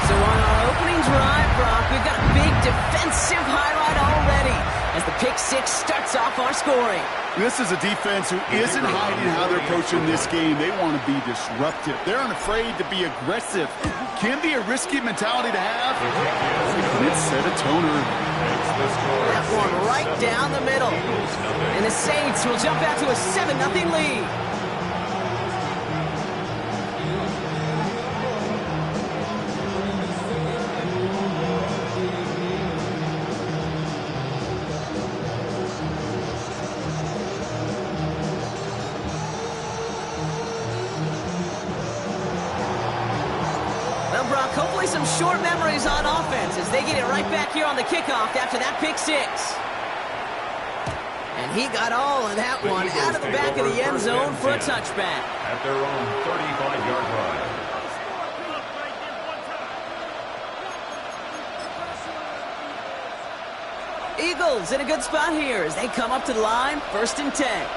So on our opening drive, Brock, we've got a big defensive highlight already as the pick 6 starts off our scoring. This is a defense who isn't hiding how they're approaching this game. They want to be disruptive. They're unafraid to be aggressive. Can be a risky mentality to have. And it's set a toner. That one right down the middle. And the Saints will jump out to a 7-0 lead. Brock, hopefully some short memories on offense as they get it right back here on the kickoff after that pick 6. And he got all of that one out of the back of the end zone for a touchback. At their own 35-yard line. Eagles in a good spot here as they come up to the line, 1st and 10.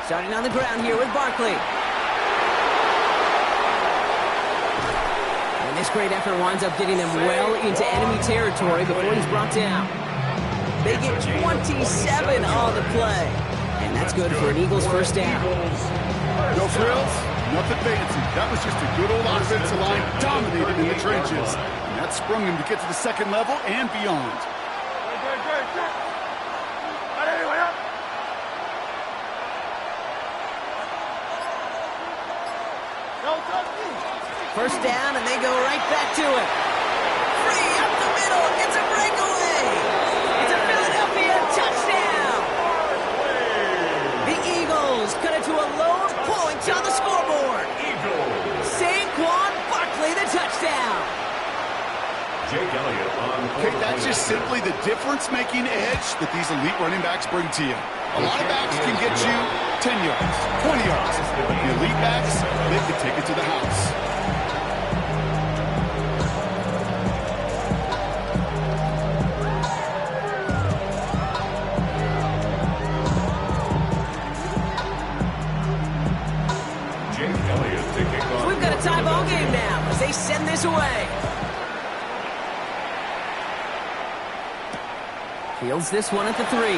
Starting on the ground here with Barkley. And This great effort winds up getting them well into enemy territory before he's brought down. They get 27 on the play. And that's good for an Eagles first down. No frills, nothing fancy. That was just a good old offensive line dominated in the trenches. And that sprung him to get to the second level and beyond. First down, and they go right back to it. Free up the middle. It's a breakaway. It's a Philadelphia touchdown. The Eagles cut it to a lone point on the scoreboard. Saquon Barkley, the touchdown. Jake Elliott on. Okay, that's just simply the difference-making edge that these elite running backs bring to you. A lot of backs can get you 10 yards, 20 yards, but the elite backs, they can take it to the house. So we've got a tie ball game now as they send this away. Fields this one at the 3. And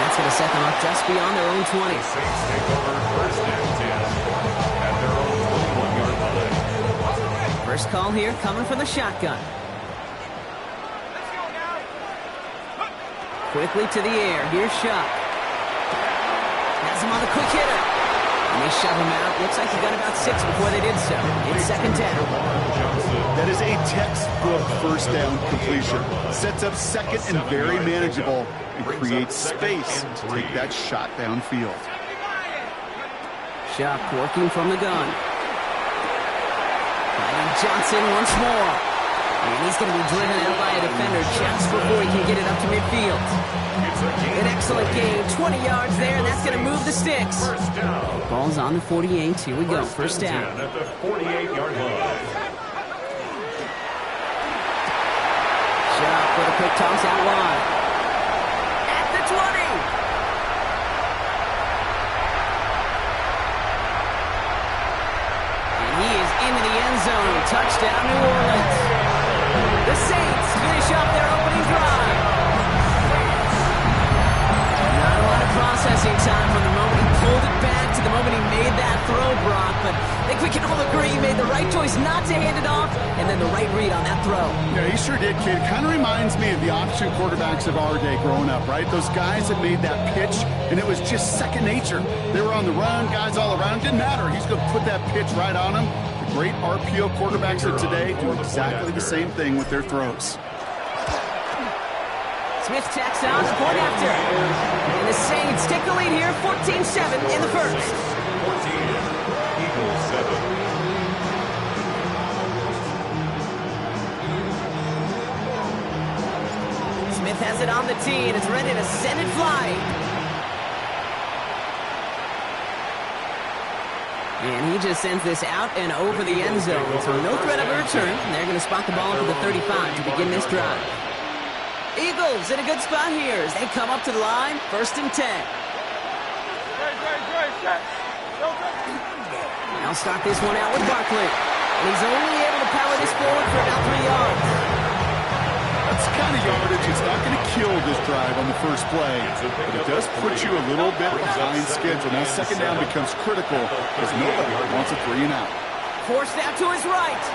that's going to set them up just beyond their own 20. Saints take over first and 10 at their own 21-yard line. First call here coming from the shotgun. Quickly to the air. Here's Shuck. Has him on the quick hitter. And they shove him out. Looks like he got about 6 before they did so. It's second down. That is a textbook first down completion. Sets up second and very manageable and creates space to take that shot downfield. Shuck working from the gun. Finding Johnson once more. And he's going to be driven out by a defender just before he can get it up to midfield. An excellent game. 20 yards there, and that's going to move the sticks. First down. Ball's on the 48. Here we go. First down. At the 48-yard line. Shuck with a quick toss out wide. At the 20. And he is into the end zone. Touchdown, New Orleans. The Saints finish up their opening drive. Not a lot of processing time from the moment he pulled it back to the moment he made that throw, Brock. But I think we can all agree he made the right choice not to hand it off, and then the right read on that throw. Yeah, he sure did, kid. Kind of reminds me of the option quarterbacks of our day growing up, right? Those guys that made that pitch, and it was just second nature. They were on the run, guys all around. Didn't matter. He's going to put that pitch right on them. Great RPO quarterbacks of today do exactly the same thing with their throws. Smith tacks on the point after. And the Saints take the lead here, 14-7 in the first. 14, Eagles 7. Smith has it on the tee, and it's ready to send it flying. And he just sends this out and over the end zone. So no threat of a return. And they're going to spot the ball up at the 35 to begin this drive. Eagles in a good spot here as they come up to the line. First and 10. Now start this one out with Barkley. And he's only able to power this forward for about 3 yards. That's the kind of yardage. It's not going to kill this drive on the first play, but it does put you a little bit behind schedule. Now second down becomes critical because nobody wants a 3 and out. Forced out to his right.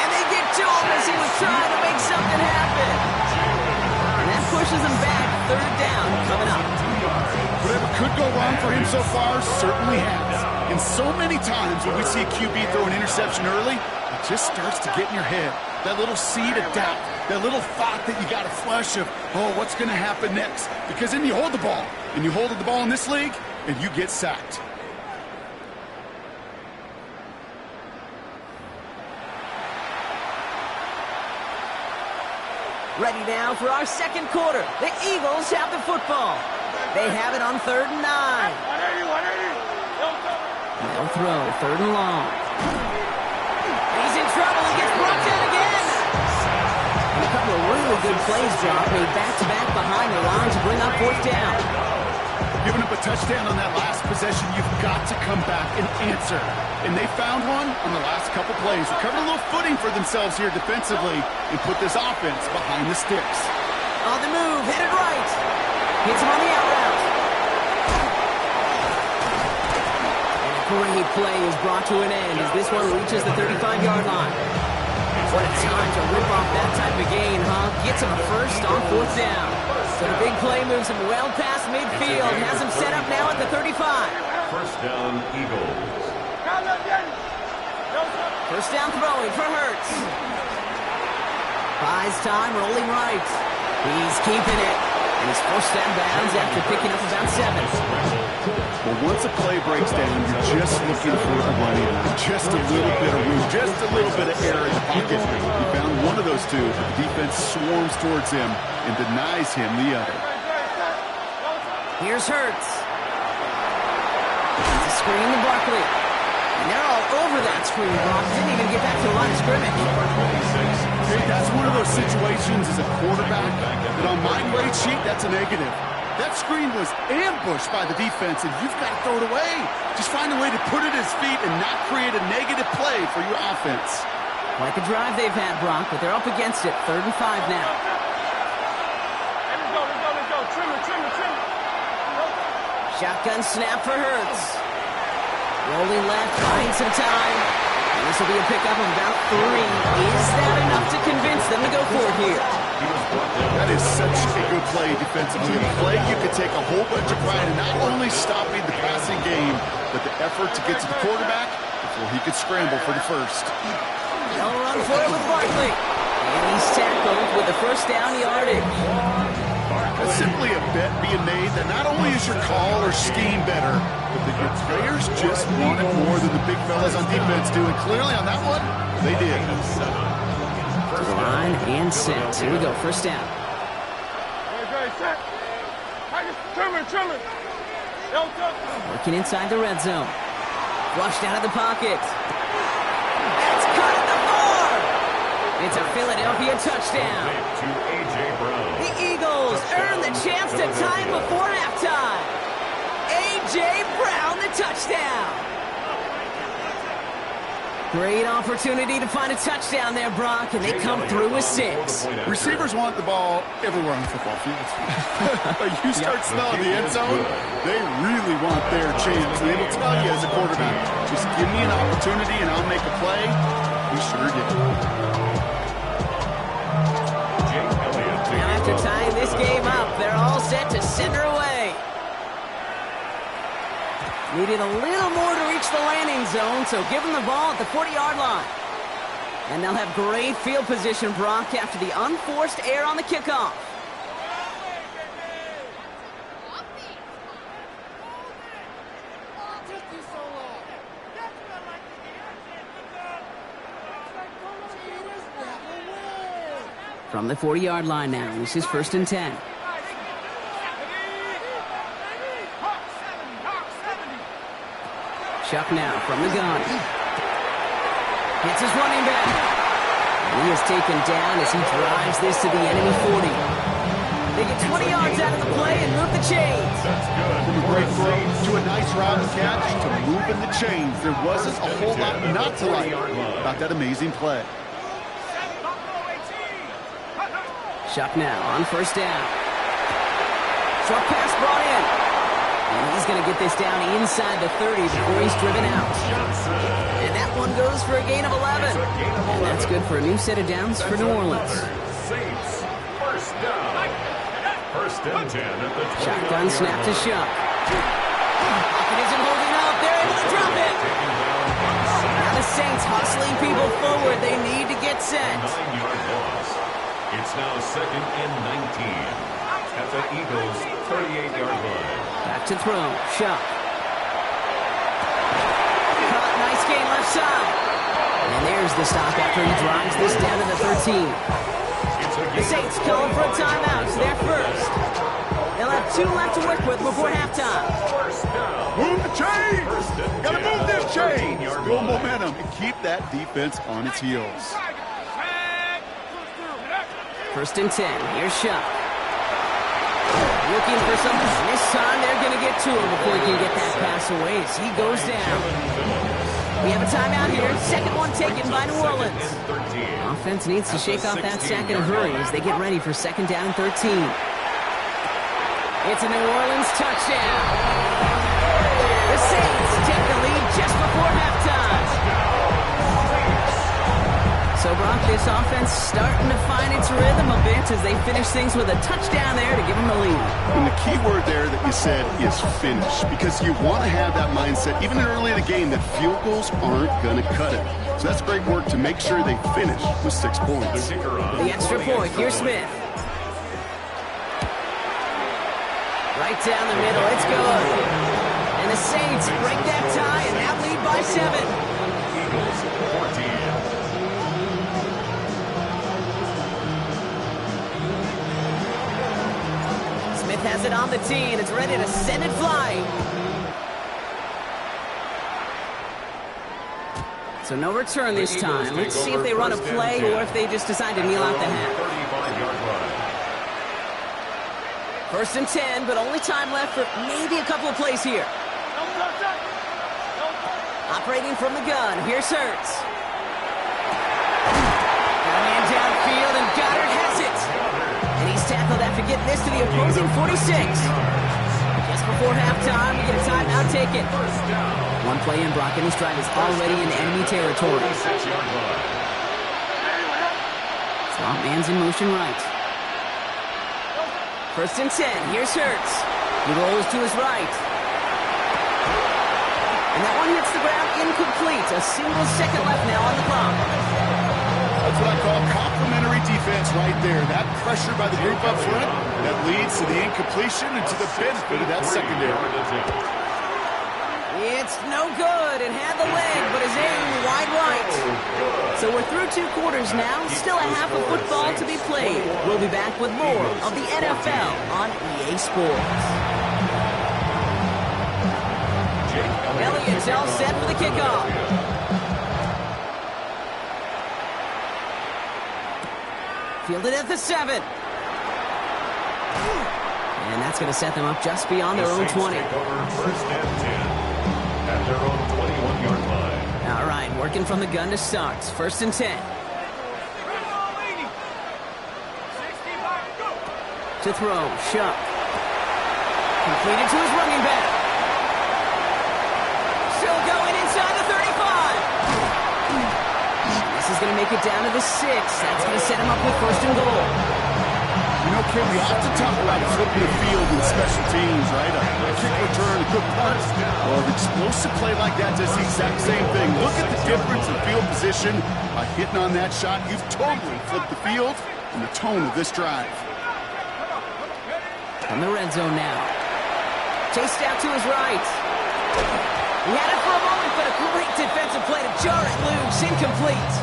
And they get to him as he was trying to make something happen. And that pushes him back. Third down coming up. Whatever could go wrong for him so far certainly has. And so many times when we see a QB throw an interception early, it just starts to get in your head. That little seed of doubt, that little thought that you got to flush of, oh, what's going to happen next? Because then you hold the ball, and you hold the ball in this league, and you get sacked. Ready now for our second quarter. The Eagles have the football. They have it on 3rd and 9. They'll throw, 3rd and long. He's in trouble. He gets brought down again. And a couple of really good plays, Brock, made back-to-back behind the line to bring up 4th down. Giving up a touchdown on that last possession, you've got to come back and answer. And they found one on the last couple plays. Recovered a little footing for themselves here defensively and put this offense behind the sticks. On the move, headed right. Hits him on the out route. And a great play is brought to an end as this one reaches the 35-yard line. What a time to rip off that type of gain, huh? Gets him a first on 4th down. So the big play moves him well past midfield. Has him set up now at the 35. First down, Eagles. First down throwing for Hurts. Buys time, rolling right. He's keeping it. And he's forced out of bounds after picking up about 7. Well, once a play breaks down, you're just looking for a running line. Just a little bit of room, just a little bit of air in the pocket. He found one of those two, but the defense swarms towards him and denies him the other. Here's Hurts. It's a screen to Barkley. And they're all over that screen. Brock didn't even get back to the line of scrimmage. Hey, that's one of those situations as a quarterback that on my grade sheet, that's a negative. That screen was ambushed by the defense, and you've got to throw it away. Just find a way to put it at his feet and not create a negative play for your offense. Like a drive they've had, Brock, but they're up against it. 3rd and 5 now. Let's go. Trim it. Shotgun snap for Hurts. Rolling left, buying some time. And this will be a pickup of about 3. Is that enough to convince them to go for it here? That is such a good play defensively. A play you could take a whole bunch of pride in not only stopping the passing game, but the effort to get to the quarterback before he could scramble for the first. They'll run for it with Barkley. And he's tackled with the first down yardage. That's simply a bet being made that not only is your call or scheme better, but that your players just want it more than the big fellas on defense do. And clearly on that one, they did. To the line and set. Here we go, first down. Trim it. Working inside the red zone. Flushed out of the pocket. That's cut at the 4. It's a Philadelphia touchdown. To A.J. Brown. The Eagles earn the chance to tie it before halftime. A.J. Brown, the touchdown. Great opportunity to find a touchdown there, Brock, and they come through with 6. Receivers want the ball everywhere on the football field. But you start smelling the end zone, they really want their chance. And they will tell you as a quarterback, just give me an opportunity and I'll make a play. He sure did. Now after tying this game up, they're all set to send her away. Needed a little more to reach the landing zone, so give them the ball at the 40-yard line. And they'll have great field position, Brock, after the unforced error on the kickoff. From the 40-yard line now, this is 1st and 10. Chuck now from the gun. Hits his running back. He is taken down as he drives this to the enemy 40. They get 20 yards out of the play and move the chains. From a great throw to a nice route and catch to moving the chains. There wasn't a whole lot not to like about that amazing play. Chuck now on 1st down. Short pass brought in. And he's going to get this down inside the 30 before he's driven out. And that one goes for a gain of 11. And that's good for a new set of downs for New Orleans. Saints, first down. 1st and 10 at the 20. Shotgun snap to Shuck. Pocket isn't holding up. They're able to drop it. Now the Saints hustling people forward. They need to get set. 9-yard loss. It's now 2nd and 19 at the Eagles' 38-yard line. Back to throw. Shuck. Caught. Nice gain left side. And there's the stop after he drives this down to the 13. The Saints calling for a timeout. It's their first. They'll have 2 left to work with before halftime. Move the chains! Gotta move them chains! Build momentum and keep that defense on its heels. 1st and 10. Here's Shuck. Looking for something. This time they're going to get to him before he can get that pass away as he goes down. We have a timeout here. Second one taken by New Orleans. Offense needs to shake off that sack in a hurry as they get ready for second down and 13. It's a New Orleans touchdown. The Saints take the lead just before halftime. So, Brock, this offense starting to find its rhythm a bit as they finish things with a touchdown there to give them the lead. And the key word there that you said is finish, because you want to have that mindset, even early in the game, that field goals aren't going to cut it. So that's great work to make sure they finish with 6 points. The extra point, here's Smith. Right down the middle, it's good. And the Saints break that tie and now lead by 7. Eagles 14. Smith has it on the tee, and it's ready to send it flying. So no return this time. Let's see if they run a play or if they just decide to kneel out the half. 35-yard line. First and 10, but only time left for maybe a couple of plays here. Operating from the gun, here's Hurts. Man downfield, and Goddard has it. And he's tackled after getting this to the opposing 46. Just before halftime, we get a timeout taken. One play in, Brock, and this drive is already in enemy territory. Swamp man's in motion right. First and 10, here's Hurts. He rolls to his right. And that one hits the ground incomplete. A single second left now on the clock. That's what I call complementary defense right there. That pressure by the group up front, that leads to the incompletion and to the benefit of that secondary. It's no good. It had the leg, but is aimed wide right. So we're through 2 quarters now. Still a half of football to be played. We'll be back with more of the NFL on EA Sports. Elliott's all set for the kickoff. Fielded at the 7. And that's going to set them up just beyond their own 20. First and 10 at their own 21-yard line. All right, working from the gun to start. First and 10. To throw, Shuck. Completed to his running back. Still going inside the 35. This is going to make it down to the 6. That's going to set him up with first and goal. You know, Kim, we have to talk about flipping the field in special teams, right? A kick return, a good punt. Well, an explosive play like that does the exact same thing. Look at the difference in field position. By hitting on that shot, you've totally flipped the field and the tone of this drive. From the red zone now. Chased out to his right. He had it for a moment, but a great defensive play to jar it loose. Incomplete.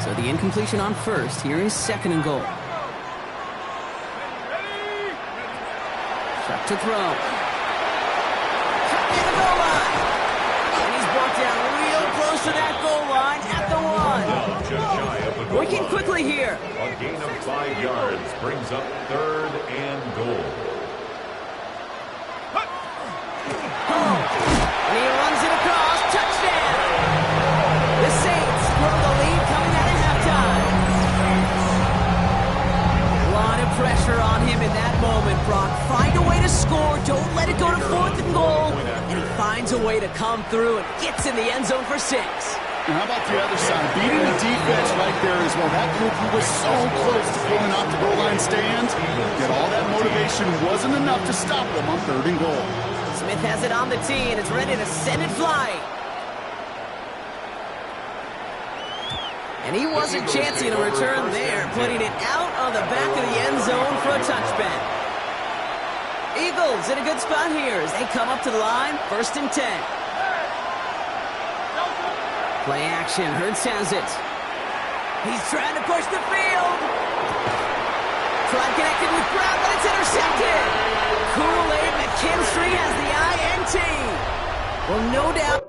So the incompletion on first. Here is second and goal. Shot to throw. Shot near the goal line. And he's brought down real close to that goal line at the 1. Just shy of the goal Working line. quickly here. A gain of 5 yards brings up third and goal. And he runs it across. Touchdown. The Saints grow the lead coming out of halftime. A lot of pressure on him in that moment, Brock. Find a way to score. Don't let it go to fourth and goal. And he finds a way to come through and gets in the end zone for 6. Now, how about the other side? Beating the defense right there as well. That group who was so close to pulling off the goal line stand, yet all that motivation wasn't enough to stop them on third and goal. Smith has it on the tee, and it's ready to send it flying. And he wasn't chancing a return there, putting it out on the back of the end zone for a touchback. Eagles in a good spot here as they come up to the line, first and 10. Play action, Hurts has it. He's trying to push the field. Trying connected with Brown, but it's intercepted. Kool-Aid McKinstry has the INT. Well, no doubt.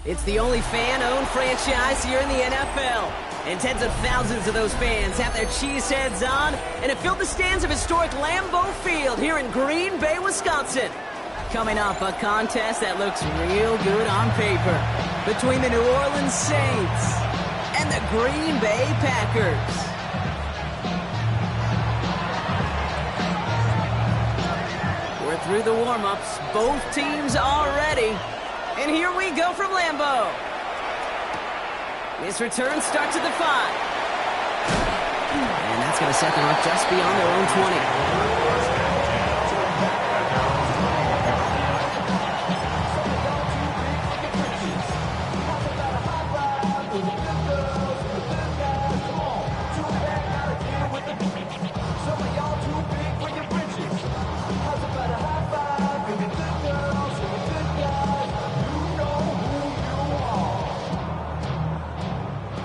It's the only fan-owned franchise here in the NFL. And tens of thousands of those fans have their cheeseheads on and have filled the stands of historic Lambeau Field here in Green Bay, Wisconsin. Coming up, a contest that looks real good on paper between the New Orleans Saints and the Green Bay Packers. We're through the warm-ups. Both teams are ready. And here we go from Lambeau. This return starts at the 5. And that's going to set them up just beyond their own 20.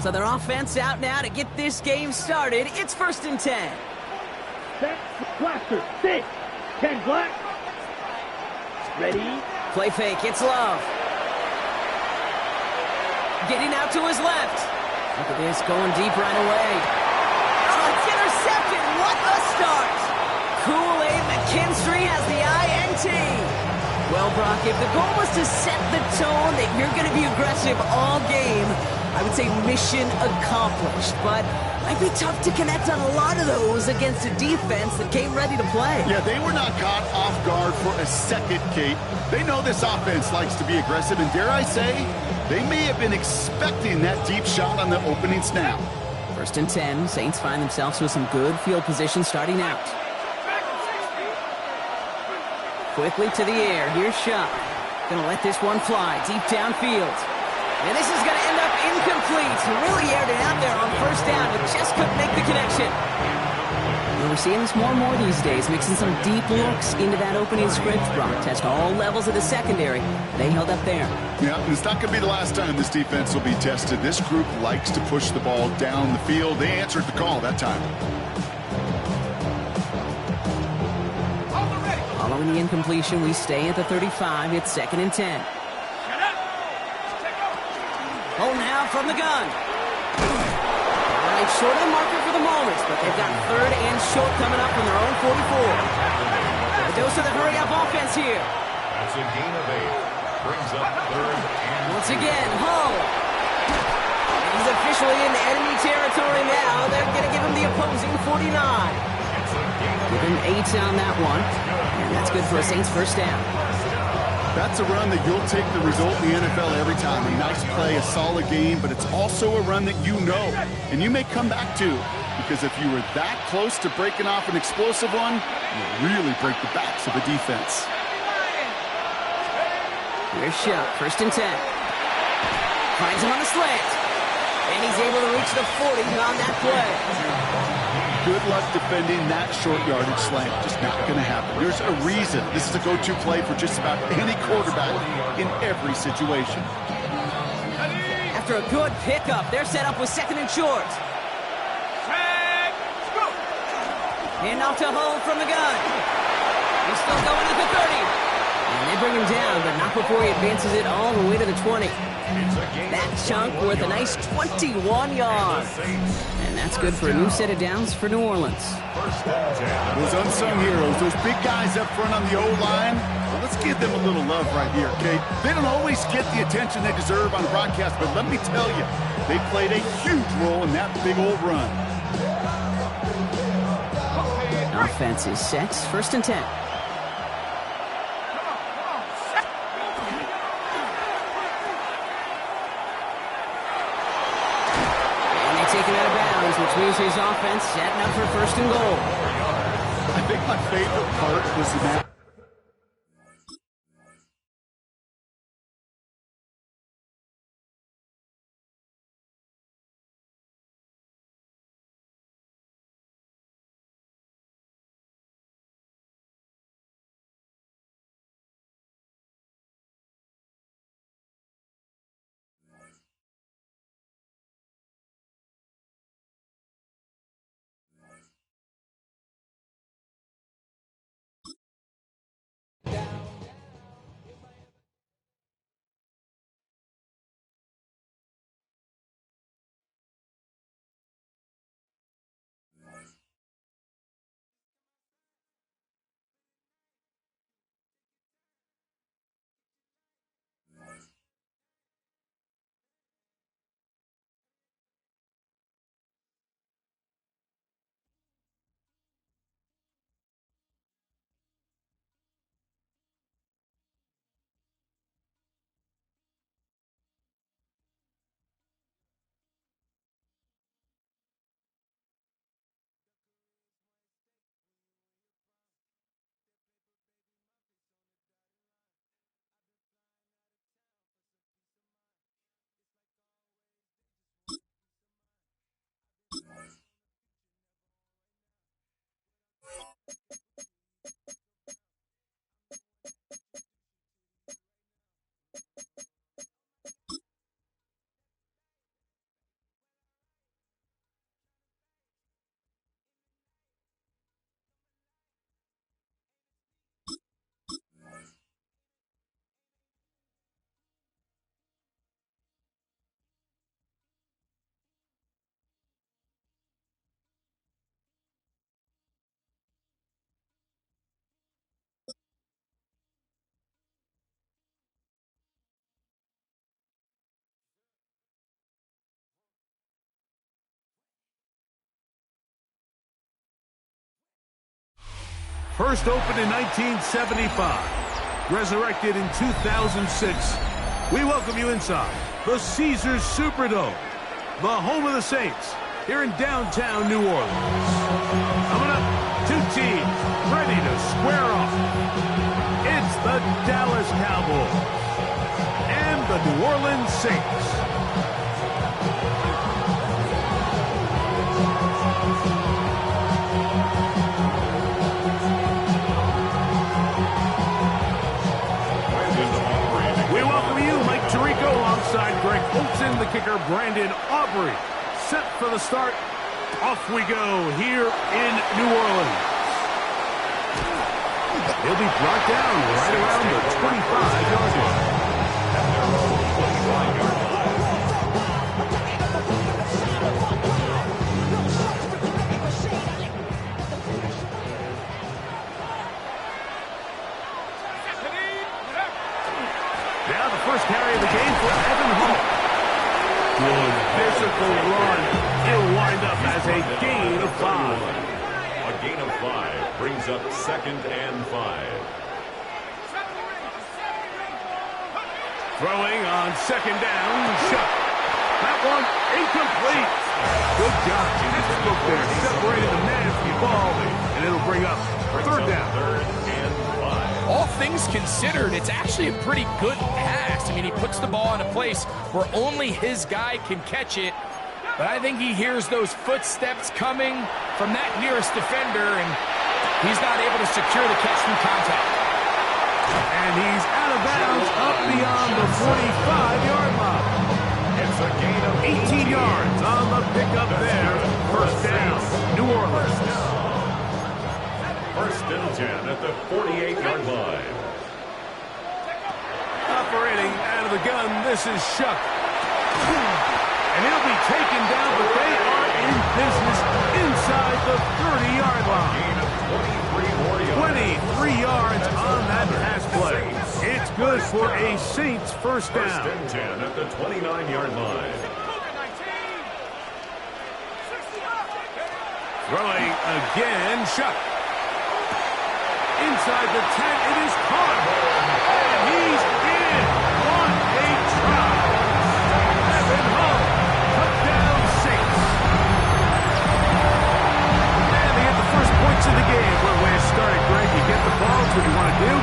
So their offense out now to get this game started. It's 1st and 10. Set, blaster, 6, 10 black. Ready? Play fake, it's Love. Getting out to his left. Look at this, going deep right away. Oh, it's intercepted. What a start. Kool-Aid McKinstry has the INT. Well, Brock, if the goal was to set the tone that you're going to be aggressive all game, I would say mission accomplished, but it might be tough to connect on a lot of those against a defense that came ready to play. Yeah, they were not caught off guard for a second, Kate. They know this offense likes to be aggressive, and dare I say, they may have been expecting that deep shot on the opening snap. 1st and 10, Saints find themselves with some good field position starting out. Quickly to the air, here's Shuck. Gonna let this one fly deep downfield. And this is going to end up incomplete. Really aired it out there on 1st down, but just couldn't make the connection. And we're seeing this more and more these days, mixing some deep looks into that opening script. Brock test all levels of the secondary. They held up there. Yeah, and it's not going to be the last time this defense will be tested. This group likes to push the ball down the field. They answered the call that time. Following the incompletion, we stay at the 35. It's 2nd and 10. Oh, now from the gun. All right, short of the marker for the moment, but they've got 3rd and short coming up from their own 44. A dose of the hurry-up offense here. That's a gain of 8. Brings up 3rd and... Once again, Hull. He's officially in enemy territory now. They're going to give him the opposing 49. Give him 8 on that one. And that's good for a Saints 1st down. That's a run that you'll take the result in the NFL every time. A nice play, a solid game, but it's also a run that you know and you may come back to, because if you were that close to breaking off an explosive one, you really break the backs of the defense. Here's Shuck, 1st and 10. Finds him on the slant. And he's able to reach the 40 on that play. Good luck defending that short yardage slant. Just not going to happen. There's a reason this is a go-to play for just about any quarterback in every situation. After a good pickup, they're set up with 2nd and short. Hand off to Hull from the gun. He's still going at the 30. And they bring him down, but not before he advances it all the way to the 20. That chunk worth a nice 21 yards. And that's good for a new set of downs for New Orleans. Those unsung heroes, those big guys up front on the O-line, well, let's give them a little love right here, okay? They don't always get the attention they deserve on the broadcast, but let me tell you, they played a huge role in that big old run. Offense is set, 1st and 10. Taken out of bounds, which means his offense setting up for 1st and goal. I think my favorite part was the First opened in 1975, resurrected in 2006, we welcome you inside the Caesars Superdome, the home of the Saints, here in downtown New Orleans. Coming up, two teams ready to square off. It's the Dallas Cowboys and the New Orleans Saints. We welcome you, Mike Tirico, alongside Greg Olsen, the kicker, Brandon Aubrey. Set for the start. Off we go here in New Orleans. He'll be brought down right around the 25-yard line. Now the first carry of the game for Evan Hunt. Good physical run. It'll wind up as a gain of 5. A gain of 5 brings up 2nd and 5. Throwing on 2nd down. Shot. That one incomplete. Good job. Textbook there. Separated the man from the ball. And it'll bring up 3rd down. 3rd and 5. All things considered, it's actually a pretty good pass. I mean, he puts the ball in a place where only his guy can catch it. But I think he hears those footsteps coming from that nearest defender, and he's not able to secure the catch through contact. And he's out of bounds up beyond the 45-yard line. It's a gain of 18 yards on the pickup there. 1st down, New Orleans. 1st and 10 at the 48-yard line. Operating out of the gun, this is Shuck. And he'll be taken down, but they are in business inside the 30-yard line. Gain of 23 more yards. 23 yards on that pass play. It's good for a Saints 1st down. 1st and 10 at the 29-yard line. Throwing again, Shuck. Inside the 10, it is caught. And he's in. What a try. Evan Hunt, touchdown Saints. And they get the first points of the game. What a way to start it, Greg. You get the ball, that's what you want to do.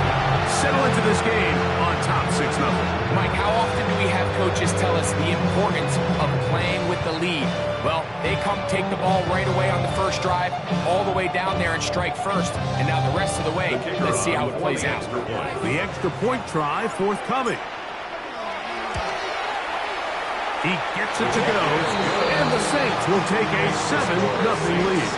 Settle into this game on top 6-0. Mike, how often do we have coaches tell us the importance of playing with the lead? Well, they come take the ball right away on the first drive, all the way down there and strike first. And now the rest of the way, let's see how it plays out. The extra point try forthcoming. He gets it to go, and the Saints will take a 7-0 lead.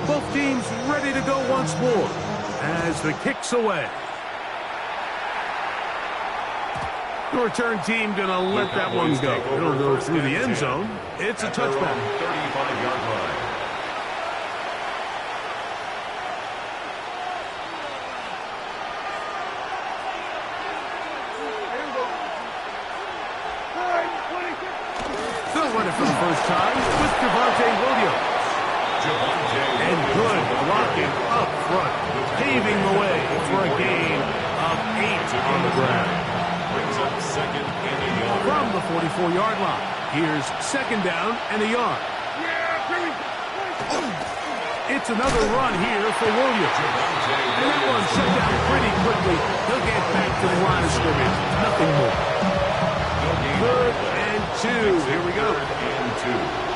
Both teams ready to go once more as the kick's away. The return team going to let that one go. It'll go through the end zone. It's a touchback. 35-yard line. They'll run it for the first time with Javonte Williams. And good blocking up front, paving the way for a gain of 8 on the ground. Brings up 2nd and a yard. From the 44-yard line, here's 2nd down and a yard. It's another run here for Williams. And that one shut down pretty quickly. He'll get back to the line of scrimmage. Nothing more. 3rd and 2. Here we go. 3rd and 2.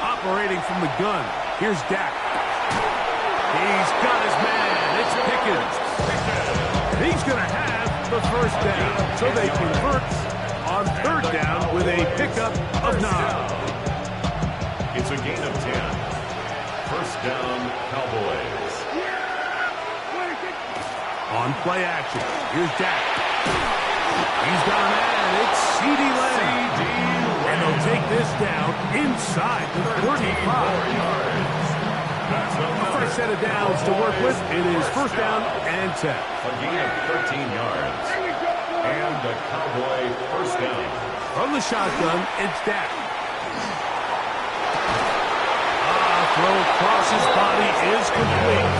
Operating from the gun. Here's Dak. He's got his man. It's Pickens. He's going to have the 1st down. So they convert on 3rd down with a pickup of 9. It's a gain of 10. 1st down, Cowboys. On play action, here's Dak. He's got a man. It's CeeDee Lamb. And they'll take this down inside the 35. A fresh set of downs to work with. It is first down and 10. A gain of 13 yards. And a Cowboy first down. From the shotgun, it's Dak. Throw across his body is complete.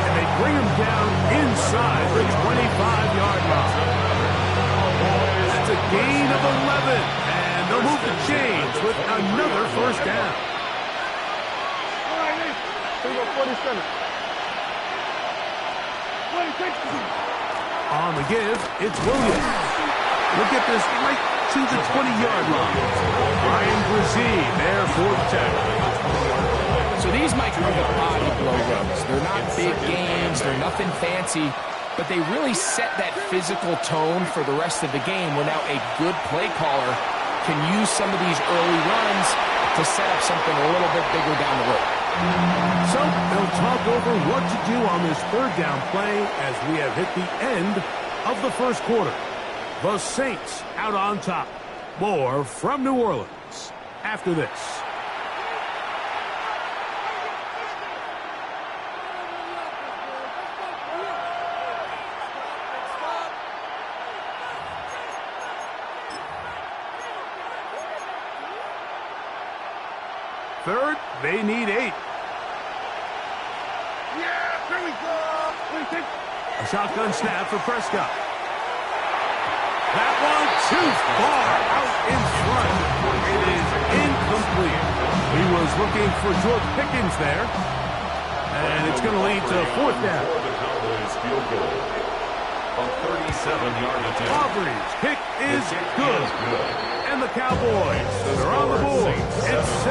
And they bring him down inside the 25-yard line. That's a gain of 11. And they'll move the chains with another first down. On the give, it's Williams. Look at this right to the 20-yard line. Ryan Brzee there for the tackle. So these might be the body blow runs. They're not big gains. They're nothing fancy. But they really set that physical tone for the rest of the game where now a good play caller can use some of these early runs to set up something a little bit bigger down the road. So they'll talk over what to do on this third down play as we have hit the end of the first quarter. The Saints out on top. More from New Orleans after this. Third, they need 8. Yeah, here we go. A shotgun snap for Prescott. That one too far out in front. It is incomplete. He was looking for George Pickens there. And it's going to lead to fourth down. The Cowboys field goal. A 37-yard attempt. Aubrey's kick is good. And the Cowboys are on the board. It's 7-3.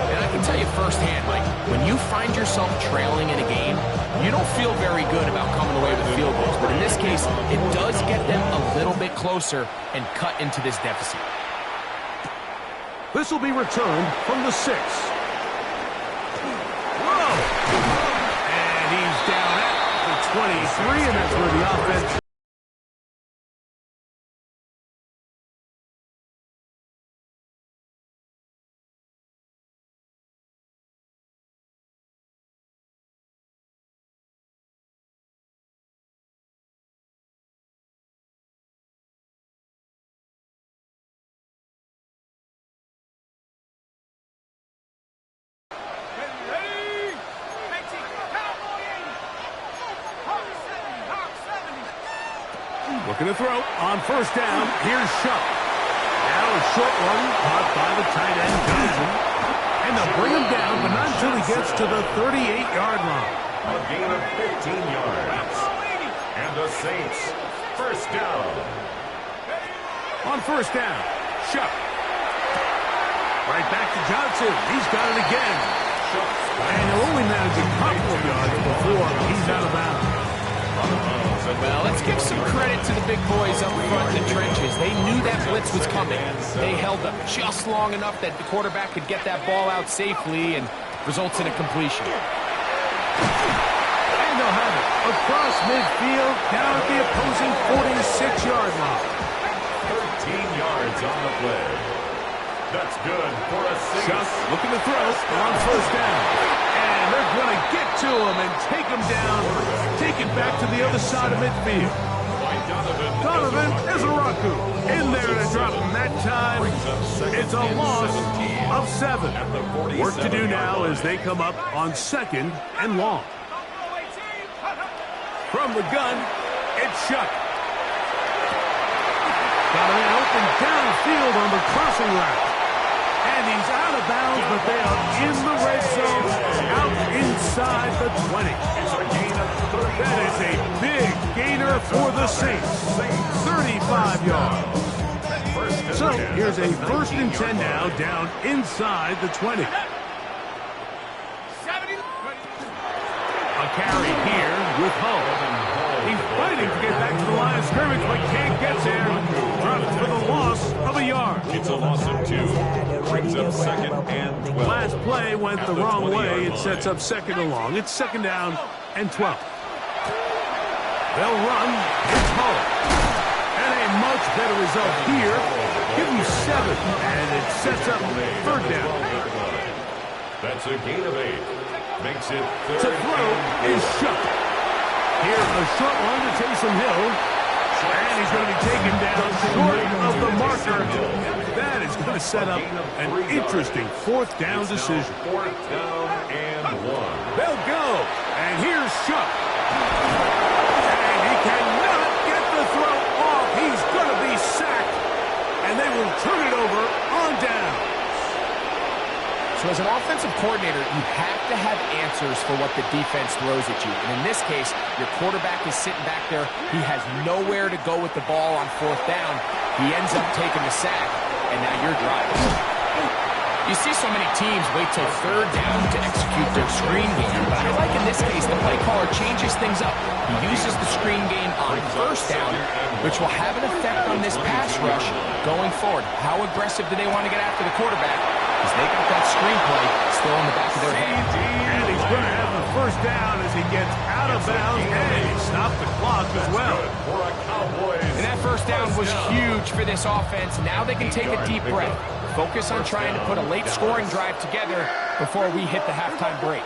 And I can tell you firsthand, Mike, when you find yourself trailing in a game, you don't feel very good about coming away with field goals. But in this case, it does get them a little bit closer and cut into this deficit. This will be returned from the 6. Whoa! And he's down at the 23, and that's where the offense... Looking to throw on first down. Here's Shuck. Now a short one caught by the tight end Johnson. And they'll bring him down, but not until he gets to the 38-yard line. A gain of 15 yards. And the Saints first down. On first down, Shuck. Right back to Johnson. He's got it again. And he'll only manage a couple of yards before he's out of bounds. Well, let's give some credit to the big boys up front in the trenches. They knew that blitz was coming. They held up just long enough that the quarterback could get that ball out safely and results in a completion. And they'll have it across midfield down at the opposing 46-yard line. 13 yards on the play. That's good for a 6. Shuck looking to throw on first down. And they're going to get to him and take him down, take it back to the other side of midfield. Donovan Ezeraku in there to drop him that time. It's a loss of 7. Work to do now as they come up on second and long. From the gun, it's Shuck. Got an open downfield on the crossing route. And he's out of bounds, but they are in the red zone, out inside the 20. That is a big gainer for the Saints. 35 yards. So here's a 1st and 10 now, down inside the 20. A carry here with Hull. He's fighting to get back to the line of scrimmage, but can't get there. Drops for the loss of a yard. It's a loss of 2. Brings up 2nd and 12. Last play went the wrong way. It sets up 2nd and long. It's 2nd down and 12. They'll run. It's home. And a much better result here. Give him 7, and it sets up 3rd down. That's a gain of 8. Makes it 3rd. To throw is shut. Here, a short one to Taysom Hill. And he's going to be taken down short of the marker. That is going to set up an interesting 4th down decision. 4th down and 1. They'll go. And here's Shuck. And he cannot get the throw off. He's going to be sacked. And they will turn it over on down. So as an offensive coordinator, you have to have answers for what the defense throws at you. And in this case, your quarterback is sitting back there. He has nowhere to go with the ball on 4th down. He ends up taking the sack, and now you're driving. You see so many teams wait till 3rd down to execute their screen game. But I like in this case, the play caller changes things up. He uses the screen game on 1st down, which will have an effect on this pass rush going forward. How aggressive do they want to get after the quarterback? Because they got that screenplay still in the back of their head. And he's going to have the 1st down as he gets out of bounds. And he stopped the clock as well. And that 1st down was huge for this offense. Now they can take a deep breath. Focus on trying to put a late scoring drive together before we hit the halftime break.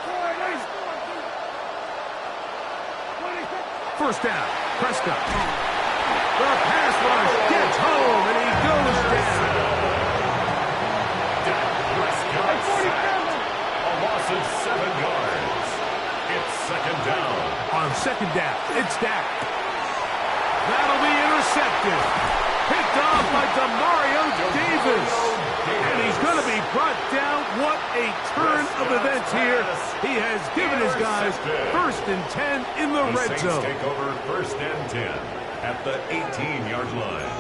1st down, Prescott. The pass rush gets home, and he goes down. A loss of 7 yards. It's 2nd down. On 2nd down, it's Dak. That'll be intercepted. Picked off by Demario Davis. And he's going to be brought down. What a turn of events here. He has given his guys 1st and 10 in the red zone. Take over 1st and 10 at the 18-yard line.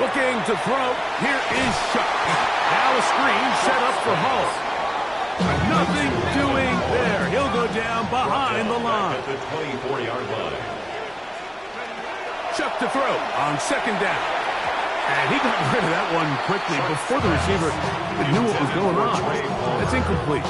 Looking to throw. Here is Shuck. Now a screen set up for Hull. Nothing doing there. He'll go down behind the line. At the 24-yard line. Shuck to throw on 2nd down. And he got rid of that one quickly before the receiver knew what was going on. It's incomplete.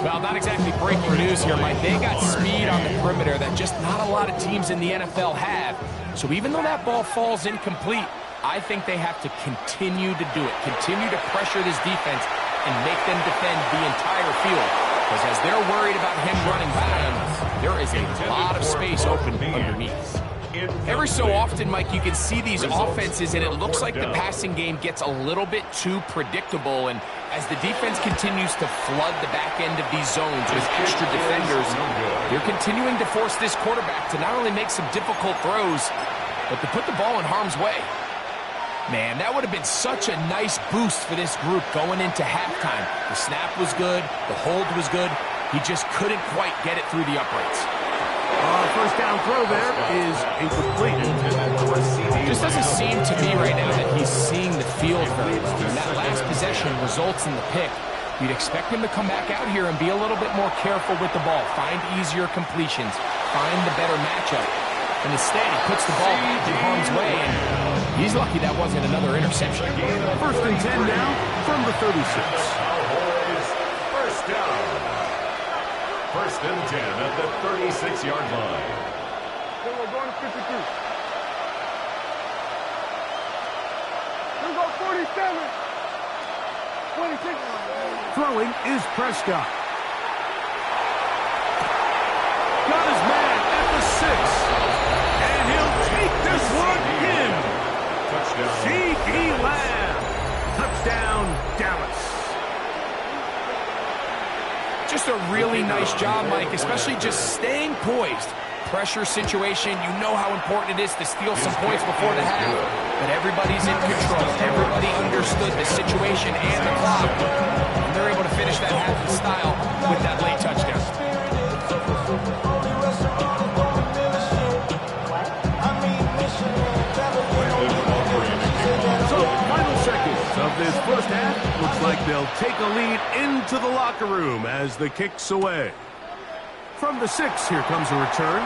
Well, not exactly breaking news here, Mike. They got speed on the perimeter that just not a lot of teams in the NFL have. So even though that ball falls incomplete, I think they have to continue to do it. Continue to pressure this defense and make them defend the entire field. Because as they're worried about him running by them, there is a lot of space open underneath. Every so often, Mike, you can see these offenses, and it looks like the passing game gets a little bit too predictable. And as the defense continues to flood the back end of these zones with extra defenders, they're continuing to force this quarterback to not only make some difficult throws, but to put the ball in harm's way. Man, that would have been such a nice boost for this group going into halftime. The snap was good. The hold was good. He just couldn't quite get it through the uprights. 1st down throw there is incomplete. Just doesn't seem to me right now that he's seeing the field very well. And that last possession results in the pick. You'd expect him to come back out here and be a little bit more careful with the ball, find easier completions, find the better matchup. And instead, he puts the ball back in harm's way, and he's lucky that wasn't another interception. 1st and 10 now from the 36. 1st down. 1st and 10 at the 36-yard line. We're going to 52. We're going 47. 26. Throwing is Prescott. Got his man at the 6. And he'll take this one in. Touchdown. C.D. Lamb. Touchdown, Dallas. Just a really nice job, Mike, especially just staying poised. Pressure situation, you know how important it is to steal some points before the half. But everybody's in control. Everybody understood the situation and the clock. And they're able to finish that half in style with that late touchdown. So, final seconds of this 1st half. Looks like they'll take a lead into the locker room as the kick's away. From the 6, here comes a return.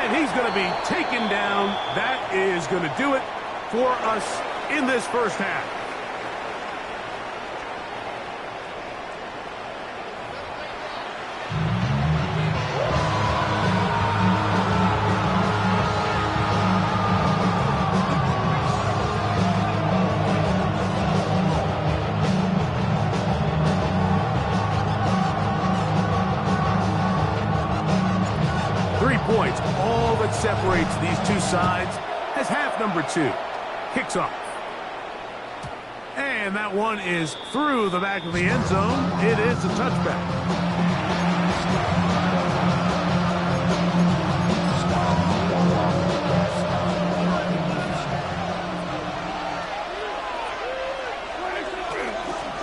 And he's going to be taken down. That is going to do it. for us in this first half. Points, all that separates these two sides, as half number 2 kicks off. And that one is through the back of the end zone. It is a touchback.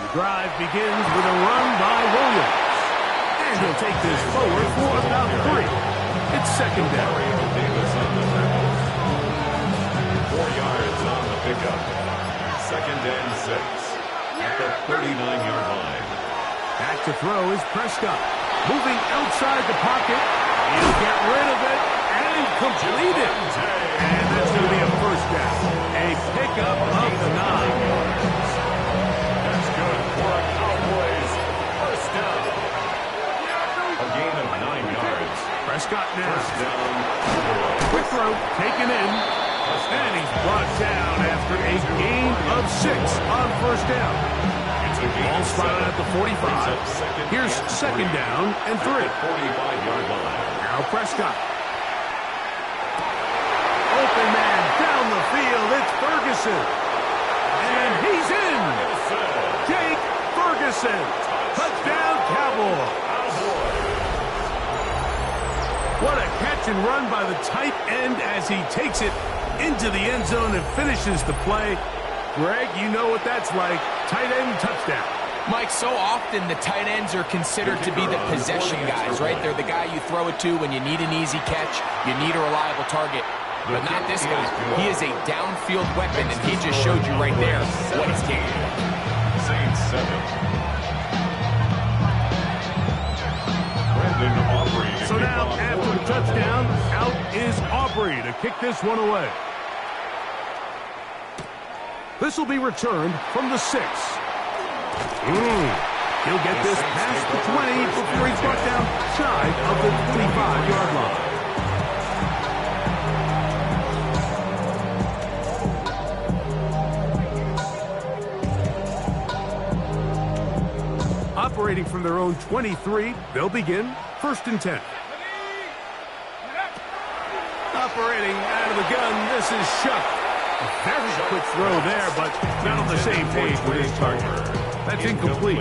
The drive begins with a run by Williams. And he'll take this forward for about 3. It's second down. 4 yards on the pickup. Second and 6 at the 39-yard line. Back to throw is Prescott. Moving outside the pocket. He'll get rid of it and complete it. And that's going to be a first down. A pickup of the 9. That's good for a Cowboys first down. A gain of 9 yards. Prescott now. Quick throw, taken in, and he's brought down after a gain of 6 on first down. Ball spotted at the 45. Here's second down and 3. 45-yard line. Now Prescott. Open man down the field. It's Ferguson. And he's in. Jake Ferguson. Touchdown, Cowboys. What a catch and run by the tight end as he takes it into the end zone and finishes the play. Greg, you know what that's like. Tight end touchdown. Mike, so often the tight ends are considered to be the possession guys, right? They're the guy you throw it to when you need an easy catch, you need a reliable target. But not this guy. He is a downfield weapon, and he just showed you right there what he's capable of. Saints 7. So now, after the touchdown, out is Aubrey to kick this one away. This will be returned from the 6. He'll get this past the 20 before he's brought down shy of the 25-yard line. Operating from their own 23, they'll begin first and 10. Operating out of the gun, this is Shuck. A very quick throw there, but not on the same page with his target. That's incomplete.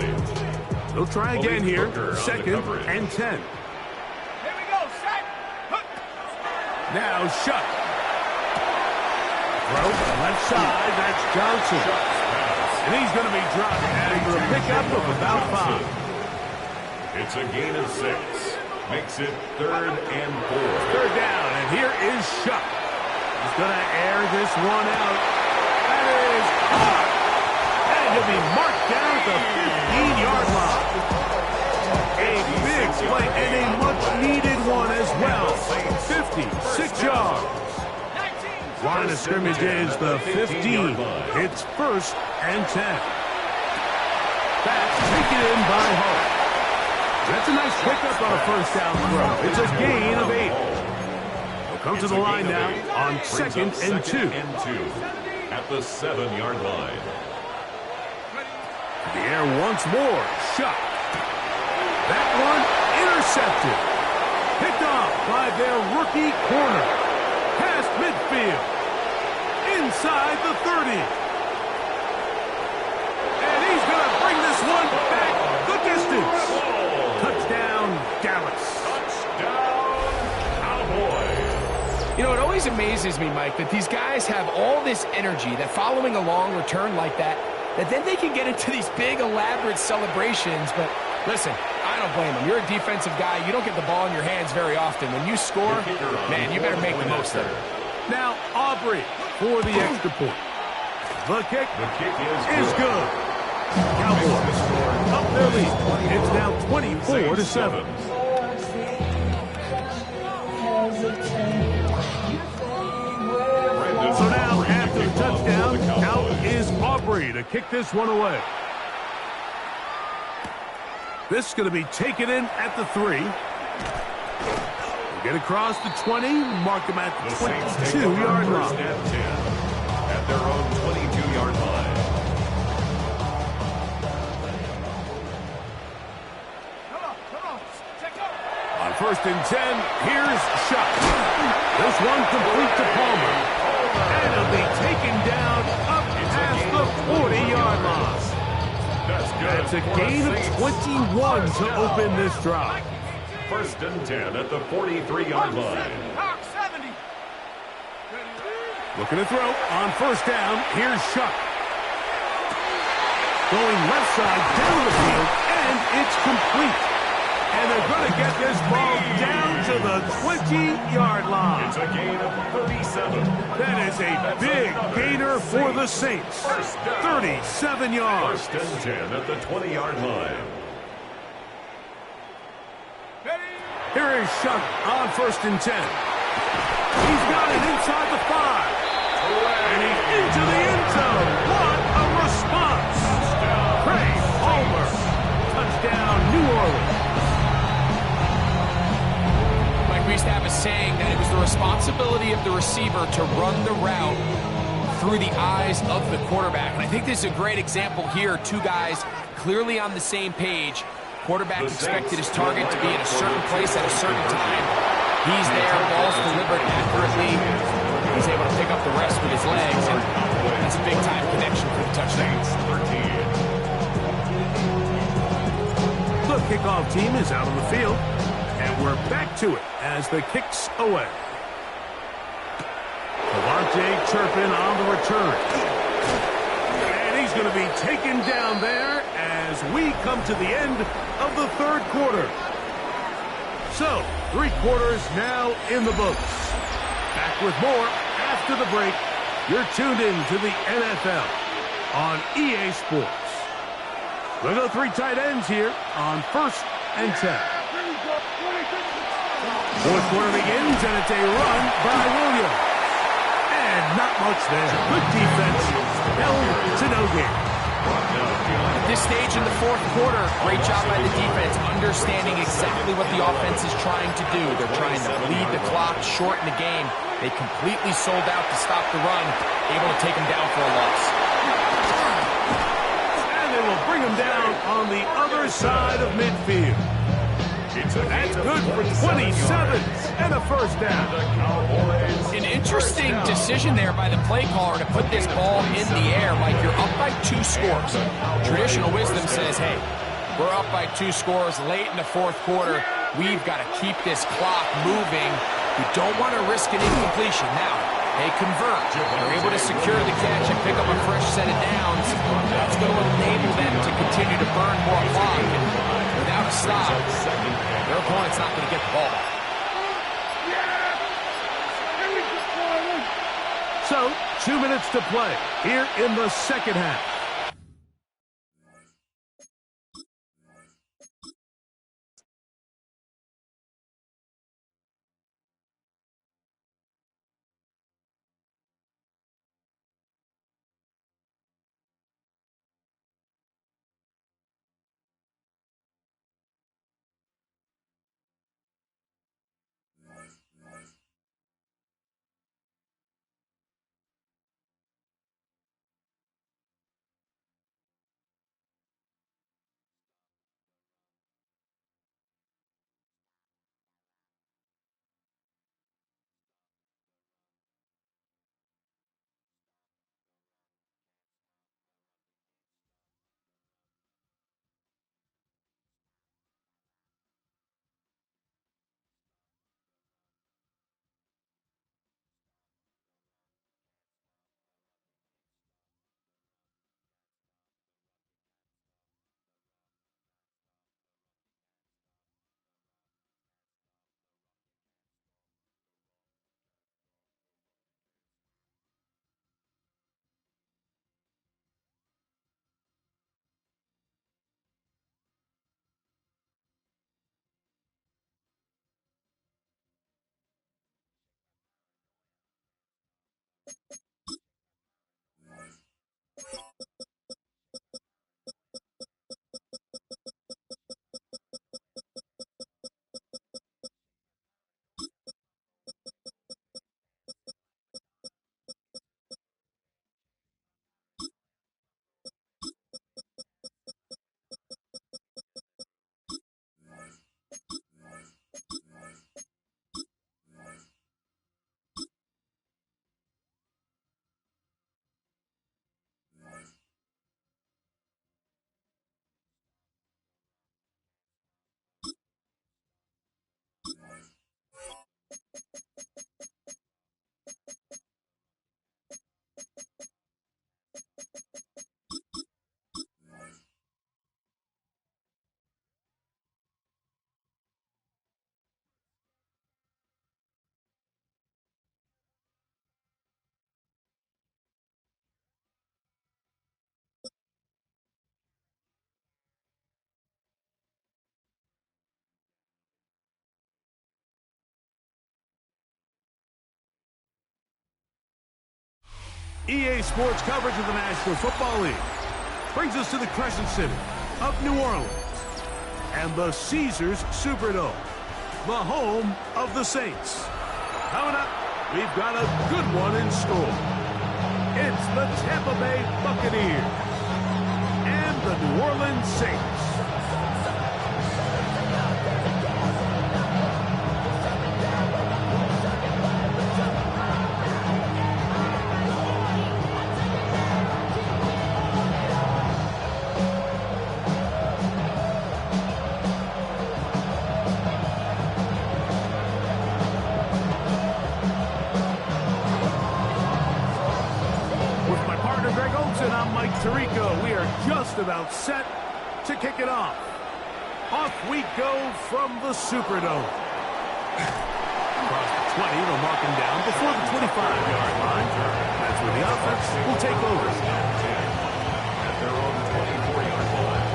They'll try again here, second and 10. Here we go, set. Now Shuck. Throw left side, that's Johnson. And he's going to be dropped after a pickup of about 5. It's a gain of 6. Makes it third and 4. Third down, and here is Shuck. He's going to air this one out. That is caught. And he'll be marked down at the 15-yard line. A big play and a much-needed one as well. 56 yards. Line of scrimmage is the 15. It's first and 10. That's taken in by Hart. That's a nice pickup on a first down throw. It's a gain of 8. We'll come to the line now on second and 2. At the 7-yard line. The air once more. Shot. That one intercepted. Picked off by their rookie corner. Past midfield. Inside the 30. And he's going to bring this one back the distance. Touchdown, Dallas. Touchdown, Cowboys. You know, it always amazes me, Mike, that these guys have all this energy, that following a long return like that then they can get into these big, elaborate celebrations. But listen, I don't blame them. You're a defensive guy. You don't get the ball in your hands very often. When you score, man, you better make the most of it. Now, Aubrey for the extra point. The kick is good. Cowboys up their lead. It's now 24-7. So now, after the touchdown, kick this one away. This is going to be taken in at the 3. Get across the 20, mark them at the 22-yard line. At their own 22-yard line. On 1st and 10, here's Shuck. This one complete to Palmer. And it'll be taken down up past the 40-yard line. That's a gain of 21 to open this drive. 1st and 10 at the 43-yard line. Looking to throw on 1st down. Here's Shuck. Going left side down the field, and it's complete. And they're going to get this ball down to the 20-yard line. It's a gain of 37. That is a big gainer for the Saints. 37 yards. 1st and 10 at the 20-yard line. Here is Shuck on 1st and 10. He's got it inside the 5. And he's into the end zone. What a response. Craig Palmer. Touchdown, New Orleans. Mike, we used to have a saying that it was the responsibility of the receiver to run the route through the eyes of the quarterback. And I think this is a great example here. Two guys clearly on the same page. Quarterback expected his target to be in a certain place at a certain time. He's there, ball's delivered accurately. He's able to pick up the rest with his legs, and that's a big-time connection for the touchdown. The kickoff team is out on the field, and we're back to it as the kick's away. Devontae Turpin on the return. And he's going to be taken down there as we come to the end of the 3rd quarter. So, 3 quarters now in the books. Back with more after the break. You're tuned in to the NFL on EA Sports. We'll go 3 tight ends here on 1st and 10. 4th quarter begins, and it's a run by Williams. And not much there. Good defense. Held to no gain. At this stage in the 4th quarter, great job by the defense, understanding exactly what the offense is trying to do. They're trying to bleed the clock, shorten the game. They completely sold out to stop the run, able to take him down for a loss. And they will bring him down on the other side of midfield. That's good for 27 and a 1st down. An interesting decision there by the play caller to put this ball in the air like you're up by 2 scores. Traditional wisdom says, hey, we're up by 2 scores late in the 4th quarter. We've got to keep this clock moving. We don't want to risk an incompletion. Now, they convert. They're able to secure the catch and pick up a fresh set of downs. That's going to enable them to continue to burn more clock. And without a stop, their opponent's not going to get the ball back. So, 2 minutes to play here in the 2nd half. EA Sports coverage of the National Football League brings us to the Crescent City of New Orleans and the Caesars Superdome, the home of the Saints. Coming up, we've got a good one in store. It's the Tampa Bay Buccaneers and the New Orleans Saints. We are just about set to kick it off. Off we go from the Superdome. Across the 20, they'll mark him down before the 25-yard line. That's where the offense will take over. At their own 24-yard line.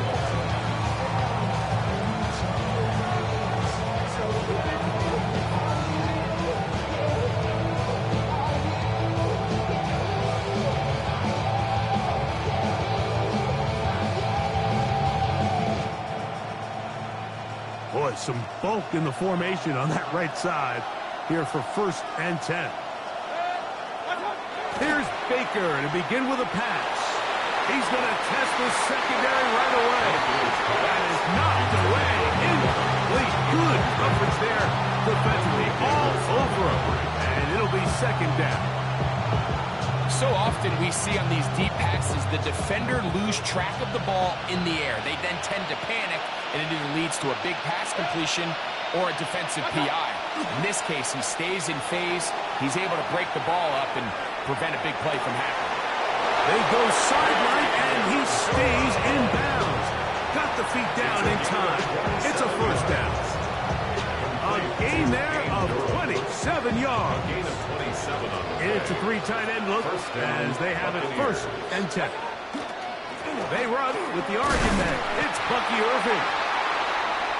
Boy, some bulk in the formation on that right side here for 1st and 10. Here's Baker to begin with a pass. He's going to test the secondary right away. That is knocked away. Incomplete. Good coverage there defensively. All over him. And it'll be 2nd down. So often we see on these deep passes the defender lose track of the ball in the air. They then tend to panic, and it either leads to a big pass completion or a defensive PI. In this case, he stays in phase. He's able to break the ball up and prevent a big play from happening. They go sideline, and he stays in bounds. Got the feet down in time. It's a 1st down. A gain there of 27 yards. Gain of 27 on the It's a 3-tight end look as they have it 1st and 10. They run with the argument. It's Bucky Irving.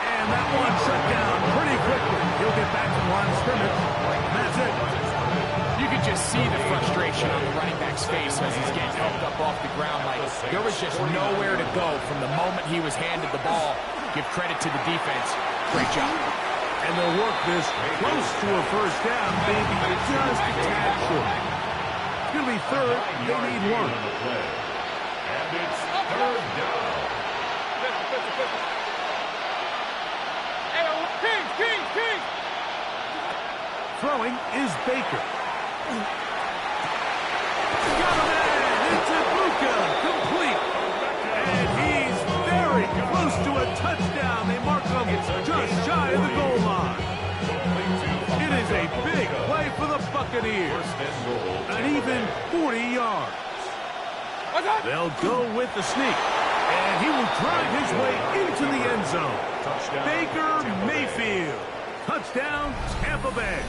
And that one shut down pretty quickly. He'll get back to the line of scrimmage. That's it. You can just see the frustration on the running back's face as he's getting helped up off the ground. Like there was just nowhere to go from the moment he was handed the ball. Give credit to the defense. Great job. And they'll work this close to a 1st down, maybe just a tad short. It's going to be 3rd. They need 1. And it's 3rd down. King! Throwing is Baker. Got him in! It's Ibuka! Complete! And he's very close to a touchdown. They mark him just shy of the goal line. It is a big play for the Buccaneers. An even 40 yards. They'll go with the sneak. And he will drive his way into the end zone. Baker Mayfield. Touchdown, Tampa Bay.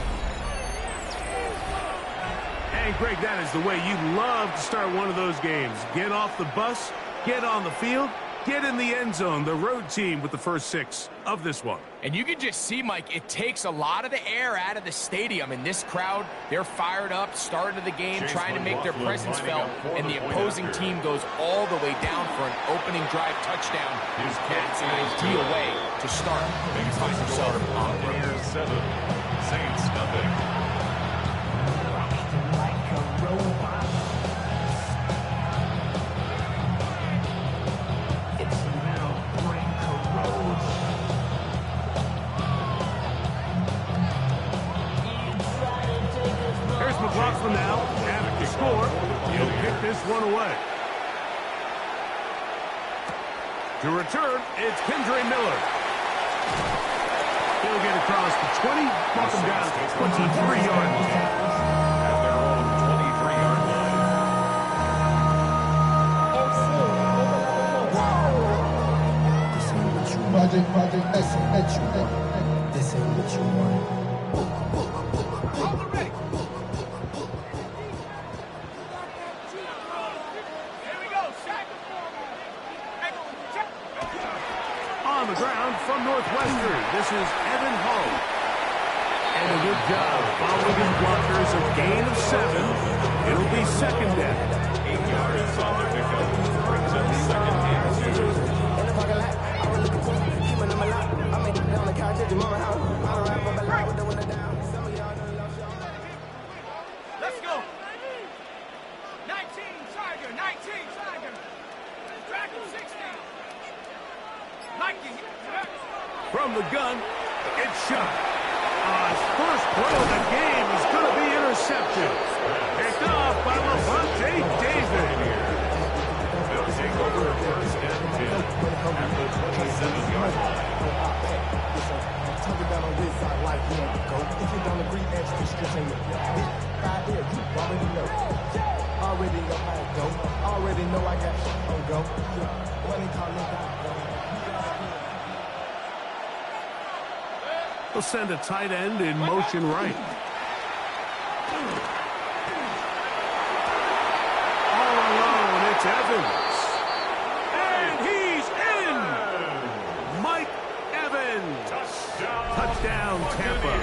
And, Greg, that is the way you love to start one of those games. Get off the bus, get on the field, get in the end zone. The road team with the first 6 of this one. And you can just see, Mike, it takes a lot of the air out of the stadium. And this crowd, they're fired up, start of the game, trying to make their presence felt. And the opposing team goes all the way down for an opening drive touchdown. That's an ideal way to start when you find yourself on the road. 7, Saints nothing. McLaughlin now, having to score. He'll kick this one away. To return, it's Kendre Miller. He'll get across the 20, mark him down to 23-yard line. At their own 23-yard line. Project, this ain't what you want. This ain't what you want. On the ground from Northwestern, this is Evan Hall. And a good job following his blockers, a gain of 7. It'll be second down. 8 yards on the pickup. Brings up second and 2. Let's go. 19 Tiger, 19 Tiger. Track him 60. Nike. From the gun, it's shot. His first play of the game is going to be intercepted. Picked off by Levante David. They'll take over first and 10 at the 27-yard line. We'll send a tight end in motion right. All alone, it's Evans. And he's in! Mike Evans. Touchdown, Tampa.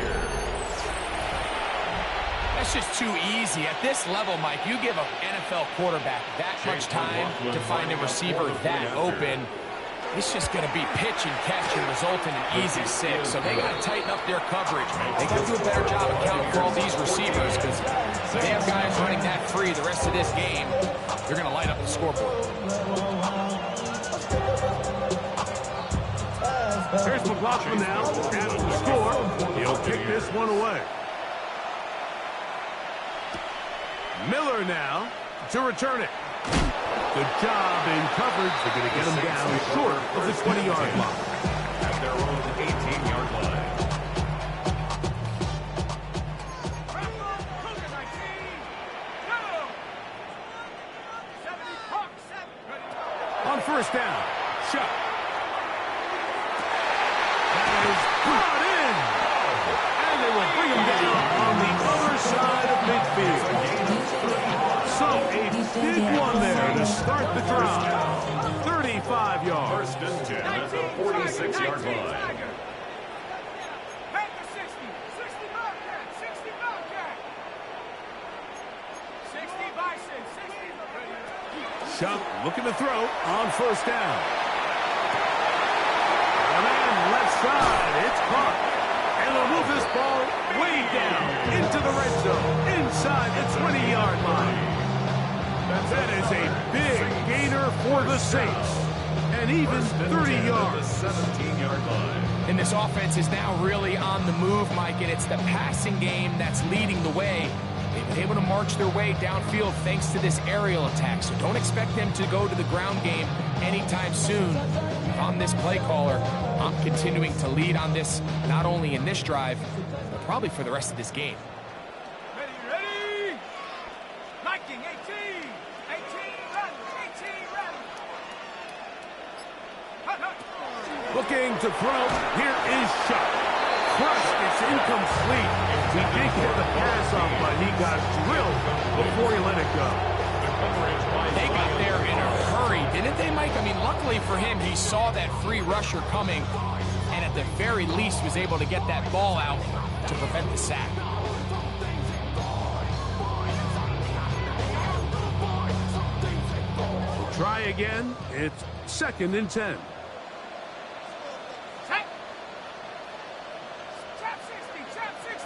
That's just too easy. At this level, Mike, you give an NFL quarterback that much time to find a receiver that open. It's just going to be pitch and catch and result in an easy 6. So they got to tighten up their coverage. They got to do a better job accounting for all these receivers because they have guys running that free the rest of this game. They're going to light up the scoreboard. Here's McLaughlin now at the score. He'll kick this one away. Miller now to return it. Good job in coverage. They're going to get him down short of the 20-yard line. At their own 18-yard line. On first down, shot. That is brought in. And they will bring him down on the other side of midfield. So a big one there to start the drive. 35 yards. First and 10 at the 46-yard line. Back to 60. 60 Bobcat. 60 Bobcat. 60 Bison. 60. Shuck looking to throw on first down. And then left side, it's caught. And they'll move this ball way down into the red zone, inside the 20-yard line. That is a big gainer for the Saints. And even 30 yards. 17-yard line. And this offense is now really on the move, Mike, and it's the passing game that's leading the way. They've been able to march their way downfield thanks to this aerial attack, so don't expect them to go to the ground game anytime soon. If I'm this play caller, I'm continuing to lead on this, not only in this drive, but probably for the rest of this game. Ready? Liking 18. 18 run. 18 run. Looking to throw. Here is Shuck. Crushed. It's incomplete. He did get the pass off, but he got drilled before he let it go. They got there in a hurry, didn't they, Mike? I mean, luckily for him, he saw that free rusher coming, and at the very least was able to get that ball out to prevent the sack. Try again. It's second and 10. Trap 60. Trap 60.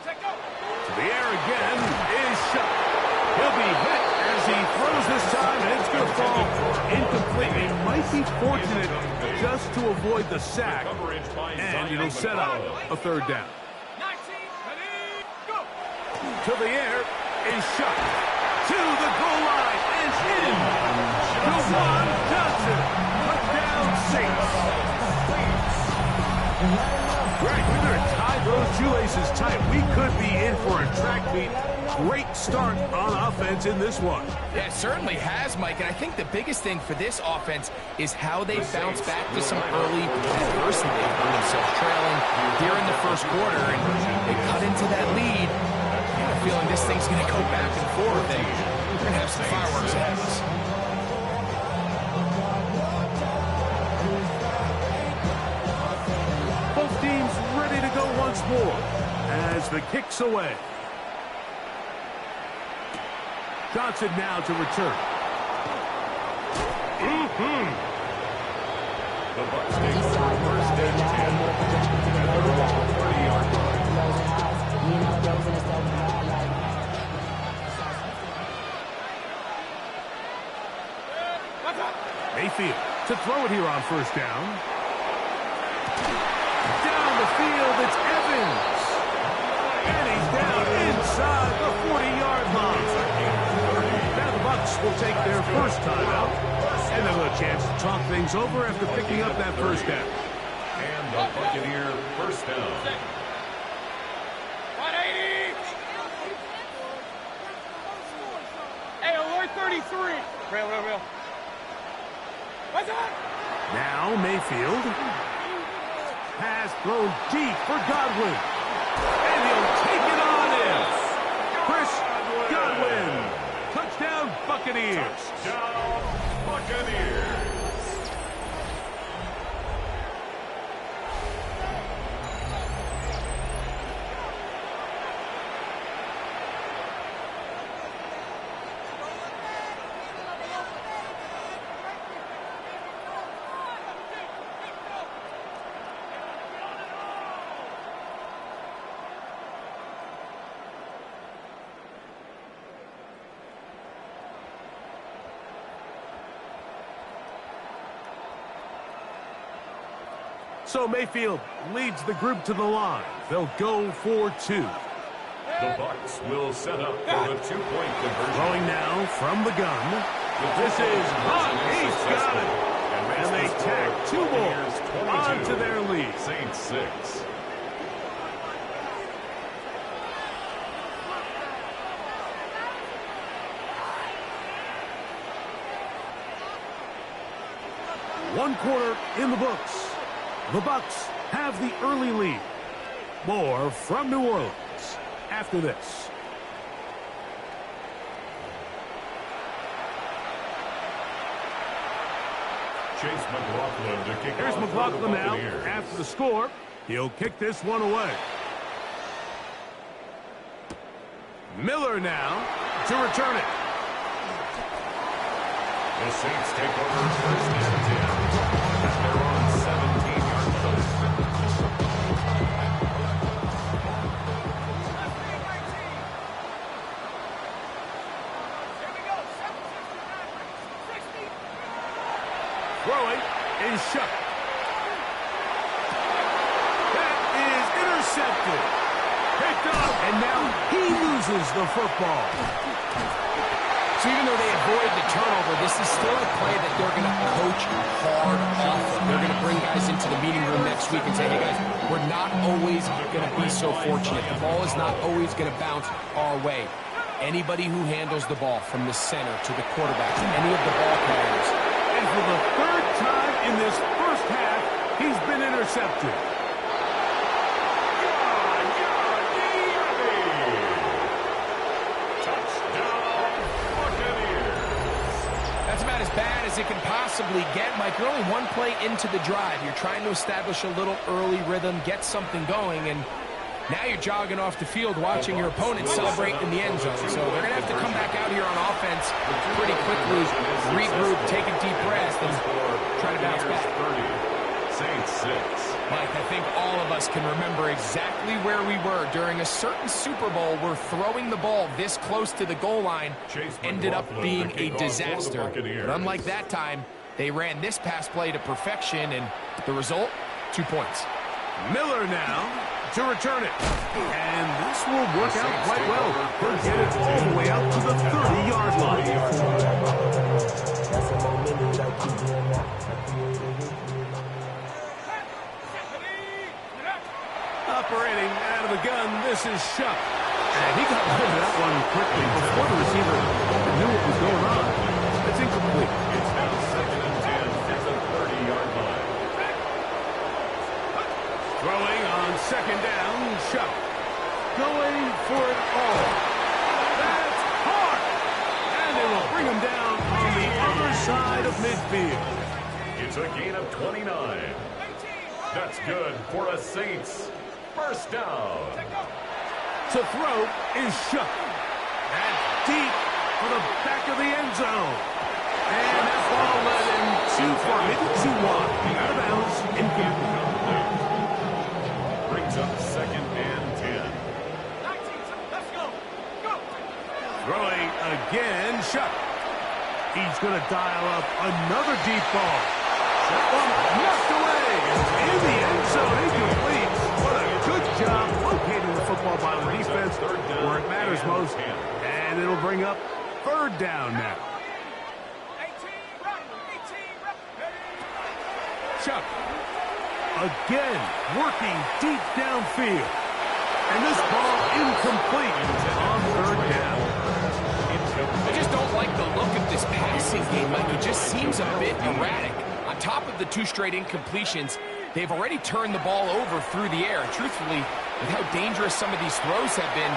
Take go. To the air again is Shuck. He'll be hit as he throws this time, and it's going to fall incomplete. He might be fortunate just to avoid the sack, and it'll set up a third down. 19. Ready? Go. To the air is Shuck. To the goal line and in. Jawan Johnson. Touchdown Saints. Greg, we better tie those shoelaces tight. We could be in for a track meet. Great start on offense in this one. Yeah, it certainly has, Mike, and I think the biggest thing for this offense is how they bounce back to some early adversity. They found themselves trailing here in the first quarter, and they cut into that lead. I have a feeling this thing's going to go back and forth. We're going to have some fireworks ahead of us. Both teams ready to go Ward as the kick's away. Johnson now to return. The Bucs take over first and 10 at their own 30-yard line. Mayfield to throw it here on first down. Down the field, it's Evans. And he's down inside the 40-yard line. Now the Bucs will take their first timeout. And they'll have a chance to talk things over after picking up that first down. And the Buccaneer first down. 180. Hey, alert 33. Real. What's up? Now Mayfield. Pass thrown deep for Godwin. And he'll take it on in. Chris Godwin. Touchdown Buccaneers. Touchdown Buccaneers. So Mayfield leads the group to the line. They'll go for two. The Bucs will set up for the two-point conversion. Throwing now from the gun. This is hot. He's got it. And they tack two more onto their lead. Saints 6. One quarter in the books. The Bucs have the early lead. More from New Orleans after this. Chase McLaughlin to kick Here's off McLaughlin now Buccaneers. after the score. He'll kick this one away. Miller now to return it. The Saints take over first and 10 at their own 17-yard line. Throwing is shut. That is intercepted. Picked up, and now he loses the football. So even though they avoid the turnover, this is still a play that they're going to coach hard off of. They're going to bring guys into the meeting room next week and say, hey guys, we're not always going to be so fortunate. The ball is not always going to bounce our way. Anybody who handles the ball from the center to the quarterback, to any of the ball carriers. And for the third time in this first half, he's been intercepted. As bad as it can possibly get, Mike. We're only one play into the drive. You're trying to establish a little early rhythm, get something going, and now you're jogging off the field watching your opponent celebrate in the end zone. So they're going to have to come back out here on offense pretty quickly, regroup, take a deep breath, and try to bounce back. Saints 6. Mike, I think all of us can remember exactly where we were during a certain Super Bowl where throwing the ball this close to the goal line ended up being a disaster. But unlike that time, they ran this pass play to perfection, and the result, 2 points. Miller now to return it. And this will work out quite well. He'll get it all the way out to the 30-yard line. Operating out of the gun, this is Shuck. And he got rid of that one quickly before the receiver knew what was going on. It's incomplete. It's now second and 10 at the 30-yard line. Throwing on second down, Shuck. Going for it all. That's hard. And they will bring him down on the other side of midfield. It's a gain of 29. That's good for a Saints First down. To throw is Shook. That's deep for the back of the end zone. And that ball led him too far, maybe too wide. Out of bounds, incomplete. Brings up second and 10. 19, let's go. Go. Throwing again, Shook. He's going to dial up another deep ball. That one knocked away. In the end zone, incomplete. What a good job locating the football by the defense where it matters most. And it'll bring up third down now. 18, right. 18, right. Chuck, again, working deep downfield. And this ball incomplete on third down. I just don't like the look of this passing game, Mike. It just seems a bit erratic. On top of the 2 straight incompletions, they've already turned the ball over through the air. Truthfully, with how dangerous some of these throws have been,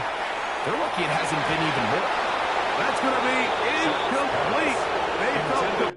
they're lucky it hasn't been even more. That's going to be incomplete. They felt the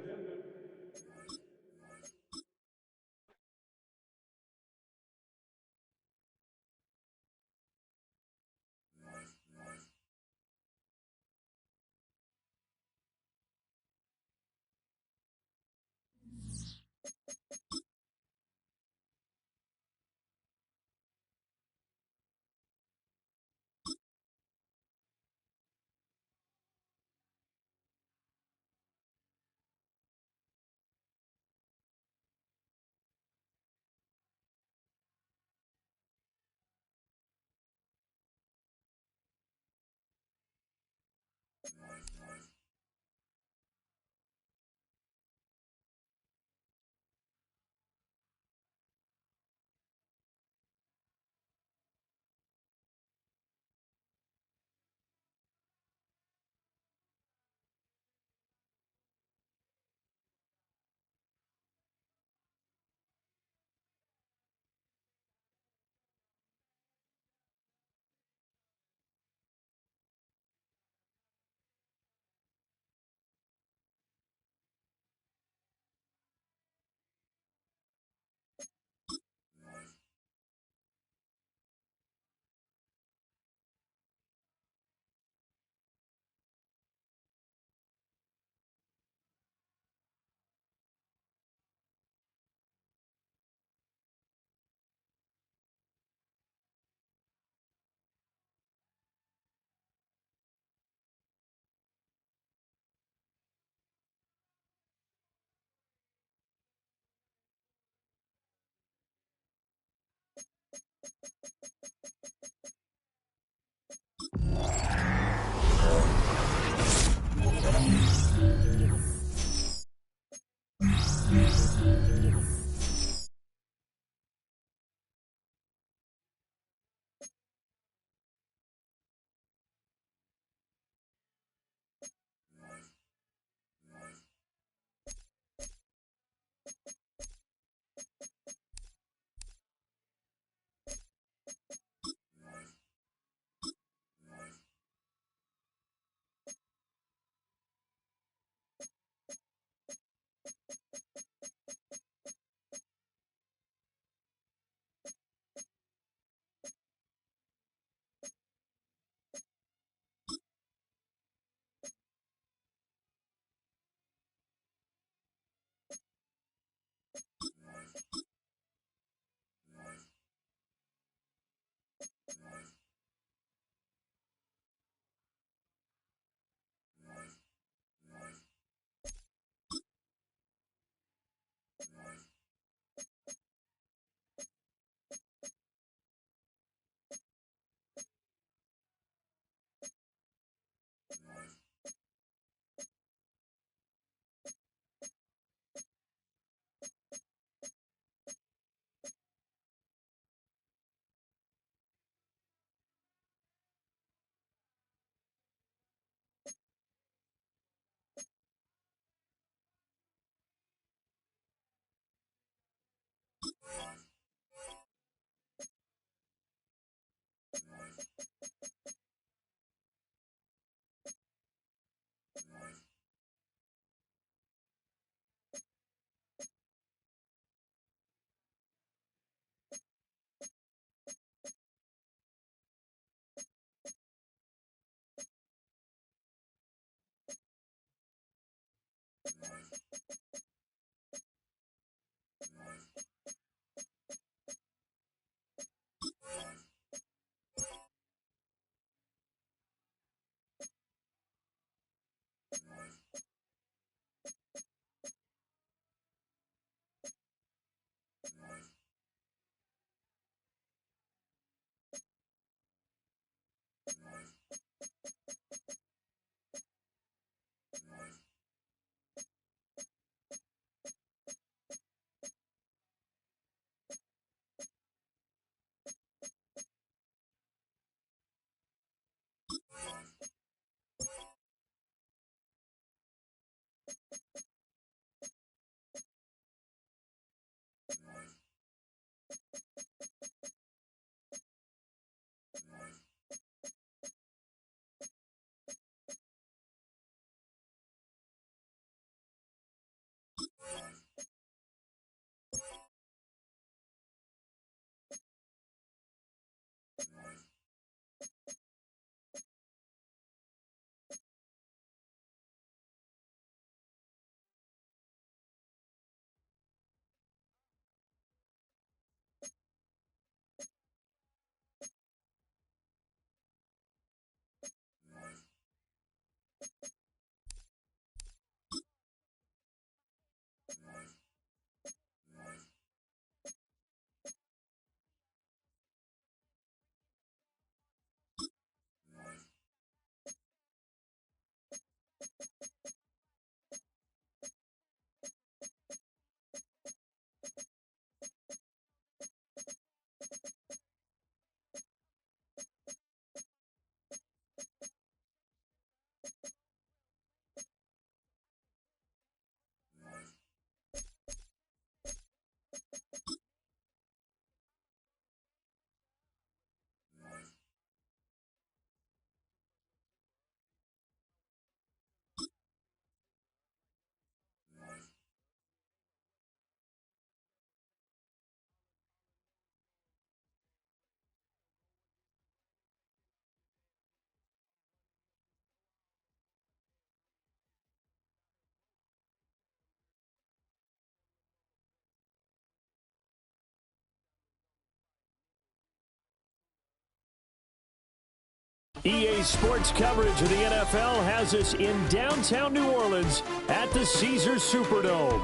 EA Sports coverage of the NFL has us in downtown New Orleans at the Caesars Superdome.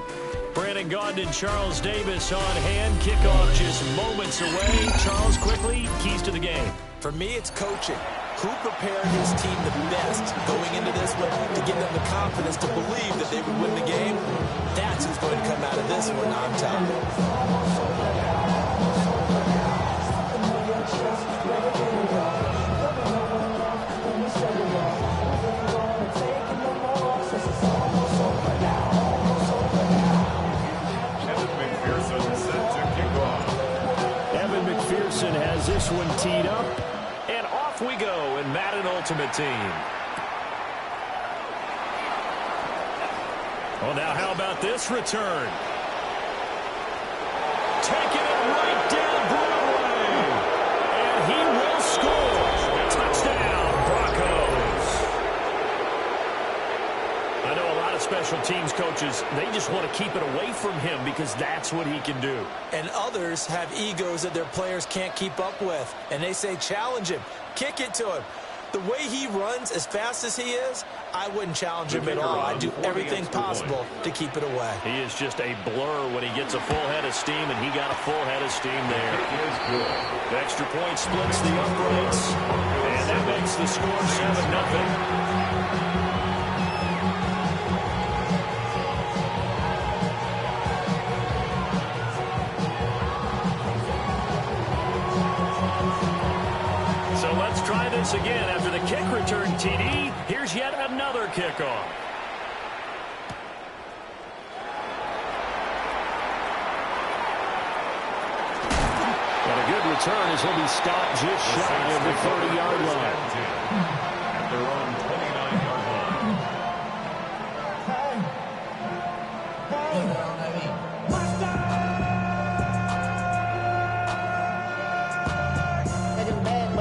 Brandon Gaudin and Charles Davis on hand. Kickoff just moments away. Charles, quickly, keys to the game. For me, it's coaching. Who prepared his team the best going into this one to give them the confidence to believe that they would win the game? That's who's going to come out of this one on top. Has this one teed up, and off we go in Madden Ultimate Team. Well, now how about this return? Taking it right down Broadway, and he will score. Touchdown, Broncos. I know a lot of special teams coaches, they just want to keep it away from him because that's what he can do. And others have egos that their players can't keep up with. And they say, challenge him. Kick it to him. The way he runs as fast as he is, I wouldn't challenge him at all. I'd do everything possible to keep it away. He is just a blur when he gets a full head of steam, and he got a full head of steam there. The extra point splits the uprights, and that makes the score 7-0. Try this again after the kick return, TD. Here's yet another kickoff. And a good return as he'll be stopped just shy of the 30-yard line. At their own 29-yard line.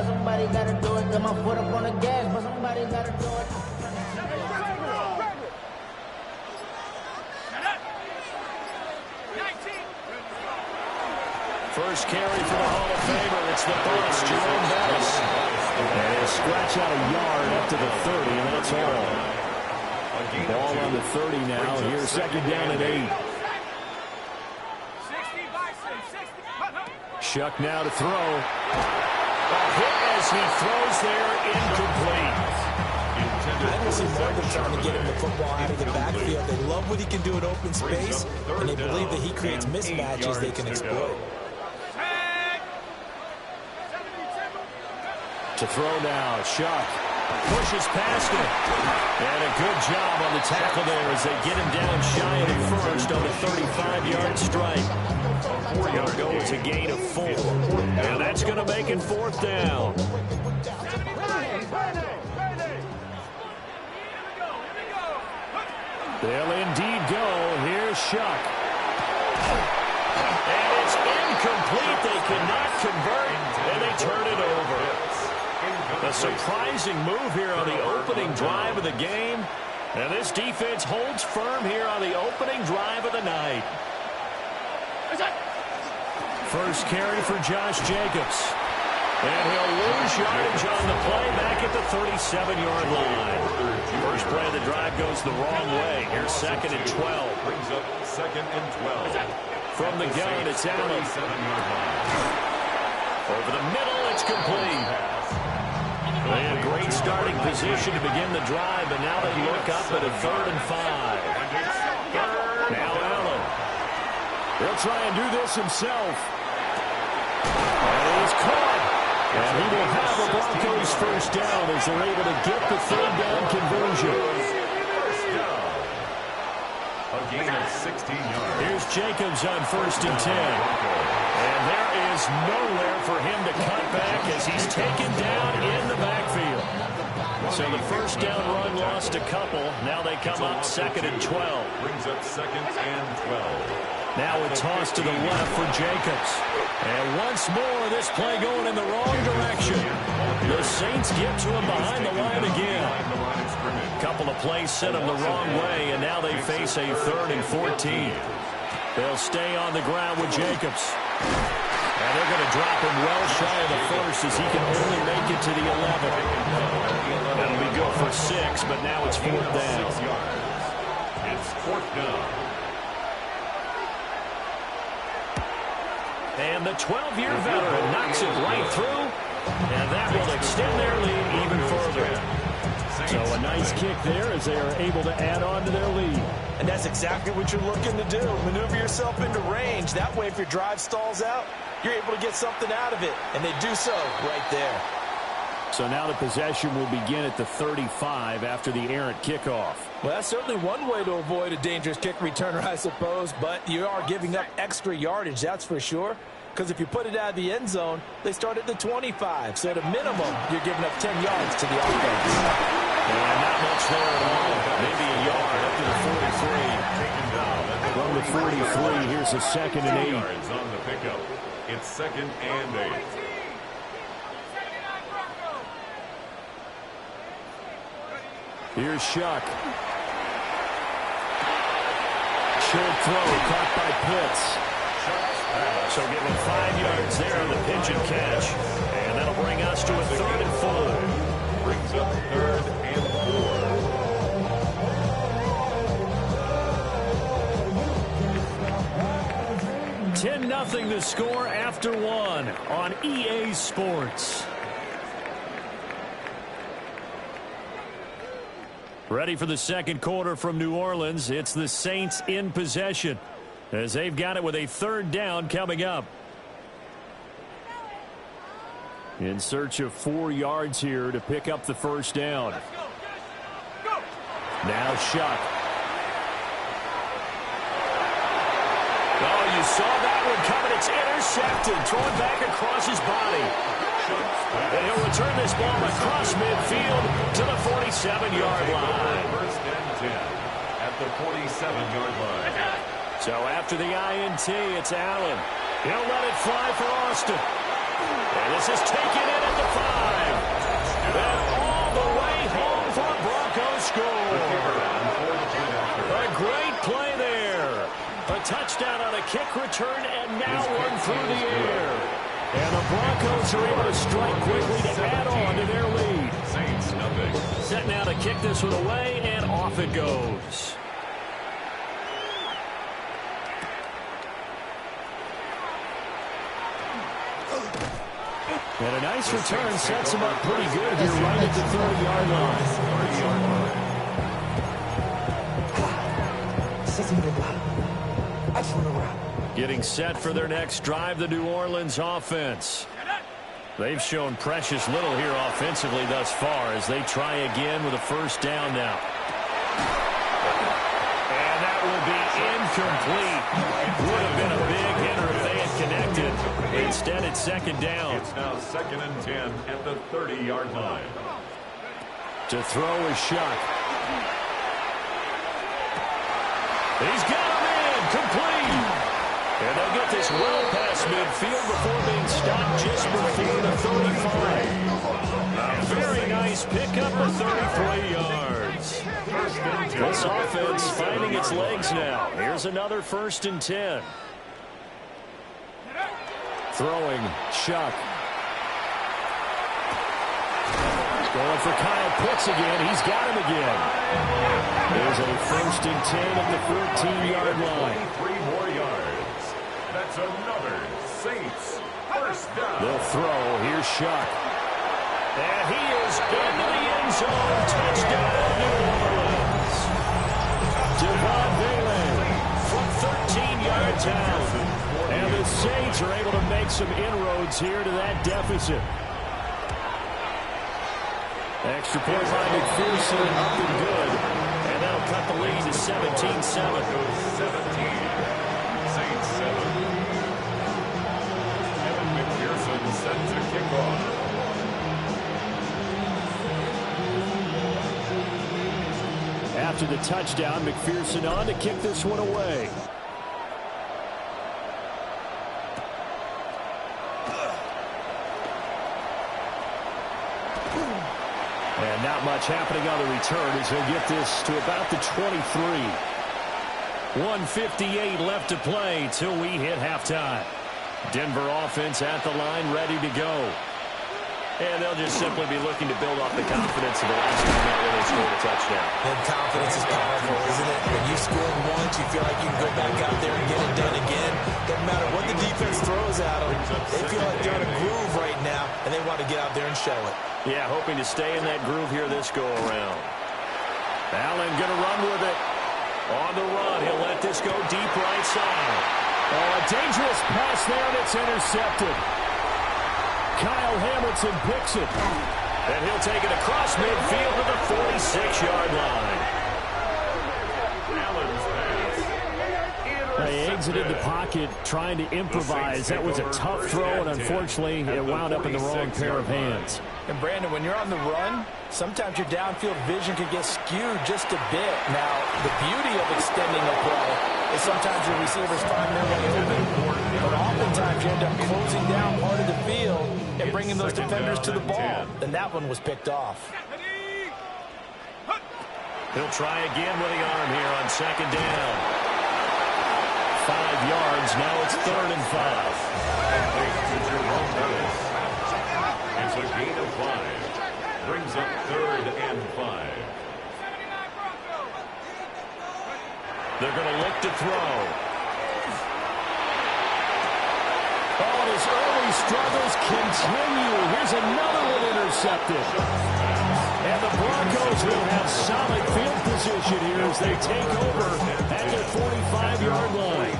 Somebody gotta do it. Got my foot up on the gas, but somebody gotta do it. first carry for the Hall of Famer. It's the boss, Jerome Bettis. And he'll scratch out a yard up to the 30, and that's all. Ball on the 30 now. Here's second down and 8. Shuck now to throw. A hit as he throws there, incomplete. I don't see more than trying to get him the football out of the backfield. They love what he can do in open space, and they believe that he creates mismatches they can exploit. To throw now, Shuck pushes past him. And a good job on the tackle there as they get him down shy of the first on the 35-yard strike. 4-yard goal is a gain of 4. And that's going to make it 4th down. They'll indeed go. Here's Shuck. And it's incomplete. They cannot convert, and they turn it over. A surprising move here on the opening drive of the game. And this defense holds firm here on the opening drive of the night. First carry for Josh Jacobs. And he'll lose yardage on the play back at the 37-yard line. First play of the drive goes the wrong way. Here's second and 12. Brings up second and 12. From the gun, it's Allen. Over the middle, it's complete. They had a great starting position to begin the drive, but now they look up at a 3rd and 5. Now Allen. He'll try and do this himself. And he's caught. And he will have a Broncos first down as they're able to get the 3rd down conversion. A gain of 16 yards. Here's Jacobs on 1st and 10. And there is nowhere for him to cut back as he's taken down in the backfield. So the first down run lost a couple. Now they come up 2nd and 12. Brings up 2nd and 12. Now a toss to the left for Jacobs. And once more, this play going in the wrong direction. The Saints get to him behind the line again. Couple of plays sent him the wrong way, and now they face a 3rd and 14. They'll stay on the ground with Jacobs. And they're going to drop him well shy of the first as he can only make it to the 11. That'll be good for 6, but now it's 4th down. It's 4th down. And the 12-year veteran knocks it right through, and that will extend their lead even further. So a nice kick there as they are able to add on to their lead. And that's exactly what you're looking to do. Maneuver yourself into range. That way, if your drive stalls out, you're able to get something out of it. And they do so right there. So now the possession will begin at the 35 after the errant kickoff. Well, that's certainly one way to avoid a dangerous kick returner, I suppose. But you are giving up extra yardage, that's for sure. Because if you put it out of the end zone, they start at the 25. So at a minimum, you're giving up 10 yards to the offense. And not much there at all. Maybe a yard up to the 43. From the 43, here's a 2nd and 8. Yards on the pickup. It's 2nd and 8. Here's Shuck. Short throw caught by Pitts. So give him 5 yards there on the pitch and catch. And that'll bring us to a 3rd and 4. Brings up 3rd and 4. 10-0 the score after 1 on EA Sports. Ready for the second quarter from New Orleans. It's the Saints in possession as they've got it with a 3rd down coming up. In search of 4 yards here to pick up the first down. Now Shuck. Oh, you saw that one coming. It's intercepted. Thrown back across his body. And he'll return this ball across midfield to the 47-yard line. 1st and 10 at the 47-yard line. So after the INT, it's Allen. He'll let it fly for Austin. And this is taken in at the 5. And all the way home for a Broncos score. A great play there. A touchdown on a kick return, and now one through the air. And the Broncos are able to strike quickly to add on to their lead. Saints nothing. Set now to kick this one away, and off it goes. And a nice return sets him up pretty good here right at the 30-yard line. Getting set for their next drive, the New Orleans offense. They've shown precious little here offensively thus far as they try again with a first down now. And that will be incomplete. Would have been a big hitter if they had connected. Instead, it's second down. It's now 2nd and 10 at the 30-yard line. To throw is Shuck. He's got him in. Complete. And they'll get this well past midfield before being stopped just before the 35. A very nice pickup of 33 yards. This offense finding its legs now. Here's another 1st and 10. Throwing, Shuck. Going for Kyle Pitts again. He's got him again. There's a 1st and 10 at the 14-yard line. 3 more yards. That's another Saints first down. They'll throw. Here's Shuck. And he is into the end zone. Touchdown, New Orleans. Devon Valen from 13 yards out. And the Saints are able to make some inroads here to that deficit. Extra point by McPherson, up and good. And that'll cut the lead to 17-7. 17. Saints 7. Evan McPherson set to kick off. After the touchdown, McPherson on to kick this one away. And not much happening on the return as he'll get this to about the 23. 1:58 left to play till we hit halftime. Denver offense at the line, ready to go. And they'll just simply be looking to build off the confidence of the last time out when they scored a touchdown. And confidence is powerful, isn't it? When you score once, you feel like you can go back out there and get it done again. Doesn't matter what the defense throws at them. They feel like they're in a groove right now, and they want to get out there and show it. Yeah, hoping to stay in that groove here this go-around. Allen going to run with it. On the run, he'll let this go deep right side. Oh, a dangerous pass there, and it's intercepted. Kyle Hamilton picks it. And he'll take it across midfield to the 46-yard line. They exited the pocket trying to improvise. That was a tough throw, and unfortunately, it wound up in the wrong pair of hands. And, Brandon, when you're on the run, sometimes your downfield vision can get skewed just a bit. Now, the beauty of extending a play is sometimes your receivers find their way open, but oftentimes you end up closing down part of the field and bringing those defenders to the ball. And that one was picked off. He'll try again with the arm here on second down. 5 yards. Now it's 3rd and 5. It's a gain of 5. Brings up 3rd and 5. They're going to look to throw. Oh, and his early struggles continue. Here's another one intercepted. And the Broncos will have solid field position here as they take over at their 45-yard line.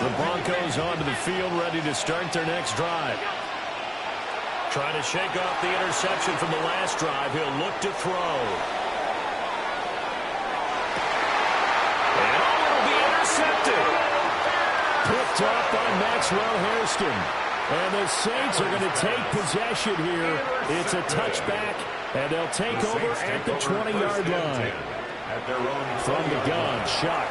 The Broncos onto the field, ready to start their next drive. Trying to shake off the interception from the last drive. He'll look to throw. And it'll be intercepted. Picked up by Maxwell Hairston. And the Saints are going to take possession here. It's a touchback, and they'll take over at the 20-yard line. From the gun, Shuck.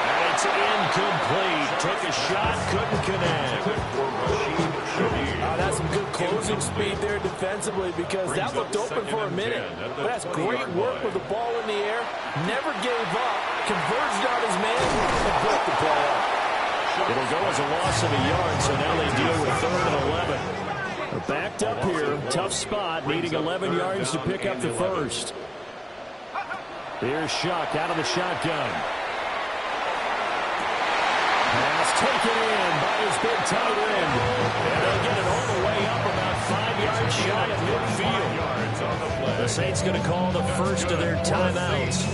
And it's incomplete. Took a shot, couldn't connect. That's some good closing speed there defensively because that looked open for a minute. But that's great work with the ball in the air. Never gave up. Converged on his man and broke the play up. It'll go as a loss of a yard, so now they deal with 3rd and 11. They're backed up here. Tough spot, needing 11 yards to pick up the first. Here's Shuck out of the shotgun. Pass taken in by his big tight end. And they'll get it all the way up about 5 yards shy of midfield. The Saints going to call the first of their timeouts,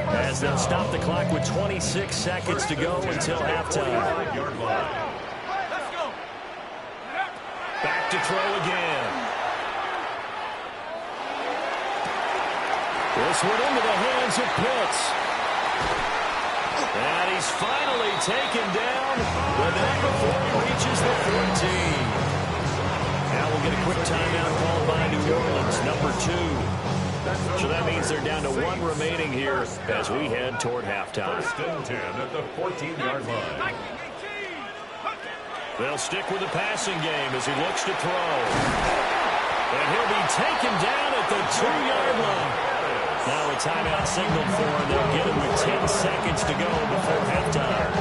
as they'll stop the clock with 26 seconds to go until halftime. Back to throw again. This one into the hands of Pitts. And he's finally taken down, but not before he reaches the 14. Now we'll get a quick timeout called by New Orleans, number 2. So that means they're down to 1 remaining here as we head toward halftime. 1st and 10 at the 14-yard line. They'll stick with the passing game as he looks to throw. And he'll be taken down at the 2-yard line. Now a timeout signal for him. They'll get him with 10 seconds to go before halftime.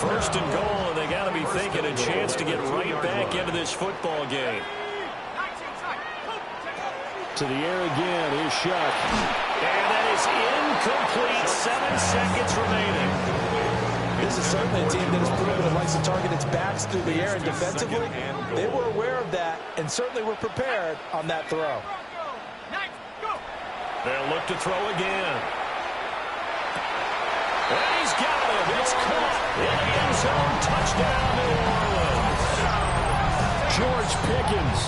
1st and goal, and they got to be thinking a chance to get right back into this football game. To the air again is Shuck. And that is incomplete. 7 seconds remaining. This is certainly a team that has proven it likes to target its backs through the air, and defensively, they were aware of that and certainly were prepared on that throw. They'll look to throw again. And he's got him. It's caught in the end zone. Touchdown, New Orleans. George Pickens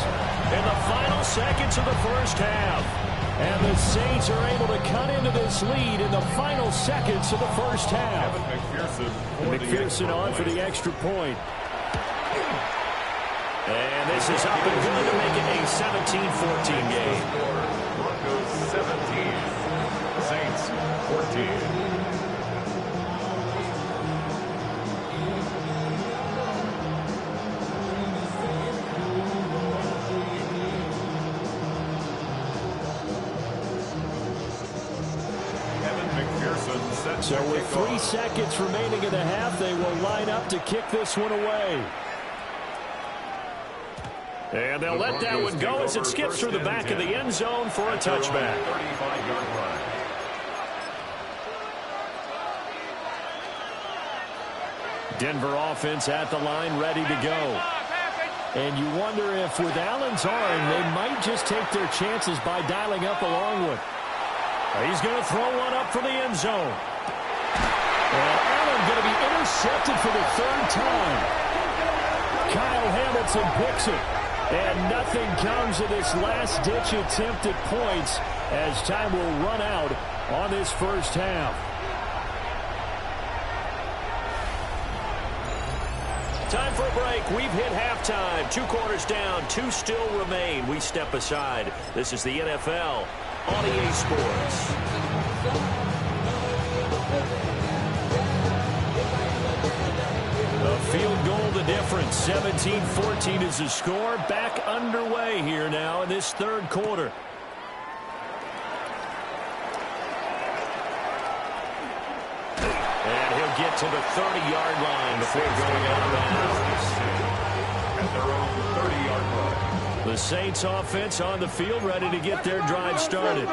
In the final seconds of the first half. And the Saints are able to cut into this lead in the final seconds of the first half. McPherson on for the extra point. And this is up and good to make it a 17-14 game. Broncos 17, Saints 14. So with 3 seconds remaining in the half, they will line up to kick this one away. And they'll let that one go as it skips through the back of the end zone for a touchback. Denver offense at the line, ready to go. And you wonder if with Allen's arm, they might just take their chances by dialing up a long one. He's going to throw one up for the end zone. And Allen going to be intercepted for the 3rd time. Kyle Hamilton picks it. And nothing comes of this last-ditch attempt at points as time will run out on this first half. Time for a break. We've hit halftime. 2 quarters down. 2 still remain. We step aside. This is the NFL on EA Sports. A field goal the difference. 17-14 is the score. Back underway here now in this 3rd quarter. And he'll get to the 30-yard line before going out of bounds. At their own 30-yard line. The Saints offense on the field ready to get their drive started.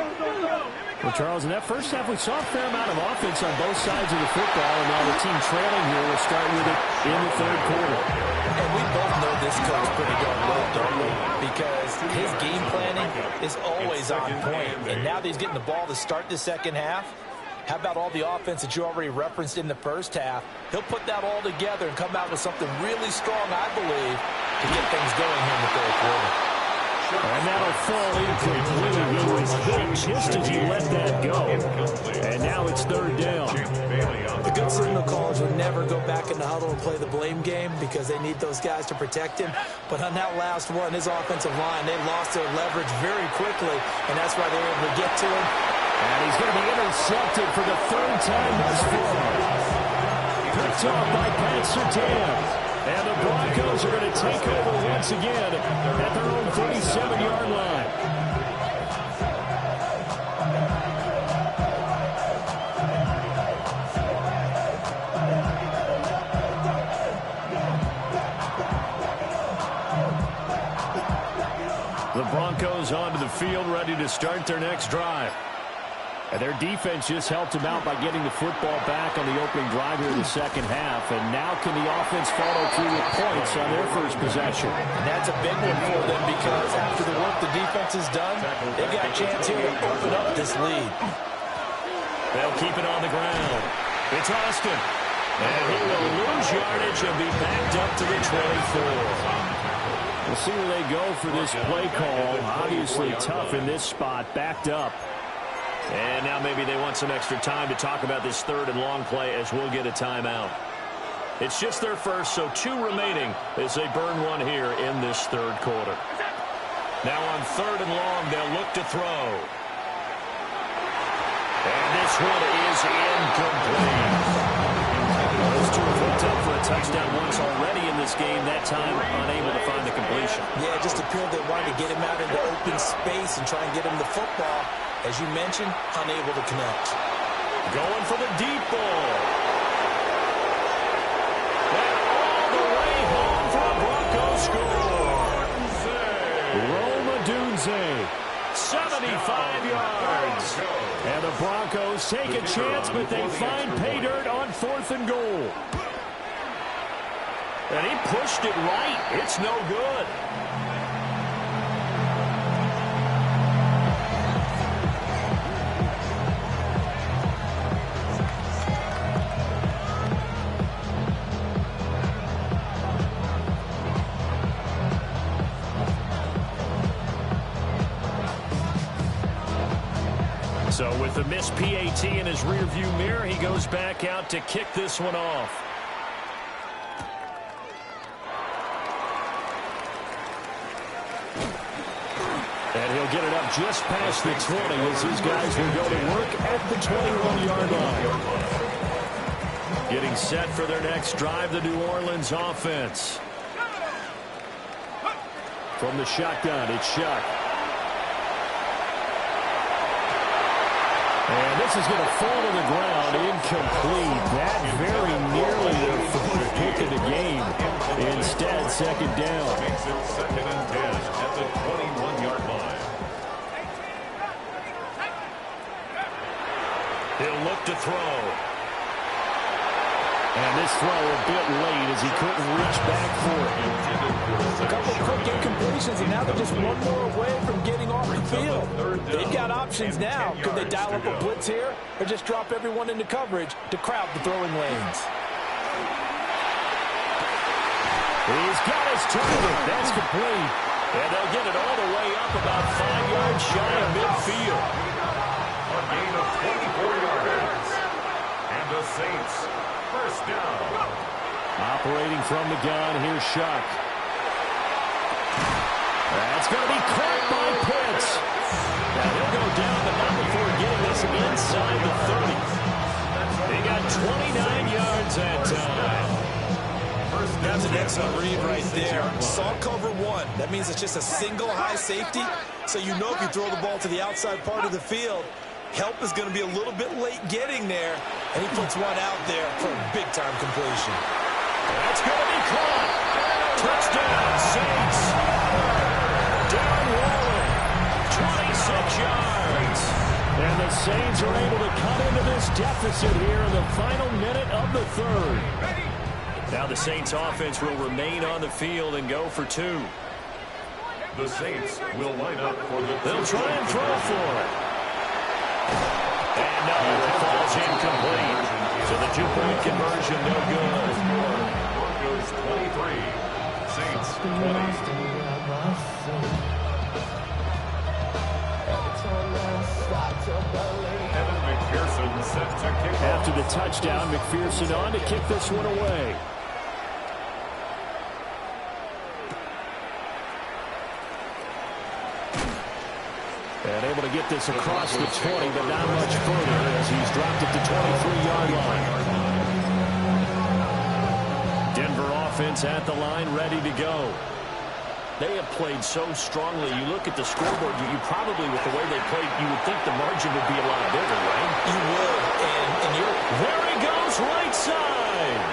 Well, Charles, in that first half, we saw a fair amount of offense on both sides of the football, and now the team trailing here will start with it in the 3rd quarter. And we both know this coach pretty darn well, don't we? Because his game planning is always on point. And now that he's getting the ball to start the 2nd half, how about all the offense that you already referenced in the first half? He'll put that all together and come out with something really strong, I believe, to get things going here in the 3rd quarter. And that'll fall incomplete. He was hit just as he let that go. And now it's 3rd down. The good signal callers would never go back in the huddle and play the blame game because they need those guys to protect him. But on that last one, his offensive line, they lost their leverage very quickly, and that's why they were able to get to him. And he's going to be intercepted for the 3rd time thus far. Picked off by Pat Surtain. And the Broncos are going to take over once again at their own 37-yard line. The Broncos onto the field, ready to start their next drive. And their defense just helped them out by getting the football back on the opening drive here in the second half. And now can the offense follow through with points on their first possession? And that's a big one for them because after the work the defense has done, they've got a chance here to open up this lead. They'll keep it on the ground. It's Austin. And he will lose yardage and be backed up to the 24. We'll see where they go for this play call. Obviously tough in this spot, backed up. And now maybe they want some extra time to talk about this third and long play as we'll get a timeout. It's just their first, so 2 remaining as they burn one here in this third quarter. Now on third and long, they'll look to throw. And this one is incomplete. Those two have hooked up for a touchdown once already in this game, that time unable to find the completion. Yeah, it just appeared they wanted to get him out into open space and try and get him the football. As you mentioned, unable to connect. Going for the deep ball. And all the way home for a Broncos score. Roma Dunze, 75 yards. And the Broncos take a chance, but they find pay dirt on 4th and goal. And he pushed it right. It's no good. So with the missed PAT in his rearview mirror, he goes back out to kick this one off. And he'll get it up just past the 20 as his guys will go to work at the 21-yard line. Getting set for their next drive, the New Orleans offense. From the shotgun, it's Shuck. And this is going to fall to the ground, incomplete. That very nearly their fourth pick of the game. Instead, second down. Makes it 2nd and 10 at the 21-yard line. He'll look to throw. And this throw a bit late as he couldn't reach back for it. A couple quick incompletions, and now they're just one more away from getting off the field. They've got options now. Could they dial up a blitz here or just drop everyone into coverage to crowd the throwing lanes? He's got his target. That's complete. And they'll get it all the way up about 5 yards shy of midfield. A gain of 24 yards. And the Saints, first down. Operating from the gun, here's Shuck. That's going to be caught by Pitts. Now he'll go down, but not before getting this inside the 30. They got 29 yards that time. That's an excellent read right there. Saw cover 1. That means it's just a single high safety. So you know if you throw the ball to the outside part of the field, help is going to be a little bit late getting there. And he puts one out there for a big-time completion. That's going to be caught. Touchdown, Saints. Down Warren. 26 yards. And the Saints are able to cut into this deficit here in the final minute of the third. Now the Saints offense will remain on the field and go for 2. The Saints will line up for the... They'll try and throw for it. And no, it falls incomplete. So the 2-point conversion, no good. Broncos 23, Saints 20. Evan McPherson set to kick off. After the touchdown, McPherson on to kick this one away. And able to get this across the 20, but not much further as he's dropped it to 23-yard line. Denver offense at the line, ready to go. They have played so strongly. You look at the scoreboard, you probably, with the way they played, you would think the margin would be a lot bigger, right? You would. And there he goes, right side.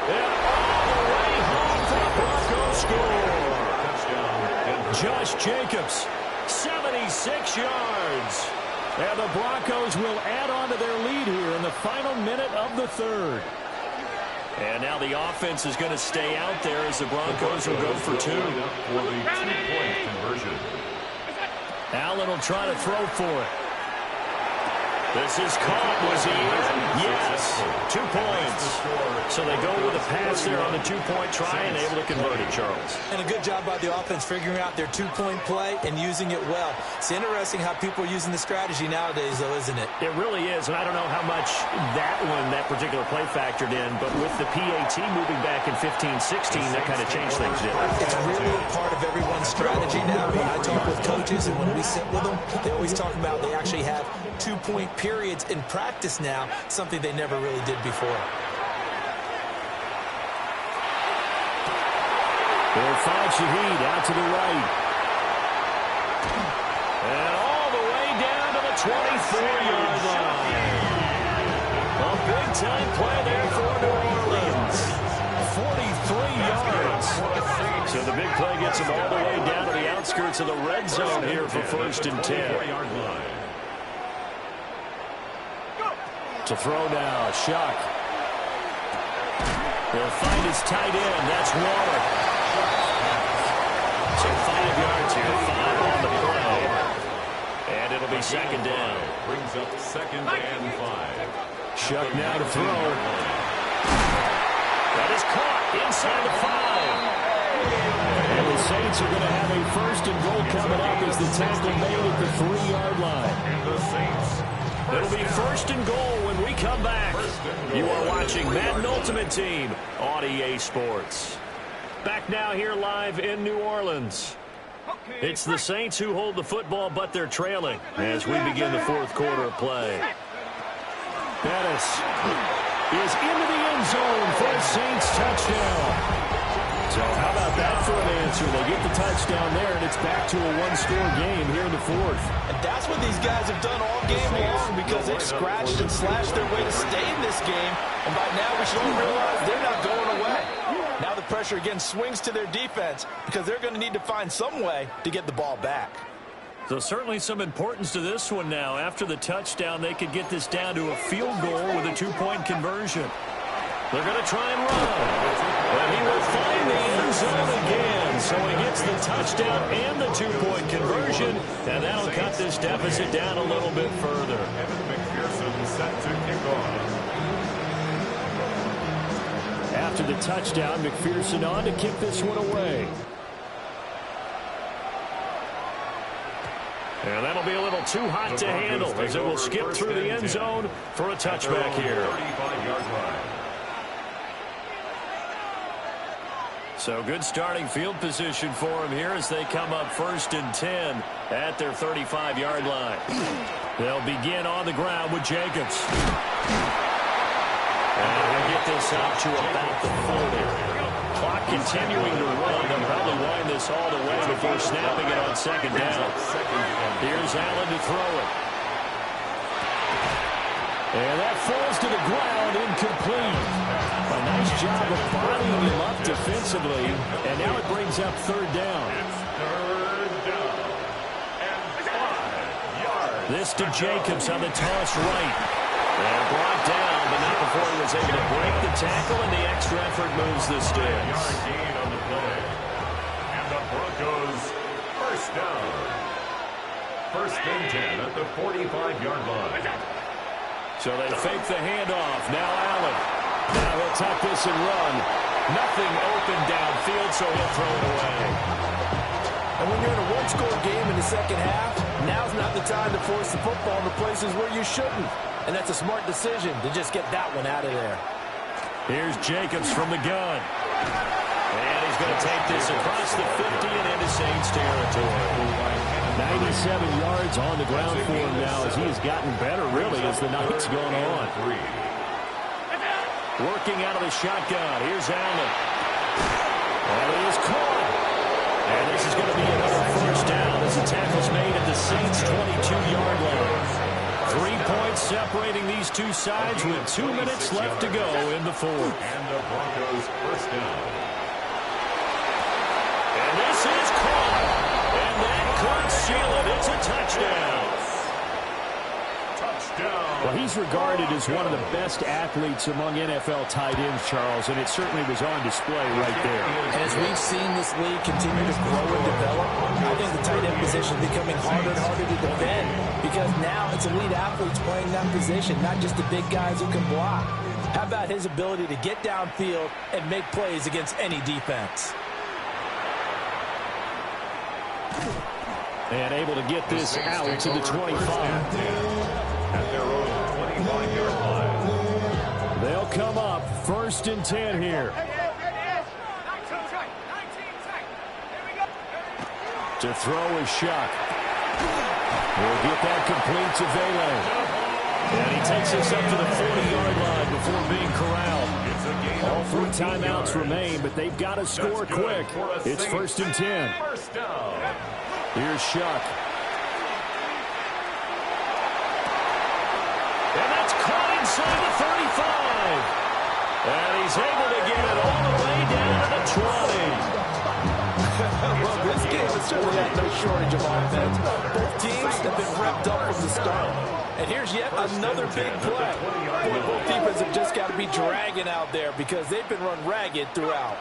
And all the way home for the Broncos score. Josh Jacobs, 76 yards. And the Broncos will add on to their lead here in the final minute of the third. And now the offense is going to stay out there as the Broncos will go for two. For the two-point conversion. Allen will try to throw for it. This is caught. Was he in? Yes. 2 points. So they go with a pass there on the two-point try and able to convert it, Charles. And a good job by the offense figuring out their two-point play and using it well. It's interesting how people are using the strategy nowadays, though, isn't it? It really is, and I don't know how much that particular play factored in, but with the PAT moving back in 15-16, that kind of changed things, didn't it? It's really a part of everyone's strategy now. I talk with coaches, and when we sit with them, they always talk about they actually have two-point periods in practice now, something they never really did before. They'll find Shaheed out to the right. And all the way down to the 24-yard line. A big-time play there for New Orleans. 43 yards. So the big play gets them all the way down to the outskirts of the red zone here for 1st and 10. To throw now, Shuck. He'll find his tight end. That's Waller. So 5 yards here, 5 on the play. And it'll be second down. Brings up 2nd and 5. Shuck now to throw. That is caught inside the 5. And the Saints are going to have a 1st and goal coming up as the tackle made at the 3-yard line. And the Saints. It'll be 1st and goal when we come back. You are watching Madden Ultimate Team on EA Sports. Back now here live in New Orleans. It's the Saints who hold the football, but they're trailing as we begin the 4th quarter of play. Pettis is into the end zone for a Saints touchdown. So how about that for an answer? They get the touchdown there, and it's back to a one-score game here in the 4th. And that's what these guys have done all game long because they've scratched and slashed their way to stay in this game. And by now we should all realize they're not going away. Now the pressure again swings to their defense because they're going to need to find some way to get the ball back. So certainly some importance to this one now. After the touchdown, they could get this down to a field goal with a 2-point conversion. They're going to try and run. And he will find the end zone again. So he gets the touchdown and the 2-point conversion. And that'll cut this deficit down a little bit further. Evan McPherson set to kick off. After the touchdown, McPherson on to kick this one away. And that'll be a little too hot to handle as it will skip through the end zone for a touchback here. 35-yard line. So good starting field position for them here as they come up 1st and 10 at their 35-yard line. They'll begin on the ground with Jacobs. And we'll get this out to about the 40. Clock continuing to run. They'll probably wind this all the way before snapping it on 2nd down. Here's Allen to throw it. And that falls to the ground, incomplete. A nice job of bodying him up defensively. And now it brings up 3rd down. It's 3rd down. And 5 yards. This to Jacobs on the toss right. And brought down, but not before he was able to break the tackle, and the extra effort moves the sticks. 5-yard gain on the play. And the Broncos 1st down. 1st and 10 at the 45-yard line. So they fake the handoff. Now Allen. Now he'll tuck this and run. Nothing open downfield, so he'll throw it away. And when you're in a one-score game in the second half, now's not the time to force the football into places where you shouldn't. And that's a smart decision to just get that one out of there. Here's Jacobs from the gun. And he's going to take this across the 50 and into Saints territory. 97 yards on the ground for him now as he has gotten better, really, as the night's gone on. Working out of the shotgun. Here's Allen. And he is caught. And this is going to be another first down as the tackle's made at the Saints' 22-yard line. 3 points separating these two sides with 2 minutes left to go in the fourth. And the Broncos first down. And this is caught. And that could seal it. It's a touchdown. Well, he's regarded as one of the best athletes among NFL tight ends, Charles, and it certainly was on display right there. And as we've seen this league continue to grow and develop, I think the tight end position is becoming harder and harder to defend because now it's elite athletes playing that position, not just the big guys who can block. How about his ability to get downfield and make plays against any defense? And able to get this out to the 25. At their own 25-yard line. They'll come up 1st and 10 here. To throw is Shuck. We'll get that complete to Vele. And he takes us up to the 40-yard line before being corralled. All 3 timeouts remain, but they've got to score quick. It's 1st and 10. Here's Shuck. And that's caught inside the 35. And he's able to get it all the way down to the 20. Well, this game has certainly had no shortage of offense. Both teams have been revved up from the start. And here's yet another big play. Boy, both defenses have just got to be dragging out there because they've been run ragged throughout.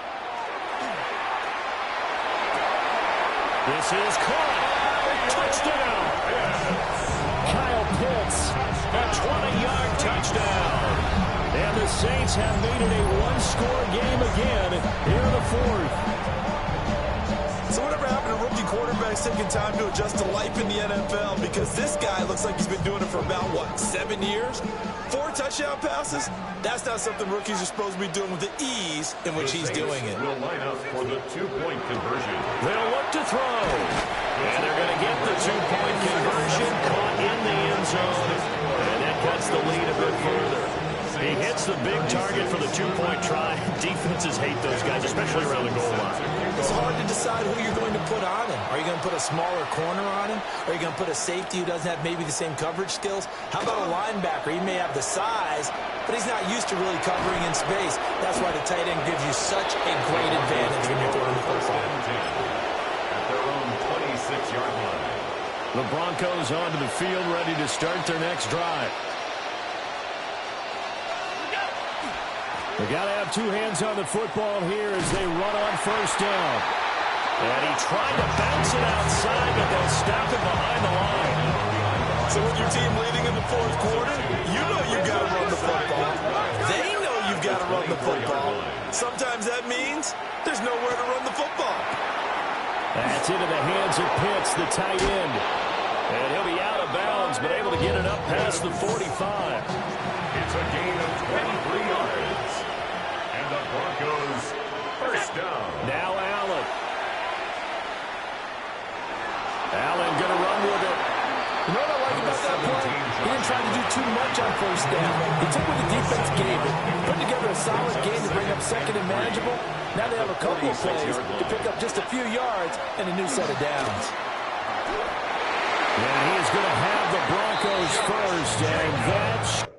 This is caught. Touchdown. Kyle Pitts. A 20-yard touchdown. And the Saints have made it a one-score game again here in the fourth. So whatever happened to rookie quarterbacks taking time to adjust to life in the NFL? Because this guy looks like he's been doing it for about, 7 years? 4 touchdown passes? That's not something rookies are supposed to be doing with the ease in which he's doing it. Will line up for the 2-point conversion. They'll look to throw. And they're going to get the 2-point conversion caught in the end zone. And that cuts the lead a bit further. He hits the big target for the 2-point try. Defenses hate those guys, especially around the goal line. It's hard to decide who you're going to put on him. Are you going to put a smaller corner on him? Are you going to put a safety who doesn't have maybe the same coverage skills? How about a linebacker? He may have the size, but he's not used to really covering in space. That's why the tight end gives you such a great advantage when you're throwing the football. At their own 26-yard line. The Broncos onto the field, ready to start their next drive. They got to have 2 hands on the football here as they run on 1st down. And he tried to bounce it outside, but they'll stop it behind the line. So with your team leading in the 4th quarter, you know you've got to run the football. They know you've got to run the football. Sometimes that means there's nowhere to run the football. That's into the hands of Pitts, the tight end. And he'll be out of bounds, but able to get it up past the 45. It's a gain of 23 yards. And the Broncos first down. Now Allen. Allen going to run with it. You know what I like about that play? He didn't try to do too much on 1st down. He took what the defense gave him, put together a solid game to bring up 2nd and manageable. Now they have a couple of plays to pick up just a few yards and a new set of downs. And he is going to have the Broncos first, and that's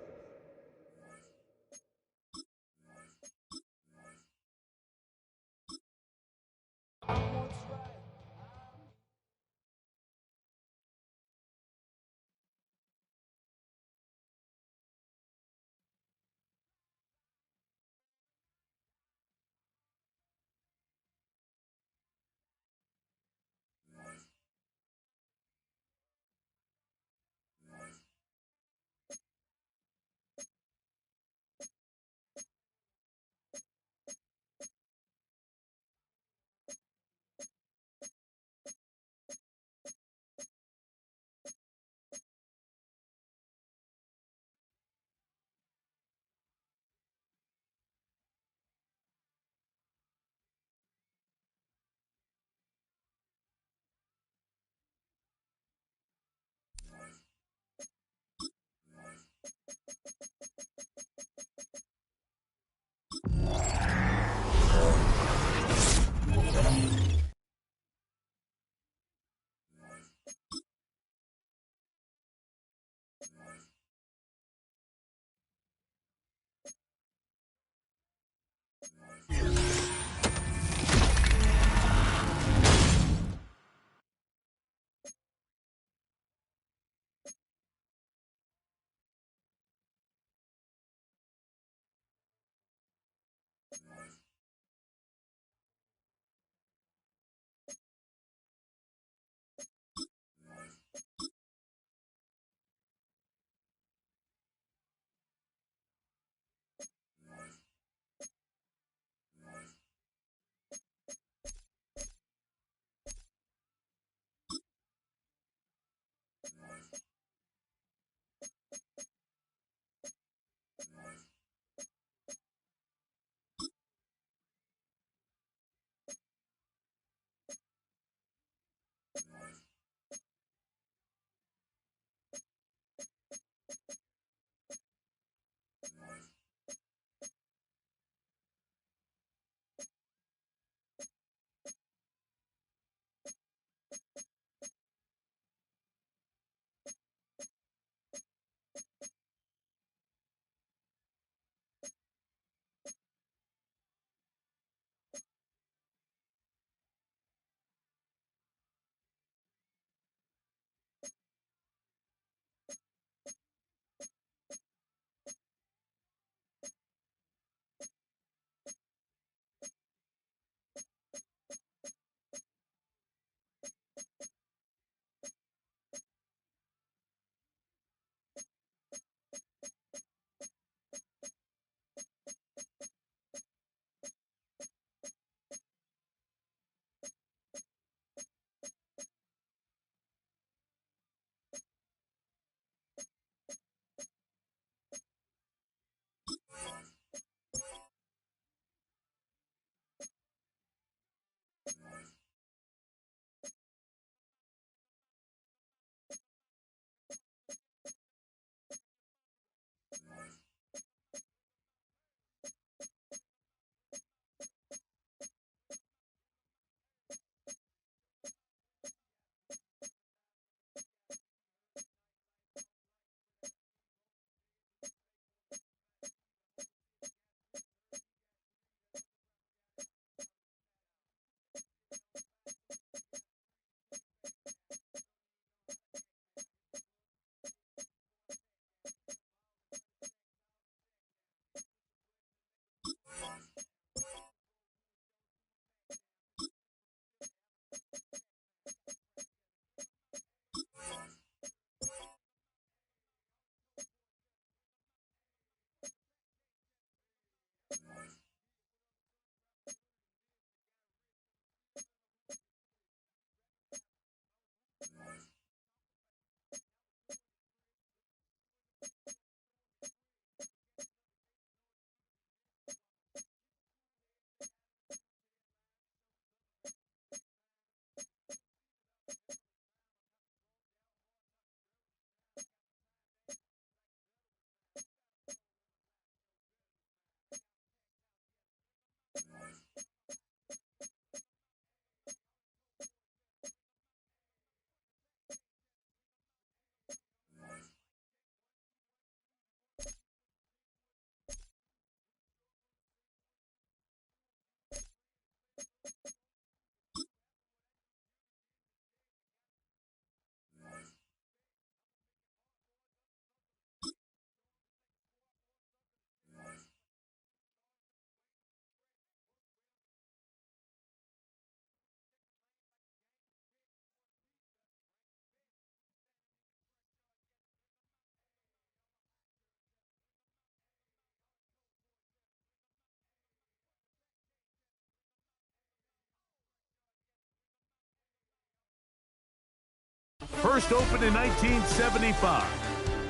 First opened in 1975,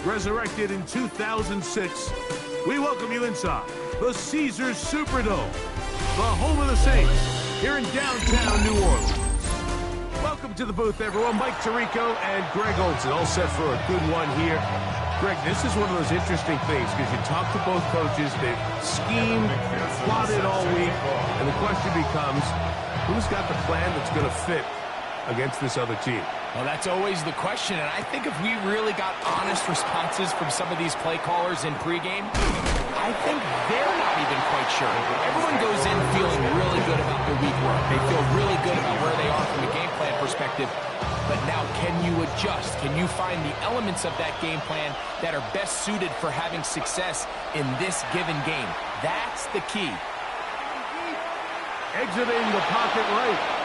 resurrected in 2006, we welcome you inside the Caesars Superdome, the home of the Saints, here in downtown New Orleans. Welcome to the booth, everyone. Mike Tirico and Greg Olson, all set for a good one here. Greg, this is one of those interesting things because you talk to both coaches, they've schemed, plotted all week, and the question becomes, who's got the plan that's going to fit against this other team? Well, that's always the question, and I think if we really got honest responses from some of these play callers in pregame, I think they're not even quite sure. Everyone goes in feeling really good about their week work. They feel really good about where they are from a game plan perspective. But now, can you adjust? Can you find the elements of that game plan that are best suited for having success in this given game? That's the key. Exiting the pocket right.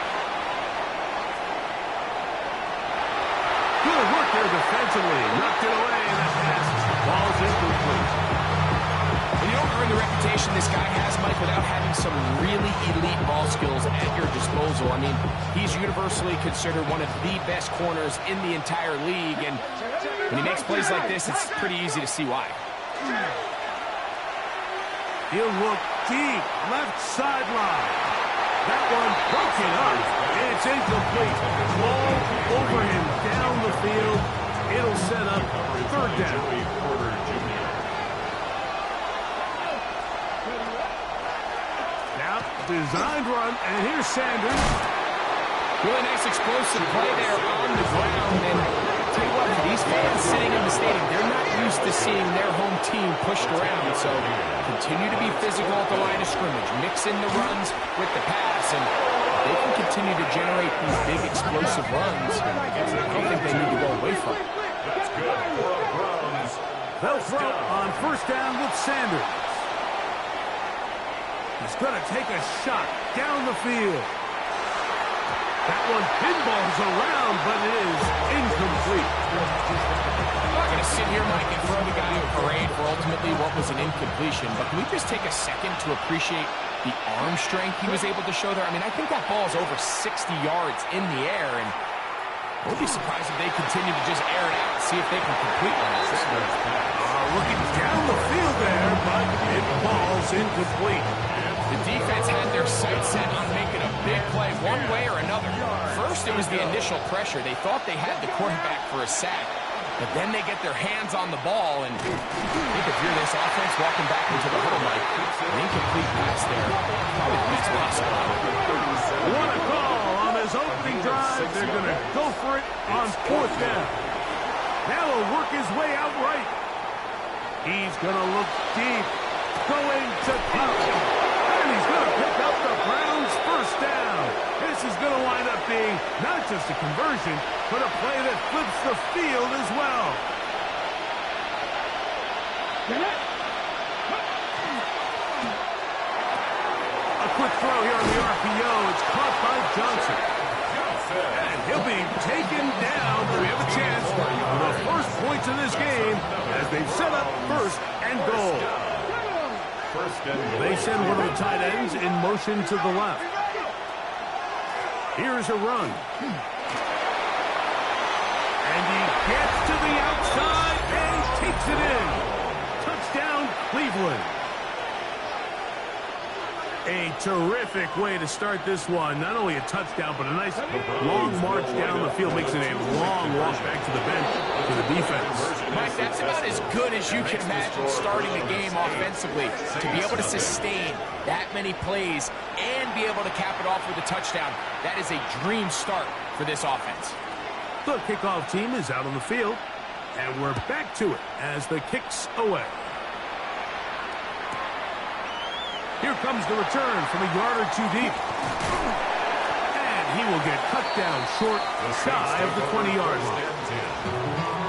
Good work there defensively. Knocked it away, and that pass falls incomplete. And you don't earn the reputation this guy has, Mike, without having some really elite ball skills at your disposal. I mean, he's universally considered one of the best corners in the entire league, and when he makes plays like this, it's pretty easy to see why. He'll look deep, left sideline. That one broken up. It's incomplete. Ball over him down the field. It'll set up third down. Now, designed run, and here's Sanders. Really nice explosive play there on the ground. And I'll tell you what, for these fans sitting in the stadium, they're not used to seeing their home team pushed around. So continue to be physical at the line of scrimmage. Mix in the runs with the pass. And they can continue to generate these big explosive runs. I don't think they need to go away from it. They'll throw on first down with Sanders. He's going to take a shot down the field. That one pinballs around, but it is incomplete. I'm not going to sit here, Mike, and throw the guy a parade for ultimately what was an incompletion, but can we just take a second to appreciate the arm strength he was able to show there? I mean, I think that ball is over 60 yards in the air, and I would be surprised if they continue to just air it out and see if they can complete one. Looking down the field there, but it falls incomplete. The defense had their sights set on making a big play one way or another. First, it was the initial pressure. They thought they had the quarterback for a sack, but then they get their hands on the ball, and I think if you're this offense walking back into the huddle, Mike, an incomplete pass there, probably the best possible. What a call on this opening drive. They're going to go for it on fourth down. Now he'll work his way out right. He's going to look deep, going to cover. And he's going to pick up the Browns' first down. This is going to wind up being not just a conversion, but a play that flips the field as well. A quick throw here on the RPO. It's caught by Johnson. And he'll be taken down. We have a chance for the first points of this game as they've set up first and goal. They send one of the tight ends in motion to the left. Here's a run. And he gets to the outside and takes it in. Touchdown, Cleveland. A terrific way to start this one. Not only a touchdown, but a nice long march down the field. Makes it a long walk back to the bench for the defense. Mike, that's about as good as you can imagine starting a game offensively. To be able to sustain that many plays and be able to cap it off with a touchdown, that is a dream start for this offense. The kickoff team is out on the field, and we're back to it as the kick's away. Here comes the return from a yard or two deep. And he will get cut down short, shy of the 20-yard line.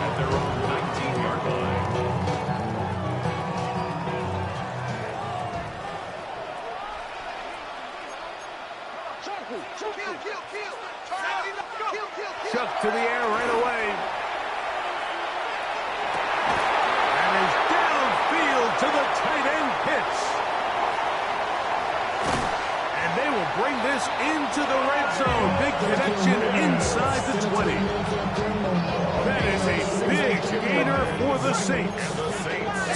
At their own 19-yard line. Chuck to the air right away. And is downfield to the tight end pitch. And they will break bring this into the red zone. Big connection inside the 20. That is a big gainer for the Saints.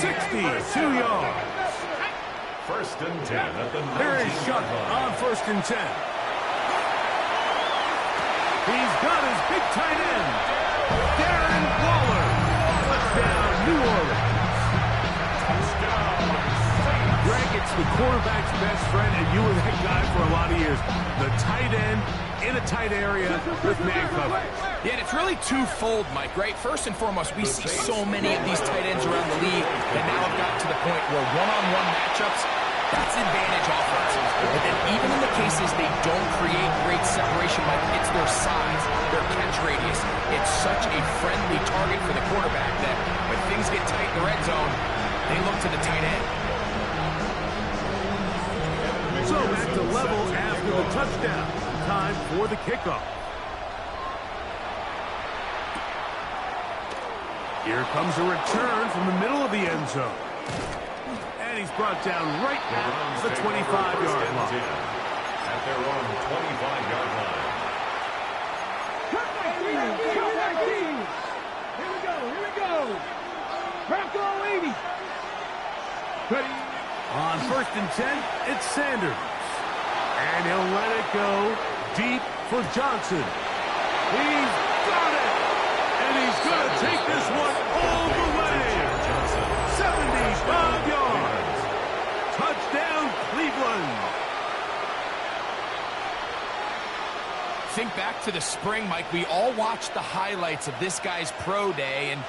62 yards. First and 10 at the 19. There is Shuck on first and 10. He's got his big tight end, Darren Waller. Touchdown, New Orleans. Greg, it's the quarterback's best friend, and you were that guy for a lot of years. The tight end in a tight area with man coverage. Yeah, and it's really twofold, Mike, right? First and foremost, we see so many of these tight ends around the league that now have gotten to the point where one-on-one matchups, that's advantage offense. But then even in the cases they don't create great separation, Mike, it's their size, their catch radius. It's such a friendly target for the quarterback that when things get tight in the red zone, they look to the tight end. So back to level after the touchdown. Time for the kickoff. Here comes a return from the middle of the end zone. And he's brought down right at the 25-yard line. At their own 25-yard line. Here we go. Bronco 80. Ready. On first and 10, it's Sanders. And he'll let it go deep for Johnson. He's got it! And he's going to take this one all the way. 75 yards. Touchdown, Cleveland. Think back to the spring, Mike. We all watched the highlights of this guy's pro day, and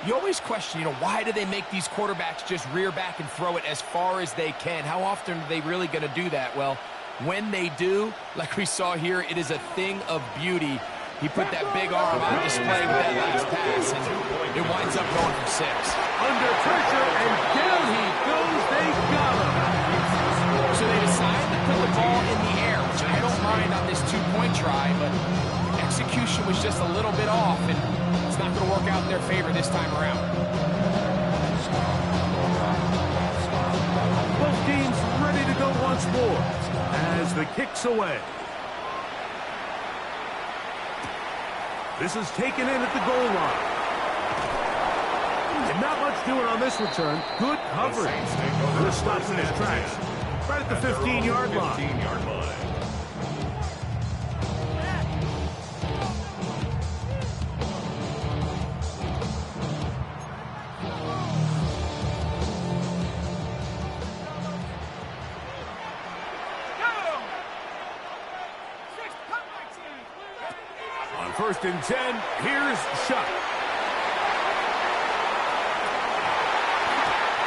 you always question, why do they make these quarterbacks just rear back and throw it as far as they can? How often are they really going to do that? Well, when they do, like we saw here, it is a thing of beauty. He put that big arm on display with that last pass, and it winds up going for 6. Under pressure, and down he goes. They got him. So they decide to put the ball in the air, which I don't mind on this two-point try, but execution was just a little bit off, and it's not going to work out in their favor this time around. Both teams ready to go once more as the kick's away. This is taken in at the goal line. And not much doing on this return. Good coverage. This stops in his tracks. Right at the 15-yard line. 15-yard line. First and 10, here's Shuck.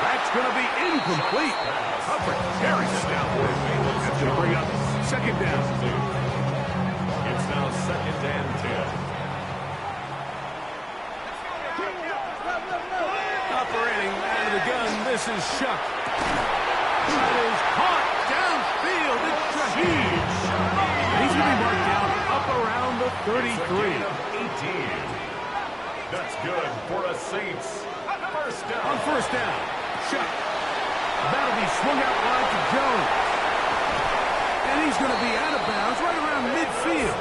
That's going to be incomplete. Hubbard carries it down. That's going to bring up second down. It's now second and 10. Operating out of the gun, this is Shuck. That is caught downfield. It's Shaheed. He's going to be marked down up around the 33. 18. That's good for a Saints. First down. On first down, Shuck. That'll be swung out wide to Jones. And he's going to be out of bounds right around midfield.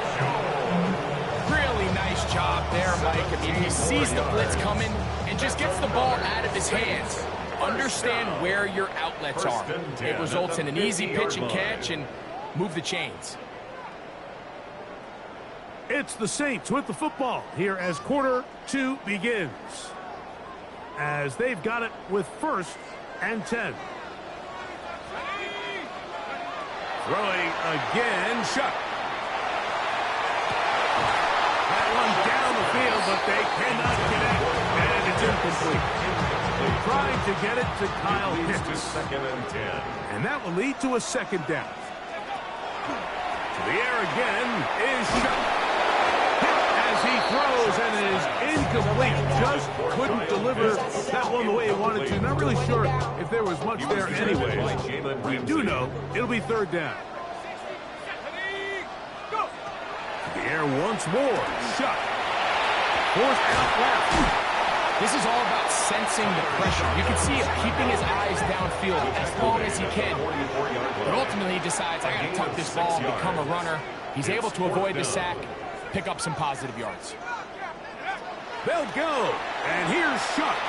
Really nice job there, Mike. I mean, he sees the blitz coming and just gets the ball out of his hands. Understand where your outlets are. It results in an easy pitch and catch and move the chains. It's the Saints with the football here as quarter 2 begins. As they've got it with first and 10. Throwing again, Shuck. That one down the field, but they cannot connect, and it's incomplete. Trying to get it to Kyle Hicks. Second and 10. And that will lead to a second down. To the air again is Shuck. As he throws, and it is incomplete. Just couldn't deliver that one the way he wanted to. Not really sure if there was much there anyway. We do know it'll be third down. To the air once more. Shuck. Forced out left. This is all about sensing the pressure. You can see him keeping his eyes downfield as long as he can. But ultimately, he decides, I got to tuck this ball and become a runner. He's able to avoid the sack, pick up some positive yards. They'll go. And here's Shuck.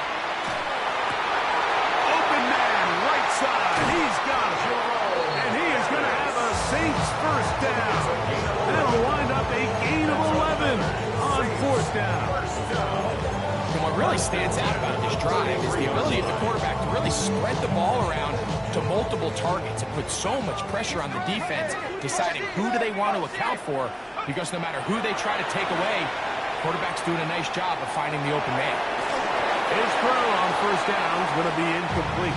Open man, right side. He's got it. And he is going to have a Saints first down. That'll wind up a gain of 11 on fourth down. And what really stands out about this drive is the ability of the quarterback to really spread the ball around to multiple targets and put so much pressure on the defense, deciding who do they want to account for, because no matter who they try to take away, quarterback's doing a nice job of finding the open man. His throw on first down is going to be incomplete.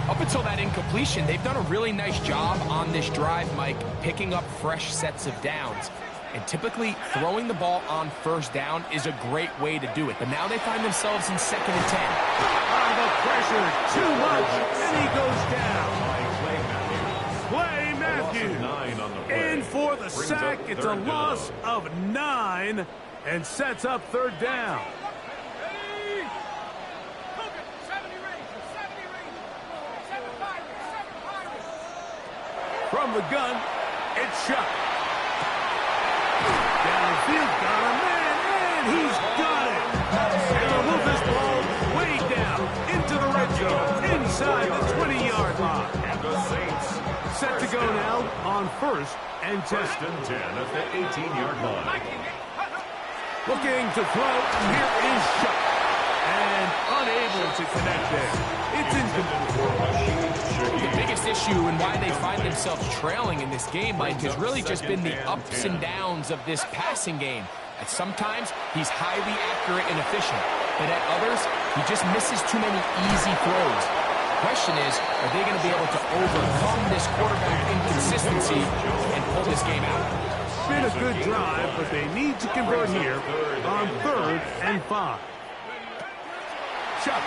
Up until that incompletion, they've done a really nice job on this drive, Mike, picking up fresh sets of downs. And typically, throwing the ball on first down is a great way to do it. But now they find themselves in 2nd and 10. The pressure, too much, and he goes down. Clay Matthews. In for the sack. It's a loss of 9 and sets up third down. From the gun, it's Shuck. Downfield, got a man, and he's got it. And they'll move this ball way down into the red zone, inside the 20-yard line. And the Saints set to go now on 1st and 10. First and 10 at the 18-yard line. Looking to throw, and here is Shuck. And unable to connect there. It's incomplete. The biggest issue and why they find themselves trailing in this game, Mike, has really just been the ups and downs of this passing game. At sometimes, he's highly accurate and efficient, but at others, he just misses too many easy throws. The question is, are they going to be able to overcome this quarterback inconsistency and pull this game out? Been a good drive, but they need to convert here on 3rd and 5. Chuck.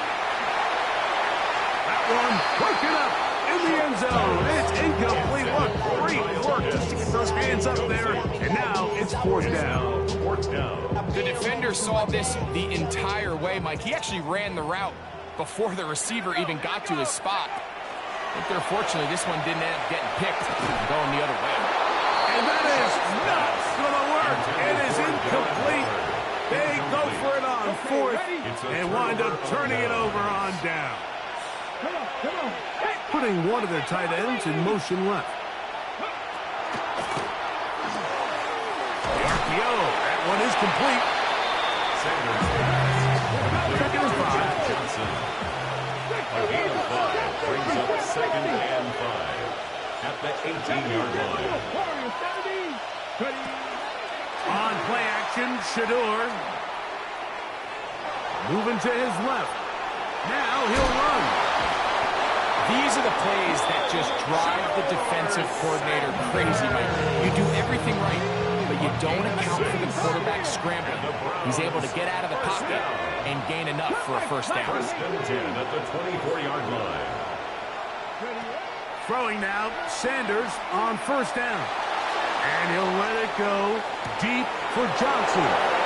That one broken up in the end zone. It's incomplete. What great work just to get those hands up there. And now it's 4th down. The defender saw this the entire way, Mike. He actually ran the route before the receiver even got to his spot. But there, fortunately, this one didn't end up getting picked and going the other way. And that is not going to work. It is incomplete. They go for it on 4th and wind up turning it over on down. Putting one of their tight ends in motion left. The RPO. That one is complete. Second and 5. A gain of 5 brings up 2nd and 5 at the 18-yard line. On play action, Shador. Moving to his left. Now he'll run. These are the plays that just drive the defensive coordinator crazy, Mike. You do everything right, but you don't account for the quarterback scrambling. He's able to get out of the pocket and gain enough for a first down. First and 10 at the 24-yard line. Throwing now, Sanders on first down. And he'll let it go deep for Johnson.